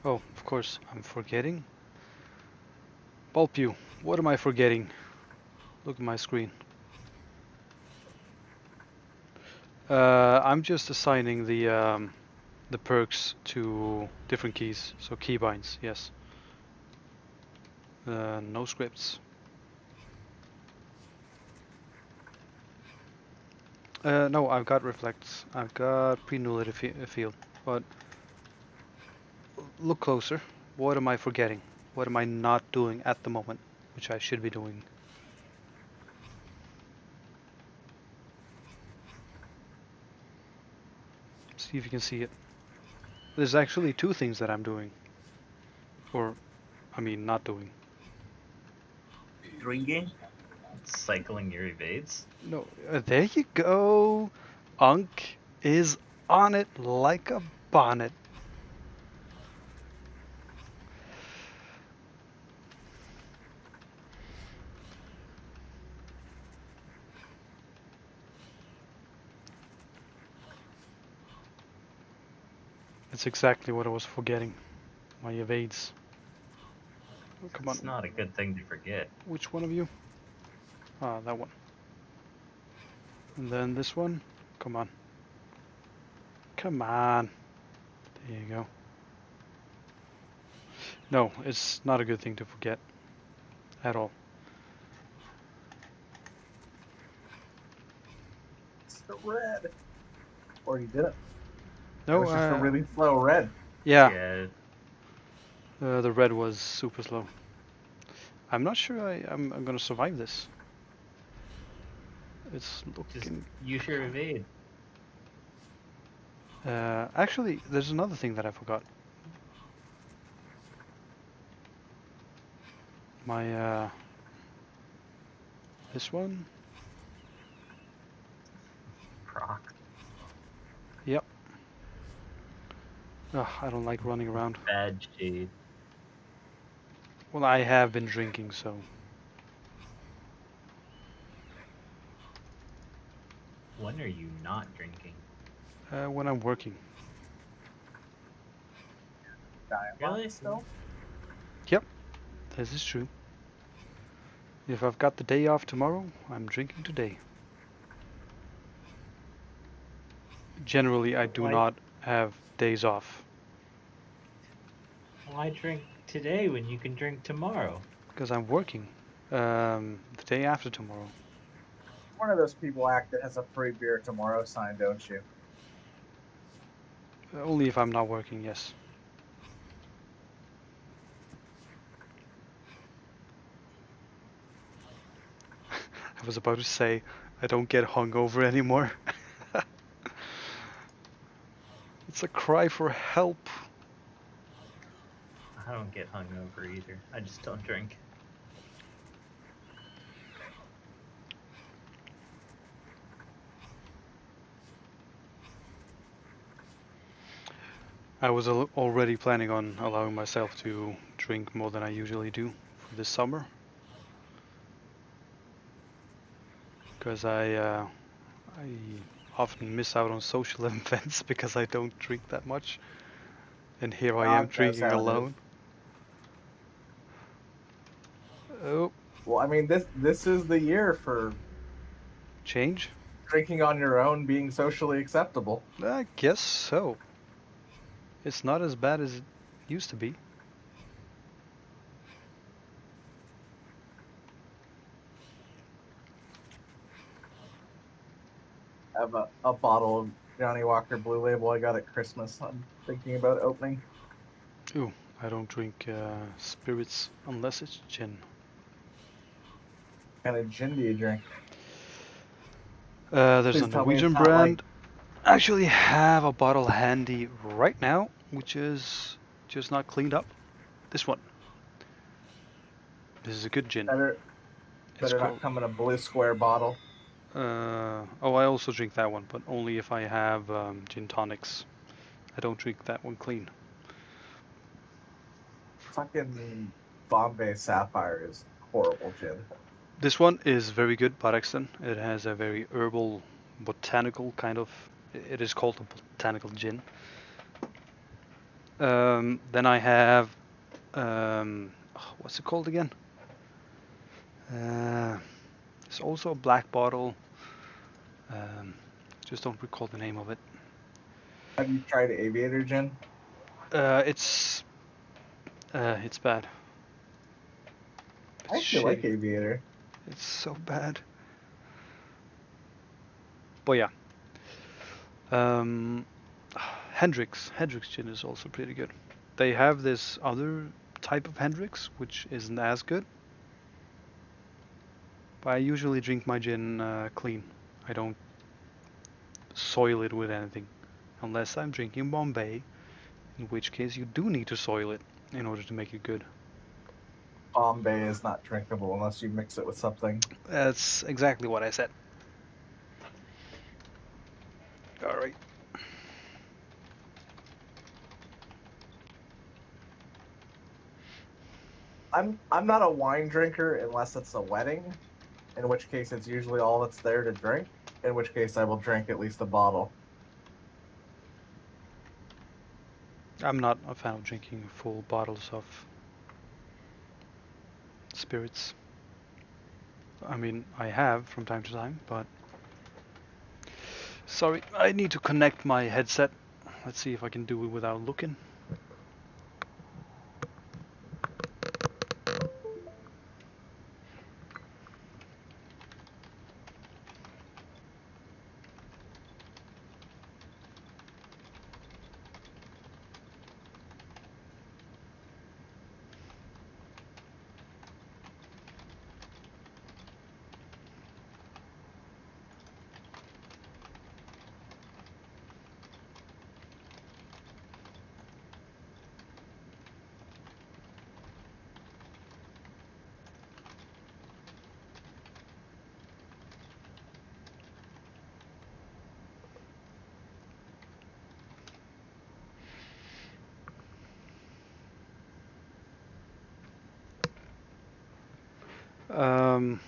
Oh, of course, I'm forgetting. Bulp you, what am I forgetting? Look at my screen. I'm just assigning the perks to different keys, so keybinds, yes. No scripts. No, I've got reflects. I've got pre-nullity field, but look closer. What am I forgetting? What am I not doing at the moment, which I should be doing? See if you can see it. There's actually two things that I'm doing. Or, I mean, not doing. Drinking. Cycling your evades. No, there you go. Unk is on it like a bonnet. It's exactly what I was forgetting. My evades. Oh, come on. It's not a good thing to forget. Which one of you? Ah, that one. And then this one. Come on. Come on. There you go. No, it's not a good thing to forget. At all. It's the red. Or you did it. No, It was just a really slow red. yeah. The red was super slow. I'm not sure I'm gonna survive this. It's Just looking... use your evade. Actually, there's another thing that I forgot. My, this one? Proc. Yep. Ugh, I don't like running around. Bad shade. Well, I have been drinking, so... When are you not drinking? When I'm working. Really? Still? Yep, this is true. If I've got the day off tomorrow, I'm drinking today. Generally, I do Why- not have days off. Why drink today when you can drink tomorrow? Because I'm working. The day after tomorrow. One of those people act that has a free beer tomorrow sign, don't you? Only if I'm not working, yes. I was about to say, I don't get hungover anymore. It's a cry for help. I don't get hungover either. I just don't drink. I was already planning on allowing myself to drink more than I usually do for this summer, because I often miss out on social events because I don't drink that much, and here I am God knows drinking how it is. alone. Oh, Well, I mean, this is the year for change? drinking on your own being socially acceptable. I guess so. It's not as bad as it used to be. I have a bottle of Johnny Walker Blue Label I got at Christmas. I'm thinking about opening. Ooh, I don't drink spirits unless it's gin. What kind of gin do you drink? There's a Please tell me it's Norwegian not like brand. I actually have a bottle handy right now, which is just not cleaned up. This one. This is a good gin. better It's better not called. come in a blue square bottle. Oh, I also drink that one, but only if I have gin tonics. I don't drink that one clean. Fucking Bombay Sapphire is horrible gin. This one is very good, Baraxton. It has a very herbal, botanical kind of. It is called a botanical gin. Then I have. What's it called again? It's also a black bottle. Um, just don't recall the name of it. Have you tried Aviator gin? It's bad. I It's actually like shitty. Aviator. It's so bad. But yeah. Um, Hendrix gin is also pretty good. They have this other type of Hendrix which isn't as good. But I usually drink my gin clean. I don't soil it with anything, unless I'm drinking Bombay, in which case you do need to soil it in order to make it good. Bombay is not drinkable unless you mix it with something. That's exactly what I said. All right. I'm not a wine drinker unless it's a wedding, in which case it's usually all that's there to drink, in which case I will drink at least a bottle. I'm not a fan of drinking full bottles of spirits. I mean, I have from time to time, but sorry, I need to connect my headset. Let's see if I can do it without looking. Um,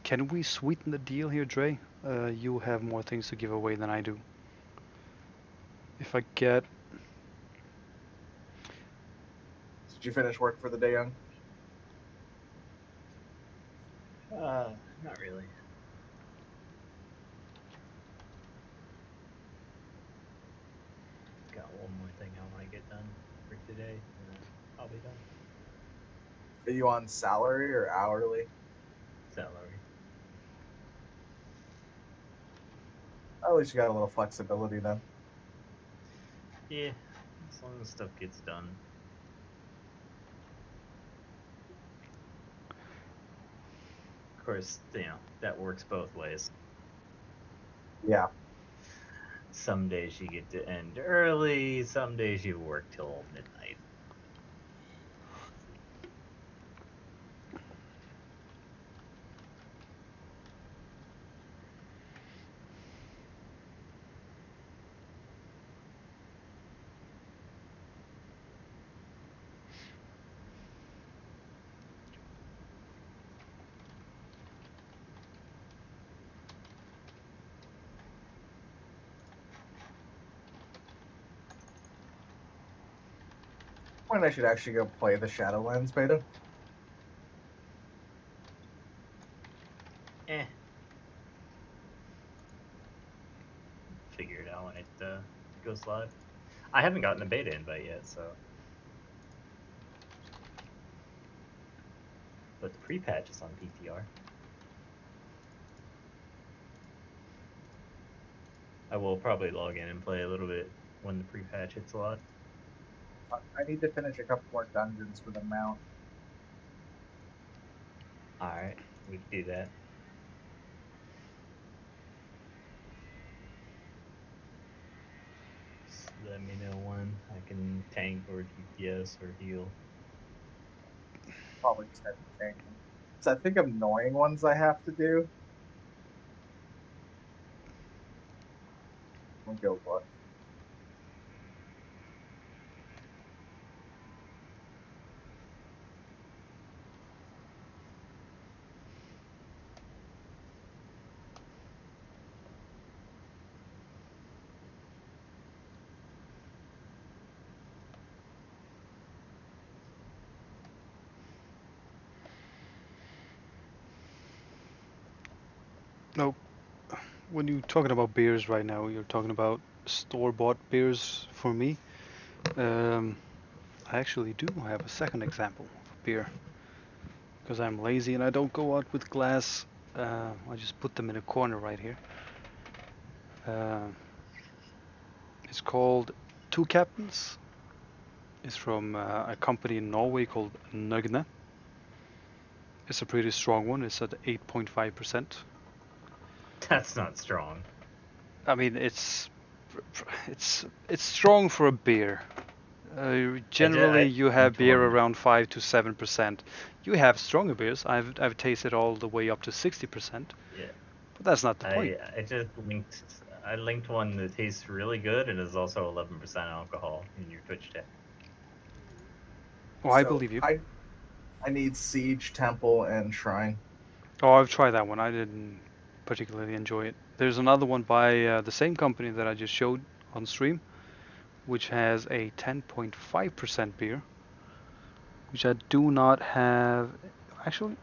can we sweeten the deal here, Dre? You have more things to give away than I do. If I get Did you finish work for the day, Young? Not really. Got one more thing I want to get done for today, and then I'll be done. Are you on salary or hourly? Salary. At least you got a little flexibility then. Yeah, as long as stuff gets done. Of course, that works both ways. Yeah. Some days you get to end early, some days you work till midnight. point, I should actually go play the Shadowlands beta. Eh. Figure it out when it goes live. I haven't gotten the beta invite yet, so. But the pre-patch is on PTR. I will probably log in and play a little bit when the pre-patch hits a lot. I need to finish a couple more dungeons for the mount. Alright, we can do that. Just let me know when I can tank or DPS or heal. Probably just have to tank them. So I think annoying ones I have to do. I'll go for it. No, when you're talking about beers right now, you're talking about store-bought beers for me. I actually do have a second example of beer because I'm lazy and I don't go out with glass. I just put them in a corner right here. Uh, it's called Two Captains. It's from a company in Norway called Nøgne. It's a pretty strong one. It's at 8.5%. That's not strong. I mean, it's strong for a beer. Generally, you have beer around 5 to 7%. You have stronger beers. I've tasted all the way up to 60%. Yeah. But that's not the point. I just linked one that tastes really good and is also 11% alcohol in your Twitch chat. Oh, I believe you. I need Siege, Temple, and Shrine. Oh, I've tried that one. I didn't particularly enjoy it. There's another one by the same company that I just showed on stream, which has a 10.5% beer, which I do not have. Actually,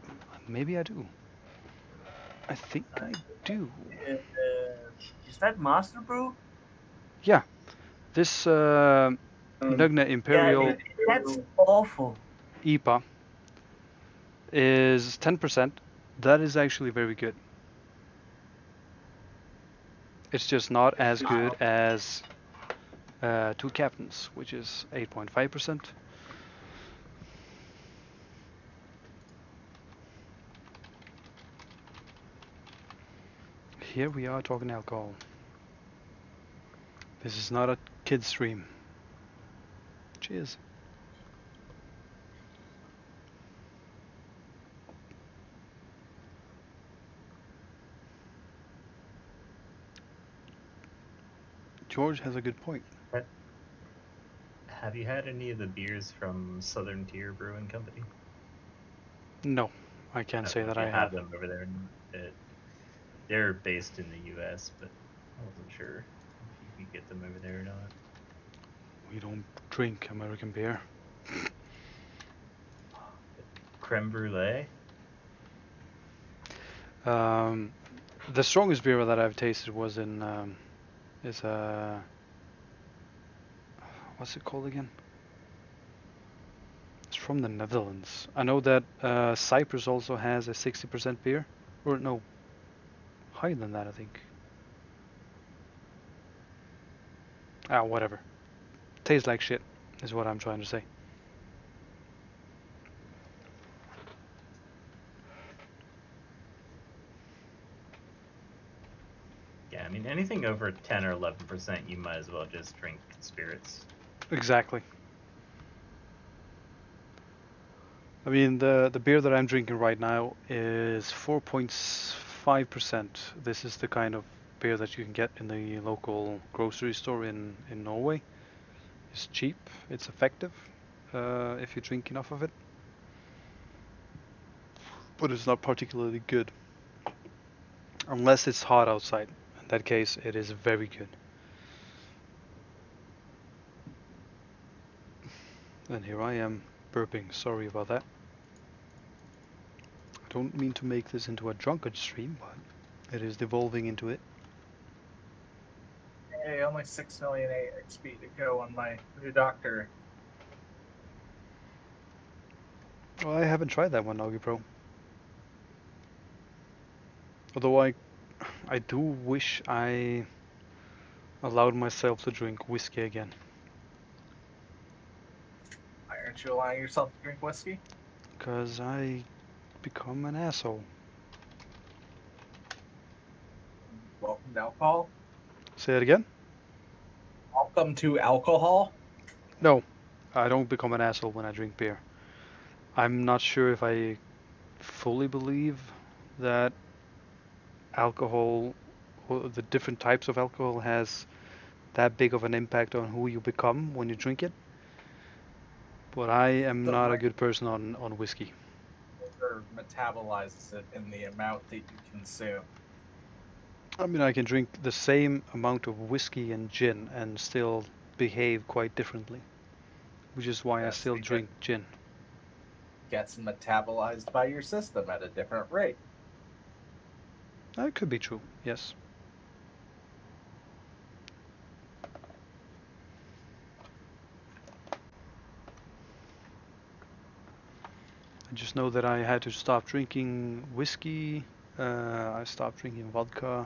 maybe I do. I think I do. Is that Master Brew? Yeah, this Nøgne Imperial Yeah, that's awful. IPA is 10%. That is actually very good. It's just not as good as Two Captains, which is 8.5%. Here we are talking alcohol. This is not a kid stream. Cheers. George has a good point. Have you had any of the beers from Southern Tier Brewing Company? No, I can't say that I have. Them over there. They're based in the U.S., but I wasn't sure if you could get them over there or not. We don't drink American beer. Creme brulee. The strongest beer that I've tasted was in what's it called again? It's from the Netherlands. I know that Cyprus also has a 60% beer, or no, higher than that I think. Whatever. Tastes like shit is what I'm trying to say. Yeah, I mean anything over 10 or 11%, you might as well just drink spirits. Exactly. I mean the beer that I'm drinking right now is 4.5%. This is the kind of beer that you can get in the local grocery store in Norway. It's cheap. It's effective if you drink enough of it. But it's not particularly good. Unless it's hot outside. In that case, it is very good. And here I am burping. Sorry about that. I don't mean to make this into a drunkard stream, but it is devolving into it. Hey, only 6 million XP to go on my new doctor. Well, I haven't tried that one, Augie Pro. Although I do wish I allowed myself to drink whiskey again. Why aren't you allowing yourself to drink whiskey? Because I become an asshole. Welcome to alcohol. Say it again? Welcome to alcohol. No, I don't become an asshole when I drink beer. I'm not sure if I fully believe that alcohol, or the different types of alcohol, has that big of an impact on who you become when you drink it. But I am not a good person on whiskey. Or metabolizes it in the amount that you consume. I mean, I can drink the same amount of whiskey and gin and still behave quite differently, which is why I That's still because drink gin. it gets metabolized by your system at a different rate. That could be true, yes. I just know that I had to stop drinking whiskey. I stopped drinking vodka.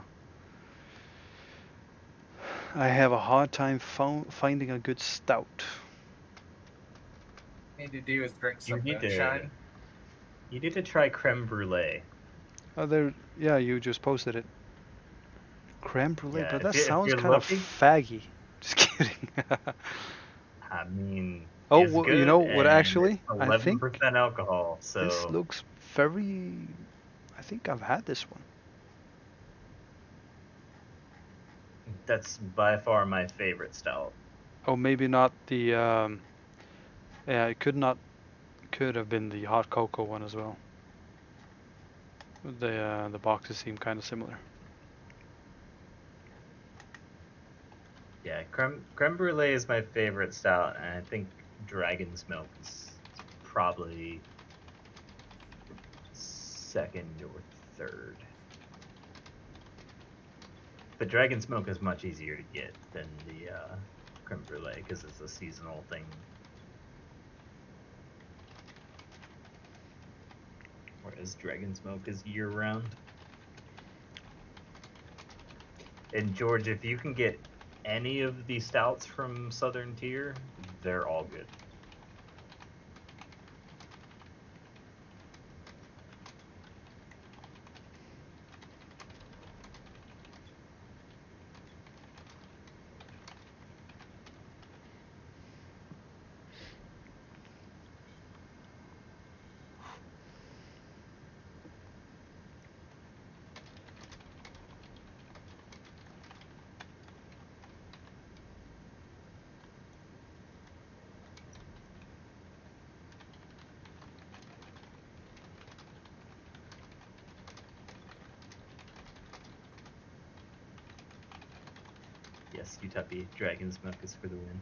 I have a hard time finding a good stout. What you need to do is drink You some need moonshine. to try creme brulee. Yeah, you just posted it. Creme brulee, Yeah, but that if sounds you're kind of looking, faggy. Just kidding. I mean, Oh, it's well, you good know what? and it's Actually, I think 11% alcohol. this So looks very. I think I've had this one. that's by far my favorite stout. Oh, maybe not the. Yeah, it could have been the hot cocoa one as well. The boxes seem kind of similar. Yeah, creme brulee is my favorite stout, and I think dragon's milk is probably second or third. But dragon's milk is much easier to get than the creme brulee because it's a seasonal thing. Whereas dragon's milk is year round. And George, if you can get any of the stouts from Southern Tier, they're all good. Yes, Utopia, dragon's milk is for the win.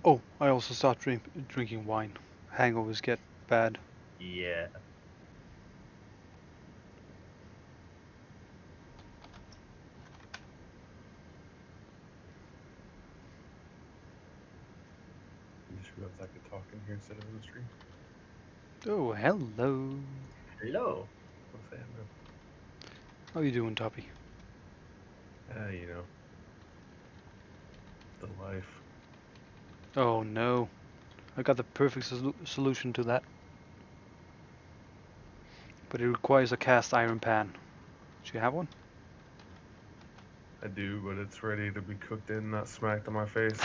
Oh, I also stopped drinking wine. Hangovers get bad. Yeah. I just realized I could talk in here instead of in the stream. Oh, hello. Hello. What's happening? How you doing, Toppy? You know, the life. Oh no, I got the perfect solution to that. But it requires a cast iron pan. Do you have one? I do, but it's ready to be cooked in, not smacked on my face.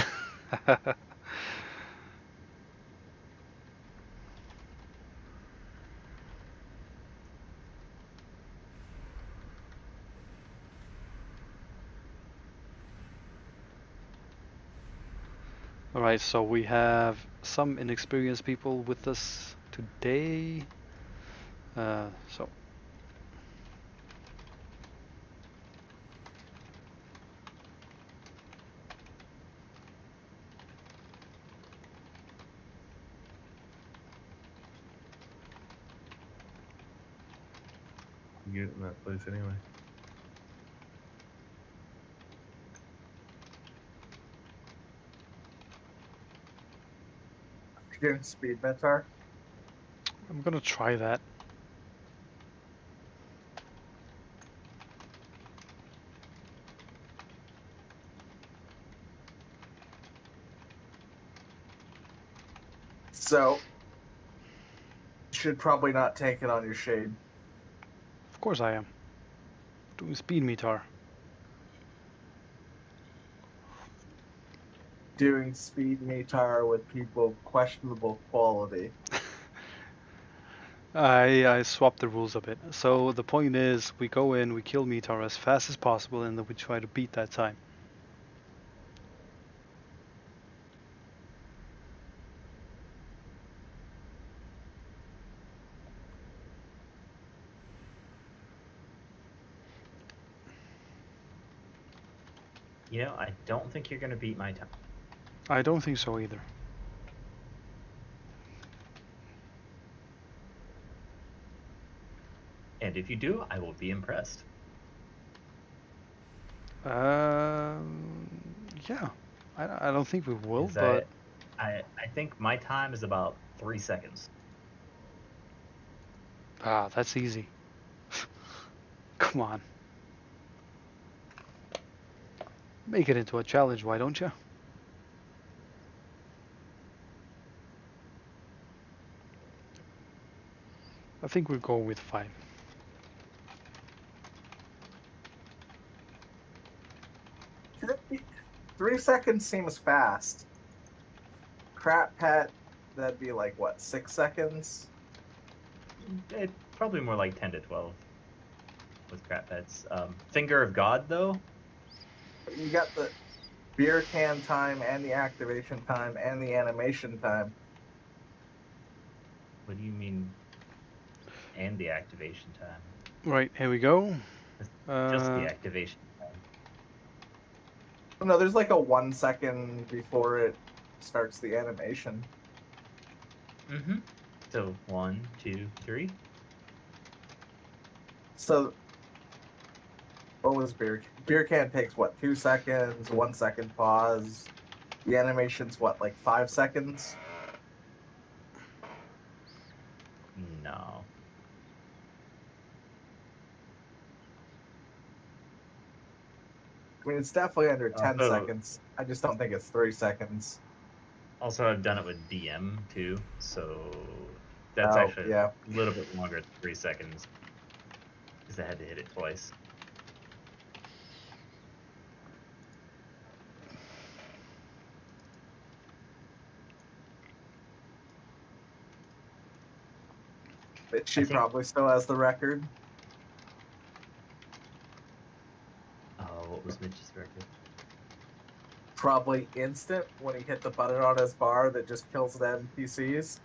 Alright, so we have some inexperienced people with us today. So You get in that place anyway. You doing speed metar? I'm gonna try that. So, should probably not take it on your shade. Of course I am. Doing speed meter. Doing speed metar with people of questionable quality. I swapped the rules a bit. So the point is, we go in, we kill Meteor as fast as possible, and then we try to beat that time. You know, I don't think you're gonna beat my time. I don't think so either. And if you do, I will be impressed. Yeah. I don't think we will, Is but I think my time is about 3 seconds. that's easy. Come on. Make it into a challenge, why don't you? I think we'll go with 5. 3 seconds seems fast. Crap pet, that'd be like what, 6 seconds? It probably more like 10 to 12 with crap pets. Finger of God, though. You got the beer can time and the activation time and the animation time. What do you mean? And the activation time. Right, here we go. Just the activation time. No, there's like a 1 second before it starts the animation. Mm-hmm. So 1, 2, 3. So what was beer can takes what, 2 seconds, 1 second pause. The animation's what, like 5 seconds? No. I mean, it's definitely under 10 Also, seconds. I just don't think it's 3 seconds. also, I've done it with DM too, so that's Oh, actually yeah. a little bit longer than 3 seconds because I had to hit it twice. But I she think. probably still has the record. Oh, what was Mitch's record? Probably instant when he hit the button on his bar that just kills the NPCs.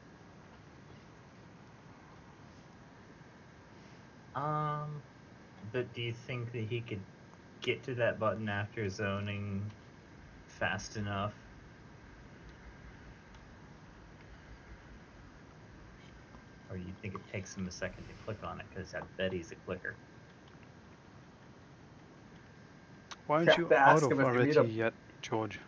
But do you think that he could get to that button after zoning fast enough? Or do you think it takes him a second to click on it? Because I bet he's a clicker. Why You aren't have you to out ask of him if you meet Areti him. yet, George?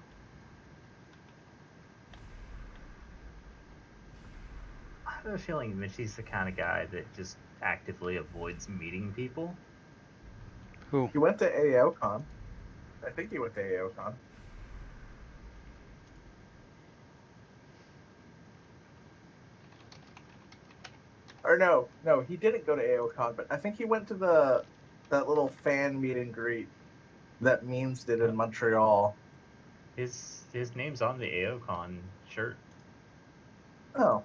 I have a feeling Mitchy's the kind of guy that just actively avoids meeting people. Who? He went to AOCon. I think he went to AOCon. Or no, he didn't go to AOCon, but I think he went to that little fan meet and greet that Memes did in Montreal. His name's on the AOCon shirt. Oh,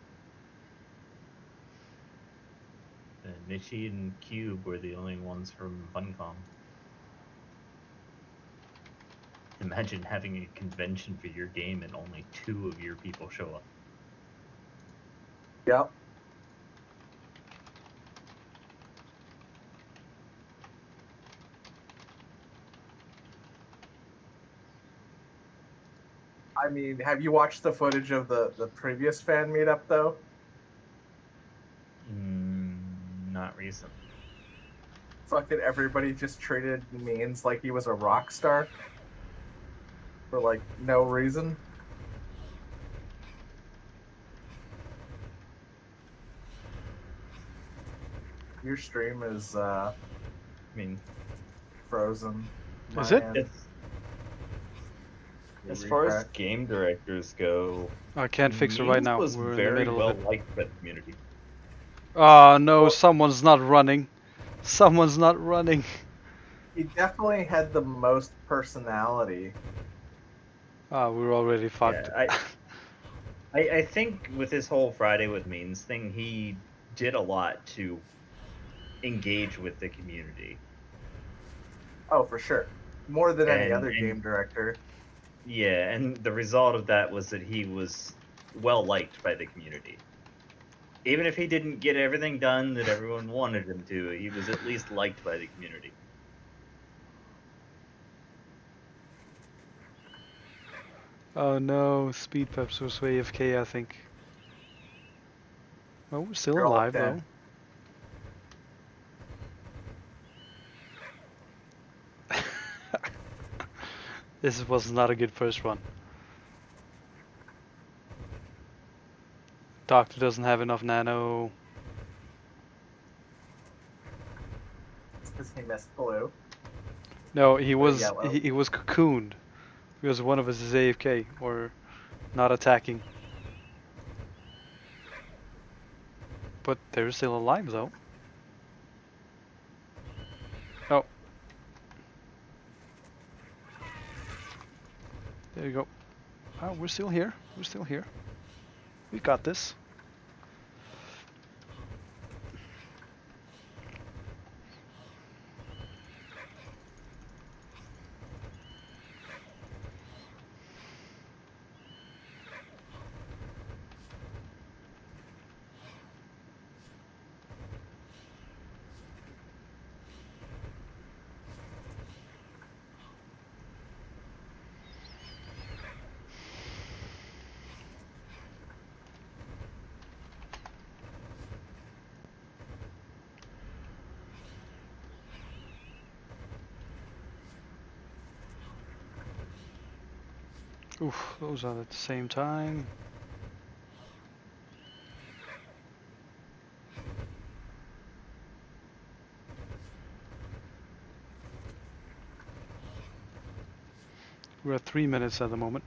Mitchy and Cube were the only ones from Funcom. Imagine having a convention for your game and only 2 of your people show up. yep. I mean, have you watched the footage of the previous fan meetup though? Not recent. Fucking everybody just treated Means like he was a rock star for like no reason. Your stream is I mean, frozen. Is My it? end. it's, You as far as refresh. game directors go, I can't fix it right Means now. was We're in the very middle well of it. liked by the community. Oh no, Well- someone's not running. Someone's not running. He definitely had the most personality. Ah, we're already fucked. Yeah, I think with his whole Friday with Means thing, he did a lot to engage with the community. Oh, for sure. More than any other And game director. yeah, and the result of that was that he was well liked by the community. Even if he didn't get everything done that everyone wanted him to, he was at least liked by the community. Oh no, Speed Peps was AFK, I think. Oh, we're still They're all alive dead. though. This was not a good first run. Doctor doesn't have enough nano. It's because he missed blue. No, he Or was yellow. he was cocooned because one of us is AFK or not attacking. But they're still alive though. Oh. There you go. Oh, we're still here. We're still here. We got this. Oof, those are at the same time. We're at 3 minutes at the moment.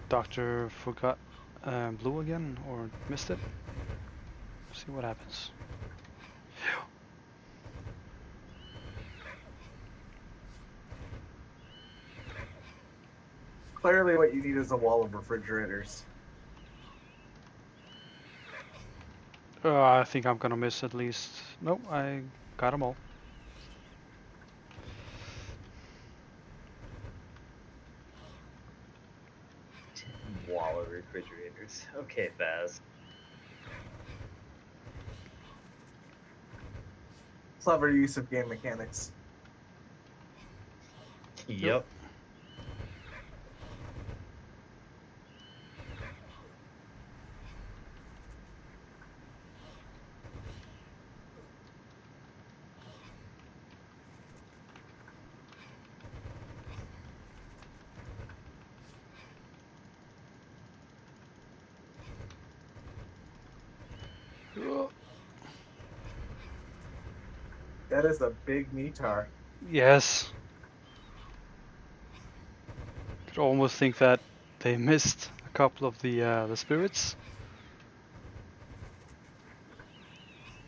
Doctor forgot blue again or missed it. See what happens. Clearly, what you need is a wall of refrigerators. I think I'm gonna miss at least. Nope, I got them all. Wall of refrigerators. Okay, Baz. Clever use of game mechanics. Yep. That is a big metar. Yes. Could almost think that they missed a couple of the spirits.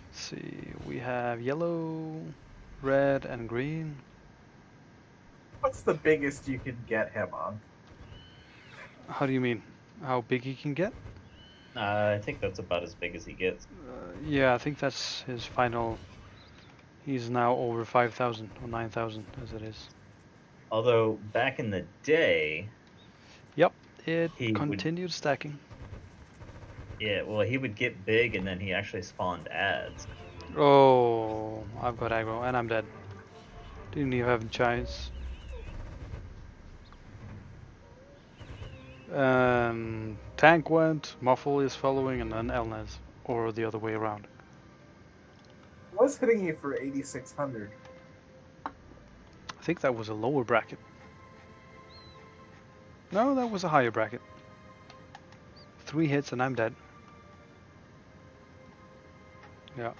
Let's see, we have yellow, red, and green. What's the biggest you can get him on? How do you mean? How big he can get? I think that's about as big as he gets. Yeah, I think that's his final. He's now over 5,000 or 9,000 as it is. Although back in the day, Yep, it He would- continued stacking. Yeah, well, he would get big and then he actually spawned ads. Oh, I've got aggro and I'm dead. Didn't even have a chance. Tank went, Muffle is following, and then Elnez, or the other way around. What's hitting you for 8,600? I think that was a lower bracket. No, that was a higher bracket. 3 hits and I'm dead. Yeah.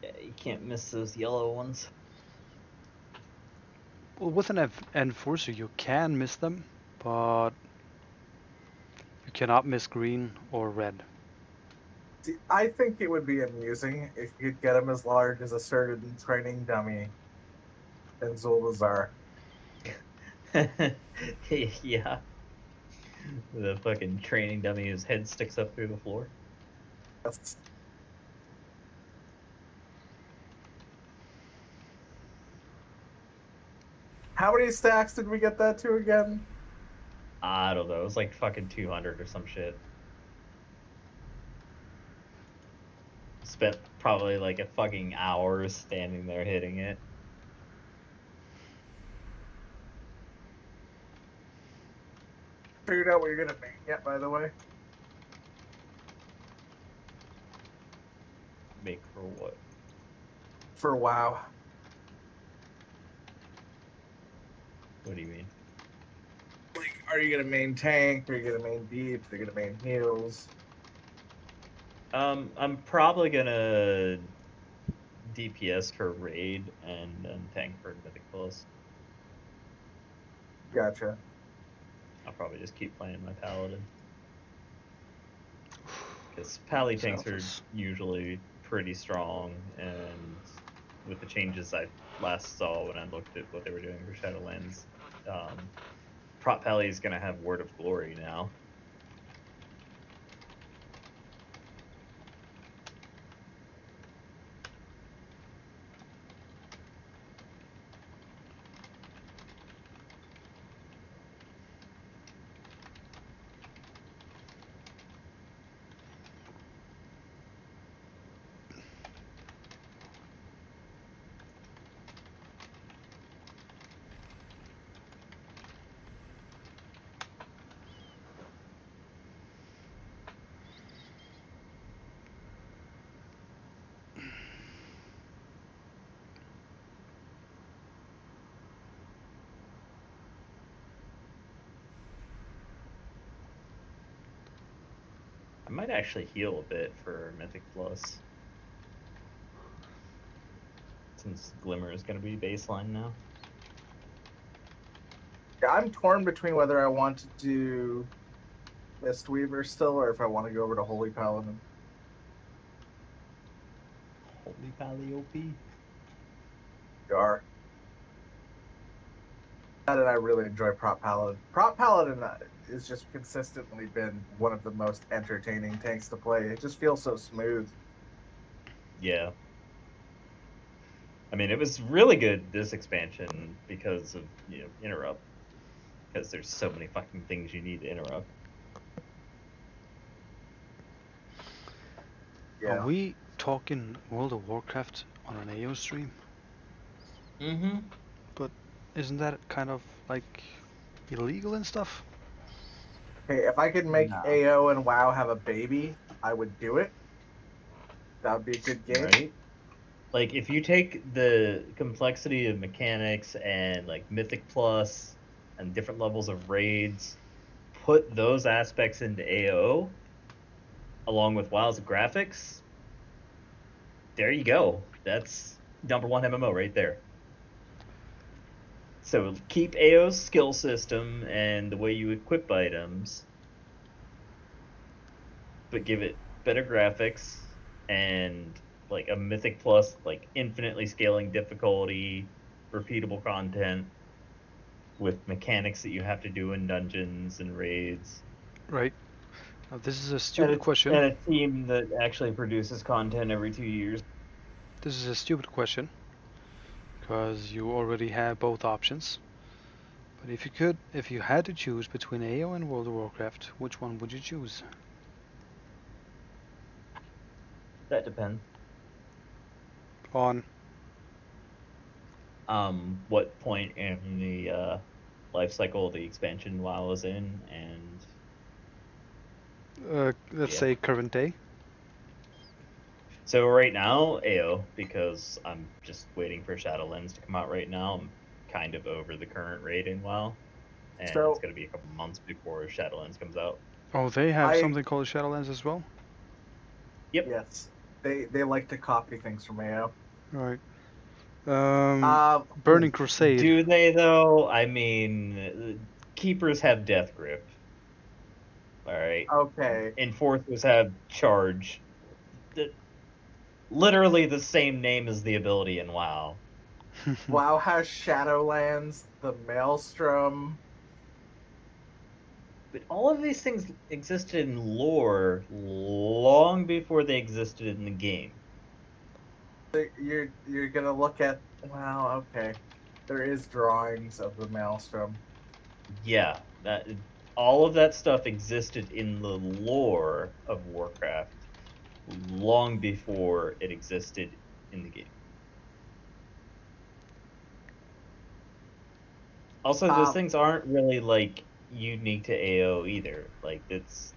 Yeah, you can't miss those yellow ones. Well, with an Enforcer, you can miss them, but you cannot miss green or red. See, I think it would be amusing if you could get him as large as a certain training dummy in Zulazar. Yeah. The fucking training dummy, his head sticks up through the floor. That's... How many stacks did we get that to again? I don't know. It was like fucking 200 or some shit. Spent probably like a fucking hour standing there hitting it. Figured out what you're gonna make yet, by the way. Make for what? For WoW. What do you mean? Like, are you gonna main tank? Are you gonna main deep? Are you gonna main heals? I'm probably gonna DPS for raid and then tank for Mythic Plus. Gotcha. I'll probably just keep playing my paladin. Because pally tanks are usually pretty strong, and with the changes I last saw when I looked at what they were doing for Shadowlands, prop pally is gonna have Word of Glory now. I might actually heal a bit for Mythic Plus. Since Glimmer is going to be baseline now. Yeah, I'm torn between whether I want to do Mistweaver still or if I want to go over to Holy Paladin. Holy Pally OP. Gar. That and I really enjoy Prop Paladin. Prop Paladin has just consistently been one of the most entertaining tanks to play. It just feels so smooth. Yeah. I mean, it was really good this expansion because of, interrupt. Because there's so many fucking things you need to interrupt. Yeah. Are we talking World of Warcraft on an AO stream? Mm-hmm. But isn't that kind of like illegal and stuff? Hey, if I could make No. AO and WoW have a baby, I would do it. That would be a good game. Right? Like, if you take the complexity of mechanics and, like, Mythic Plus and different levels of raids, put those aspects into AO, along with WoW's graphics, there you go. That's number one MMO right there. So keep AO's skill system and the way you equip items, but give it better graphics and like a Mythic Plus, like infinitely scaling difficulty, repeatable content with mechanics that you have to do in dungeons and raids. Right. Now, this is a stupid question. And a team that actually produces content every 2 years. This is a stupid question. because you already have both options. But if you had to choose between AO and World of Warcraft, which one would you choose? That depends. On What point in the life cycle the expansion WoW is in, and let's Yeah. say current day. so right now AO, because I'm just waiting for Shadowlands to come out right now. I'm kind of over the current raid in WoW, and So- it's gonna be a couple months before Shadowlands comes out. Oh, they have I- something called Shadowlands as well. Yep. Yes, they like to copy things from AO. Right. Um, Burning Crusade. Do they though? I mean, keepers have death grip. All right. okay. Enforcers have charge. Literally the same name as the ability in WoW. WoW has Shadowlands, the Maelstrom. But all of these things existed in lore long before they existed in the game. You're gonna look at okay. There is drawings of the Maelstrom. Yeah, that all of that stuff existed in the lore of Warcraft long before it existed in the game. Also, those things aren't really like unique to AO either. Like it's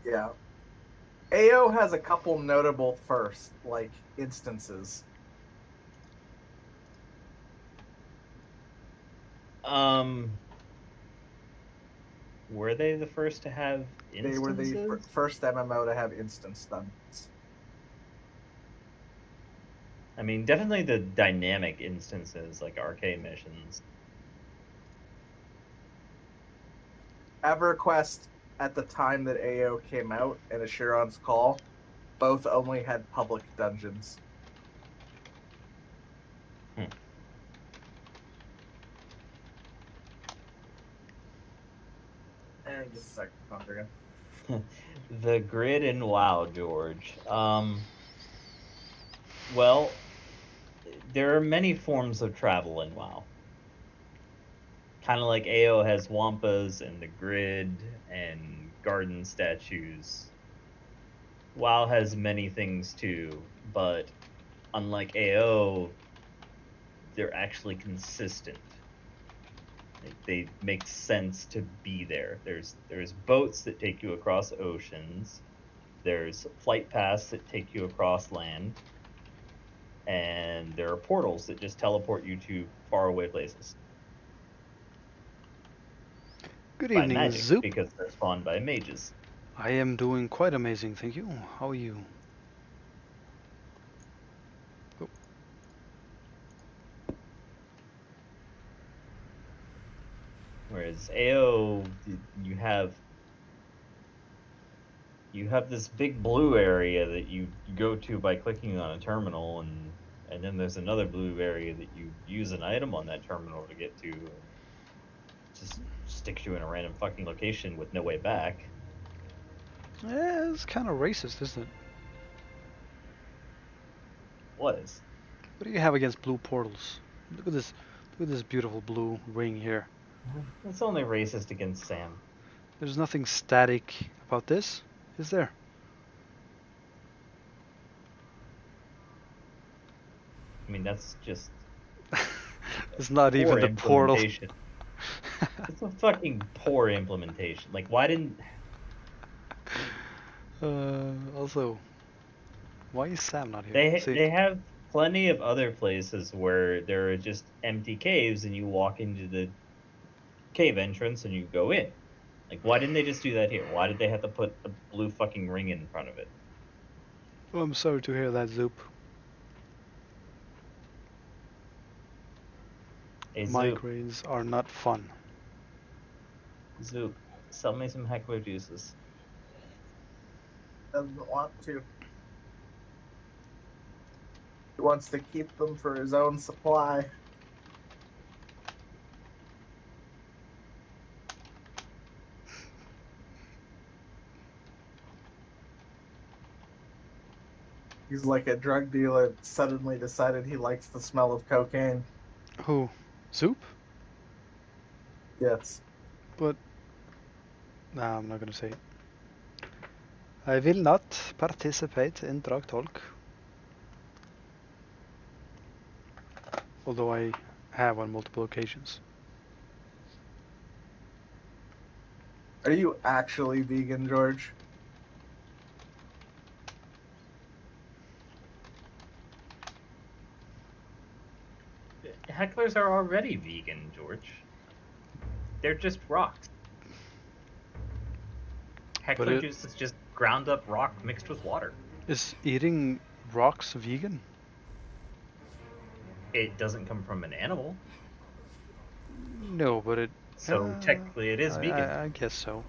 Yeah. AO has a couple notable first, like, instances. were they the first to have They were the instances? first MMO to have instance dungeons. I mean, definitely the dynamic instances like arcade missions. EverQuest, at the time that AO came out, and Asheron's Call, both only had public dungeons. And just a second, Contra again. The grid in WoW, George. Well, there are many forms of travel in WoW. Kind of like AO has Wampas and the grid and garden statues. WoW has many things too, but unlike AO, they're actually consistent. Like, they make sense to be there. There's boats that take you across oceans. There's flight paths that take you across land. And there are portals that just teleport you to faraway places. Good By evening, magic, Zoop. because they're spawned by mages. I am doing quite amazing, thank you. How are you? Oh. Whereas AO, you have this big blue area that you go to by clicking on a terminal, and then there's another blue area that you use an item on that terminal to get to. And just sticks you in a random fucking location with no way back. Yeah, it's kind of racist, isn't it? What is? What do you have against blue portals? Look at this. Look at this beautiful blue ring here. It's only racist against Sam. There's nothing static about this, is there? I mean, that's just It's not even poor the portal. implementation. It's a fucking poor implementation. Like, why didn't... Also, why is Sam not here? They have plenty of other places where there are just empty caves and you walk into the cave entrance and you go in. Like, why didn't they just do that here? Why did they have to put a blue fucking ring in front of it? Oh, I'm sorry to hear that, Zoop. Hey, Zoop, Migraines are not fun. Zoop, sell me some heckler juices. Doesn't want to. He wants to keep them for his own supply. He's like a drug dealer suddenly decided he likes the smell of cocaine. Who? Soup? Yes. But nah, I'm not gonna say it. I will not participate in drug talk. Although I have on multiple occasions. Are you actually vegan, George? Hecklers are already vegan, George. They're just rocks. Heckler juice is just ground up rock mixed with water. Is eating rocks vegan? It doesn't come from an animal, No, but it. so technically it is vegan. I guess so.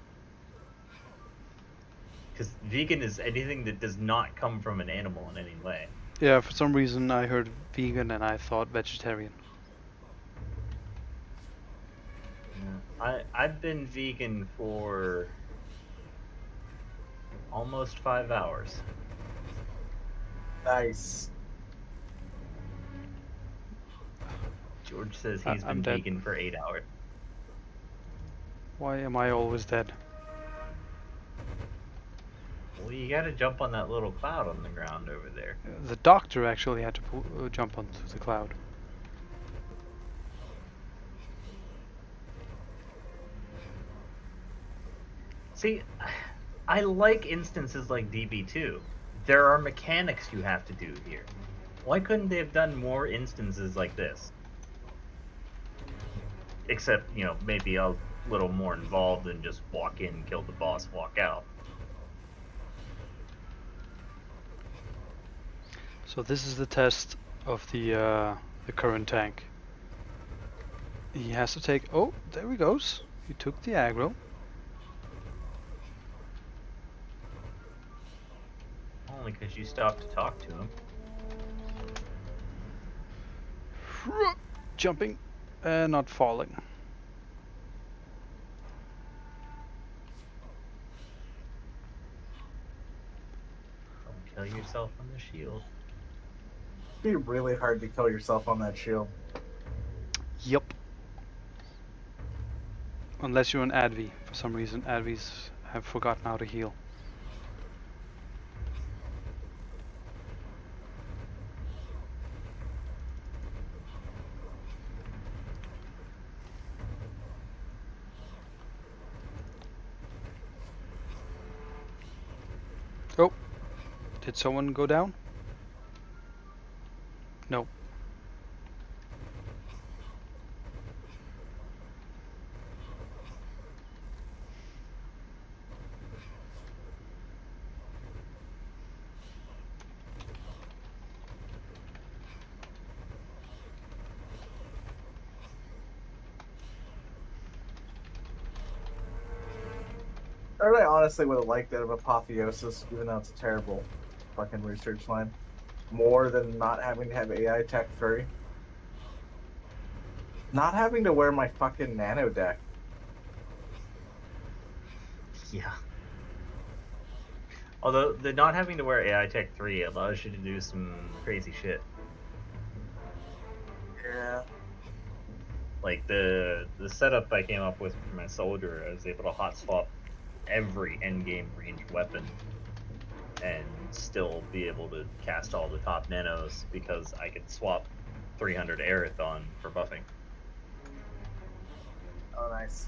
Because vegan is anything that does not come from an animal in any way. Yeah, for some reason I heard vegan and I thought vegetarian. I've been vegan for almost 5 hours. Nice. George says he's I'm been dead. vegan for 8 hours. Why am I always dead? Well, you gotta jump on that little cloud on the ground over there. The doctor actually had to jump onto the cloud. See, I like instances like DB2. There are mechanics you have to do here. Why couldn't they have done more instances like this? Except, you know, maybe a little more involved than just walk in, kill the boss, walk out. So this is the test of the current tank. He has to take. Oh, there he goes. He took the aggro. Only because you stopped to talk to him. Jumping and not falling. Don't kill yourself on the shield. It'd be really hard to kill yourself on that shield. Yup. Unless you're an Advi. For some reason, Advis have forgotten how to heal. Oh, did someone go down? No. I honestly would have liked that of Apotheosis, even though it's a terrible fucking research line. More than not having to have AI Tech 3. Not having to wear my fucking nano deck. Yeah. Although, the not having to wear AI Tech 3 allows you to do some crazy shit. Yeah. Like, the setup I came up with for my soldier, I was able to hot swap every endgame ranged weapon and still be able to cast all the top nanos because I could swap 300 Aerith on for buffing. Oh, nice.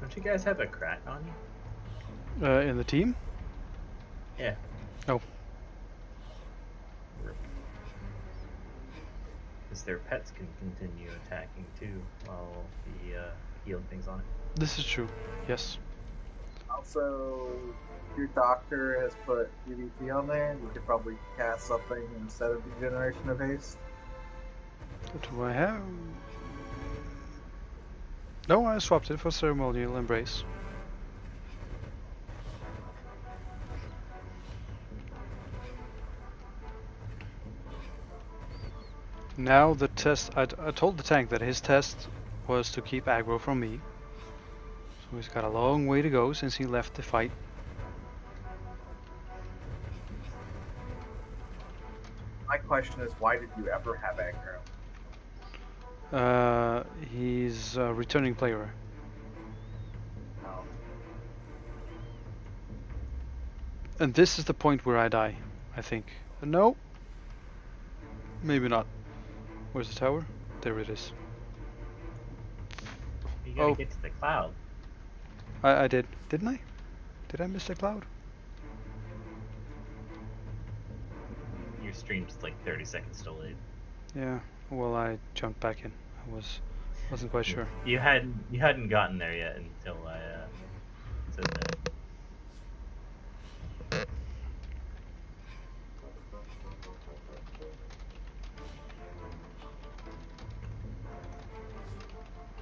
Don't you guys have a crack on you? In the team? Yeah. Oh. Because their pets can continue attacking too while the heal thing's on it. This is true. Yes. Also, your doctor has put UVT on there. You could probably cast something instead of Degeneration of Haste. What do I have? No, I swapped it for Ceremonial Embrace. Now the test, I told the tank that his test was to keep aggro from me. So he's got a long way to go since he left the fight. My question is, why did you ever have aggro? He's a returning player. Oh. And this is the point where I die, I think. No, maybe not. Where's the tower? There it is. You gotta Oh. get to the cloud. I did. Didn't I? Did I miss the cloud? Your stream's like 30 seconds delayed. Yeah. Well, I jumped back in. I wasn't quite sure. You hadn't gotten there yet until I said that.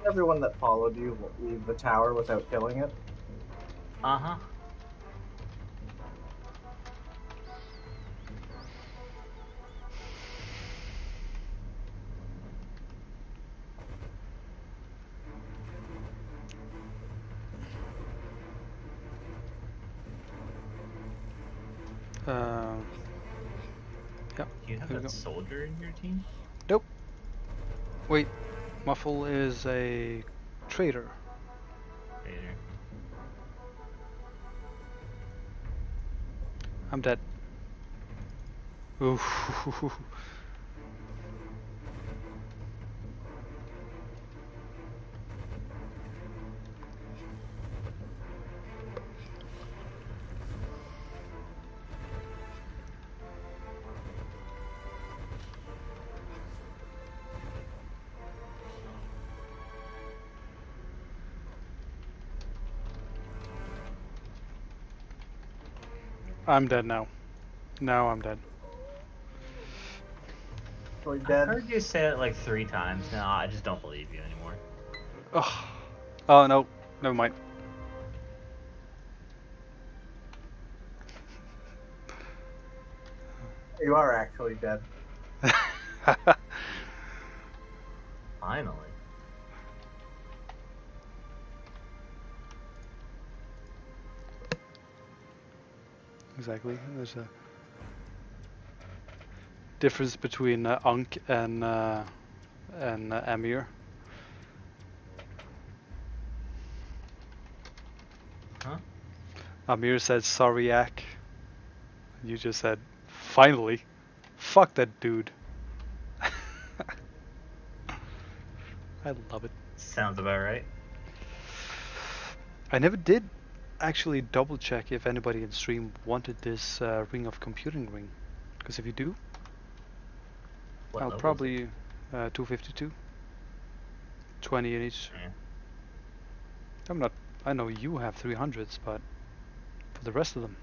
Everyone that followed you will leave the tower without killing it. Uh-huh. Yeah. Do you have There we that go. soldier in your team? Nope. Wait. Muffle is a traitor. Vader. I'm dead. Ooh. I'm dead now. Now I'm dead. Really I've dead. heard you say it like 3 times now. I just don't believe you anymore. Ugh. Oh no. Never mind. You are actually dead. Finally. Exactly. There's a difference between Ankh and Amir. Huh? Amir said sorry, Ak. You just said finally. Fuck that dude. I love it. Sounds about right. I never did actually double check if anybody in stream wanted this ring of computing ring. Because if you do, What I'll level is it? probably 252. 20 in each. Yeah. I'm not. I know you have 300s, but for the rest of them,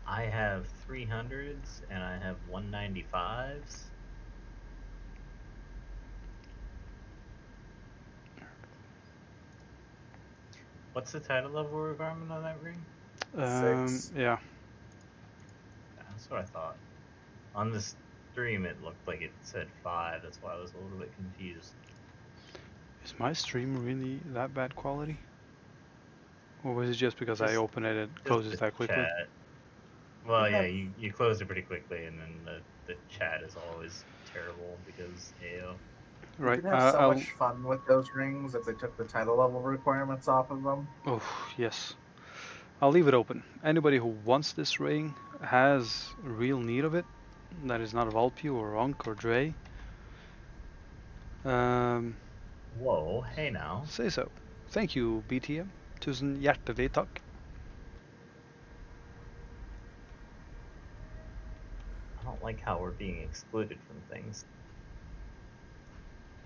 I have 300s and I have 195s. What's the title level requirement on that ring? 6. yeah. That's what I thought. On the stream, it looked like it said 5. That's why I was a little bit confused. Is my stream really that bad quality? Or was it just because I Just- open it and Just close it the that quickly? chat. Well, Yeah. yeah, you closed it pretty quickly, and then the chat is always terrible because AO. Right. You could have so I'll. much fun with those rings if they took the title level requirements off of them. Oh yes. I'll leave it open. Anybody who wants this ring has real need of it. That is not Valpy or Onk or Dre. Whoa, hey now. Say so. Thank you, BTM. Tusen hjertelig takk. I don't like how we're being excluded from things.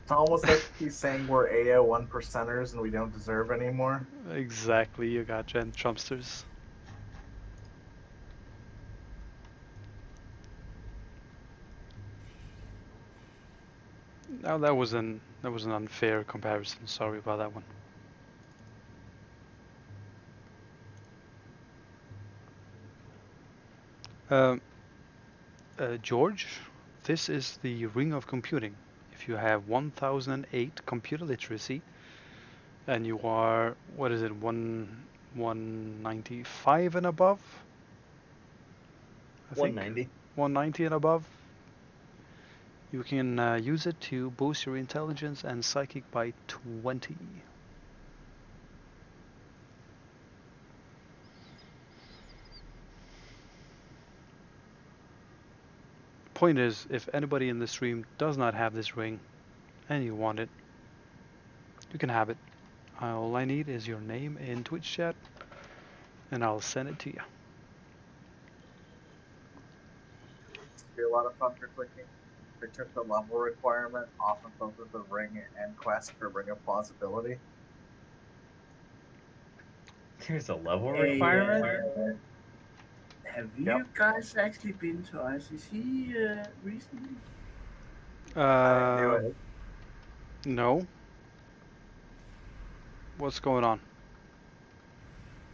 It's almost like he's saying we're AO 1%ers and we don't deserve anymore. Exactly, you got Gen Trumpsters. Now that was an unfair comparison. Sorry about that one. George, this is the ring of computing. If you have 1008 computer literacy, and you are, what is it, 195 and above? I think 190. 190 and above. You can use it to boost your intelligence and psychic by 20. Point is, if anybody in the stream does not have this ring and you want it, you can have it. All I need is your name in Twitch chat and I'll send it to you. It'd be a lot of fun for clicking. They took the level requirement off of both of the ring and quest for Ring of Plausibility. There's a level Hey, requirement? Have you Yep. guys actually been to ICC recently? I knew it. No. What's going on?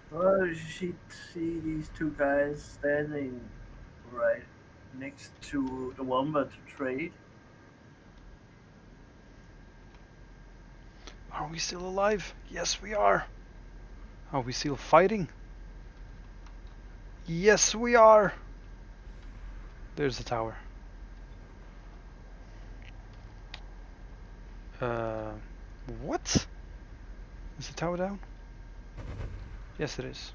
Well, you should see these two guys standing right next to the Wombat to trade. Are we still alive? Yes, we are. Are we still fighting? Yes, we are. There's the tower. What? Is the tower down? Yes, it is.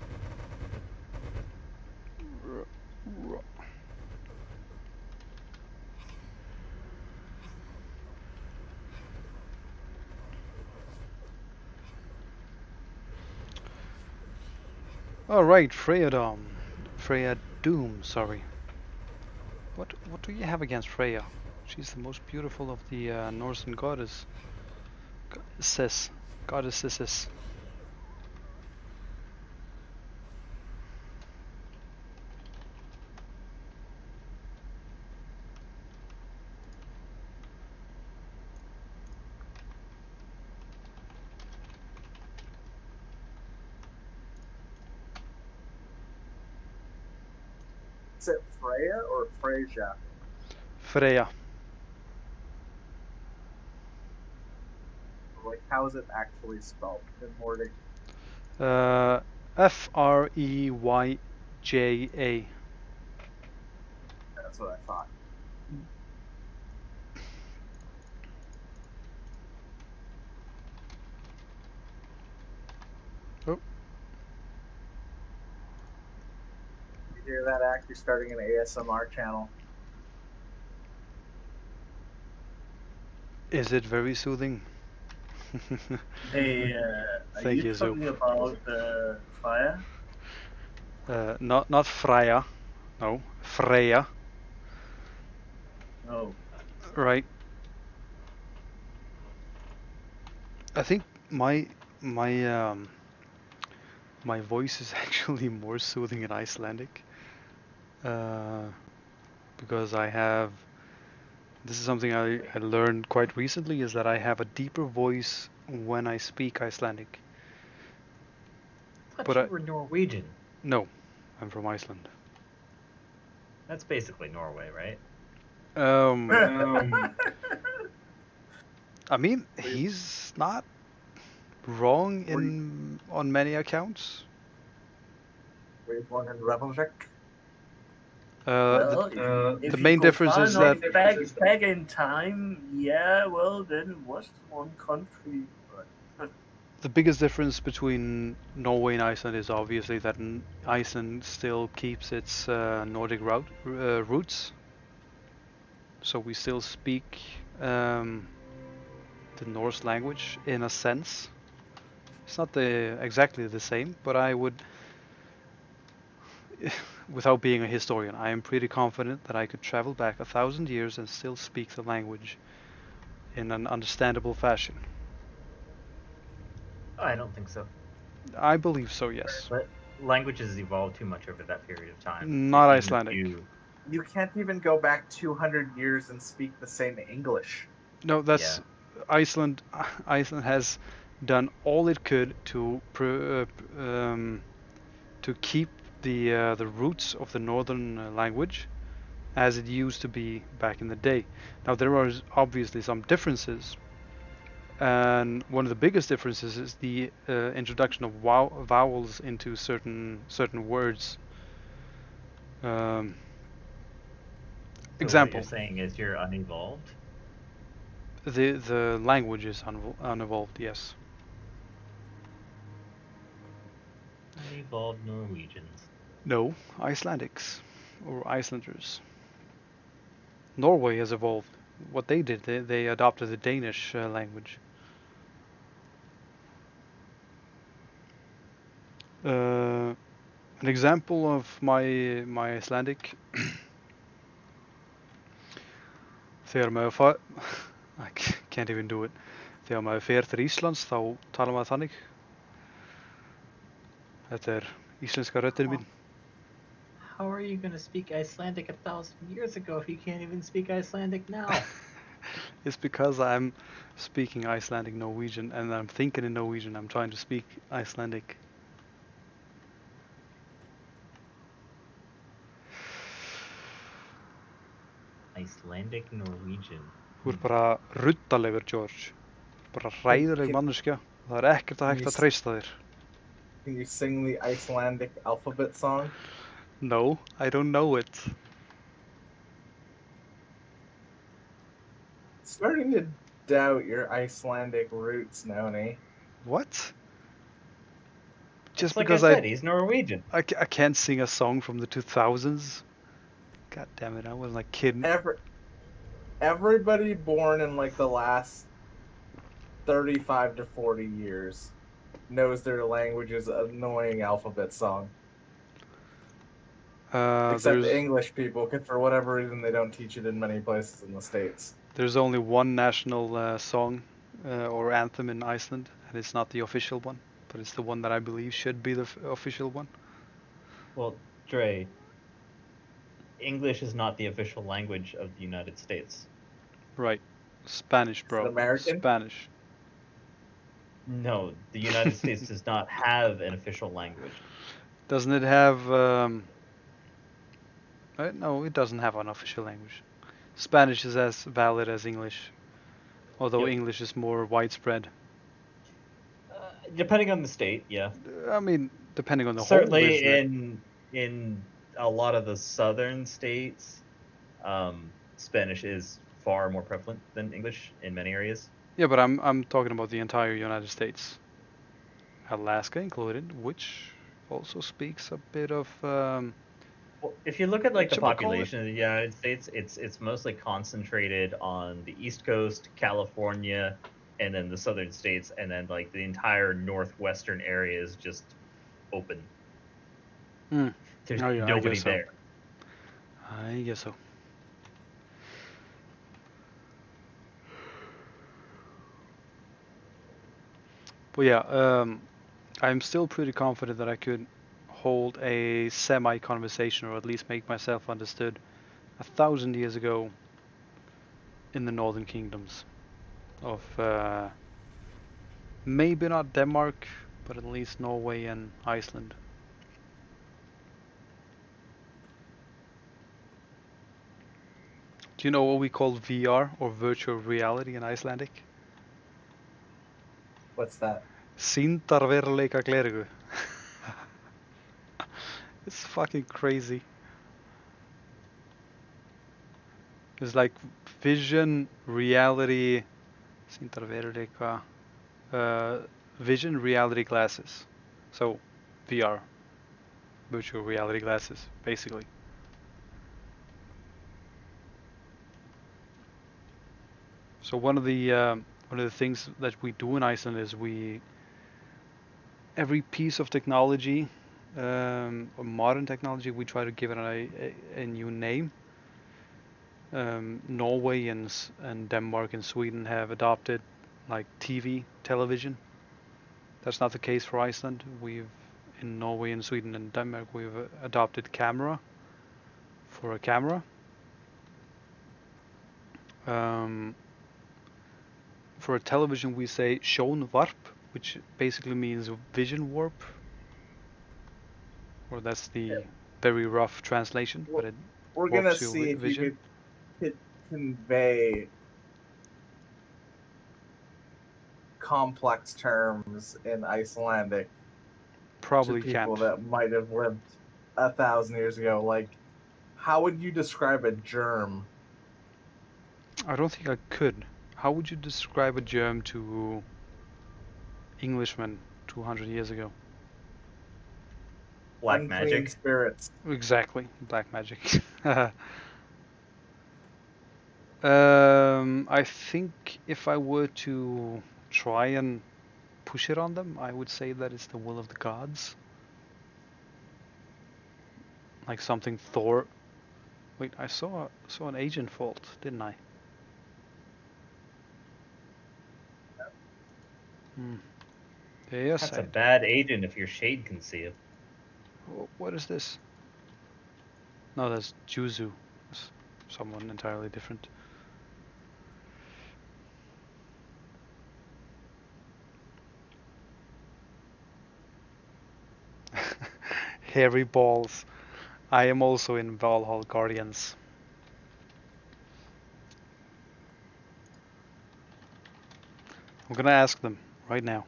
All right, Freya Doom. Sorry. What do you have against Freya? She's the most beautiful of the Northern goddesses. Is it Freya or Freyja? Freya. Like, how is it actually spelled in Nordic? Freyja. That's what I thought. Oh. You hear that, Act? You're starting an ASMR channel. Is it very soothing? Hey, are Thank you you, Zoop. talking about fire? Not Freya. No, Freya. No. Right. I think my my voice is actually more soothing in Icelandic, because I have. This is something I learned quite recently, is that I have a deeper voice when I speak Icelandic. I thought But you I- were Norwegian. No, I'm from Iceland. That's basically Norway, right? I mean, he's not wrong on many accounts. Were you born in Revelvik? Well, if the you main go difference far is enough that back in time, yeah, well, then it was one country. But the biggest difference between Norway and Iceland is obviously that Iceland still keeps its Nordic roots. So we still speak the Norse language in a sense. It's not exactly the same, but I would, without being a historian, I am pretty confident that I could travel back 1,000 years and still speak the language in an understandable fashion. I don't think so. I believe so, yes. But languages evolved too much over that period of time. Not Even if Icelandic. You can't even go back 200 years and speak the same English. No, that's Iceland. Iceland has done all it could to keep the roots of the northern language, as it used to be back in the day. Now there are obviously some differences, and one of the biggest differences is the introduction of vowels into certain words. Um, So what you're example, saying is you're unevolved? the language is unevolved. Yes. Unevolved Norwegians. No, Icelandics or Icelanders. Norway has evolved. What they did, they adopted the Danish language. An example of my Icelandic. Þegar maður I can't even do it. Þegar maður fer til Íslands þá talar maður þannig. Þetta er íslenska röddin mín. How are you going to speak Icelandic 1,000 years ago if you can't even speak Icelandic now? It's because I'm speaking Icelandic Norwegian and I'm thinking in Norwegian. I'm trying to speak Icelandic. Icelandic Norwegian. Þú ert bara ruddalegur, George. Bara hræðileg manneskja. Það er ekkert hægt að treysta þér. Can you sing the Icelandic alphabet song? No, I don't know it. Starting to doubt your Icelandic roots, Noni. What? Just like because I said, he's Norwegian. I can't sing a song from the 2000s. God damn it, I wasn't a kid. Everybody born in like the last 35 to 40 years knows their language's annoying alphabet song. Except the English people, because for whatever reason they don't teach it in many places in the States. There's only one national song or anthem in Iceland, and it's not the official one, but it's the one that I believe should be the official one. Well, Dre, English is not the official language of the United States. Right. Spanish, bro. Is it American? Spanish. No, the United States does not have an official language. Doesn't it have... no, it doesn't have an official language. Spanish is as valid as English, although English is more widespread. Depending on the state, yeah. I mean, depending on the certainly in a lot of the southern states, Spanish is far more prevalent than English in many areas. Yeah, but I'm talking about the entire United States, Alaska included, which also speaks a bit of. Well, if you look at like the population of the United States, it's mostly concentrated on the East Coast, California, and then the southern states, and then like the entire northwestern area is just open. There's nobody there. I guess so. But yeah, I'm still pretty confident that I could hold a semi-conversation, or at least make myself understood 1,000 years ago in the northern kingdoms of maybe not Denmark, but at least Norway and Iceland. Do you know what we call VR, or virtual reality, in Icelandic? What's that? Sýndarveruleika gleraugu. It's fucking crazy. It's like vision reality, sýndarveruleika, vision reality glasses. So VR, virtual reality glasses, basically. So one of the things that we do in Iceland is every piece of technology, or modern technology, we try to give it a new name. Norway and Denmark and Sweden have adopted like television. That's not the case for Iceland. In Norway and Sweden and Denmark, we've adopted camera for a camera. For a television, we say sjónvarp, which basically means vision warp, or that's the very rough translation. But We're warp gonna to see if you vision. could convey complex terms in Icelandic Probably to people can't. that might have lived 1,000 years ago. Like, how would you describe a germ? I don't think I could. How would you describe a germ to Englishmen 200 years ago? Black Unclean magic. spirits. Exactly, black magic. I think if I were to try and push it on them, I would say that it's the will of the gods. Like something Thor. Wait, I saw an agent fault, didn't I? Hmm. Yes, That's a bad agent if your shade can see it. What is this? No, that's Juzu. That's someone entirely different. Hairy balls. I am also in Valhalla Guardians. I'm gonna ask them right now.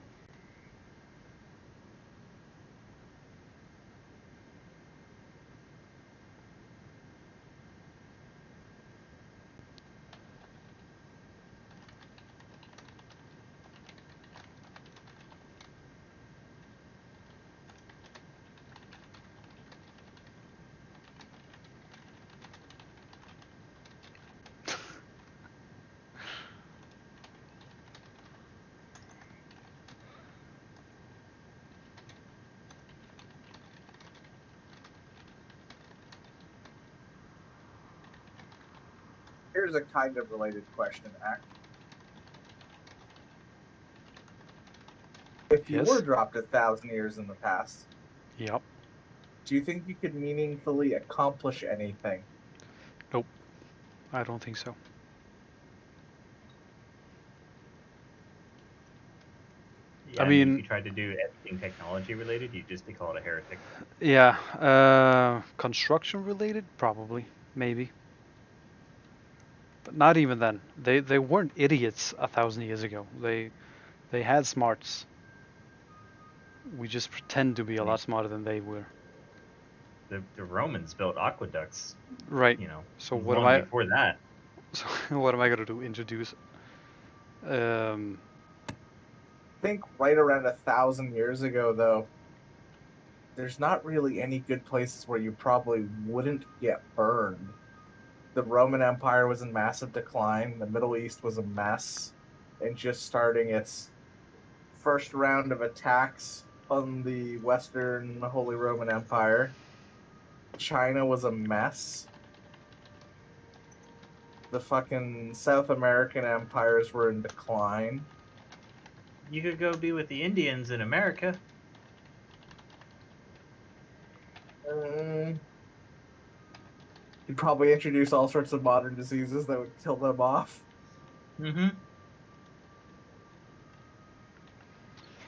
Here's a kind of related question, Act. If you were Yes? dropped 1,000 years in the past, Yep. do you think you could meaningfully accomplish anything? Nope. I don't think so. Yeah, I I mean, if mean, you tried to do anything technology related, you'd just be called a heretic. yeah. Construction related, probably, maybe. But not even then. They weren't idiots 1,000 years ago. They had smarts. We just pretend to be I a mean, lot smarter than they were. the Romans built aqueducts, Right. you know, So what am long I? before that. So what am I gonna do? Introduce? Um. I think right around 1,000 years ago, though, there's not really any good places where you probably wouldn't get burned. The Roman Empire was in massive decline. The Middle East was a mess and just starting its first round of attacks on the Western Holy Roman Empire. China was a mess. The fucking South American empires were in decline. You could go be with the Indians in America. Mm, you'd probably introduce all sorts of modern diseases that would kill them off. Mm-hmm.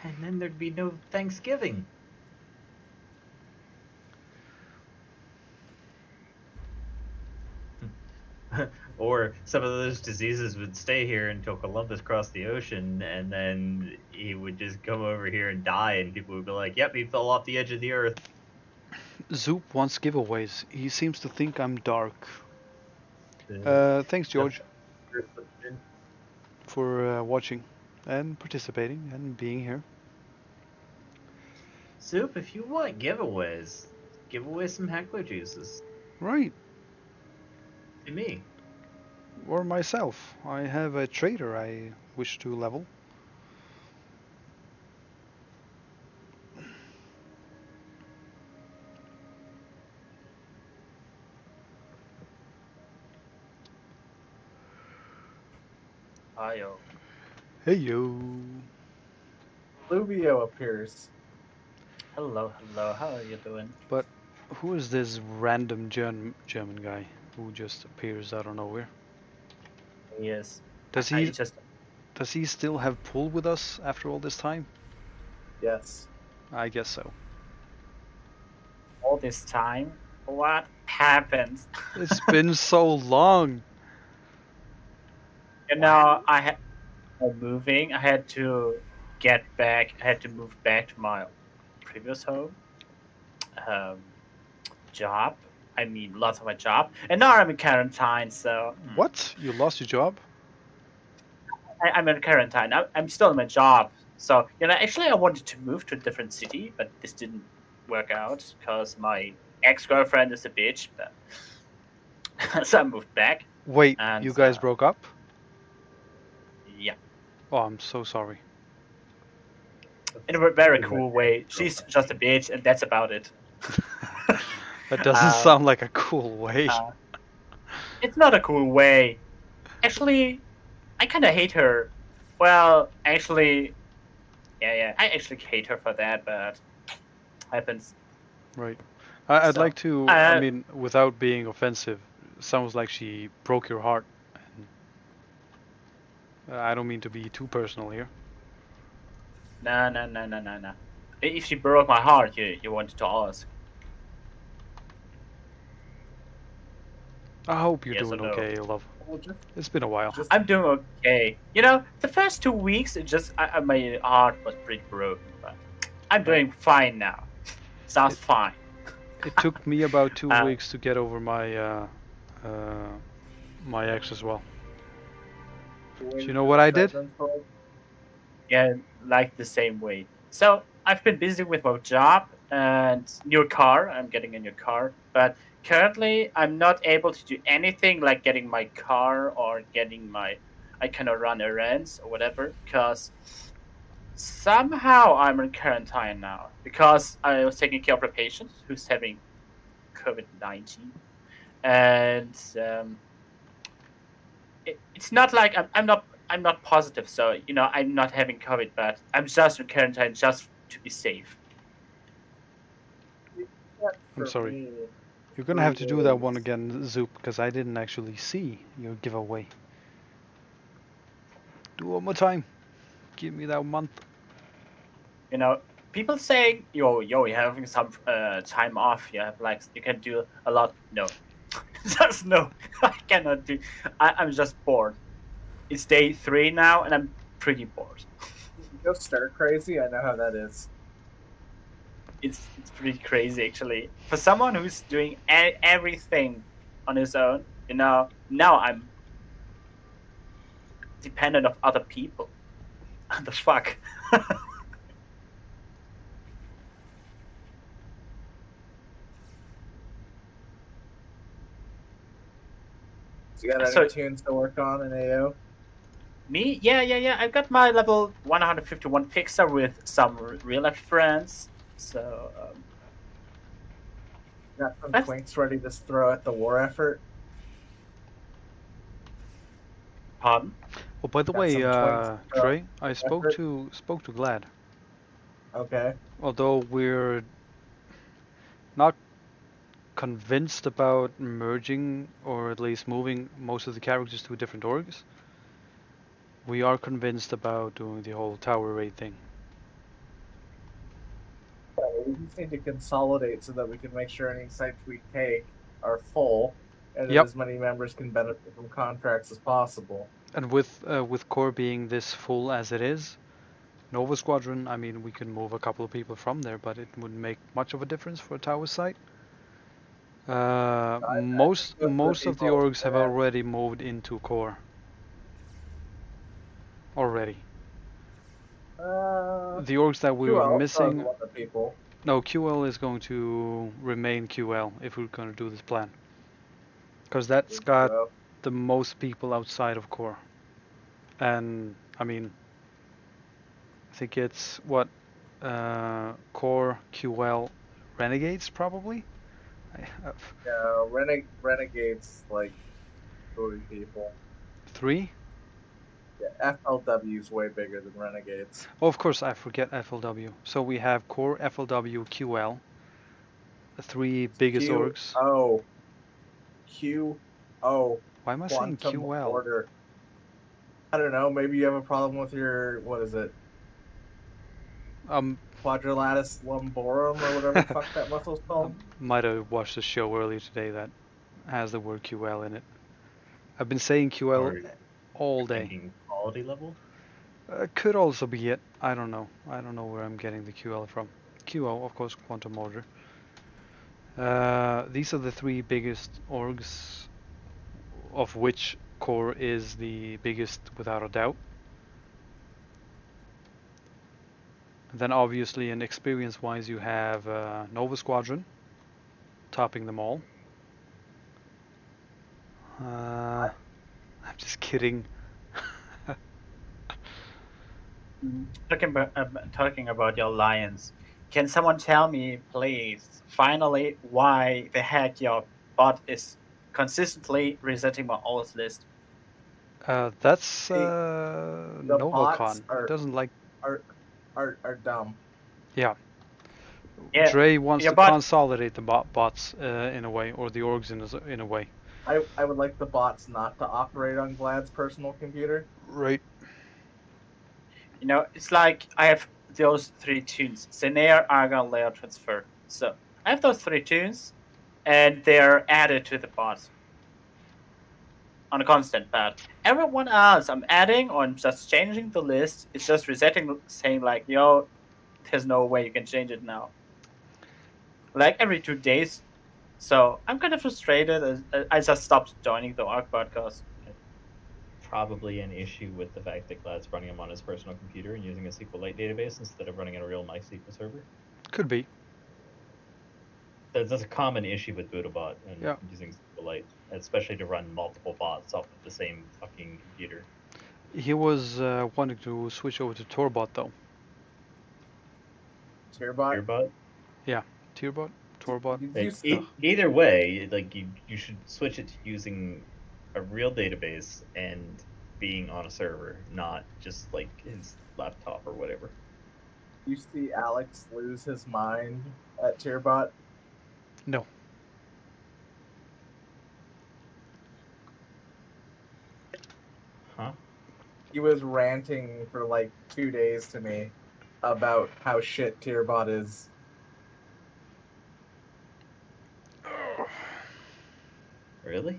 And then there'd be no Thanksgiving. Or some of those diseases would stay here until Columbus crossed the ocean, and then he would just come over here and die, and people would be like, "Yep, he fell off the edge of the earth." Zoop wants giveaways. He seems to think I'm dark. The, Thanks, the George, for watching and participating and being here. Soup, if you want giveaways, give away some heckler juices Right. to me. Or myself. I have a trader I wish to level. Ayo. Hey yo. Fluvio appears. Hello, hello. How are you doing? But who is this random German guy who just appears out of nowhere? Yes. Does I he just does he still have pull with us after all this time? Yes. I guess so. all this time. What? happens. It's been so long. You know, moving. I had to get back. I had to move back to my previous home, um, job. I mean, lots of my job, and now I'm in quarantine. So What? You lost your job? I'm in quarantine. I'm still in my job. So actually, I wanted to move to a different city, but this didn't work out because my ex-girlfriend is a bitch. But so I moved back, Wait, and you guys broke up? yeah, Oh, I'm so sorry. in a very cool way. She's just a bitch, and that's about it. That doesn't sound like a cool way. It's not a cool way. Actually, I kind of hate her. Well, actually, yeah, I actually hate her for that, but happens. Right. I'd So, like to, I mean, without being offensive, sounds like she broke your heart. And I don't mean to be too personal here. No. If she broke my heart, you wanted to ask. I hope you're Yes or doing no? okay, love. Well, It's been a while. I'm doing okay. The first 2 weeks, my heart was pretty broken, but I'm doing fine now. Sounds fine. It took me about 2 weeks to get over my my ex as well. Do you know what I did? Yeah, like the same way. So I've been busy with my job and new car. I'm getting a new car, but currently I'm not able to do anything like getting my car or getting my. I cannot run errands or whatever because somehow I'm in quarantine now because I was taking care of a patient who's having COVID-19, and it's not like I'm not positive, so I'm not having COVID, but I'm just in quarantine just to be safe. I'm sorry. You're gonna have to do that one again, Zoop, because I didn't actually see your giveaway. Do it one more time. Give me that month. People saying, yo, you're having some time off. You have you can do a lot. No, just no. I cannot do. I'm just bored. It's day 3 now, and I'm pretty bored. Go stir crazy. I know how that is. It's pretty crazy actually for someone who's doing everything on his own. Now I'm dependent of other people. The fuck. So you got any tunes to work on in AO? Me? Yeah. I've got my level 151 fixer with some real life friends. So got some twinks ready to throw at the war effort. Pardon? Oh, by the way, Trey, I spoke to Glad. Okay. Although we're not convinced about merging or at least moving most of the characters to different orgs, we are convinced about doing the whole tower raid thing. Yeah, we just need to consolidate so that we can make sure any sites we take are full and that as many members can benefit from contracts as possible. And with core being this full as it is, Nova Squadron, I mean, we can move a couple of people from there, but it wouldn't make much of a difference for a tower site. Most of the orgs have already moved into core. Already. The orgs that we were missing. No, QL is going to remain QL if we're going to do this plan. Because that's got the most people outside of core. And, I mean, I think it's what? Core, QL, Renegades probably? Yeah, Renegades like 3 people. 3? Yeah, FLW is way bigger than Renegades. Oh, of course, I forget FLW. So we have Core, FLW, QL, the 3 biggest orgs. QO. Why am I saying QL? Order. I don't know. Maybe you have a problem with your. What is it? quadrilateral lumborum or whatever the fuck that muscle's I called. might have watched a show earlier today that has the word QL in it. I've been saying QL Or all day. thinking quality level. Could also be it. I don't know. I don't know where I'm getting the QL from. QO, of course, quantum motor. These are the three biggest orgs, of which core is the biggest without a doubt. And then obviously, in experience-wise, you have Nova Squadron, topping them all. I'm just kidding. Talking about your alliance, can someone tell me, please, finally, why the heck your bot is consistently resetting my always list? That's The bots Novacon. It doesn't like. are are dumb. Yeah, Yeah, Dre wants your to bot. consolidate the bots in a way, or the orgs in a way. I would like the bots not to operate on Glad's personal computer. Right. It's like I have those three tunes: Zenair, Argon, Layer, Transfer. So I have those three tunes, and they're added to the bot on a constant pad. Everyone else I'm adding or I'm just changing the list, it's just resetting, saying like, yo, there's no way you can change it now. Like every 2 days. So I'm kind of frustrated. I just stopped joining the ARC podcast. Probably an issue with the fact that Glad's running them on his personal computer and using a SQLite database instead of running in a real MySQL server. Could be. That's a common issue with Bootobot and Yeah. using SQLite, especially to run multiple bots off of the same fucking computer. He was wanting to switch over to Torbot though. Tierbot. Earbot. Tierbot, Torbot. Did Like, you see? either way, like you should switch it to using a real database and being on a server, not just like his laptop or whatever. You see Alex lose his mind at Tierbot? No. Huh? He was ranting for like 2 days to me about how shit Tierbot is. Really?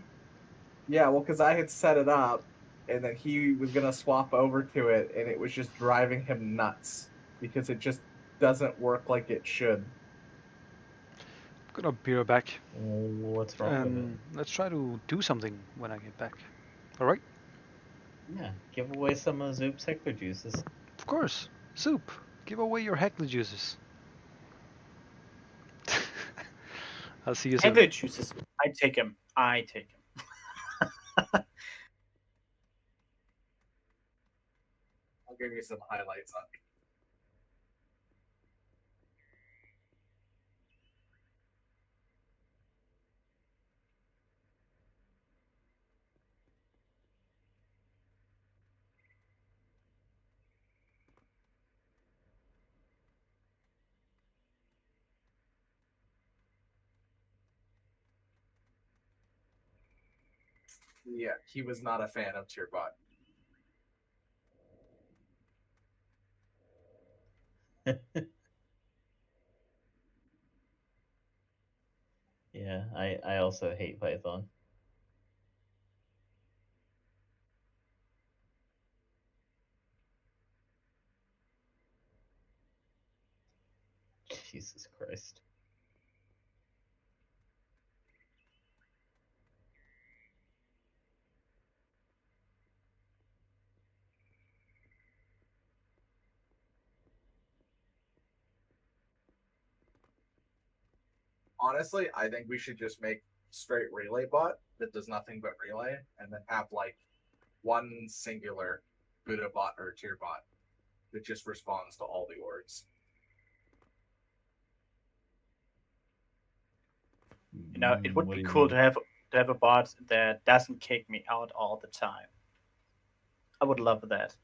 Yeah, well, because I had set it up, and then he was gonna swap over to it, and it was just driving him nuts because it just doesn't work like it should. Gonna be right back. What's wrong with it? Let's try to do something when I get back. All right. Yeah, give away some of Zoop's heckler juices. Of course. Soup. Give away your heckler juices. I'll see you soon. Heckler juices. I take him. I'll give you some highlights on it. Yeah, he was not a fan of Tierbot. Yeah, I also hate Python. Jesus Christ. Honestly, I think we should just make straight relay bot that does nothing but relay, and then have like one singular Buddha bot or tier bot that just responds to all the orgs. It would What be do you cool mean? to have a bot that doesn't kick me out all the time. I would love that.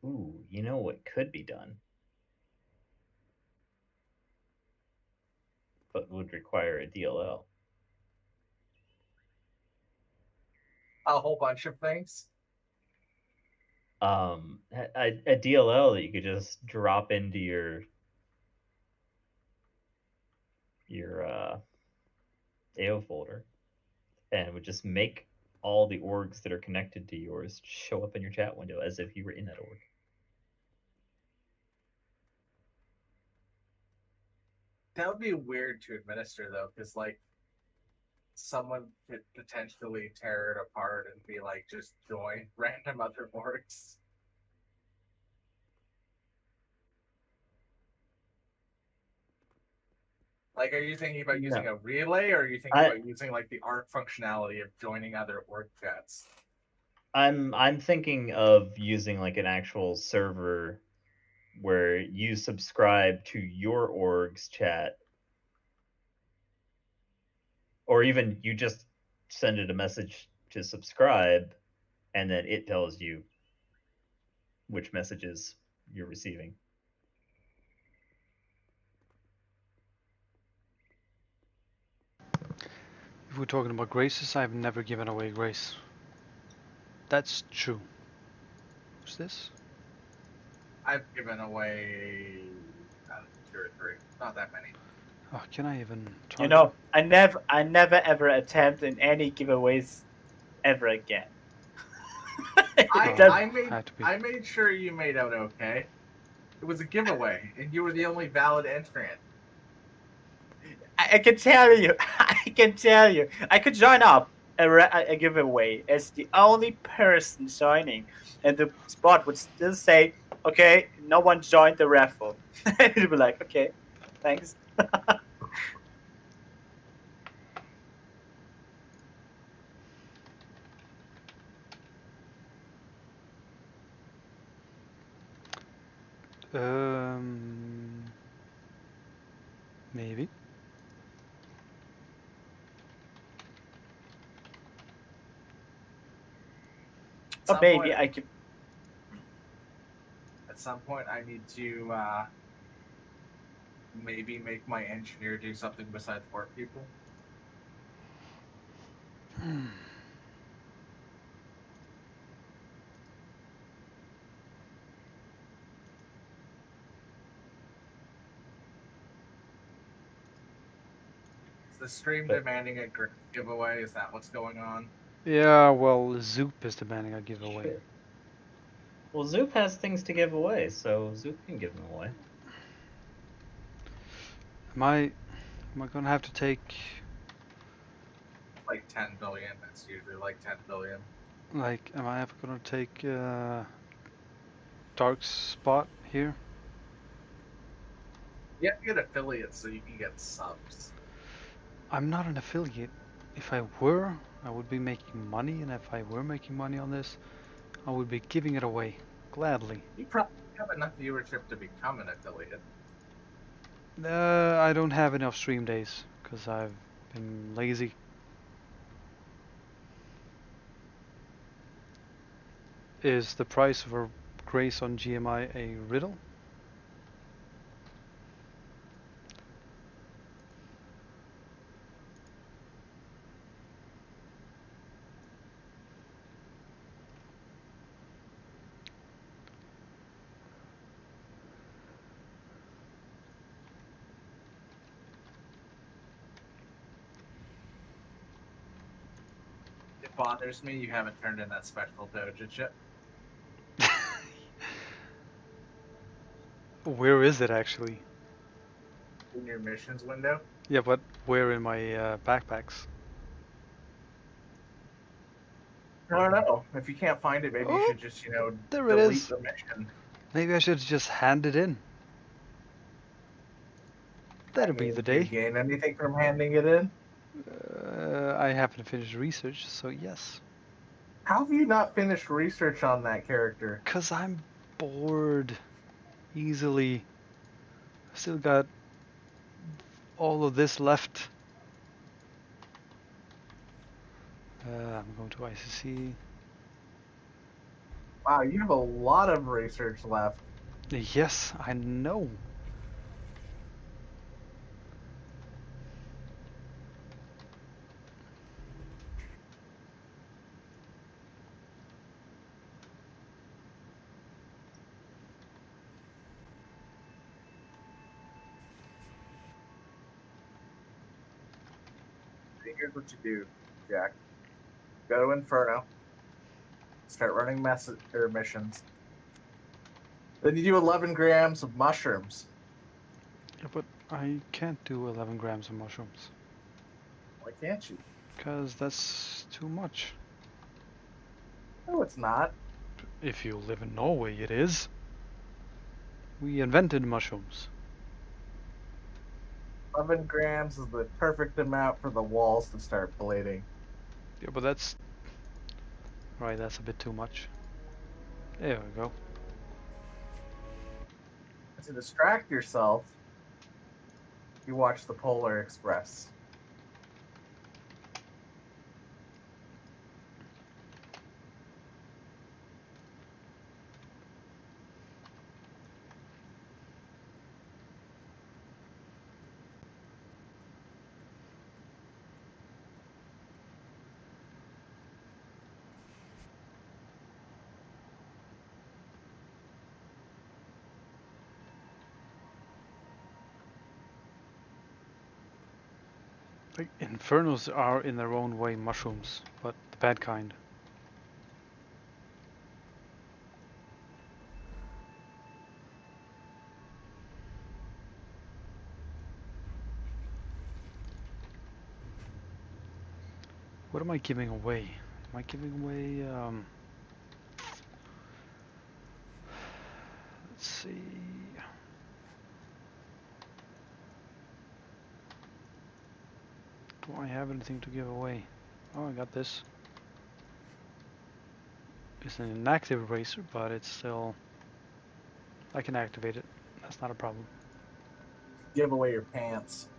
Ooh, you know what could be done, but would require a DLL. a whole bunch of things. A DLL that you could just drop into your AO folder, and it would just make all the orgs that are connected to yours show up in your chat window as if you were in that org. That would be weird to administer though, because like someone could potentially tear it apart and be like, just join random other orgs. Like, are you thinking about using a relay, or are you thinking about using like the ARC functionality of joining other org chats? I'm thinking of using like an actual server where you subscribe to your org's chat, or even you just send it a message to subscribe, and then it tells you which messages you're receiving. If we're talking about graces, I've never given away grace. That's true. What's this? I've given away 2 or 3, not that many. Oh, can I even target? You know, I never ever attempt in any giveaways ever again. I made sure you made out okay. It was a giveaway, and you were the only valid entrant. I can tell you, I could join up a giveaway as the only person joining, and the spot would still say, "Okay, no one joined the raffle." It'd be like, "Okay, thanks." Maybe. Or maybe I could. At some point, I need to maybe make my engineer do something besides work people. Is the stream demanding a giveaway? Is that what's going on? Yeah, well, Zoop is demanding a giveaway. Sure. Well, Zoop has things to give away, so Zoop can give them away. Am I gonna have to take like 10 billion? That's usually like 10 billion. Like, am I ever gonna take Dark's spot here? You have to get affiliates so you can get subs. I'm not an affiliate. If I were, I would be making money, and if I were making money on this, I would be giving it away gladly. You probably have enough viewership to become an affiliate. I don't have enough stream days because I've been lazy. Is the price of a grace on GMI a riddle? It bothers me you haven't turned in that special Doja yet. Where is it actually? In your missions window? Yeah, but where in my backpacks? I don't know. If you can't find it, maybe you should just, there it delete is. the mission. Maybe I should just hand it in. That'll be the Do you day. gain anything from handing it in? I haven't finished research, so yes. How have you not finished research on that character? Cause I'm bored easily. Still got all of this left. I'm going to ICC. Wow, you have a lot of research left. Yes, I know. here's what you do, Jack. Go to Inferno. Start running missions. Then you do 11 grams of mushrooms. Yeah, but I can't do 11 grams of mushrooms. Why can't you? Because that's too much. No, it's not. If you live in Norway, it is. We invented mushrooms. 11 grams is the perfect amount for the walls to start bleeding. Yeah, but that's... Right, that's a bit too much. There we go. To distract yourself, you watch the Polar Express. Like, infernos are in their own way mushrooms, but the bad kind. What am I giving away? Am I giving away, let's see... Do I have anything to give away? Oh, I got this. It's an inactive eraser, but it's still... I can activate it. That's not a problem. Give away your pants.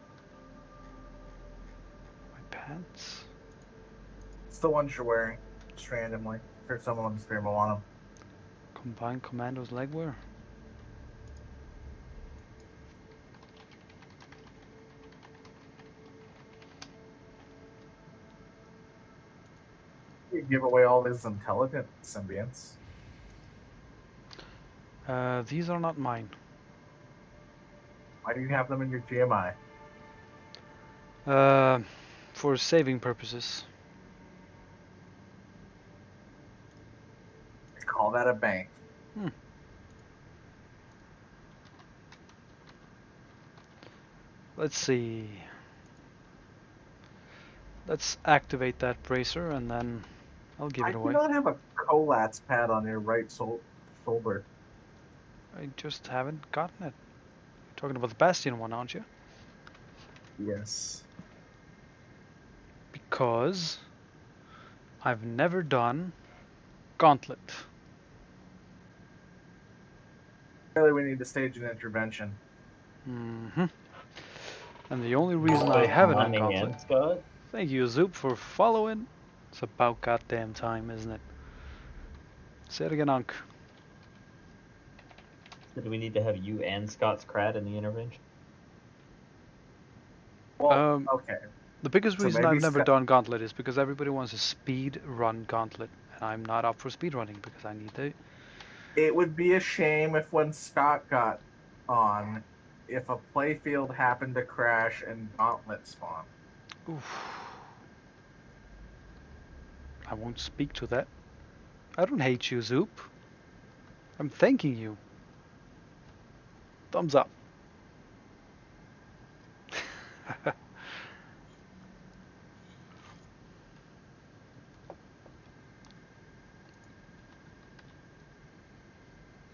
My pants? It's the ones you're wearing, just randomly. Heard someone on the stream will want them. Combined Commandos legwear? You give away all these intelligent symbionts. These are not mine. Why do you have them in your GMI? For saving purposes. They call that a bank. Let's see. Let's activate that bracer and then I'll give I it do away. not have a collapse pad on your right shoulder. I just haven't gotten it. You're talking about the Bastion one, aren't you? Yes. Because I've never done Gauntlet. Really, we need to stage an intervention. Mm-hmm. And the only reason I haven't done Gauntlet... Scott? Thank you, Zoop, for following. It's about goddamn time, isn't it? Say it again, Unc. So do we need to have you and Scott's Crat in the intervention? Well, okay. The biggest So reason maybe I've never done Gauntlet is because everybody wants a speed run Gauntlet, and I'm not up for speed running because I need to... It would be a shame if when Scott got on, if a playfield happened to crash and Gauntlet spawned. Oof. I won't speak to that. I don't hate you, Zoop. I'm thanking you. Thumbs up.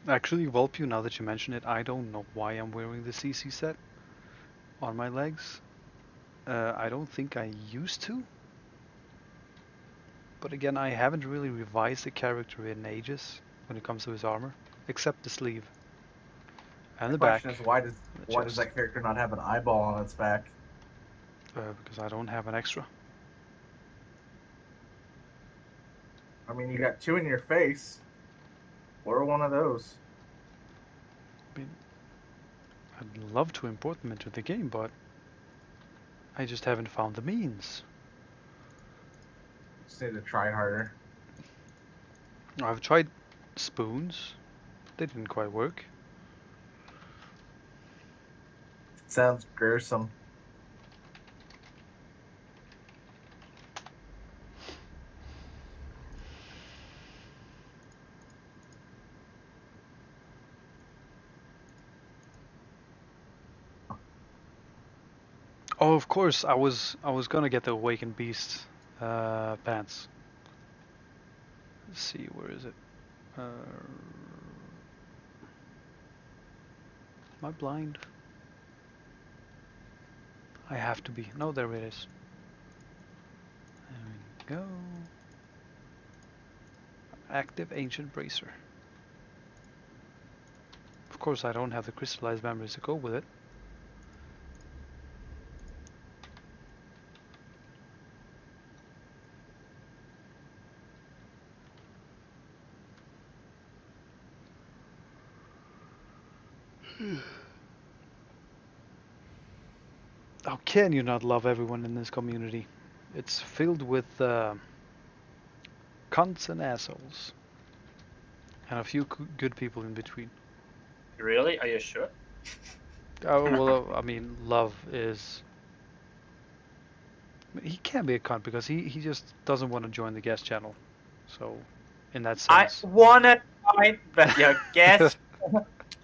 Actually, Volpu, now that you mention it, I don't know why I'm wearing the CC set on my legs. I don't think I used to. But again, I haven't really revised the character in ages when it comes to his armor, except the sleeve and the back. The question is, why does that character not have an eyeball on its back? Because I don't have an extra. I mean, you got two in your face. Or one of those. I mean, I'd love to import them into the game, but I just haven't found the means. Just need to try harder. I've tried spoons. They didn't quite work. Sounds gruesome. Oh, of course, I was gonna get the Awakened Beast pants. Let's see, where is it? Am I blind? I have to be. No, there it is. There we go. Active Ancient Bracer. Of course, I don't have the crystallized memories to go with it. How can you not love everyone in this community? It's filled with cunts and assholes, and a few good people in between. Really? Are you sure? Oh well, I mean, love is. He can be a cunt because he just doesn't want to join the guest channel. So, in that I sense. wanna join, but your guest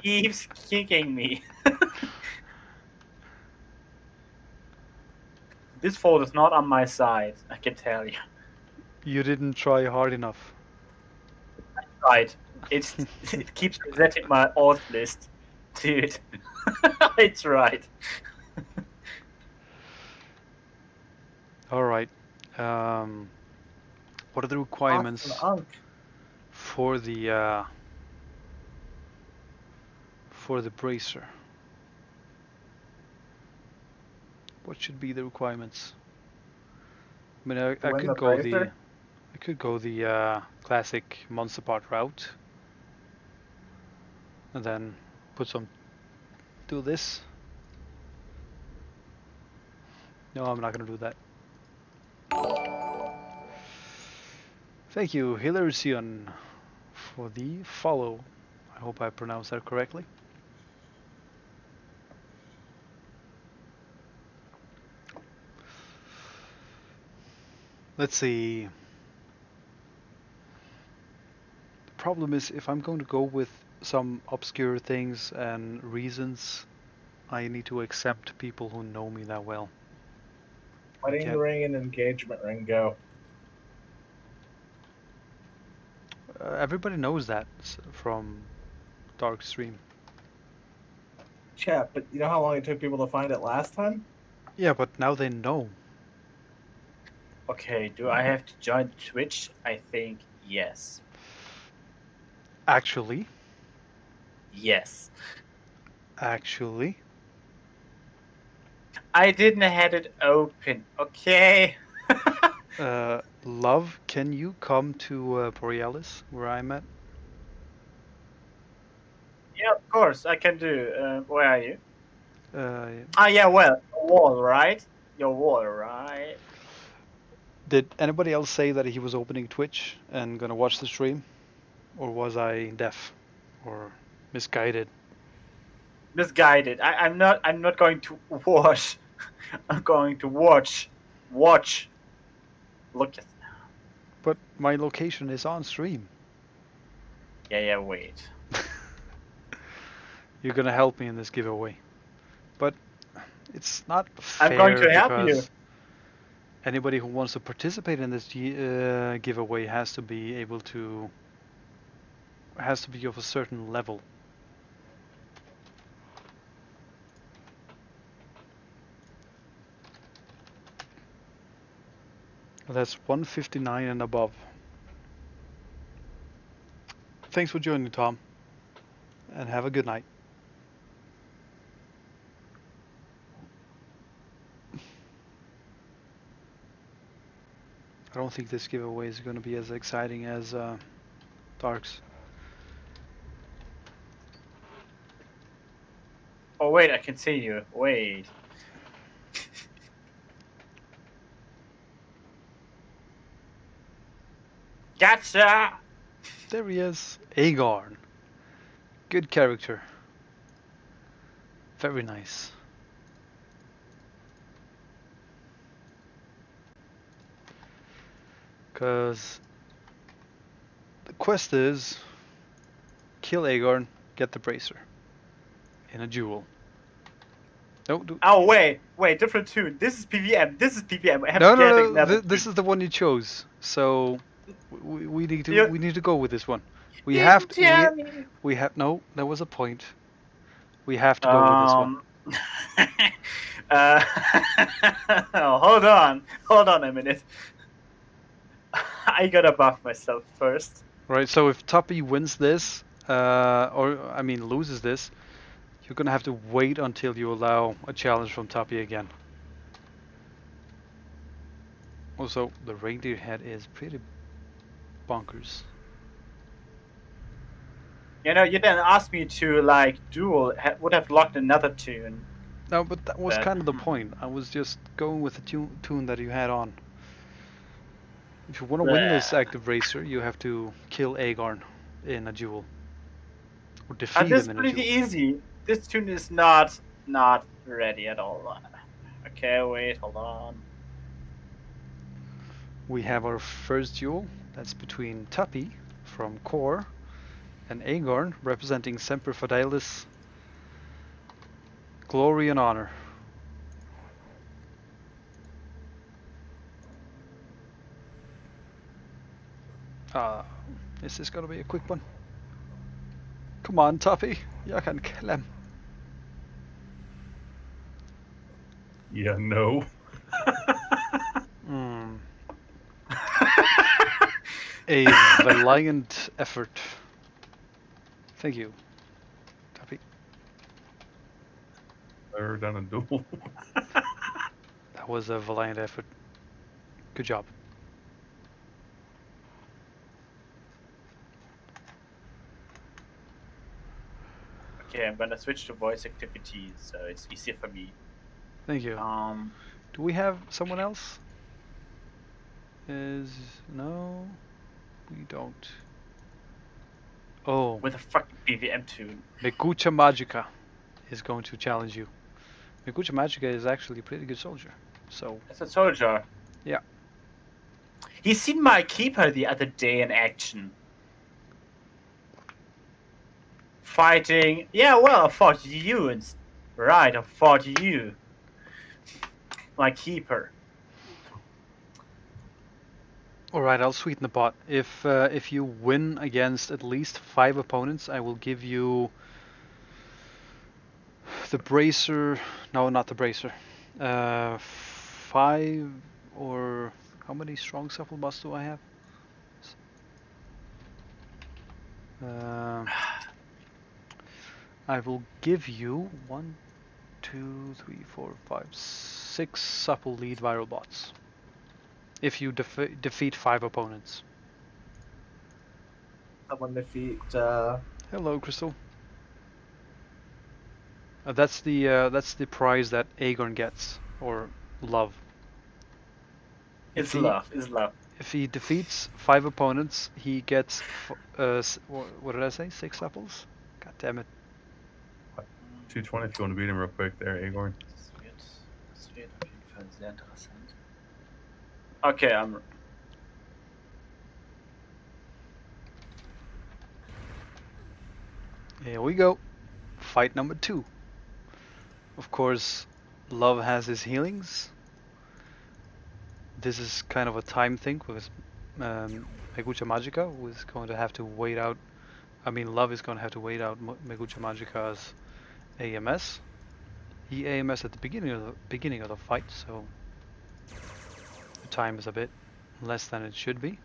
keeps kicking me. This fault is not on my side, I can tell you. You didn't try hard enough. Right. It keeps resetting my auth list. Dude. It's right. All right. What are the requirements for the bracer? What should be the requirements? I mean, I could go the classic monster part route, and then do this. No, I'm not gonna do that. Thank you, Hilaricion, for the follow. I hope I pronounced that correctly. Let's see. The problem is if I'm going to go with some obscure things and reasons, I need to accept people who know me that well. Wedding ring and engagement ring go. Everybody knows that from Dark Stream. Yeah, but you know how long it took people to find it last time? Yeah, but now they know. Okay, do I have to join Twitch? I think yes. Actually, Yes. I didn't have it open, okay? Love, can you come to Borealis, where I'm at? Yeah, of course, I can do. Where are you? Uh, Yeah, well, your wall, right? Your wall, right? did anybody else say that he was opening Twitch and gonna watch the stream? Or was I deaf? Or misguided? Misguided. I'm not. I'm not going to watch. I'm going to watch. Watch. Look at. But my location is on stream. Yeah. Wait. You're gonna help me in this giveaway. But it's not fair I'm going to help you. because anybody who wants to participate in this giveaway has to be able to of a certain level. That's 159 and above. Thanks for joining, Tom, and have a good night. I don't think this giveaway is going to be as exciting as Dark's. Oh wait, I can see you. Wait. Gotcha. There he is, Aegon. Good character. Very nice. Because the quest is kill Aegon, get the bracer in a duel. No, Oh wait, different tune. This is PVM. This is PVM. I have no, to get no, no. another This tune. is the one you chose. So we need to You- go with this one. We have Didn't to. We tell me. we have no. There was a point. We have to go with this one. uh, hold on a minute. I gotta buff myself first. Right. So if Tuppy wins this, or I mean loses this, you're gonna have to wait until you allow a challenge from Tuppy again. Also, the reindeer head is pretty bonkers. You know, you didn't ask me to like duel. Would have locked another tune. No, but that was But, kind of the point. I was just going with the tune that you had on. If you want to win this active racer, you have to kill Aegon in a duel. Or defeat this is him in a pretty duel. easy. This tune is not ready at all. Okay, wait, hold on. We have our first duel. That's between Tuppy from Core and Aegon, representing Semper Fidelis, glory and honor. Is this gonna be a quick one? Come on, Tuppy. Jag kan kill him. Yeah, no. A valiant effort. Thank you, Tuppy. Never done a duel. That was a valiant effort. Good job. Okay, I'm gonna switch to voice activities, so it's easier for me. Thank you. Do we have someone else? No, we don't. Oh, With a fucking PVM tune. Mekucha Magica is going to challenge you. Mekucha Magica is actually a pretty good soldier. So As a soldier. yeah. He seen my keeper the other day in action. Fighting. Yeah, well, I fought you. Right, I fought you. My keeper. Alright, I'll sweeten the pot. If you win against at least 5 opponents, I will give you the bracer. No, not the bracer. 5 or how many strong supple bots do I have? I will give you 1, 2, 3, 4, 5, 6 supple lead viral bots. If you defeat 5 opponents. Someone defeat. Hello, Crystal. That's the prize that Aegon gets, or love. It's love. It's love. If he defeats 5 opponents, he gets what did I say? 6 apples? God damn it. 220 if you want to beat him real quick there, Aegon. Das wird auf jeden Fall sehr interessant. Okay, Here we go. Fight number 2. Of course, Love has his healings. This is kind of a time thing because Megucha Magica was going to have to wait out. I mean, Love is going to have to wait out Megucha Magica's AMS. He AMS at the beginning of the fight, so the time is a bit less than it should be.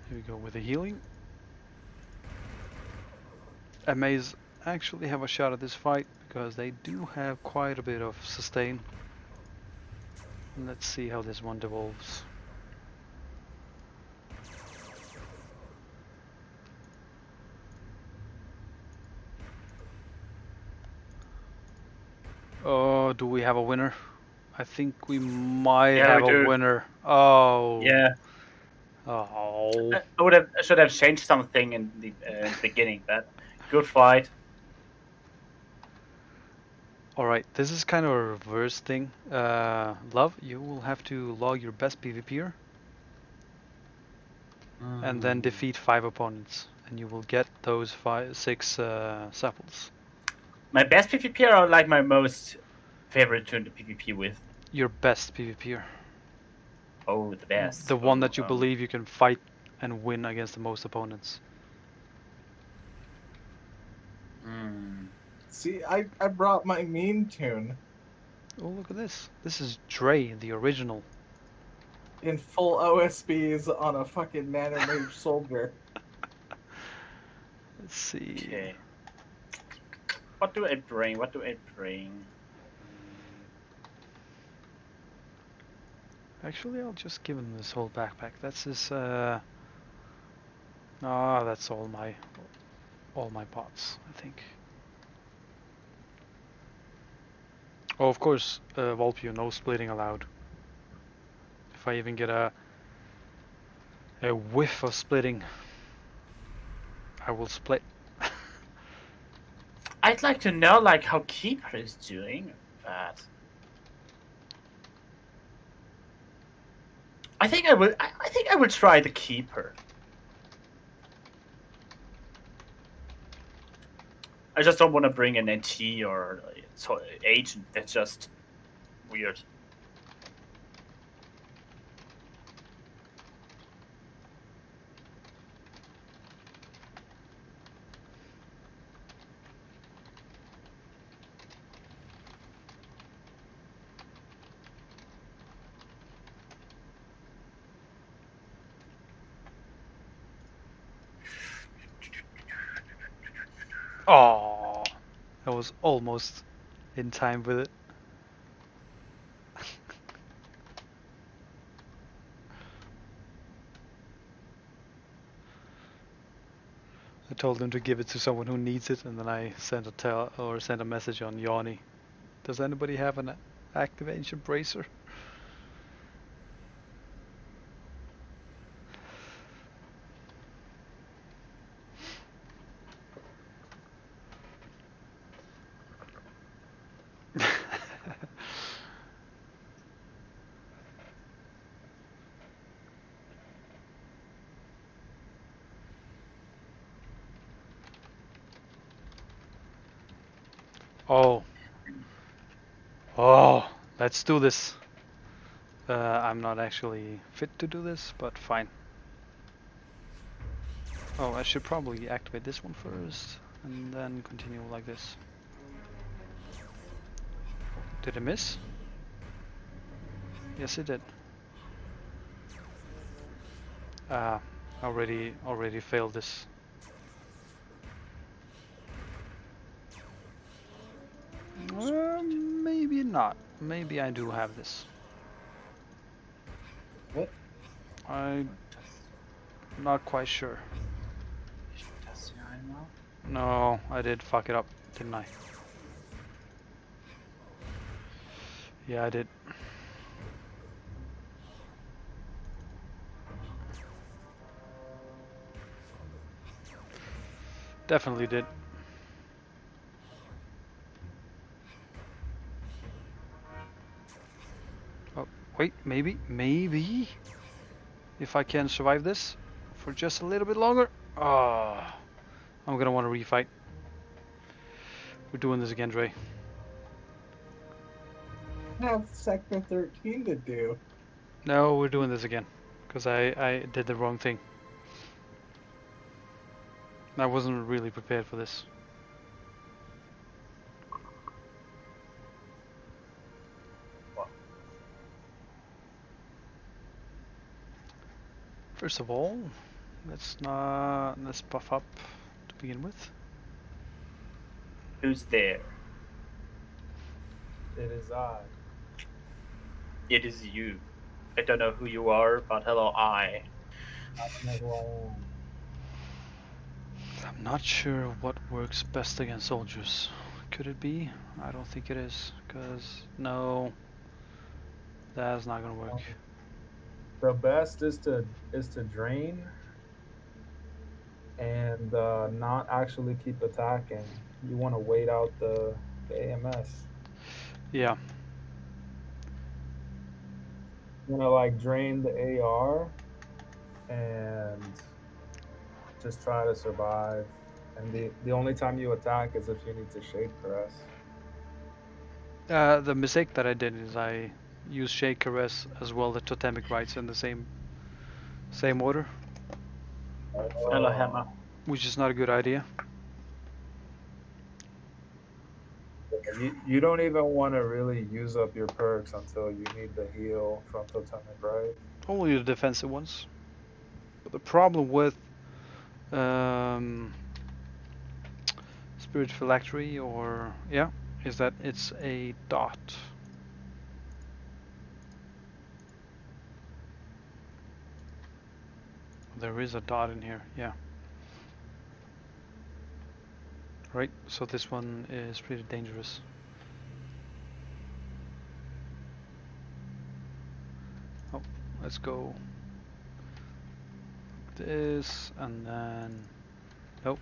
Here we go with the healing. MAs actually have a shot at this fight because they do have quite a bit of sustain. Let's see how this one devolves. Oh, do we have a winner? I think we might have a winner. Oh. Yeah. Oh. I should have changed something in the beginning, but good fight. Alright, this is kind of a reverse thing. Love, you will have to log your best PvPer and then defeat 5 opponents. and you will get those 6 samples. My best PvP or like my most favorite tune to PvP with? Your best PvPer. Oh, the best. The one Oh, that you believe you can fight and win against the most opponents. See, I brought my meme tune Oh, look at this. This is Dre, the original. in full OSBs on a fucking nano-mage soldier. Let's see. Okay. What do I bring? What do I bring? Actually, I'll just give him this whole backpack. That's his. That's all my pots, I think. Oh, of course, Volpio, no splitting allowed. If I even get a whiff of splitting, I will split. I'd like to know like how Keeper is doing, but I think I will. I think I will try the Keeper. I just don't want to bring an NT or agent. That's just weird. Oh, I was almost in time with it. I told him to give it to someone who needs it, and then I sent a message on Yanni. Does anybody have an active ancient bracer? Oh. Oh, let's do this. I'm not actually fit to do this, but fine. Oh, I should probably activate this one first, and then continue like this. Did I miss? Yes, it did. Already failed this. Maybe not. Maybe I do have this. What? I'm not quite sure. No, I did fuck it up, didn't I? Yeah, I did. Definitely did. Oh, wait, maybe? If I can survive this for just a little bit longer. Oh, I'm gonna want to refight. We're doing this again, Dre. I have Sector 13 to do. No, we're doing this again. Because I did the wrong thing. I wasn't really prepared for this. First of all, let's buff up to begin with. Who's there? It is I. It is you. I don't know who you are, but hello, I. I don't know who I am. I'm not sure what works best against soldiers. Could it be? I don't think it is, because no, that's not gonna work. The best is to drain and not actually keep attacking. You want to wait out the AMS. Yeah, You want to like drain the AR and just try to survive. And the only time you attack is if you need to shade caress. The mistake that I did is I used Shade Caress as well the Totemic Rites in the same order, Hello, Hammer. which is not a good idea. You don't even want to really use up your perks until you need the heal from Totemic, right? Only the defensive ones. But the problem with um, Spirit Phylactery or yeah, is that it's a dot. There is a dot in here, yeah. Right, so this one is pretty dangerous. Oh, let's go this and then nope.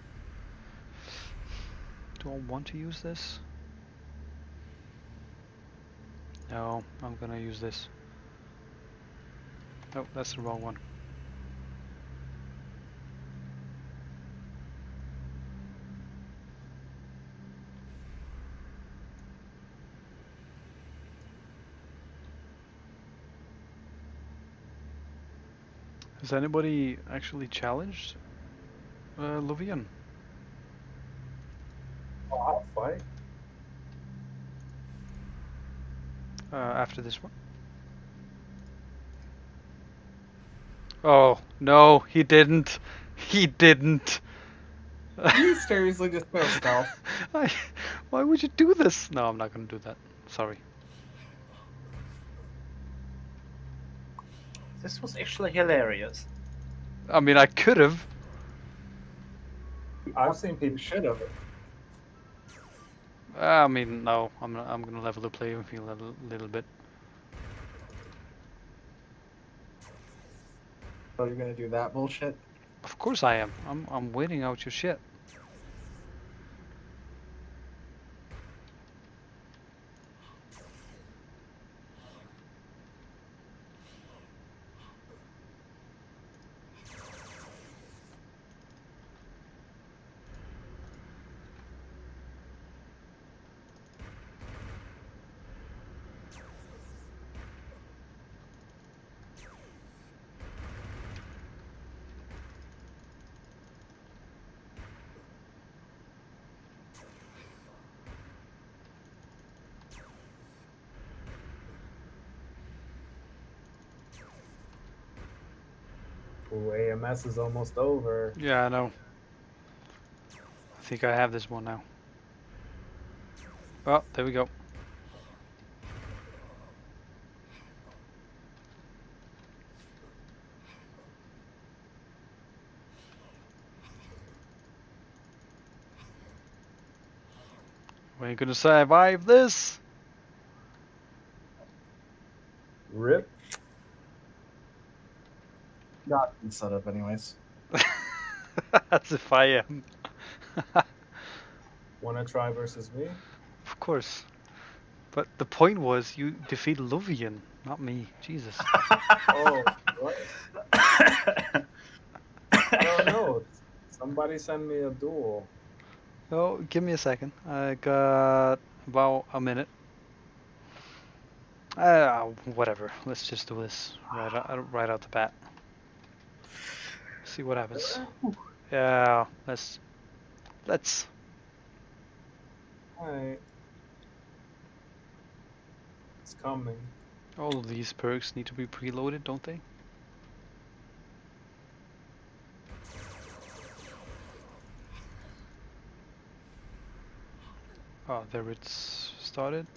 Do I want to use this? No, I'm gonna use this. Oh, that's the wrong one. Has anybody actually challenged Luvian? Oh, I'll fight. After this one? Oh, no, he didn't. He didn't. You seriously just go stealth. Why would you do this? No, I'm not gonna do that. Sorry. This was actually hilarious. I mean, I could have. I've seen people Should have. I mean, no. I'm gonna level the playing field a little bit. So you're gonna do that bullshit? Of course I am. I'm waiting out your shit. Ooh, AMS is almost over. Yeah, I know. I think I have this one now. Oh, there we go. We ain't gonna survive this. Rip. Got it set up anyways. As if I am. Wanna try versus me? Of course. But the point was you defeat Luvian, not me. Jesus. Oh, what? I don't know. Somebody send me a duel. Oh, give me a second. I got about a minute. Whatever. Let's just do this right out the bat. See what happens. Yeah, let's. Alright. It's coming. All of these perks need to be preloaded, don't they? Oh, there it's started.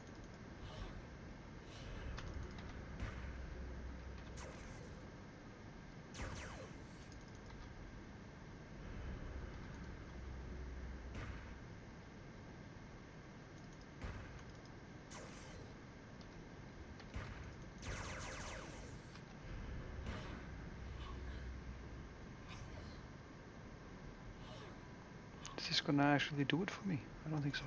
Is this gonna actually do it for me? I don't think so.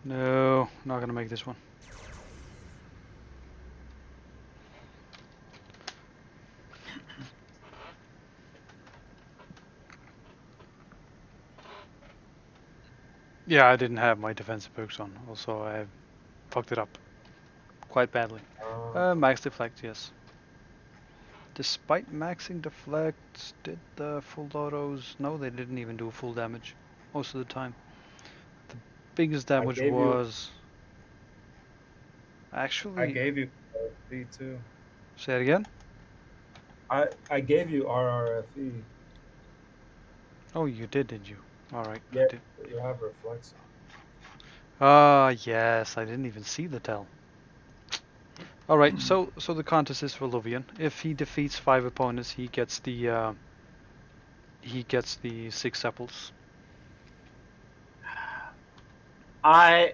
No, not gonna make this one. Yeah, I didn't have my defensive perks on. Also, I fucked it up quite badly. Max deflect, yes. Despite maxing deflect, did the full autos? No, they didn't even do full damage most of the time. The biggest damage gave you- was actually. I gave you RRFE too. Say it again. I gave you RRFE. Oh, you did you? All right, Yeah, I did. you have reflex on. Ah, yes, I didn't even see the tell. All right, so the contest is for Luvian. If he defeats 5 opponents, he gets the 6 apples. I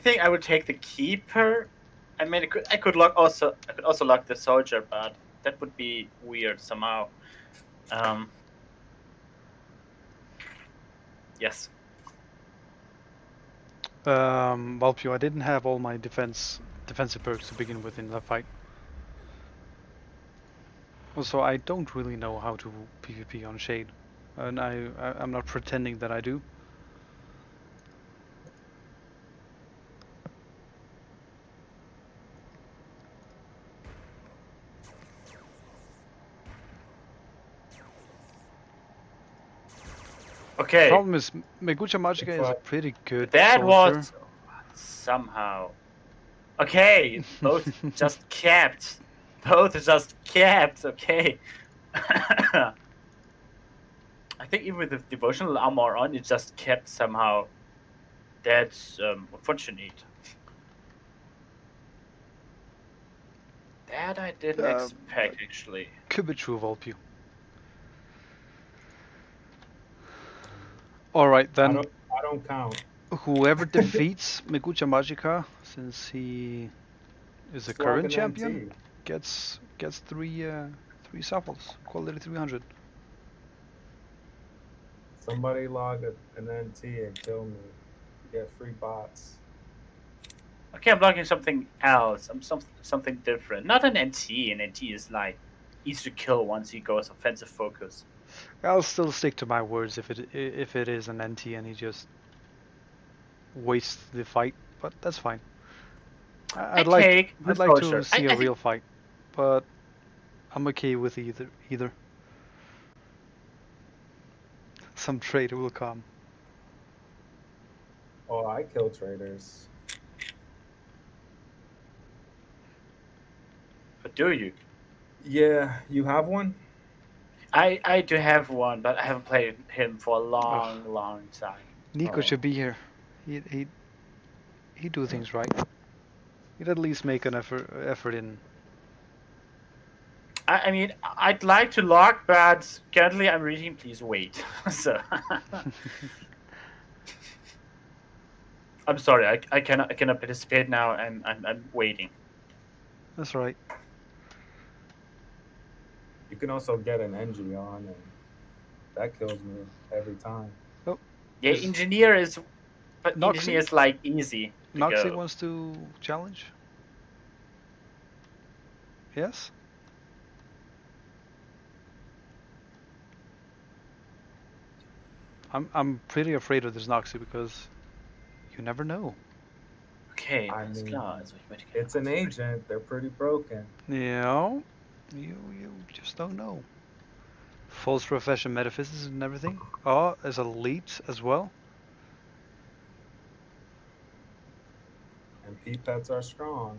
think I would take the keeper. I mean, I could also lock the soldier, but that would be weird somehow. Yes. Valpio, I didn't have all my defensive perks to begin with in the fight. Also, I don't really know how to PvP on Shade, and I'm not pretending that I do. Okay. Problem is, Megucha Magica is a pretty good That soldier. was somehow. Okay, both just kept. Both just kept. Okay. I think even with the devotional armor on, it just kept somehow. That's unfortunate. That I didn't expect actually. Could be true, Valpio. Alright then. I don't count. Whoever defeats Megucha Magica, since he is a current Log an champion, NT. gets 3 supples. Quality 300. Somebody log an NT and kill me. You get free bots. Okay, I'm logging something else. I'm something different. Not an NT. An NT is like easy to kill once he goes offensive focus. I'll still stick to my words if it is an NT and he just wastes the fight, but that's fine. I'd like to see a real fight, but I'm okay with either. Some traitor will come. Oh, I kill traitors. But do you? Yeah, you have one? I do have one, but I haven't played him for a long time. Nico should be here. He do things right. He'd at least make an effort in. I mean, I'd like to log, but currently I'm reading. Please wait. So I'm sorry. I cannot participate now. I'm waiting. That's right. You can also get an NG on, and that kills me every time. Oh. Yeah, engineer is, but Noxy? engineer is like easy. Noxy wants to challenge. Yes. I'm pretty afraid of this Noxy because you never know. Okay, I alles mean, klar. Also, it's an agent. They're pretty broken. Yeah, you just don't know. False profession metaphysics and everything. Oh, as a elite as well. And P-Pets are strong.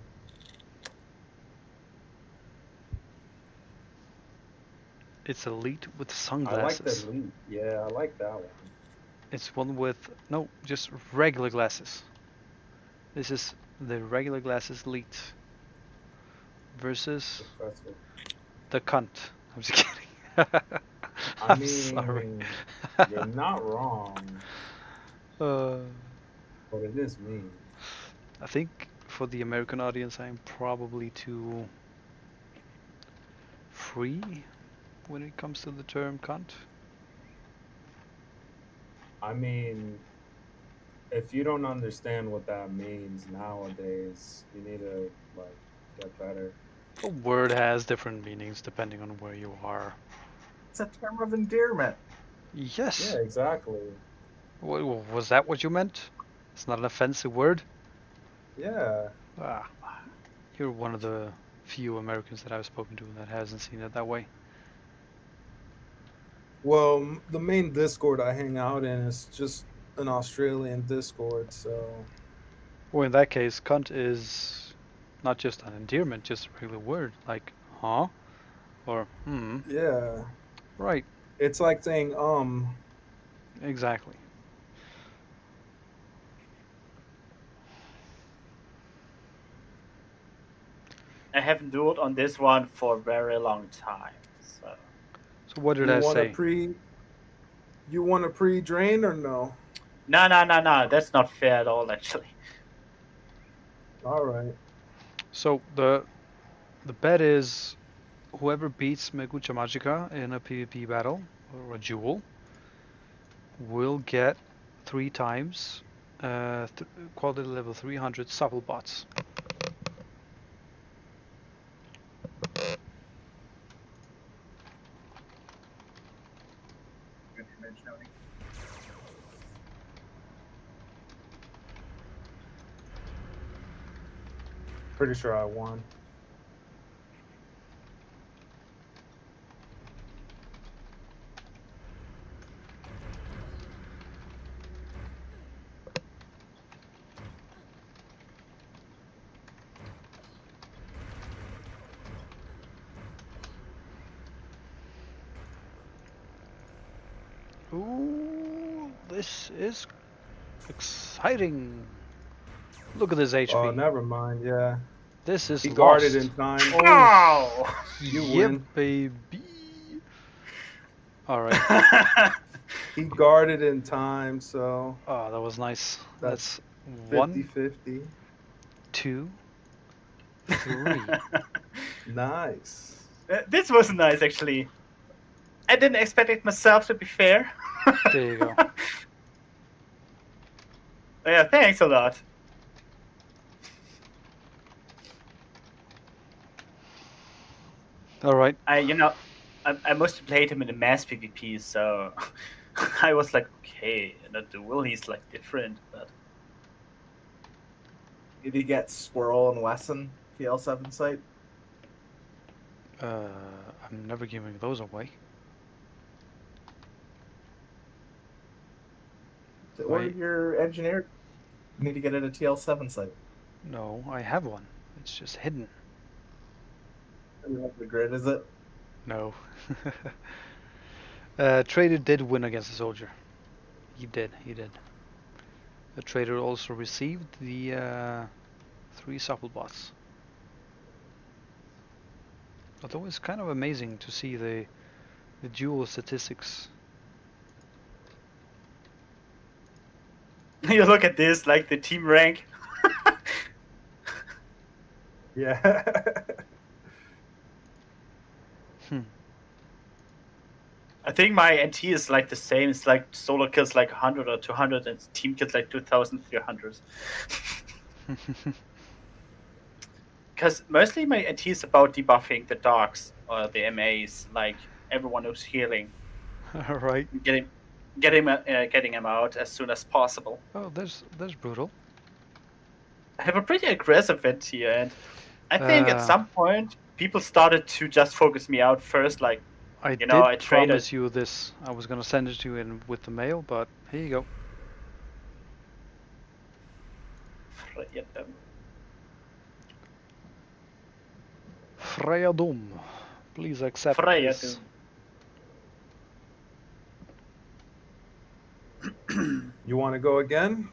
It's elite with I sunglasses. like the elite. Yeah, I like that one. It's one with no, just regular glasses. This is the regular glasses elite versus Professor. the cunt. I'm just kidding. I I'm mean, sorry. you're not wrong, but it is mean. I think for the American audience, I'm probably too free when it comes to the term cunt. I mean, if you don't understand what that means nowadays, you need to like get better. A word has different meanings depending on where you are. It's a term of endearment. Yes. Yeah, exactly. Was that what you meant? It's not an offensive word? Yeah. Ah, you're one of the few Americans that I've spoken to that hasn't seen it that way. Well, the main Discord I hang out in is just an Australian Discord, so Well, in that case, cunt is not just an endearment, just a regular word, like, huh? Or, yeah. right, It's like saying exactly. I haven't dueled on this one for a very long time. So So what did you I want to say? pre-drain or no? no. That's not fair at all, actually. All right. So the bet is whoever beats Megucha Magica in a PvP battle or a duel will get 3 times quality level 300 supple bots. Pretty sure I won. Ooh, this is exciting. Look at this Oh, HP. never mind. Yeah. This is He guarded lost. in time. Oh, Oh! You yeah, win. baby. All right. He guarded in time, so Oh, that was nice. that's That's 50 one, 50. 2, 3. Nice. This was nice, actually. I didn't expect it myself, to be fair. There you go. Yeah, thanks a lot. All right. I mostly played him in the mass PvP, so I was like, okay, in a duel he's like different, but Did he get Squirrel and Wesson TL7 site? I'm never giving those away. Or your engineer need to get it a TL7 site. No, I have one. It's just hidden. The grid, is it? No. Trader did win against the soldier. He did. The trader also received the 3 supple bots. Although it's kind of amazing to see the dual statistics. you look at this, like the team rank. Yeah. I think my NT is like the same. It's like solo kills like 100 or 200, and team kills like 2,300. Because mostly my NT is about debuffing the dogs or the MAs, like everyone who's healing. All right. Getting him out as soon as possible. Oh, there's brutal. I have a pretty aggressive NT, and I think at Uh, some point people started to just focus me out first, like I I did traded. promise you this. I was gonna send it to you in with the mail, but here you go. Freyadum. Please accept this. You want to go again?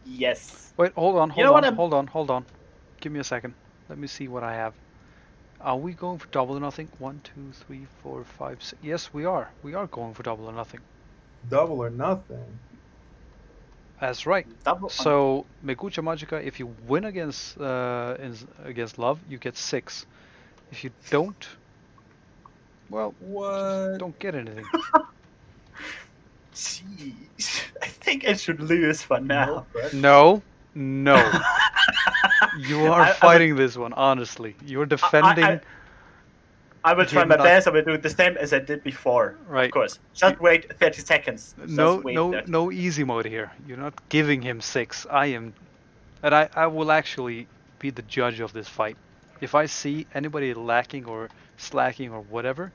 Yes. Wait, hold on. Give me a second. Let me see what I have. Are we going for double or nothing? 1, 2, 3, 4, 5, 6. Yes, we are. We are going for double or nothing. Double or nothing. That's right. Double. So Megucha Magica, if you win against Love, you get 6. If you don't, well, What? just don't get anything. Jeez. I think I should lose for No now. pressure. No, no. You are I fighting this one, honestly. You're defending. I will try him my not- best. I will do the same as I did before. Right. Of course. Just wait 30 seconds. No, Just wait no, 30 no easy mode here. You're not giving him 6. I am, and I will actually be the judge of this fight. If I see anybody lacking or slacking or whatever,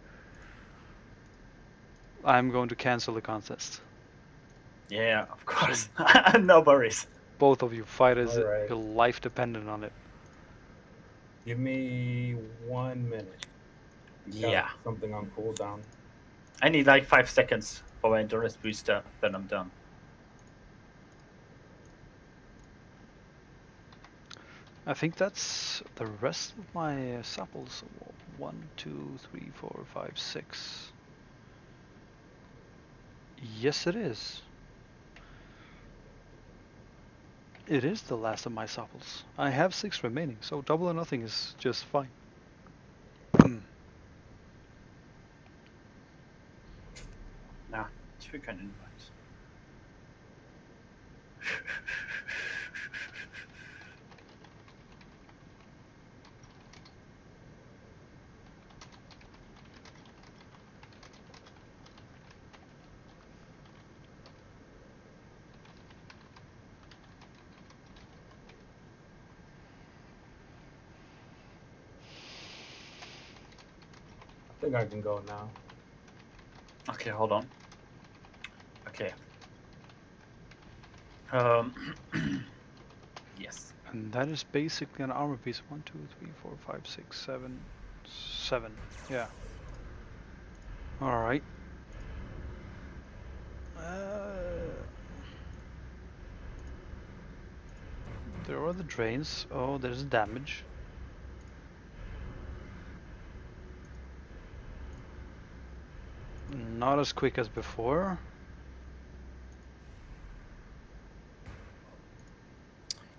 I'm going to cancel the contest. Yeah, of course. No worries. Both of you fight as All right. your life dependent on it. Give me 1 minute. Got Yeah. something on cooldown. I need like 5 seconds for my endurance booster, then I'm done. I think that's the rest of my samples. 1, 2, 3, 4, 5, 6. Yes, it is. It is the last of my samples. I have 6 remaining, so double or nothing is just fine. Na, ich will keinen Invite. I think I can go now. Okay, hold on. Okay. Yes. And that is basically an armor piece. 1, 2, 3, 4, 5, 6, 7, 7. Yeah. Alright. There are the drains. Oh, there's damage. Not as quick as before.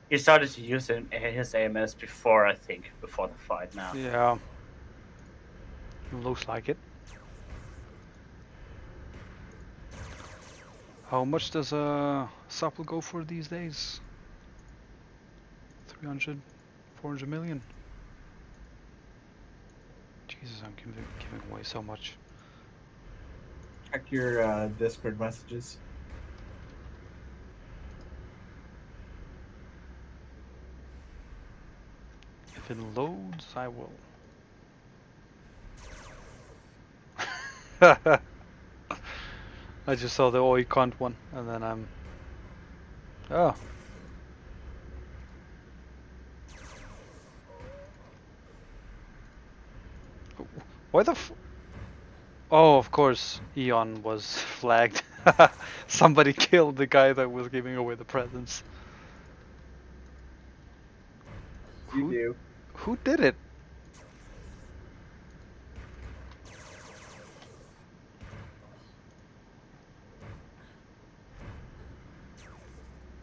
He started to use his AMS before, I think, before the fight now. Yeah. Looks like it. How much does a supple go for these days? 300, 400 million? Jesus, I'm giving away so much. Check your Discord messages. If it loads, I will. I just saw the oi cunt one, and then I'm. Oh. Why the f. Oh, of course, Eon was flagged. Somebody killed the guy that was giving away the presents. You do. Who did it?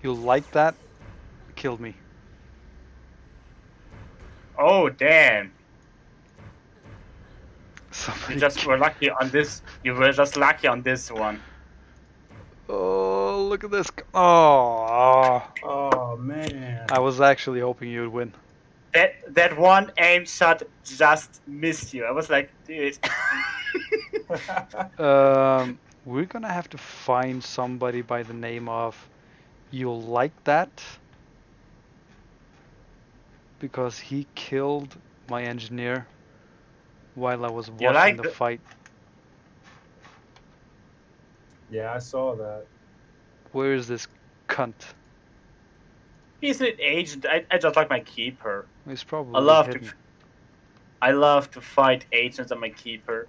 You like that? Killed me. Oh, damn. Somebody You just were lucky on this. You were just lucky on this one. Oh, look at this. Oh, Oh man. I was actually hoping you'd win. That one aim shot just missed you. I was like, dude. We're gonna have to find somebody by the name of You'll Like That, because he killed my engineer while I was watching like the the- fight. Yeah, I saw that. Where is this cunt? He's an agent. I just like my keeper. He's probably I love hidden. I love to fight agents on my keeper.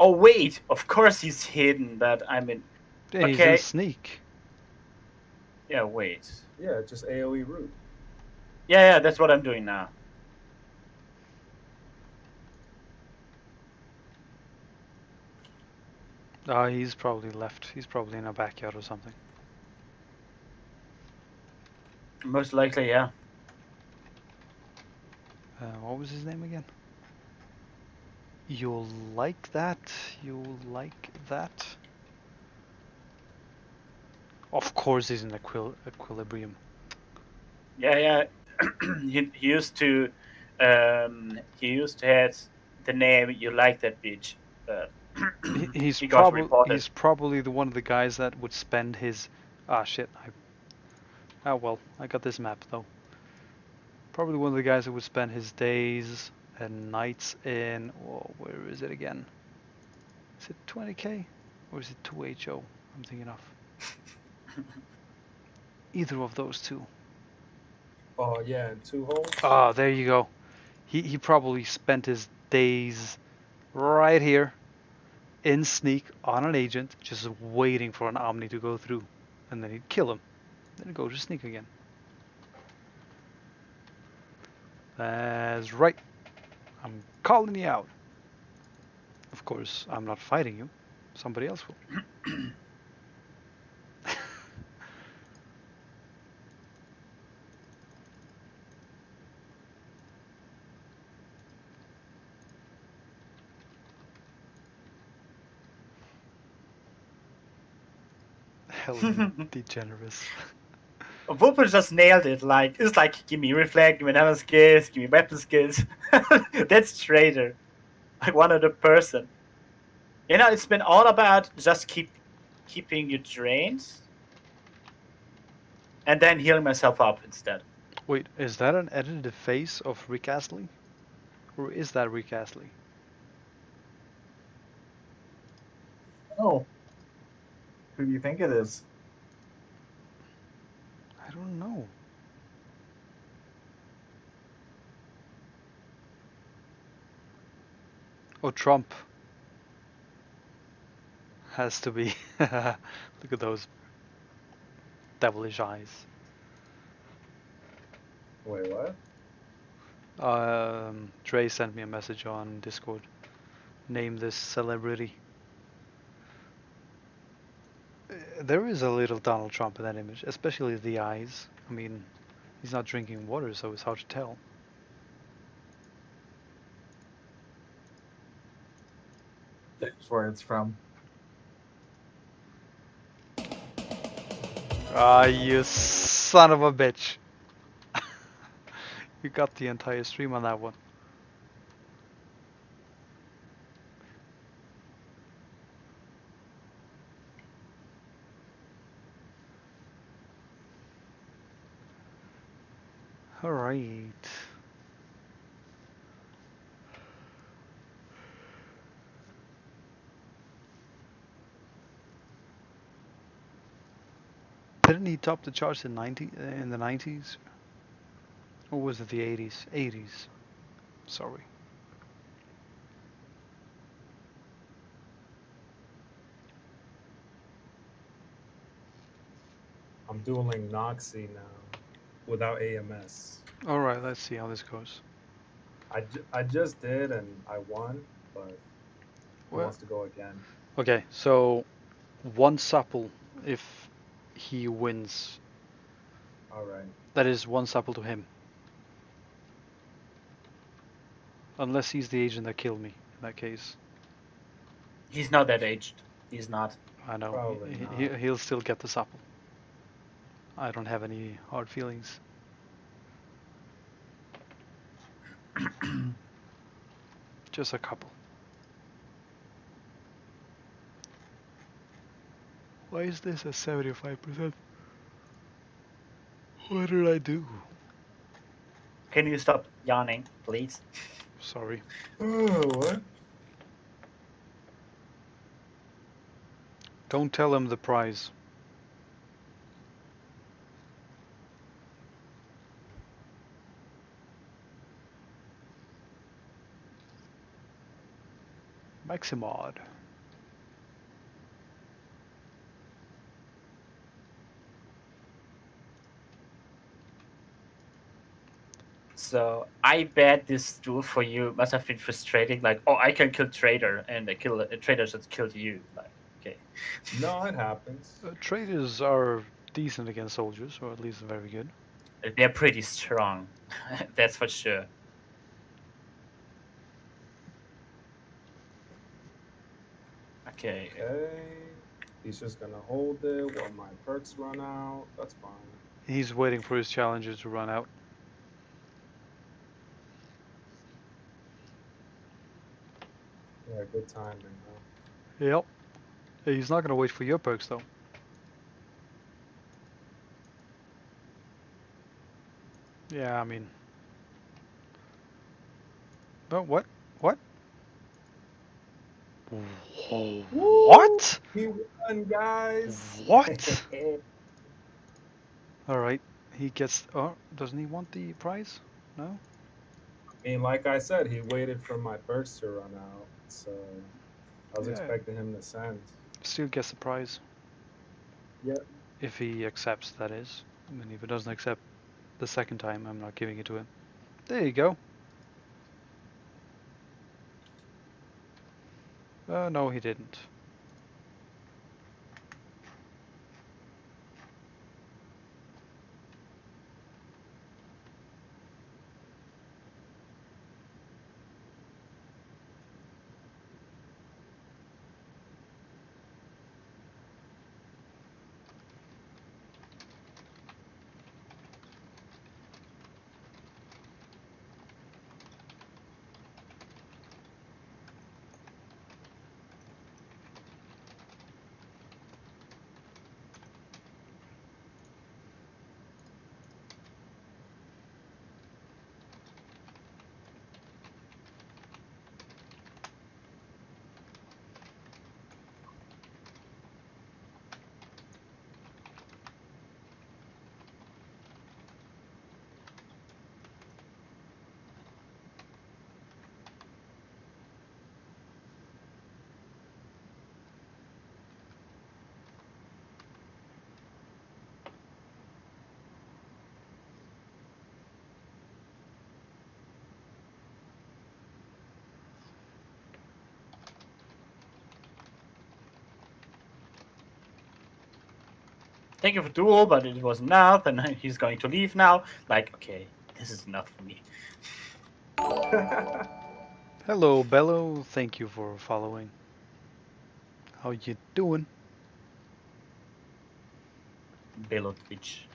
Oh wait, of course he's hidden. But I mean, Yeah, he's okay. in sneak. yeah, wait. Yeah, just AoE root. Yeah, that's what I'm doing now. He's probably left. He's probably in a backyard or something. Most likely, yeah. What was his name again? You'll like that. You'll like that. Of course, he's in equilibrium. Yeah. He used to have the name "You Like That Bitch," but He's he got reported. he's probably the one of the guys that would spend his shit. Oh well, I got this map though. Probably one of the guys that would spend his days and nights in. Oh, where is it again? Is it 20k or is it 2HO? I'm thinking of either of those two. Oh yeah, 2 holes. Ah, there you go. He probably spent his days right here in sneak on an agent, just waiting for an Omni to go through, and then he'd kill him. Then he'd go to sneak again. That's right. I'm calling you out. Of course, I'm not fighting you. Somebody else will. Hell, degenerates. Whooper just nailed it. Like it's like, give me reflect, give me another skills, give me weapon skills. That's traitor. Like 100%. You know, it's been all about just keeping your drains, and then healing myself up instead. Wait, is that an edited face of Rick Astley? Or is that Rick Astley? Oh. Who do you think it is? I don't know. Oh, Trump. Has to be. Look at those devilish eyes. Wait, what? Trey sent me a message on Discord. Name this celebrity. There is a little Donald Trump in that image, especially the eyes. I mean, he's not drinking water, so it's hard to tell. That's where it's from. Ah, you son of a bitch. You got the entire stream on that one. Alright. Didn't he top the charts in the 90s? Or was it the 80s? 80s. Sorry. I'm dueling Noxy now without AMS. Alright, let's see how this goes. I just did and I won, but he Well, wants to go again. okay, so one supple if he wins. All right. That is one supple to him. Unless he's the agent that killed me, in that case. He's not that aged. He's not. I know. Probably He'll still get the supple. I don't have any hard feelings. Just a couple. Why is this at 75%? What did I do? Can you stop yawning, please? Sorry. Oh, what? Don't tell him the prize. Maximod. So I bet this duel for you must have been frustrating. Like, oh, I can kill traitor, and a traitor just killed you. Like, okay. No, it happens. Traders are decent against soldiers, or at least very good. They're pretty strong. That's for sure. Okay. Okay. He's just gonna hold it while my perks run out. That's fine. He's waiting for his challenges to run out. Yeah, good timing, huh? Yep. He's not gonna wait for your perks though. Yeah, I mean. Oh, what? What? What? He won, guys. What? Alright. He gets. Oh, doesn't he want the prize? No? I mean, like I said, he waited for my perks to run out, so I was Yeah. expecting him to send. Still gets the prize. Yep. If he accepts, that is. I mean, if he doesn't accept the second time, I'm not giving it to him. There you go. No, he didn't. Thank you for duel, but it was enough, and he's going to leave now. Like, okay, this is enough for me. Hello, Bello. Thank you for following. How you doing? Bello Twitch.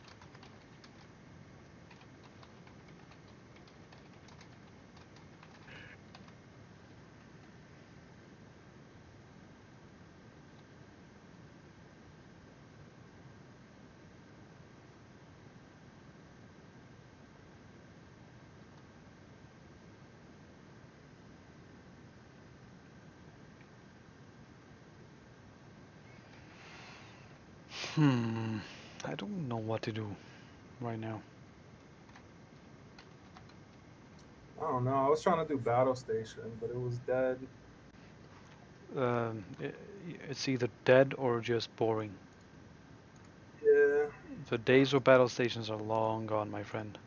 I don't know what to do right now. I don't know. I was trying to do Battle Station, but it was dead. It's either dead or just boring. Yeah. The days of battle stations are long gone, my friend.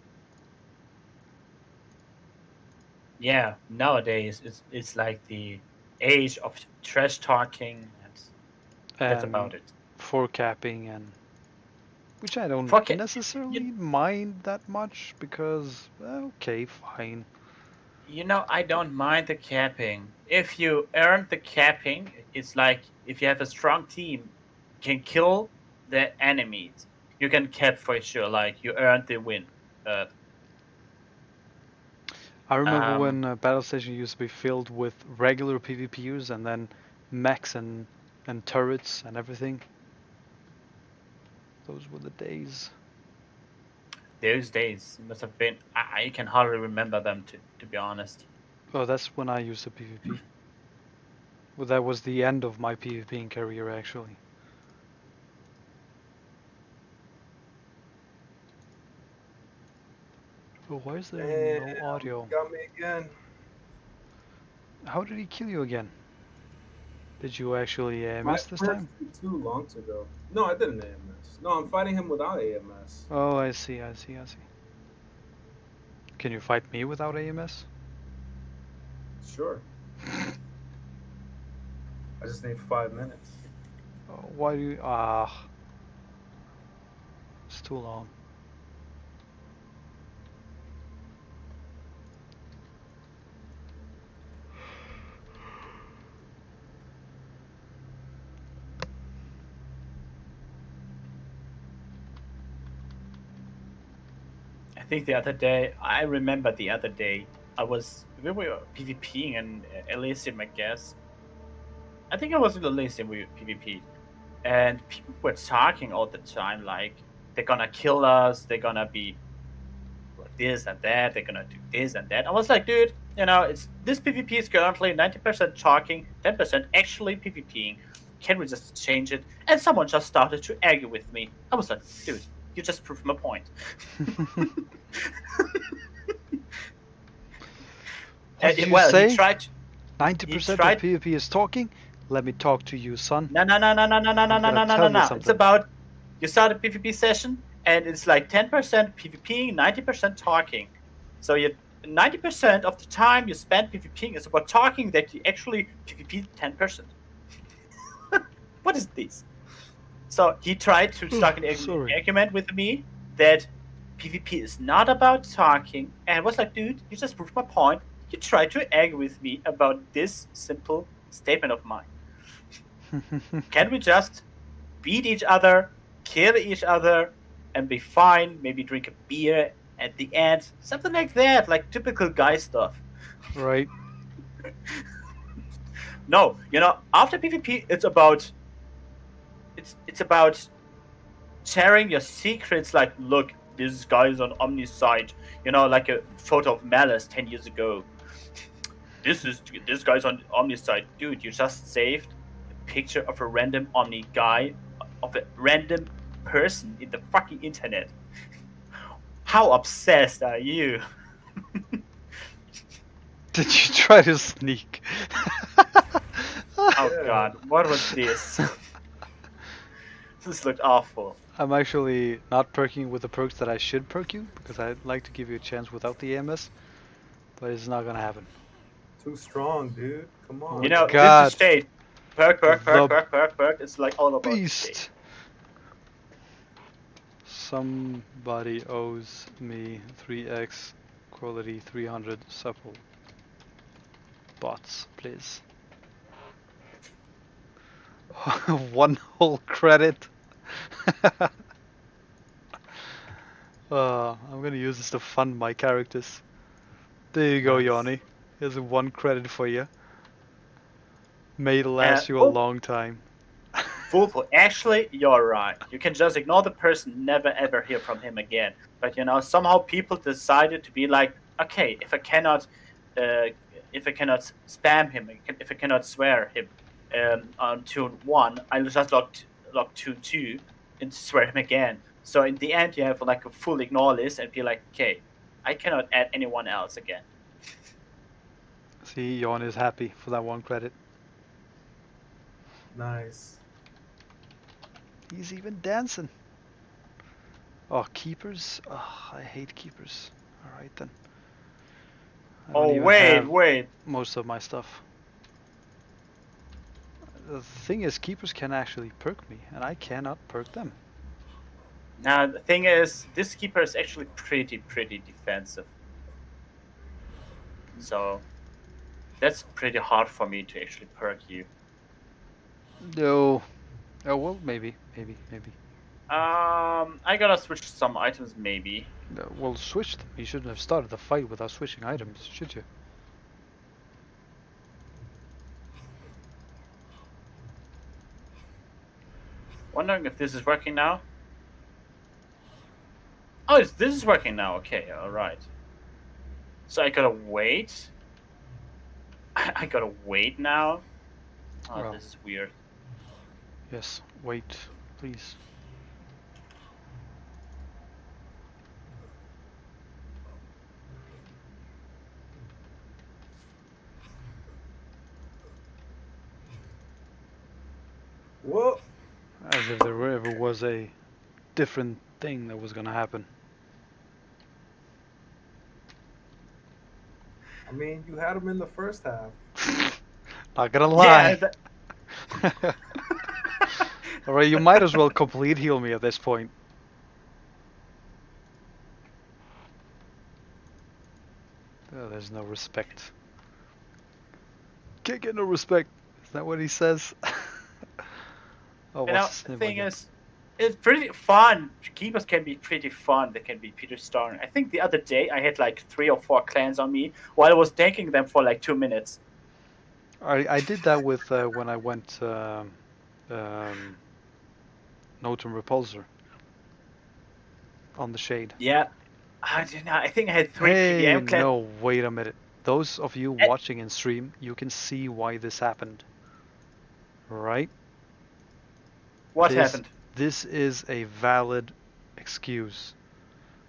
Yeah, nowadays it's like the age of trash talking, and that's And about it. forecapping, and which I don't Fuck it. necessarily mind that much because okay, fine. You know, I don't mind the capping. If you earn the capping, it's like if you have a strong team, can kill the enemies. You can cap for sure. Like you earned the win. Uh, I remember um, when battle station used to be filled with regular PvPers and then mechs and turrets and everything. Those were the days. those days must have been. I can hardly remember them to be honest. Oh, that's when I used the PvP. Well, that was the end of my PvPing career, actually. Oh, why is there Damn, no audio? got me again. How did he kill you again? Did you actually My miss this perks time? took too long to go. No, I didn't AMS. No, I'm fighting him without AMS. Oh, I see, I see, I see. Can you fight me without AMS? Sure. I just need 5 minutes. Oh, why do you... Ah, it's too long. I think the other day, I remember the other day, we were PvPing in Elysium, I guess. I think I was in Elysium, we PvP'd. And people were talking all the time, like, they're gonna kill us, they're gonna be this and that, they're gonna do this and that. I was like, dude, this PvP is currently 90% talking, 10% actually PvPing. Can we just change it? And someone just started to argue with me. I was like, dude, you just proved my point. What did you Well, say? he tried. 90% tried- of PvP is talking? Let me talk to you, son. No. I'm gonna tell you It's something. about you start a PvP session and it's like 10% PvPing, 90% talking. So you 90% of the time you spend PvPing is about talking that you actually PvP 10%. What is this? So he tried to start an Sorry. argument with me that PvP is not about talking, and I was like, dude, you just proved my point. You tried to argue with me about this simple statement of mine. Can we just beat each other, kill each other, and be fine? Maybe drink a beer at the end, something like that, like typical guy stuff. Right. No, after PvP, it's about sharing your secrets. Like, look, this guy's on Omni's side. Like a photo of Malice 10 years ago. This guy's on Omni's side, dude. You just saved a picture of a random Omni guy, of a random person in the fucking internet. How obsessed are you? Did you try to sneak? Oh god, what was this? This looked awful. I'm actually not perking with the perks that I should perk you, because I'd like to give you a chance without the AMS, but it's not gonna happen. Too strong, dude. Come on. God. This is shade. Perk. The It's like all about Beast! shade. Somebody owes me 3x quality 300 supple bots, please. 1 whole credit. I'm gonna use this to fund my characters. There you go, Nice. Yanni. Here's 1 credit for you. May it last you a long time. Foolful. Actually, you're right. You can just ignore the person, never ever hear from him again. But somehow people decided to be like, okay, if I cannot spam him, if I cannot swear him on tune 1, I'll just log tune 2 and swear him again. So in the end, you have like a full ignore list and be like, okay, I cannot add anyone else again. See, Yon is happy for that 1 credit. Nice. He's even dancing. Oh, keepers? Oh, I hate keepers. Alright then. I don't Oh, even have wait. most of my stuff. The thing is, keepers can actually perk me, and I cannot perk them. Now, the thing is, this keeper is actually pretty defensive. So, that's pretty hard for me to actually perk you. No. Oh, well, maybe. I gotta switch some items, maybe. No, well, switch them. You shouldn't have started the fight without switching items, should you? Wondering if this is working now. Oh, this is working now. Okay, alright. So I gotta wait. I gotta wait now. Oh, Well. this is weird. Yes, wait, please. Whoa. As if there ever was a different thing that was gonna happen. I mean, you had him in the first half. Not gonna lie. Yeah, Alright, you might as well complete heal me at this point. Oh, there's no respect. Can't get no respect. Is that what he says? Oh, the what's his thing name again? is, It's pretty fun. Keepers can be pretty fun. They can be pretty strong. I think the other day I had like 3 or 4 clans on me while I was tanking them for like 2 minutes. I did that with when I went Notum Repulsor on the Shade. Yeah, I don't know. I think I had 3 Hey, PVM clans. no, wait a minute. Those of you watching in stream, you can see why this happened. Right? What This- happened? This is a valid excuse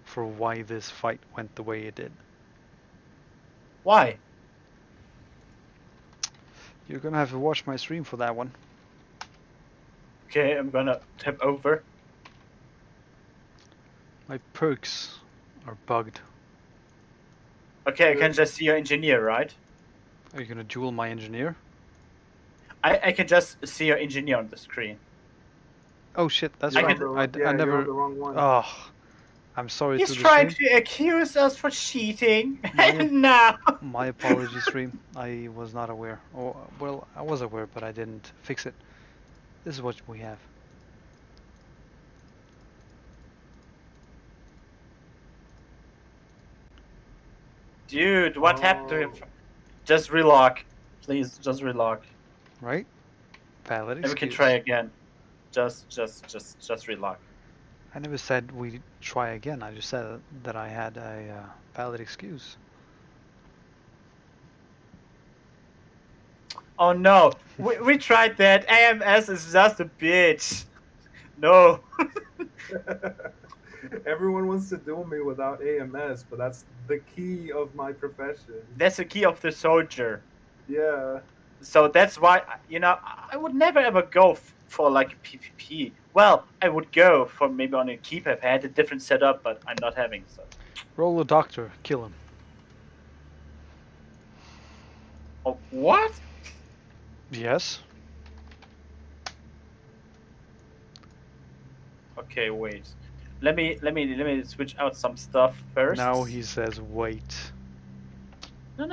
for why this fight went the way it did. Why? You're gonna have to watch my stream for that one. Okay, I'm gonna tap over. My perks are bugged. Okay, I can just see your engineer, right? Are you gonna duel my engineer? I can just see your engineer on the screen. Oh shit, that's I right. can- I You're on never. the wrong one. Oh, I'm sorry He's to the trying stream. to accuse us for cheating. My- No. My apologies, stream. I was not aware. Or well, I was aware, but I didn't fix it. This is what we have. Dude, what happened to him? Oh. Just relog. Please, just relog. Right? Valid And we can excuse. try again. Just relog. I never said we try again. I just said that I had a valid excuse. Oh no, we tried that. AMS is just a bitch. No. Everyone wants to duel me without AMS, but that's the key of my profession. That's the key of the soldier. Yeah. So that's why, I would never ever go for like a PvP. Well, I would go for maybe on a keeper if I had a different setup, but I'm not having so. Roll a doctor, kill him. Oh, what? Yes. Okay, wait. Let me switch out some stuff first. Now he says wait. No.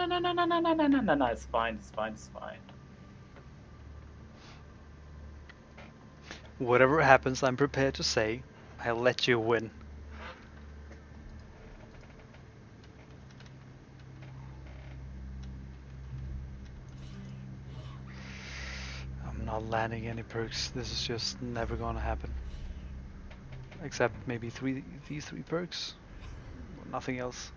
It's fine. Whatever happens, I'm prepared to say, I'll let you win. I'm not landing any perks. This is just never gonna happen. Except maybe these three perks. Nothing else.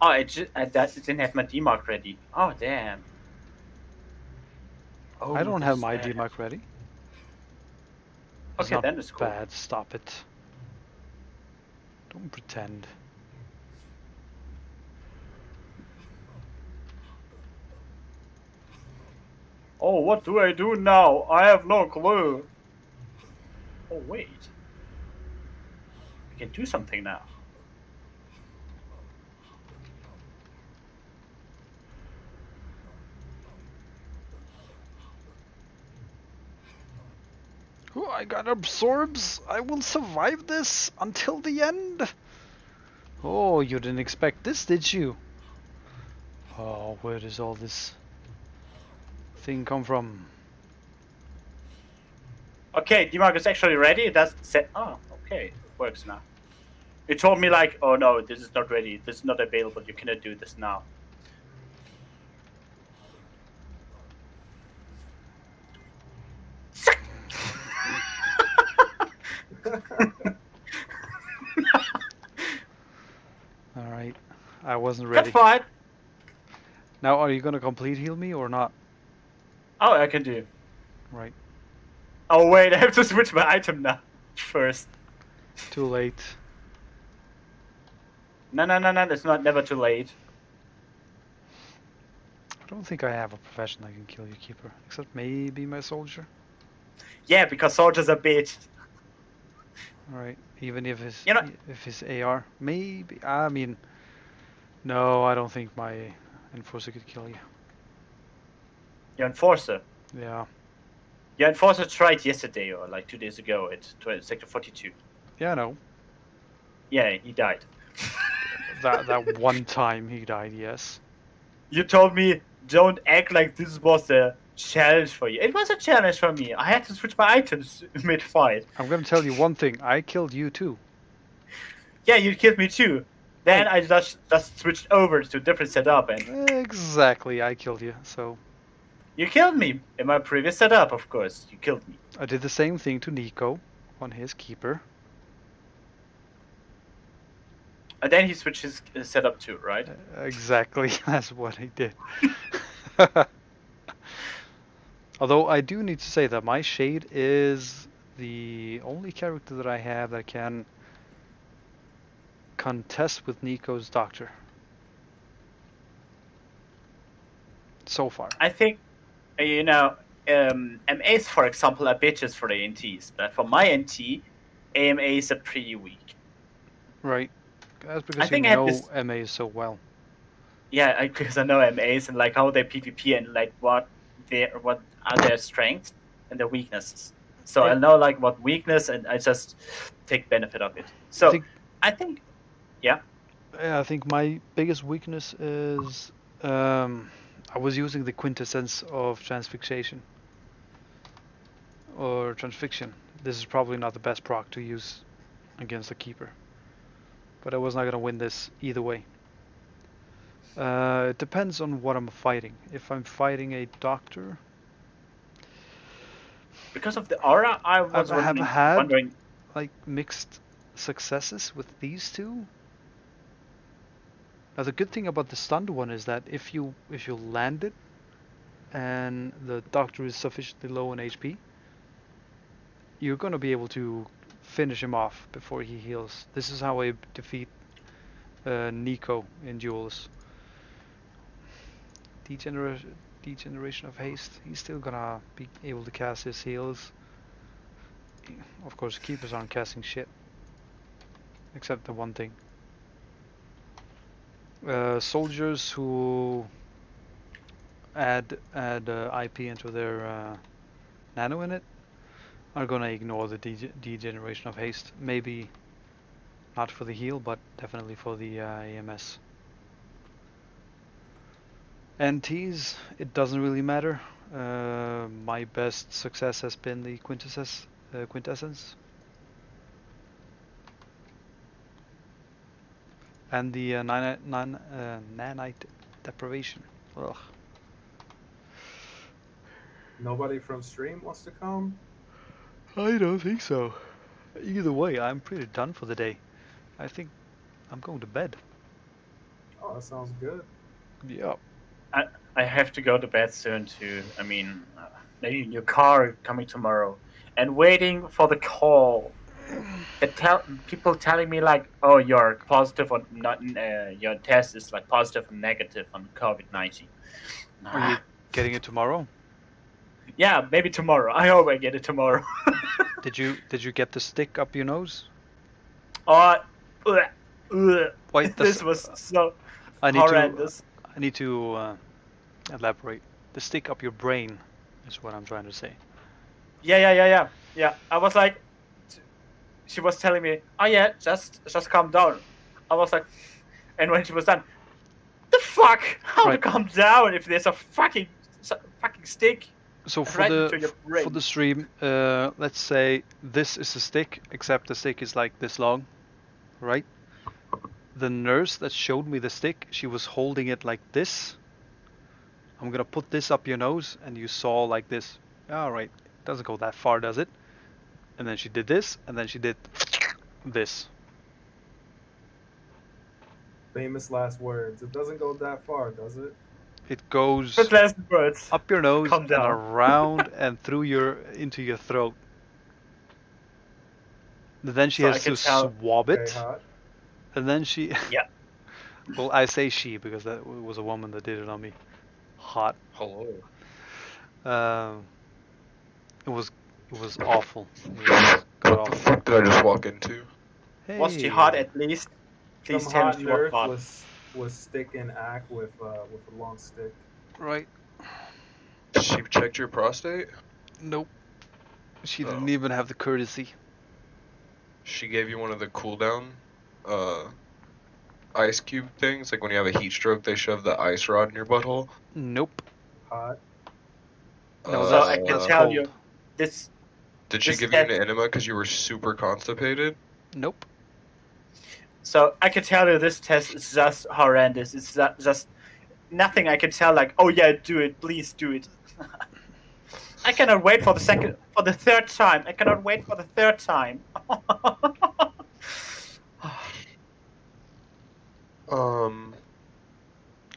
Oh, it didn't have my demark ready. Oh, damn. Oh, I don't have that's my bad. demark ready. It's Okay, not then it's cool. bad. Stop it. Don't pretend. Oh, what do I do now? I have no clue. Oh, wait. I can do something now. Oh, I got absorbs. I will survive this until the end. Oh, you didn't expect this, did you? Oh, where does all this thing come from? Okay, demark is actually ready. It does say, oh, okay, it works now. It told me like, oh no, this is not ready. This is not available. You cannot do this now. Alright, I wasn't That's ready. fine. Now, are you gonna complete heal me or not? Oh, I can do. Right, Oh wait, I have to switch my item now first. too late. No, it's not never too late. I don't think I have a profession that can kill your keeper, except maybe my soldier. Yeah, because soldiers are bitch. Alright, even if his You know- if his AR, maybe. I mean, no, I don't think my enforcer could kill you. Your enforcer. Yeah, Your enforcer tried yesterday or like 2 days ago at sector 42. yeah, no. Yeah, he died. That one time he died, yes. You told me don't act like this was a challenge for you. It was a challenge for me. I had to switch my items mid-fight. I'm gonna tell you one thing. I killed you too. Yeah, you killed me too. Then Right. I just switched over to a different setup, and Exactly, I killed you. So you killed me in my previous setup. Of course, you killed me. I did the same thing to Nico on his keeper. And then he switched his setup too, right? Exactly, that's what he did. Although I do need to say that my Shade is the only character that I have that can contest with Nico's Doctor. So far. I think, MAs, for example, are bitches for the NTs, but for my NT, AMAs are pretty weak. Right. That's I because think you I had know this- MA so well. Yeah, because I know MAs and like how they PvP and like what are their strengths and their weaknesses. So I know like what weakness, and I just take benefit of it. So I think Yeah, I think my biggest weakness is I was using the quintessence of transfixation or transfixion. This is probably not the best proc to use against a keeper, but I was not gonna win this either way. It depends on what I'm fighting. If I'm fighting a doctor, because of the aura, I was I have had wondering. like mixed successes with these two. Now the good thing about the stunned one is that if you land it and the doctor is sufficiently low in HP, you're gonna be able to finish him off before he heals. This is how I defeat Nico in duels. Degeneration of haste. He's still gonna be able to cast his heals. Of course, keepers aren't casting shit, except the one thing. Soldiers who add IP into their nano in it are gonna ignore the degeneration of haste. Maybe not for the heal, but definitely for the AMS. NTs, it doesn't really matter. My best success has been the quintessence. And the nanite deprivation. Ugh. Nobody from stream wants to come? I don't think so. Either way, I'm pretty done for the day. I think I'm going to bed. Oh, that sounds good. Yeah. I have to go to bed soon too. I mean, maybe in your car coming tomorrow, and waiting for the call. People telling me like, oh, you're positive or not. Your test is like positive and negative on COVID-19. Are you getting it tomorrow? Yeah, maybe tomorrow. I hope I get it tomorrow. Did you get the stick up your nose? Wait, this was so I need horrendous. I need to elaborate. The stick up your brain is what I'm trying to say. Yeah. I was like, she was telling me, oh yeah, just calm down. I was like, and when she was done, the fuck? How to calm down if there's a fucking stick? So for right into your brain. the stream, let's say this is a stick, except the stick is like this long, right? The nurse that showed me the stick, she was holding it like this. I'm gonna put this up your nose, and you saw like this. Alright, doesn't go that far, does it? And then she did this, and then she did this. Famous last words. It doesn't go that far, does it? It goes last words. up your nose and around and through into your throat. Then she has to swab it. And then she... Yeah. Well, I say she because that was a woman that did it on me. Hot. Hello. It was awful. It was god awful. What did I just walk into? Hey. Was she hot at least? Please Some tell hot me she was nerd hot. was stick and act with a long stick. Right. She checked your prostate? Nope. She didn't even have the courtesy. She gave you one of the cooldown ice cube things, like when you have a heat stroke they shove the ice rod in your butthole? Nope. Hot. No, So that's I can that's tell cold. you, this Did she this give you an test. enema because you were super constipated? Nope. So I can tell you, this test is just horrendous. It's just nothing. I can tell like, oh yeah, do it, please do it. I cannot wait for the third time. I cannot wait for the third time. Um,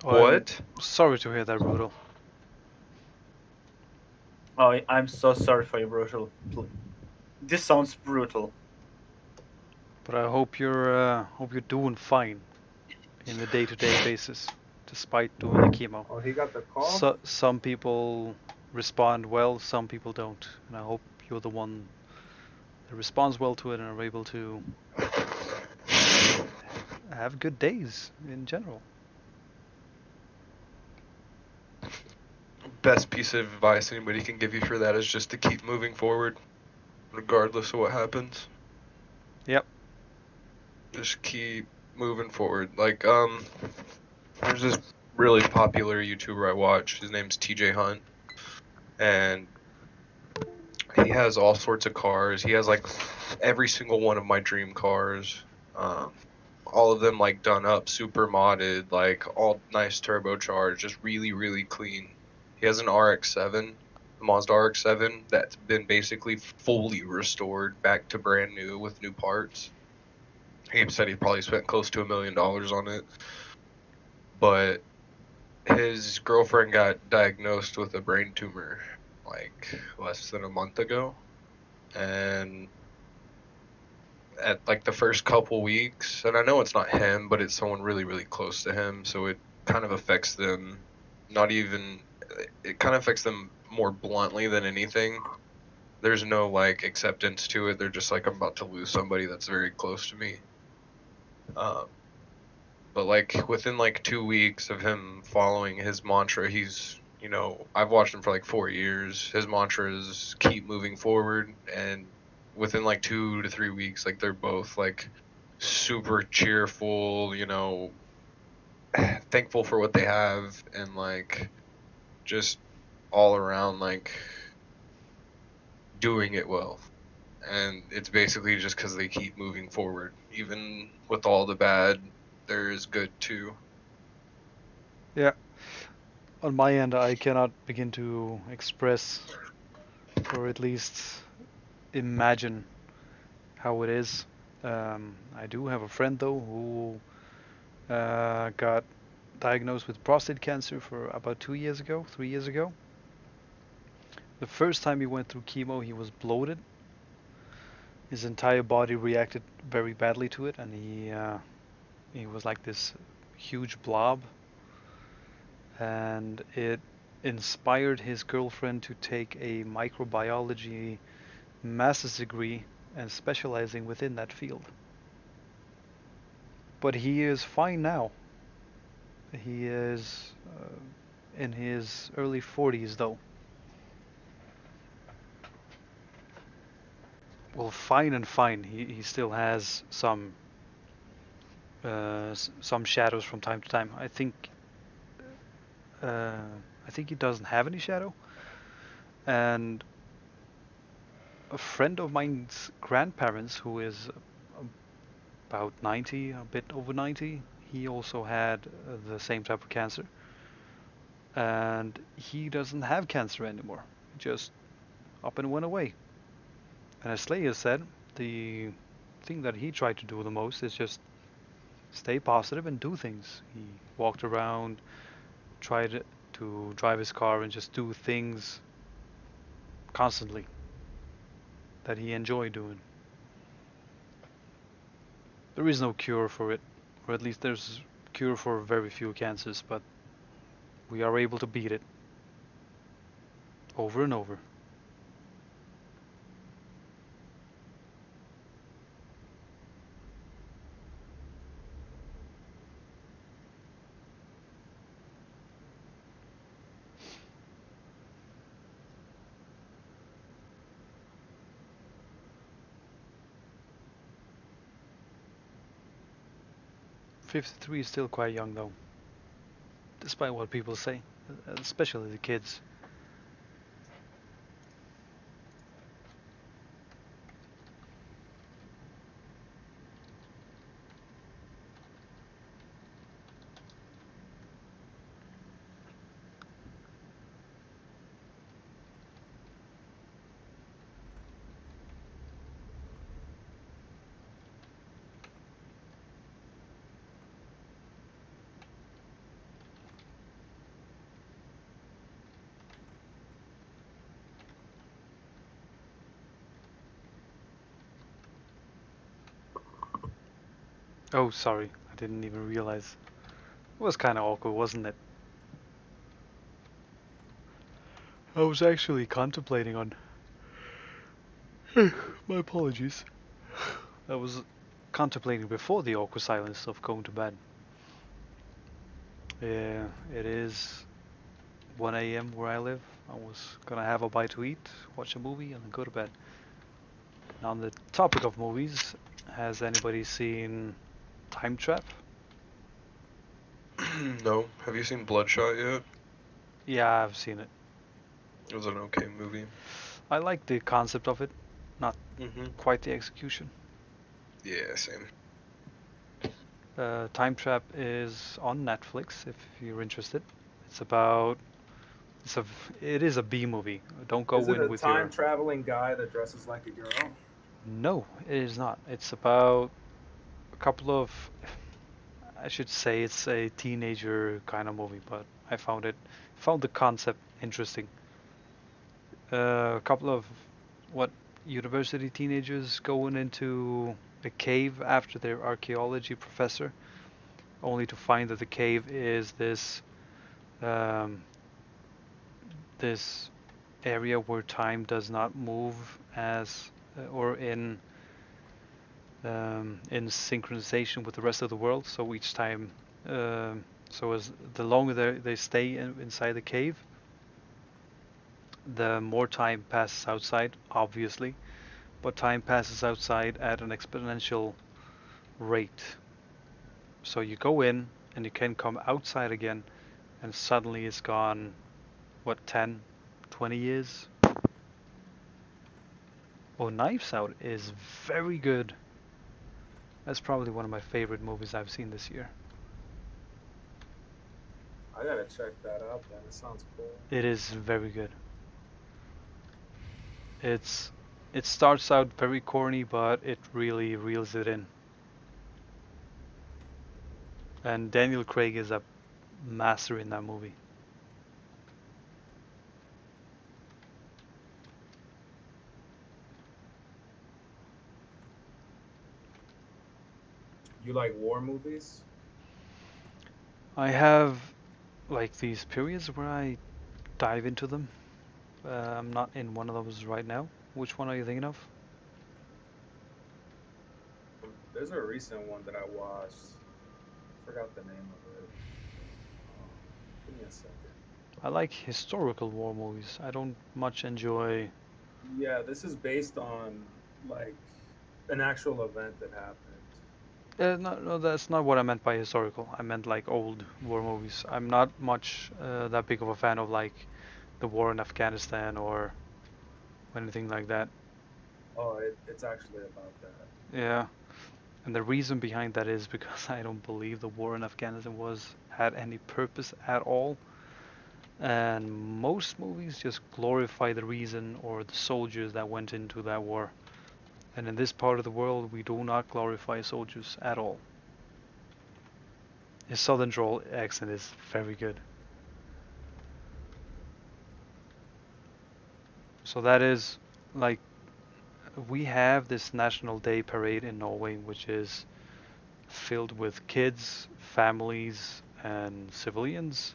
Oh, I'm what? sorry to hear that, Brutal. Oh, I'm so sorry for you, brutal. This sounds brutal. But I hope you're doing fine in the day-to-day basis, despite doing the chemo. Oh, he got the cough. So some people respond well, some people don't, and I hope you're the one that responds well to it and are able to have good days in general. Best piece of advice anybody can give you for that is just to keep moving forward, regardless of what happens. Yep. Just keep moving forward. Like, there's this really popular YouTuber I watch. His name's TJ Hunt, and he has all sorts of cars. He has like every single one of my dream cars. All of them like done up, super modded, like all nice turbocharged, just really, really clean. He has an RX-7, a Mazda RX-7 that's been basically fully restored back to brand new with new parts. He said he probably spent close to $1 million on it, but his girlfriend got diagnosed with a brain tumor like less than a month ago, and at like the first couple weeks, and I know it's not him, but it's someone really, really close to him, so it kind of affects them. Not even, it kind of affects them more bluntly than anything. There's no like acceptance to it. They're just like, I'm about to lose somebody that's very close to me. But like within like 2 weeks of him following his mantra, he's, you know, I've watched him for like 4 years. His mantra is keep moving forward, and within like 2 to 3 weeks, like they're both like super cheerful, you know, thankful for what they have, and like just all around like doing it well. And it's basically just because they keep moving forward, even with all the bad, there is good too. Yeah. On my end, I cannot begin to express, or at least imagine, how it is. I do have a friend though who got diagnosed with prostate cancer for about 2 years ago, 3 years ago. The first time he went through chemo, he was bloated. His entire body reacted very badly to it, and he was like this huge blob. And it inspired his girlfriend to take a microbiology master's degree and specializing within that field. But he is fine now. He is in his early 40s, though. Well, fine and fine. He still has some shadows from time to time. I think he doesn't have any shadow. And a friend of mine's grandparents, who is about 90, a bit over 90, he also had the same type of cancer. And he doesn't have cancer anymore. It just up and went away. And as Slayer said, the thing that he tried to do the most is just stay positive and do things. He walked around, tried to drive his car and just do things constantly that he enjoyed doing. There is no cure for it, or at least there's a cure for very few cancers, but we are able to beat it over and over. '53 is still quite young though, despite what people say, especially the kids. Oh, sorry, I didn't even realize. It was kind of awkward, wasn't it? I was actually contemplating on. My apologies. I was contemplating before the awkward silence of going to bed. Yeah, it is 1 a.m. where I live. I was gonna have a bite to eat, watch a movie, and then go to bed. Now, on the topic of movies, has anybody seen Time Trap? No. Have you seen Bloodshot yet? Yeah, I've seen it. It was an okay movie. I like the concept of it, not Mm-hmm. quite the execution. Yeah, same. Time Trap is on Netflix if you're interested. It's about it's a it is a B movie. Don't Is go it in a with time your traveling guy that dresses like a girl? no, it is not. It's about a couple of I should say it's a teenager kind of movie, but I found the concept interesting. A couple of what university teenagers going into a cave after their archaeology professor, only to find that the cave is um, this area where time does not move as or in synchronization with the rest of the world. So each time, so as the longer they stay inside the cave, the more time passes outside, obviously, but time passes outside at an exponential rate. So you go in and you can come outside again, and suddenly it's gone, what, 10, 20 years? Oh, Knives Out is very good. That's probably one of my favorite movies I've seen this year. I gotta check that out. Then it sounds cool. It is very good. It's it starts out very corny, but it really reels it in. And Daniel Craig is a master in that movie. You like war movies? I have like these periods where I dive into them. I'm not in one of those right now. Which one are you thinking of? There's a recent one that I watched. Forgot the name of it. Give me a second. I like historical war movies. I don't much enjoy. Yeah, this is based on like an actual event that happened. No, no, that's not what I meant by historical. I meant like old war movies. I'm not much that big of a fan of like the war in Afghanistan or anything like that. Oh, it's actually about that. Yeah, and the reason behind that is because I don't believe the war in Afghanistan had any purpose at all. And most movies just glorify the reason or the soldiers that went into that war. And in this part of the world, we do not glorify soldiers at all. His southern drawl accent is very good. So that is like we have this National Day parade in Norway, which is filled with kids, families, and civilians,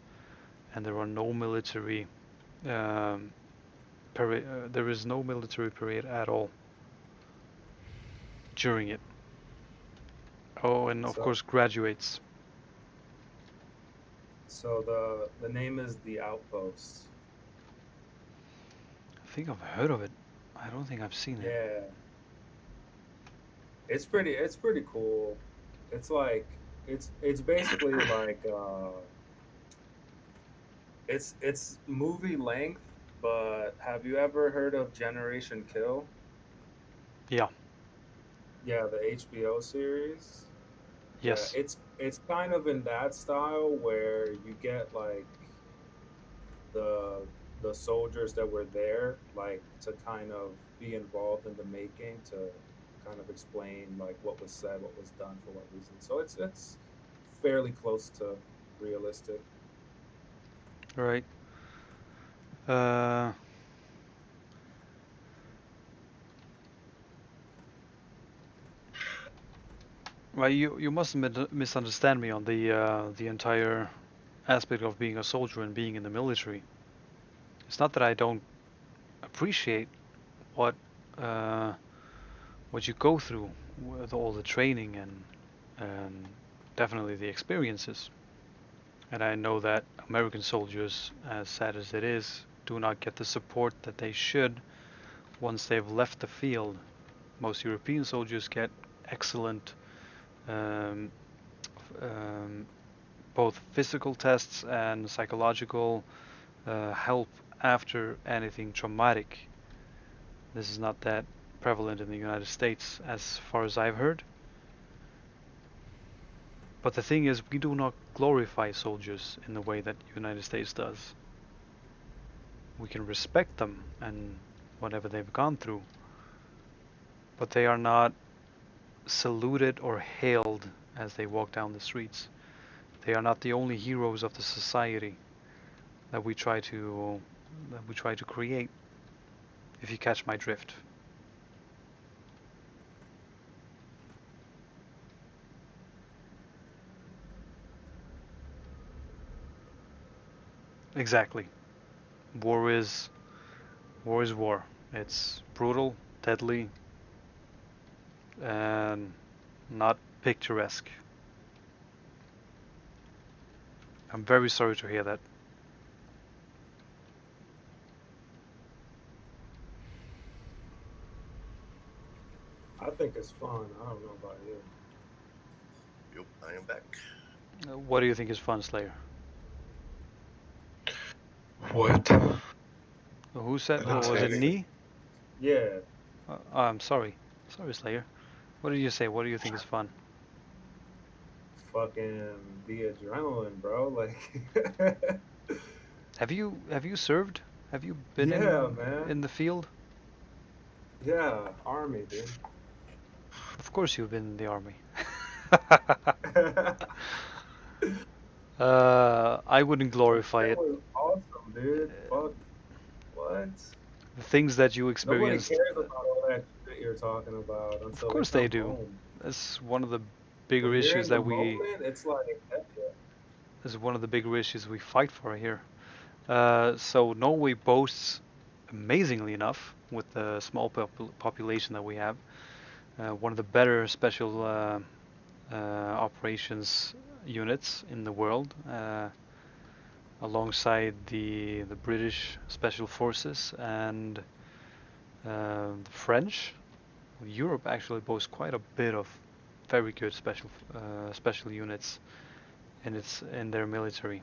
and there are no military um, parade. There is no military parade at all during it. Oh, and of So course graduates. so the name is The Outpost. I think I've heard of it. I don't think I've seen it. Yeah. It's pretty cool. It's like it's basically like it's movie length, but have you ever heard of Generation Kill? Yeah. Yeah, the HBO series. Yeah, Yes. it's kind of in that style where you get like the the soldiers that were there like to kind of be involved in the making to kind of explain like what was said, what was done for what reason. So it's fairly close to realistic. Right. Uh, Right, you must misunderstand me on the entire aspect of being a soldier and being in the military. It's not that I don't appreciate what uh, what you go through with all the training and definitely the experiences. And I know that American soldiers, as sad as it is, do not get the support that they should once they've left the field. Most European soldiers get excellent um, um, both physical tests and psychological help after anything traumatic. This is not that prevalent in the United States, as far as I've heard. But the thing is, we do not glorify soldiers in the way that the United States does. We can respect them and whatever they've gone through, but they are not saluted or hailed as they walk down the streets. They are not the only heroes of the society that we try to create, if you catch my drift. Exactly. War is war. It's brutal, deadly, and not picturesque. I'm very sorry to hear that. I think it's fun. I don't know about you. Yep, I am back. What do you think is fun, Slayer? What? Who said? I Oh, didn't say was it anything. me? Yeah, I'm sorry. Sorry, Slayer. What did you say? What do you think is fun? fucking the adrenaline, bro. Like, Have you served? Have you been yeah, man. in the field? Yeah, army, dude. Of course you've been in the army. That I wouldn't glorify it. was awesome, dude. Fuck, what? The things that you Nobody experienced, cares about all that shit you're talking about of until they course they come do. home. That's one of the bigger When you're issues in the that we. moment, it's like, heck yeah. This is one of the bigger issues we fight for here. So Norway boasts, amazingly enough, with the small population that we have, one of the better special operations units in the world, alongside the British Special Forces and the French. Europe actually boasts quite a bit of very good special units in their military,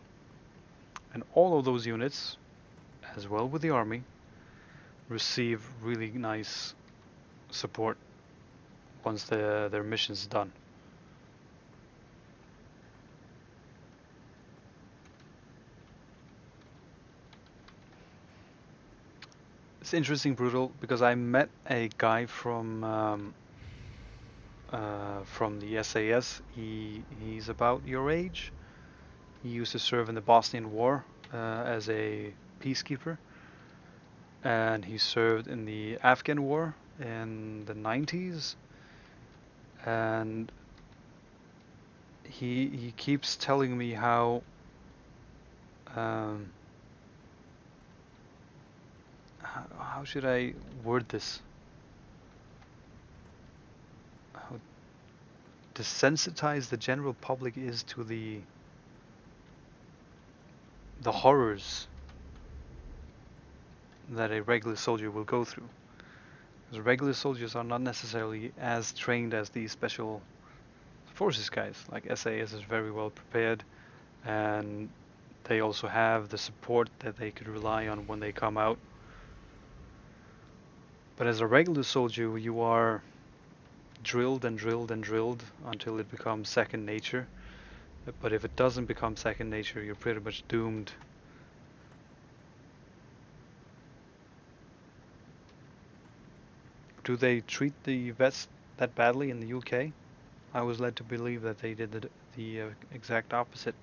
and all of those units, as well with the army, receive really nice support once their mission's done. It's interesting, Brutal, because I met a guy from the SAS. He's about your age. He used to serve in the Bosnian War as a peacekeeper, and he served in the Afghan War in the 90s. And he keeps telling me um, how should I word this? How desensitized the general public is to the horrors that a regular soldier will go through. Because regular soldiers are not necessarily as trained as these special forces guys. Like SAS is very well prepared, and they also have the support that they could rely on when they come out. But as a regular soldier, you are drilled and drilled and drilled until it becomes second nature. But if it doesn't become second nature, you're pretty much doomed. Do they treat the vets that badly in the UK? I was led to believe that they did the exact opposite.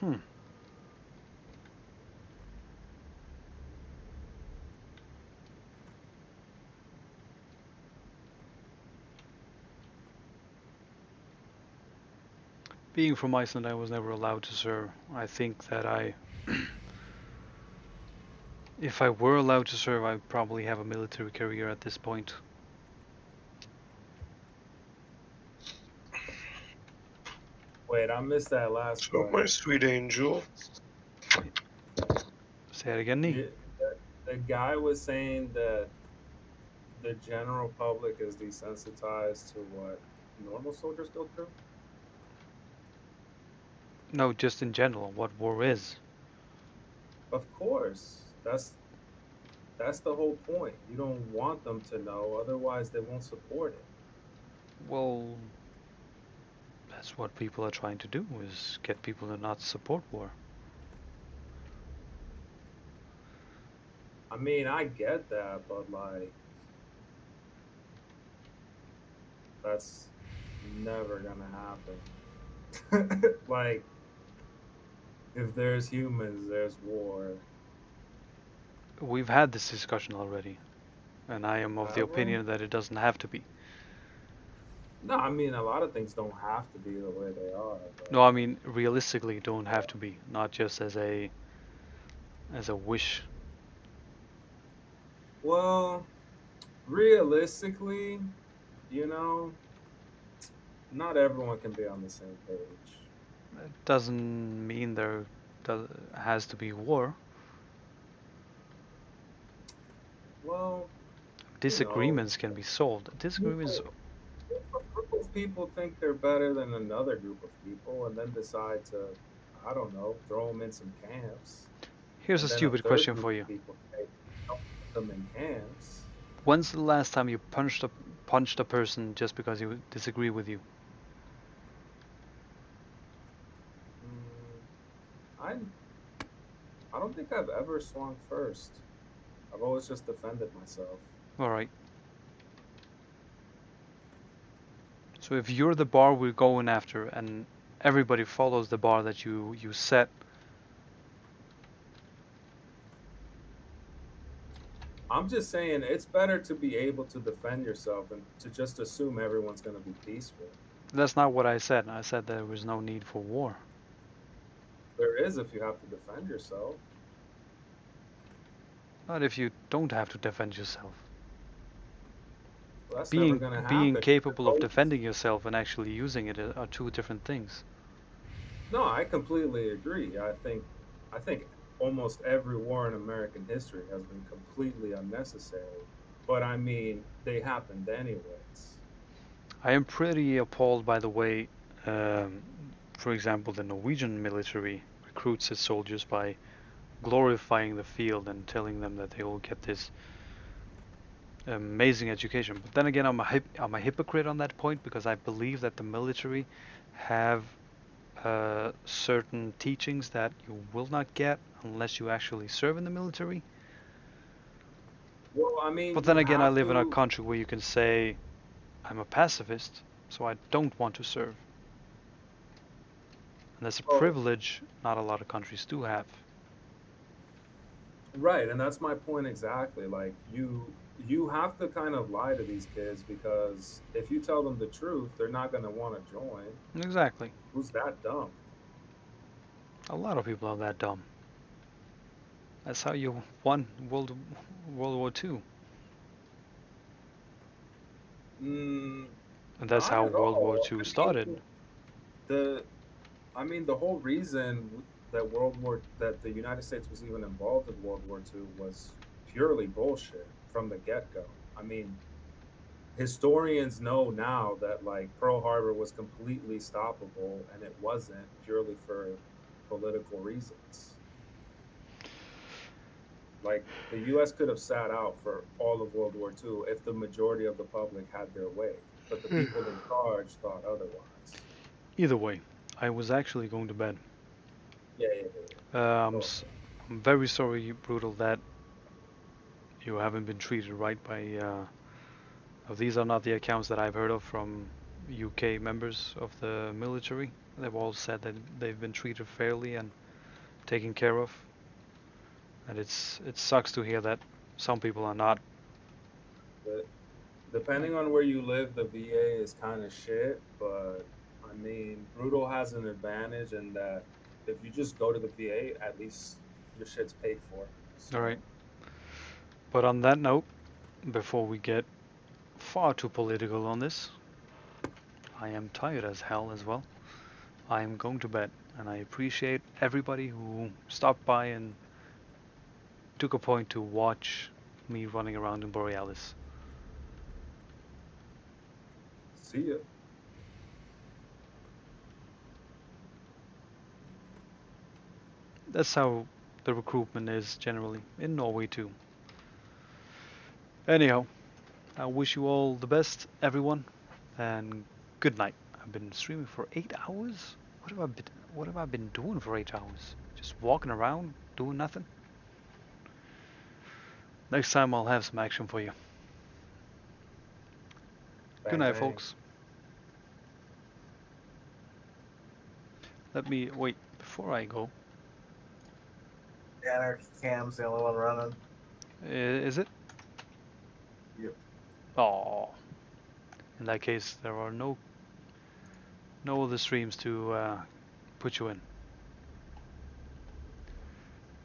Hmm. Being from Iceland, I was never allowed to serve. I think that if I were allowed to serve, I'd probably have a military career at this point. Wait, I missed that last So, part. my sweet angel. Say it again, Nee. The guy was saying that the general public is desensitized to what normal soldiers go through. No, just in general, what war is. Of course, that's the whole point. You don't want them to know, otherwise they won't support it. Well, that's what people are trying to do, is get people to not support war. I mean, I get that, but like, that's never gonna happen. Like, if there's humans, there's war. We've had this discussion already, and I am of the Have we? opinion that it doesn't have to be. No, I mean, a lot of things don't have to be the way they are. No, But I mean realistically, don't have to be, not just as a wish. well, realistically, you know, not everyone can be on the same page. It doesn't mean there has to be war. Well, you know, Disagreements can be solved. Disagreements. people, a group of people think they're better than another group of people, and then decide to, I don't know, throw them in some camps. Here's a And then a stupid third question group for of you. people say, don't put them in camps. When's the last time you punched a person just because he disagree with you? Mm, I don't think I've ever swung first. I've always just defended myself. All right. So if you're the bar we're going after, and everybody follows the bar that you set, I'm just saying it's better to be able to defend yourself than to just assume everyone's going to be peaceful. that's not what I said. I said there was no need for war. There is if you have to defend yourself. Not if you don't have to defend yourself. Well, that's never Being going to being happen. capable of defending yourself and actually using it are two different things. No, I completely agree. I think almost every war in American history has been completely unnecessary. But I mean, they happened anyways. I am pretty appalled by the way, um, for example, the Norwegian military recruits its soldiers by glorifying the field and telling them that they will get this amazing education. But then again, I'm a hypocrite on that point because I believe that the military have certain teachings that you will not get unless you actually serve in the military. Well, I mean, But you then again, I have live in a to. country where you can say I'm a pacifist, so I don't want to serve. And that's a Well, privilege not a lot of countries do have. right, and that's my point exactly. Like you have to kind of lie to these kids because if you tell them the truth, they're not going to want to join. Exactly. Who's that dumb? A lot of people are that dumb. That's how you won World War II. Mm, And that's not how at World War all. II I started. mean, the I mean the whole reason that the United States was even involved in World War II was purely bullshit from the get-go. I mean, historians know now that like Pearl Harbor was completely stoppable and it wasn't purely for political reasons. Like the US could have sat out for all of World War II if the majority of the public had their way, but the people in charge thought otherwise. Either way, I was actually going to bed. Yeah, yeah, yeah. Um, Go s- I'm very sorry, Brutal, that you haven't been treated right by. These are not the accounts that I've heard of from UK members of the military. They've all said that they've been treated fairly and taken care of, and it sucks to hear that some people are not. But depending on where you live, the VA is kind of shit. But I I mean, Brutal has an advantage in that if you just go to the VA, at least your shit's paid for. So, All right. But on that note, before we get far too political on this, I am tired as hell as well. I am going to bed, and I appreciate everybody who stopped by and took a point to watch me running around in Borealis. see ya. That's how the recruitment is generally in Norway too. Anyhow, I wish you all the best, everyone, and good night. I've been streaming for 8 hours. What have I been doing for 8 hours? Just walking around, doing nothing. Next time I'll have some action for you. Good Bang, night, bang. folks. Let me wait before I go. Anarchy Cam's the only one running. Is it? Yep. Oh. In that case, there are no other streams to put you in.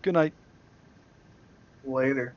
Good night. Later.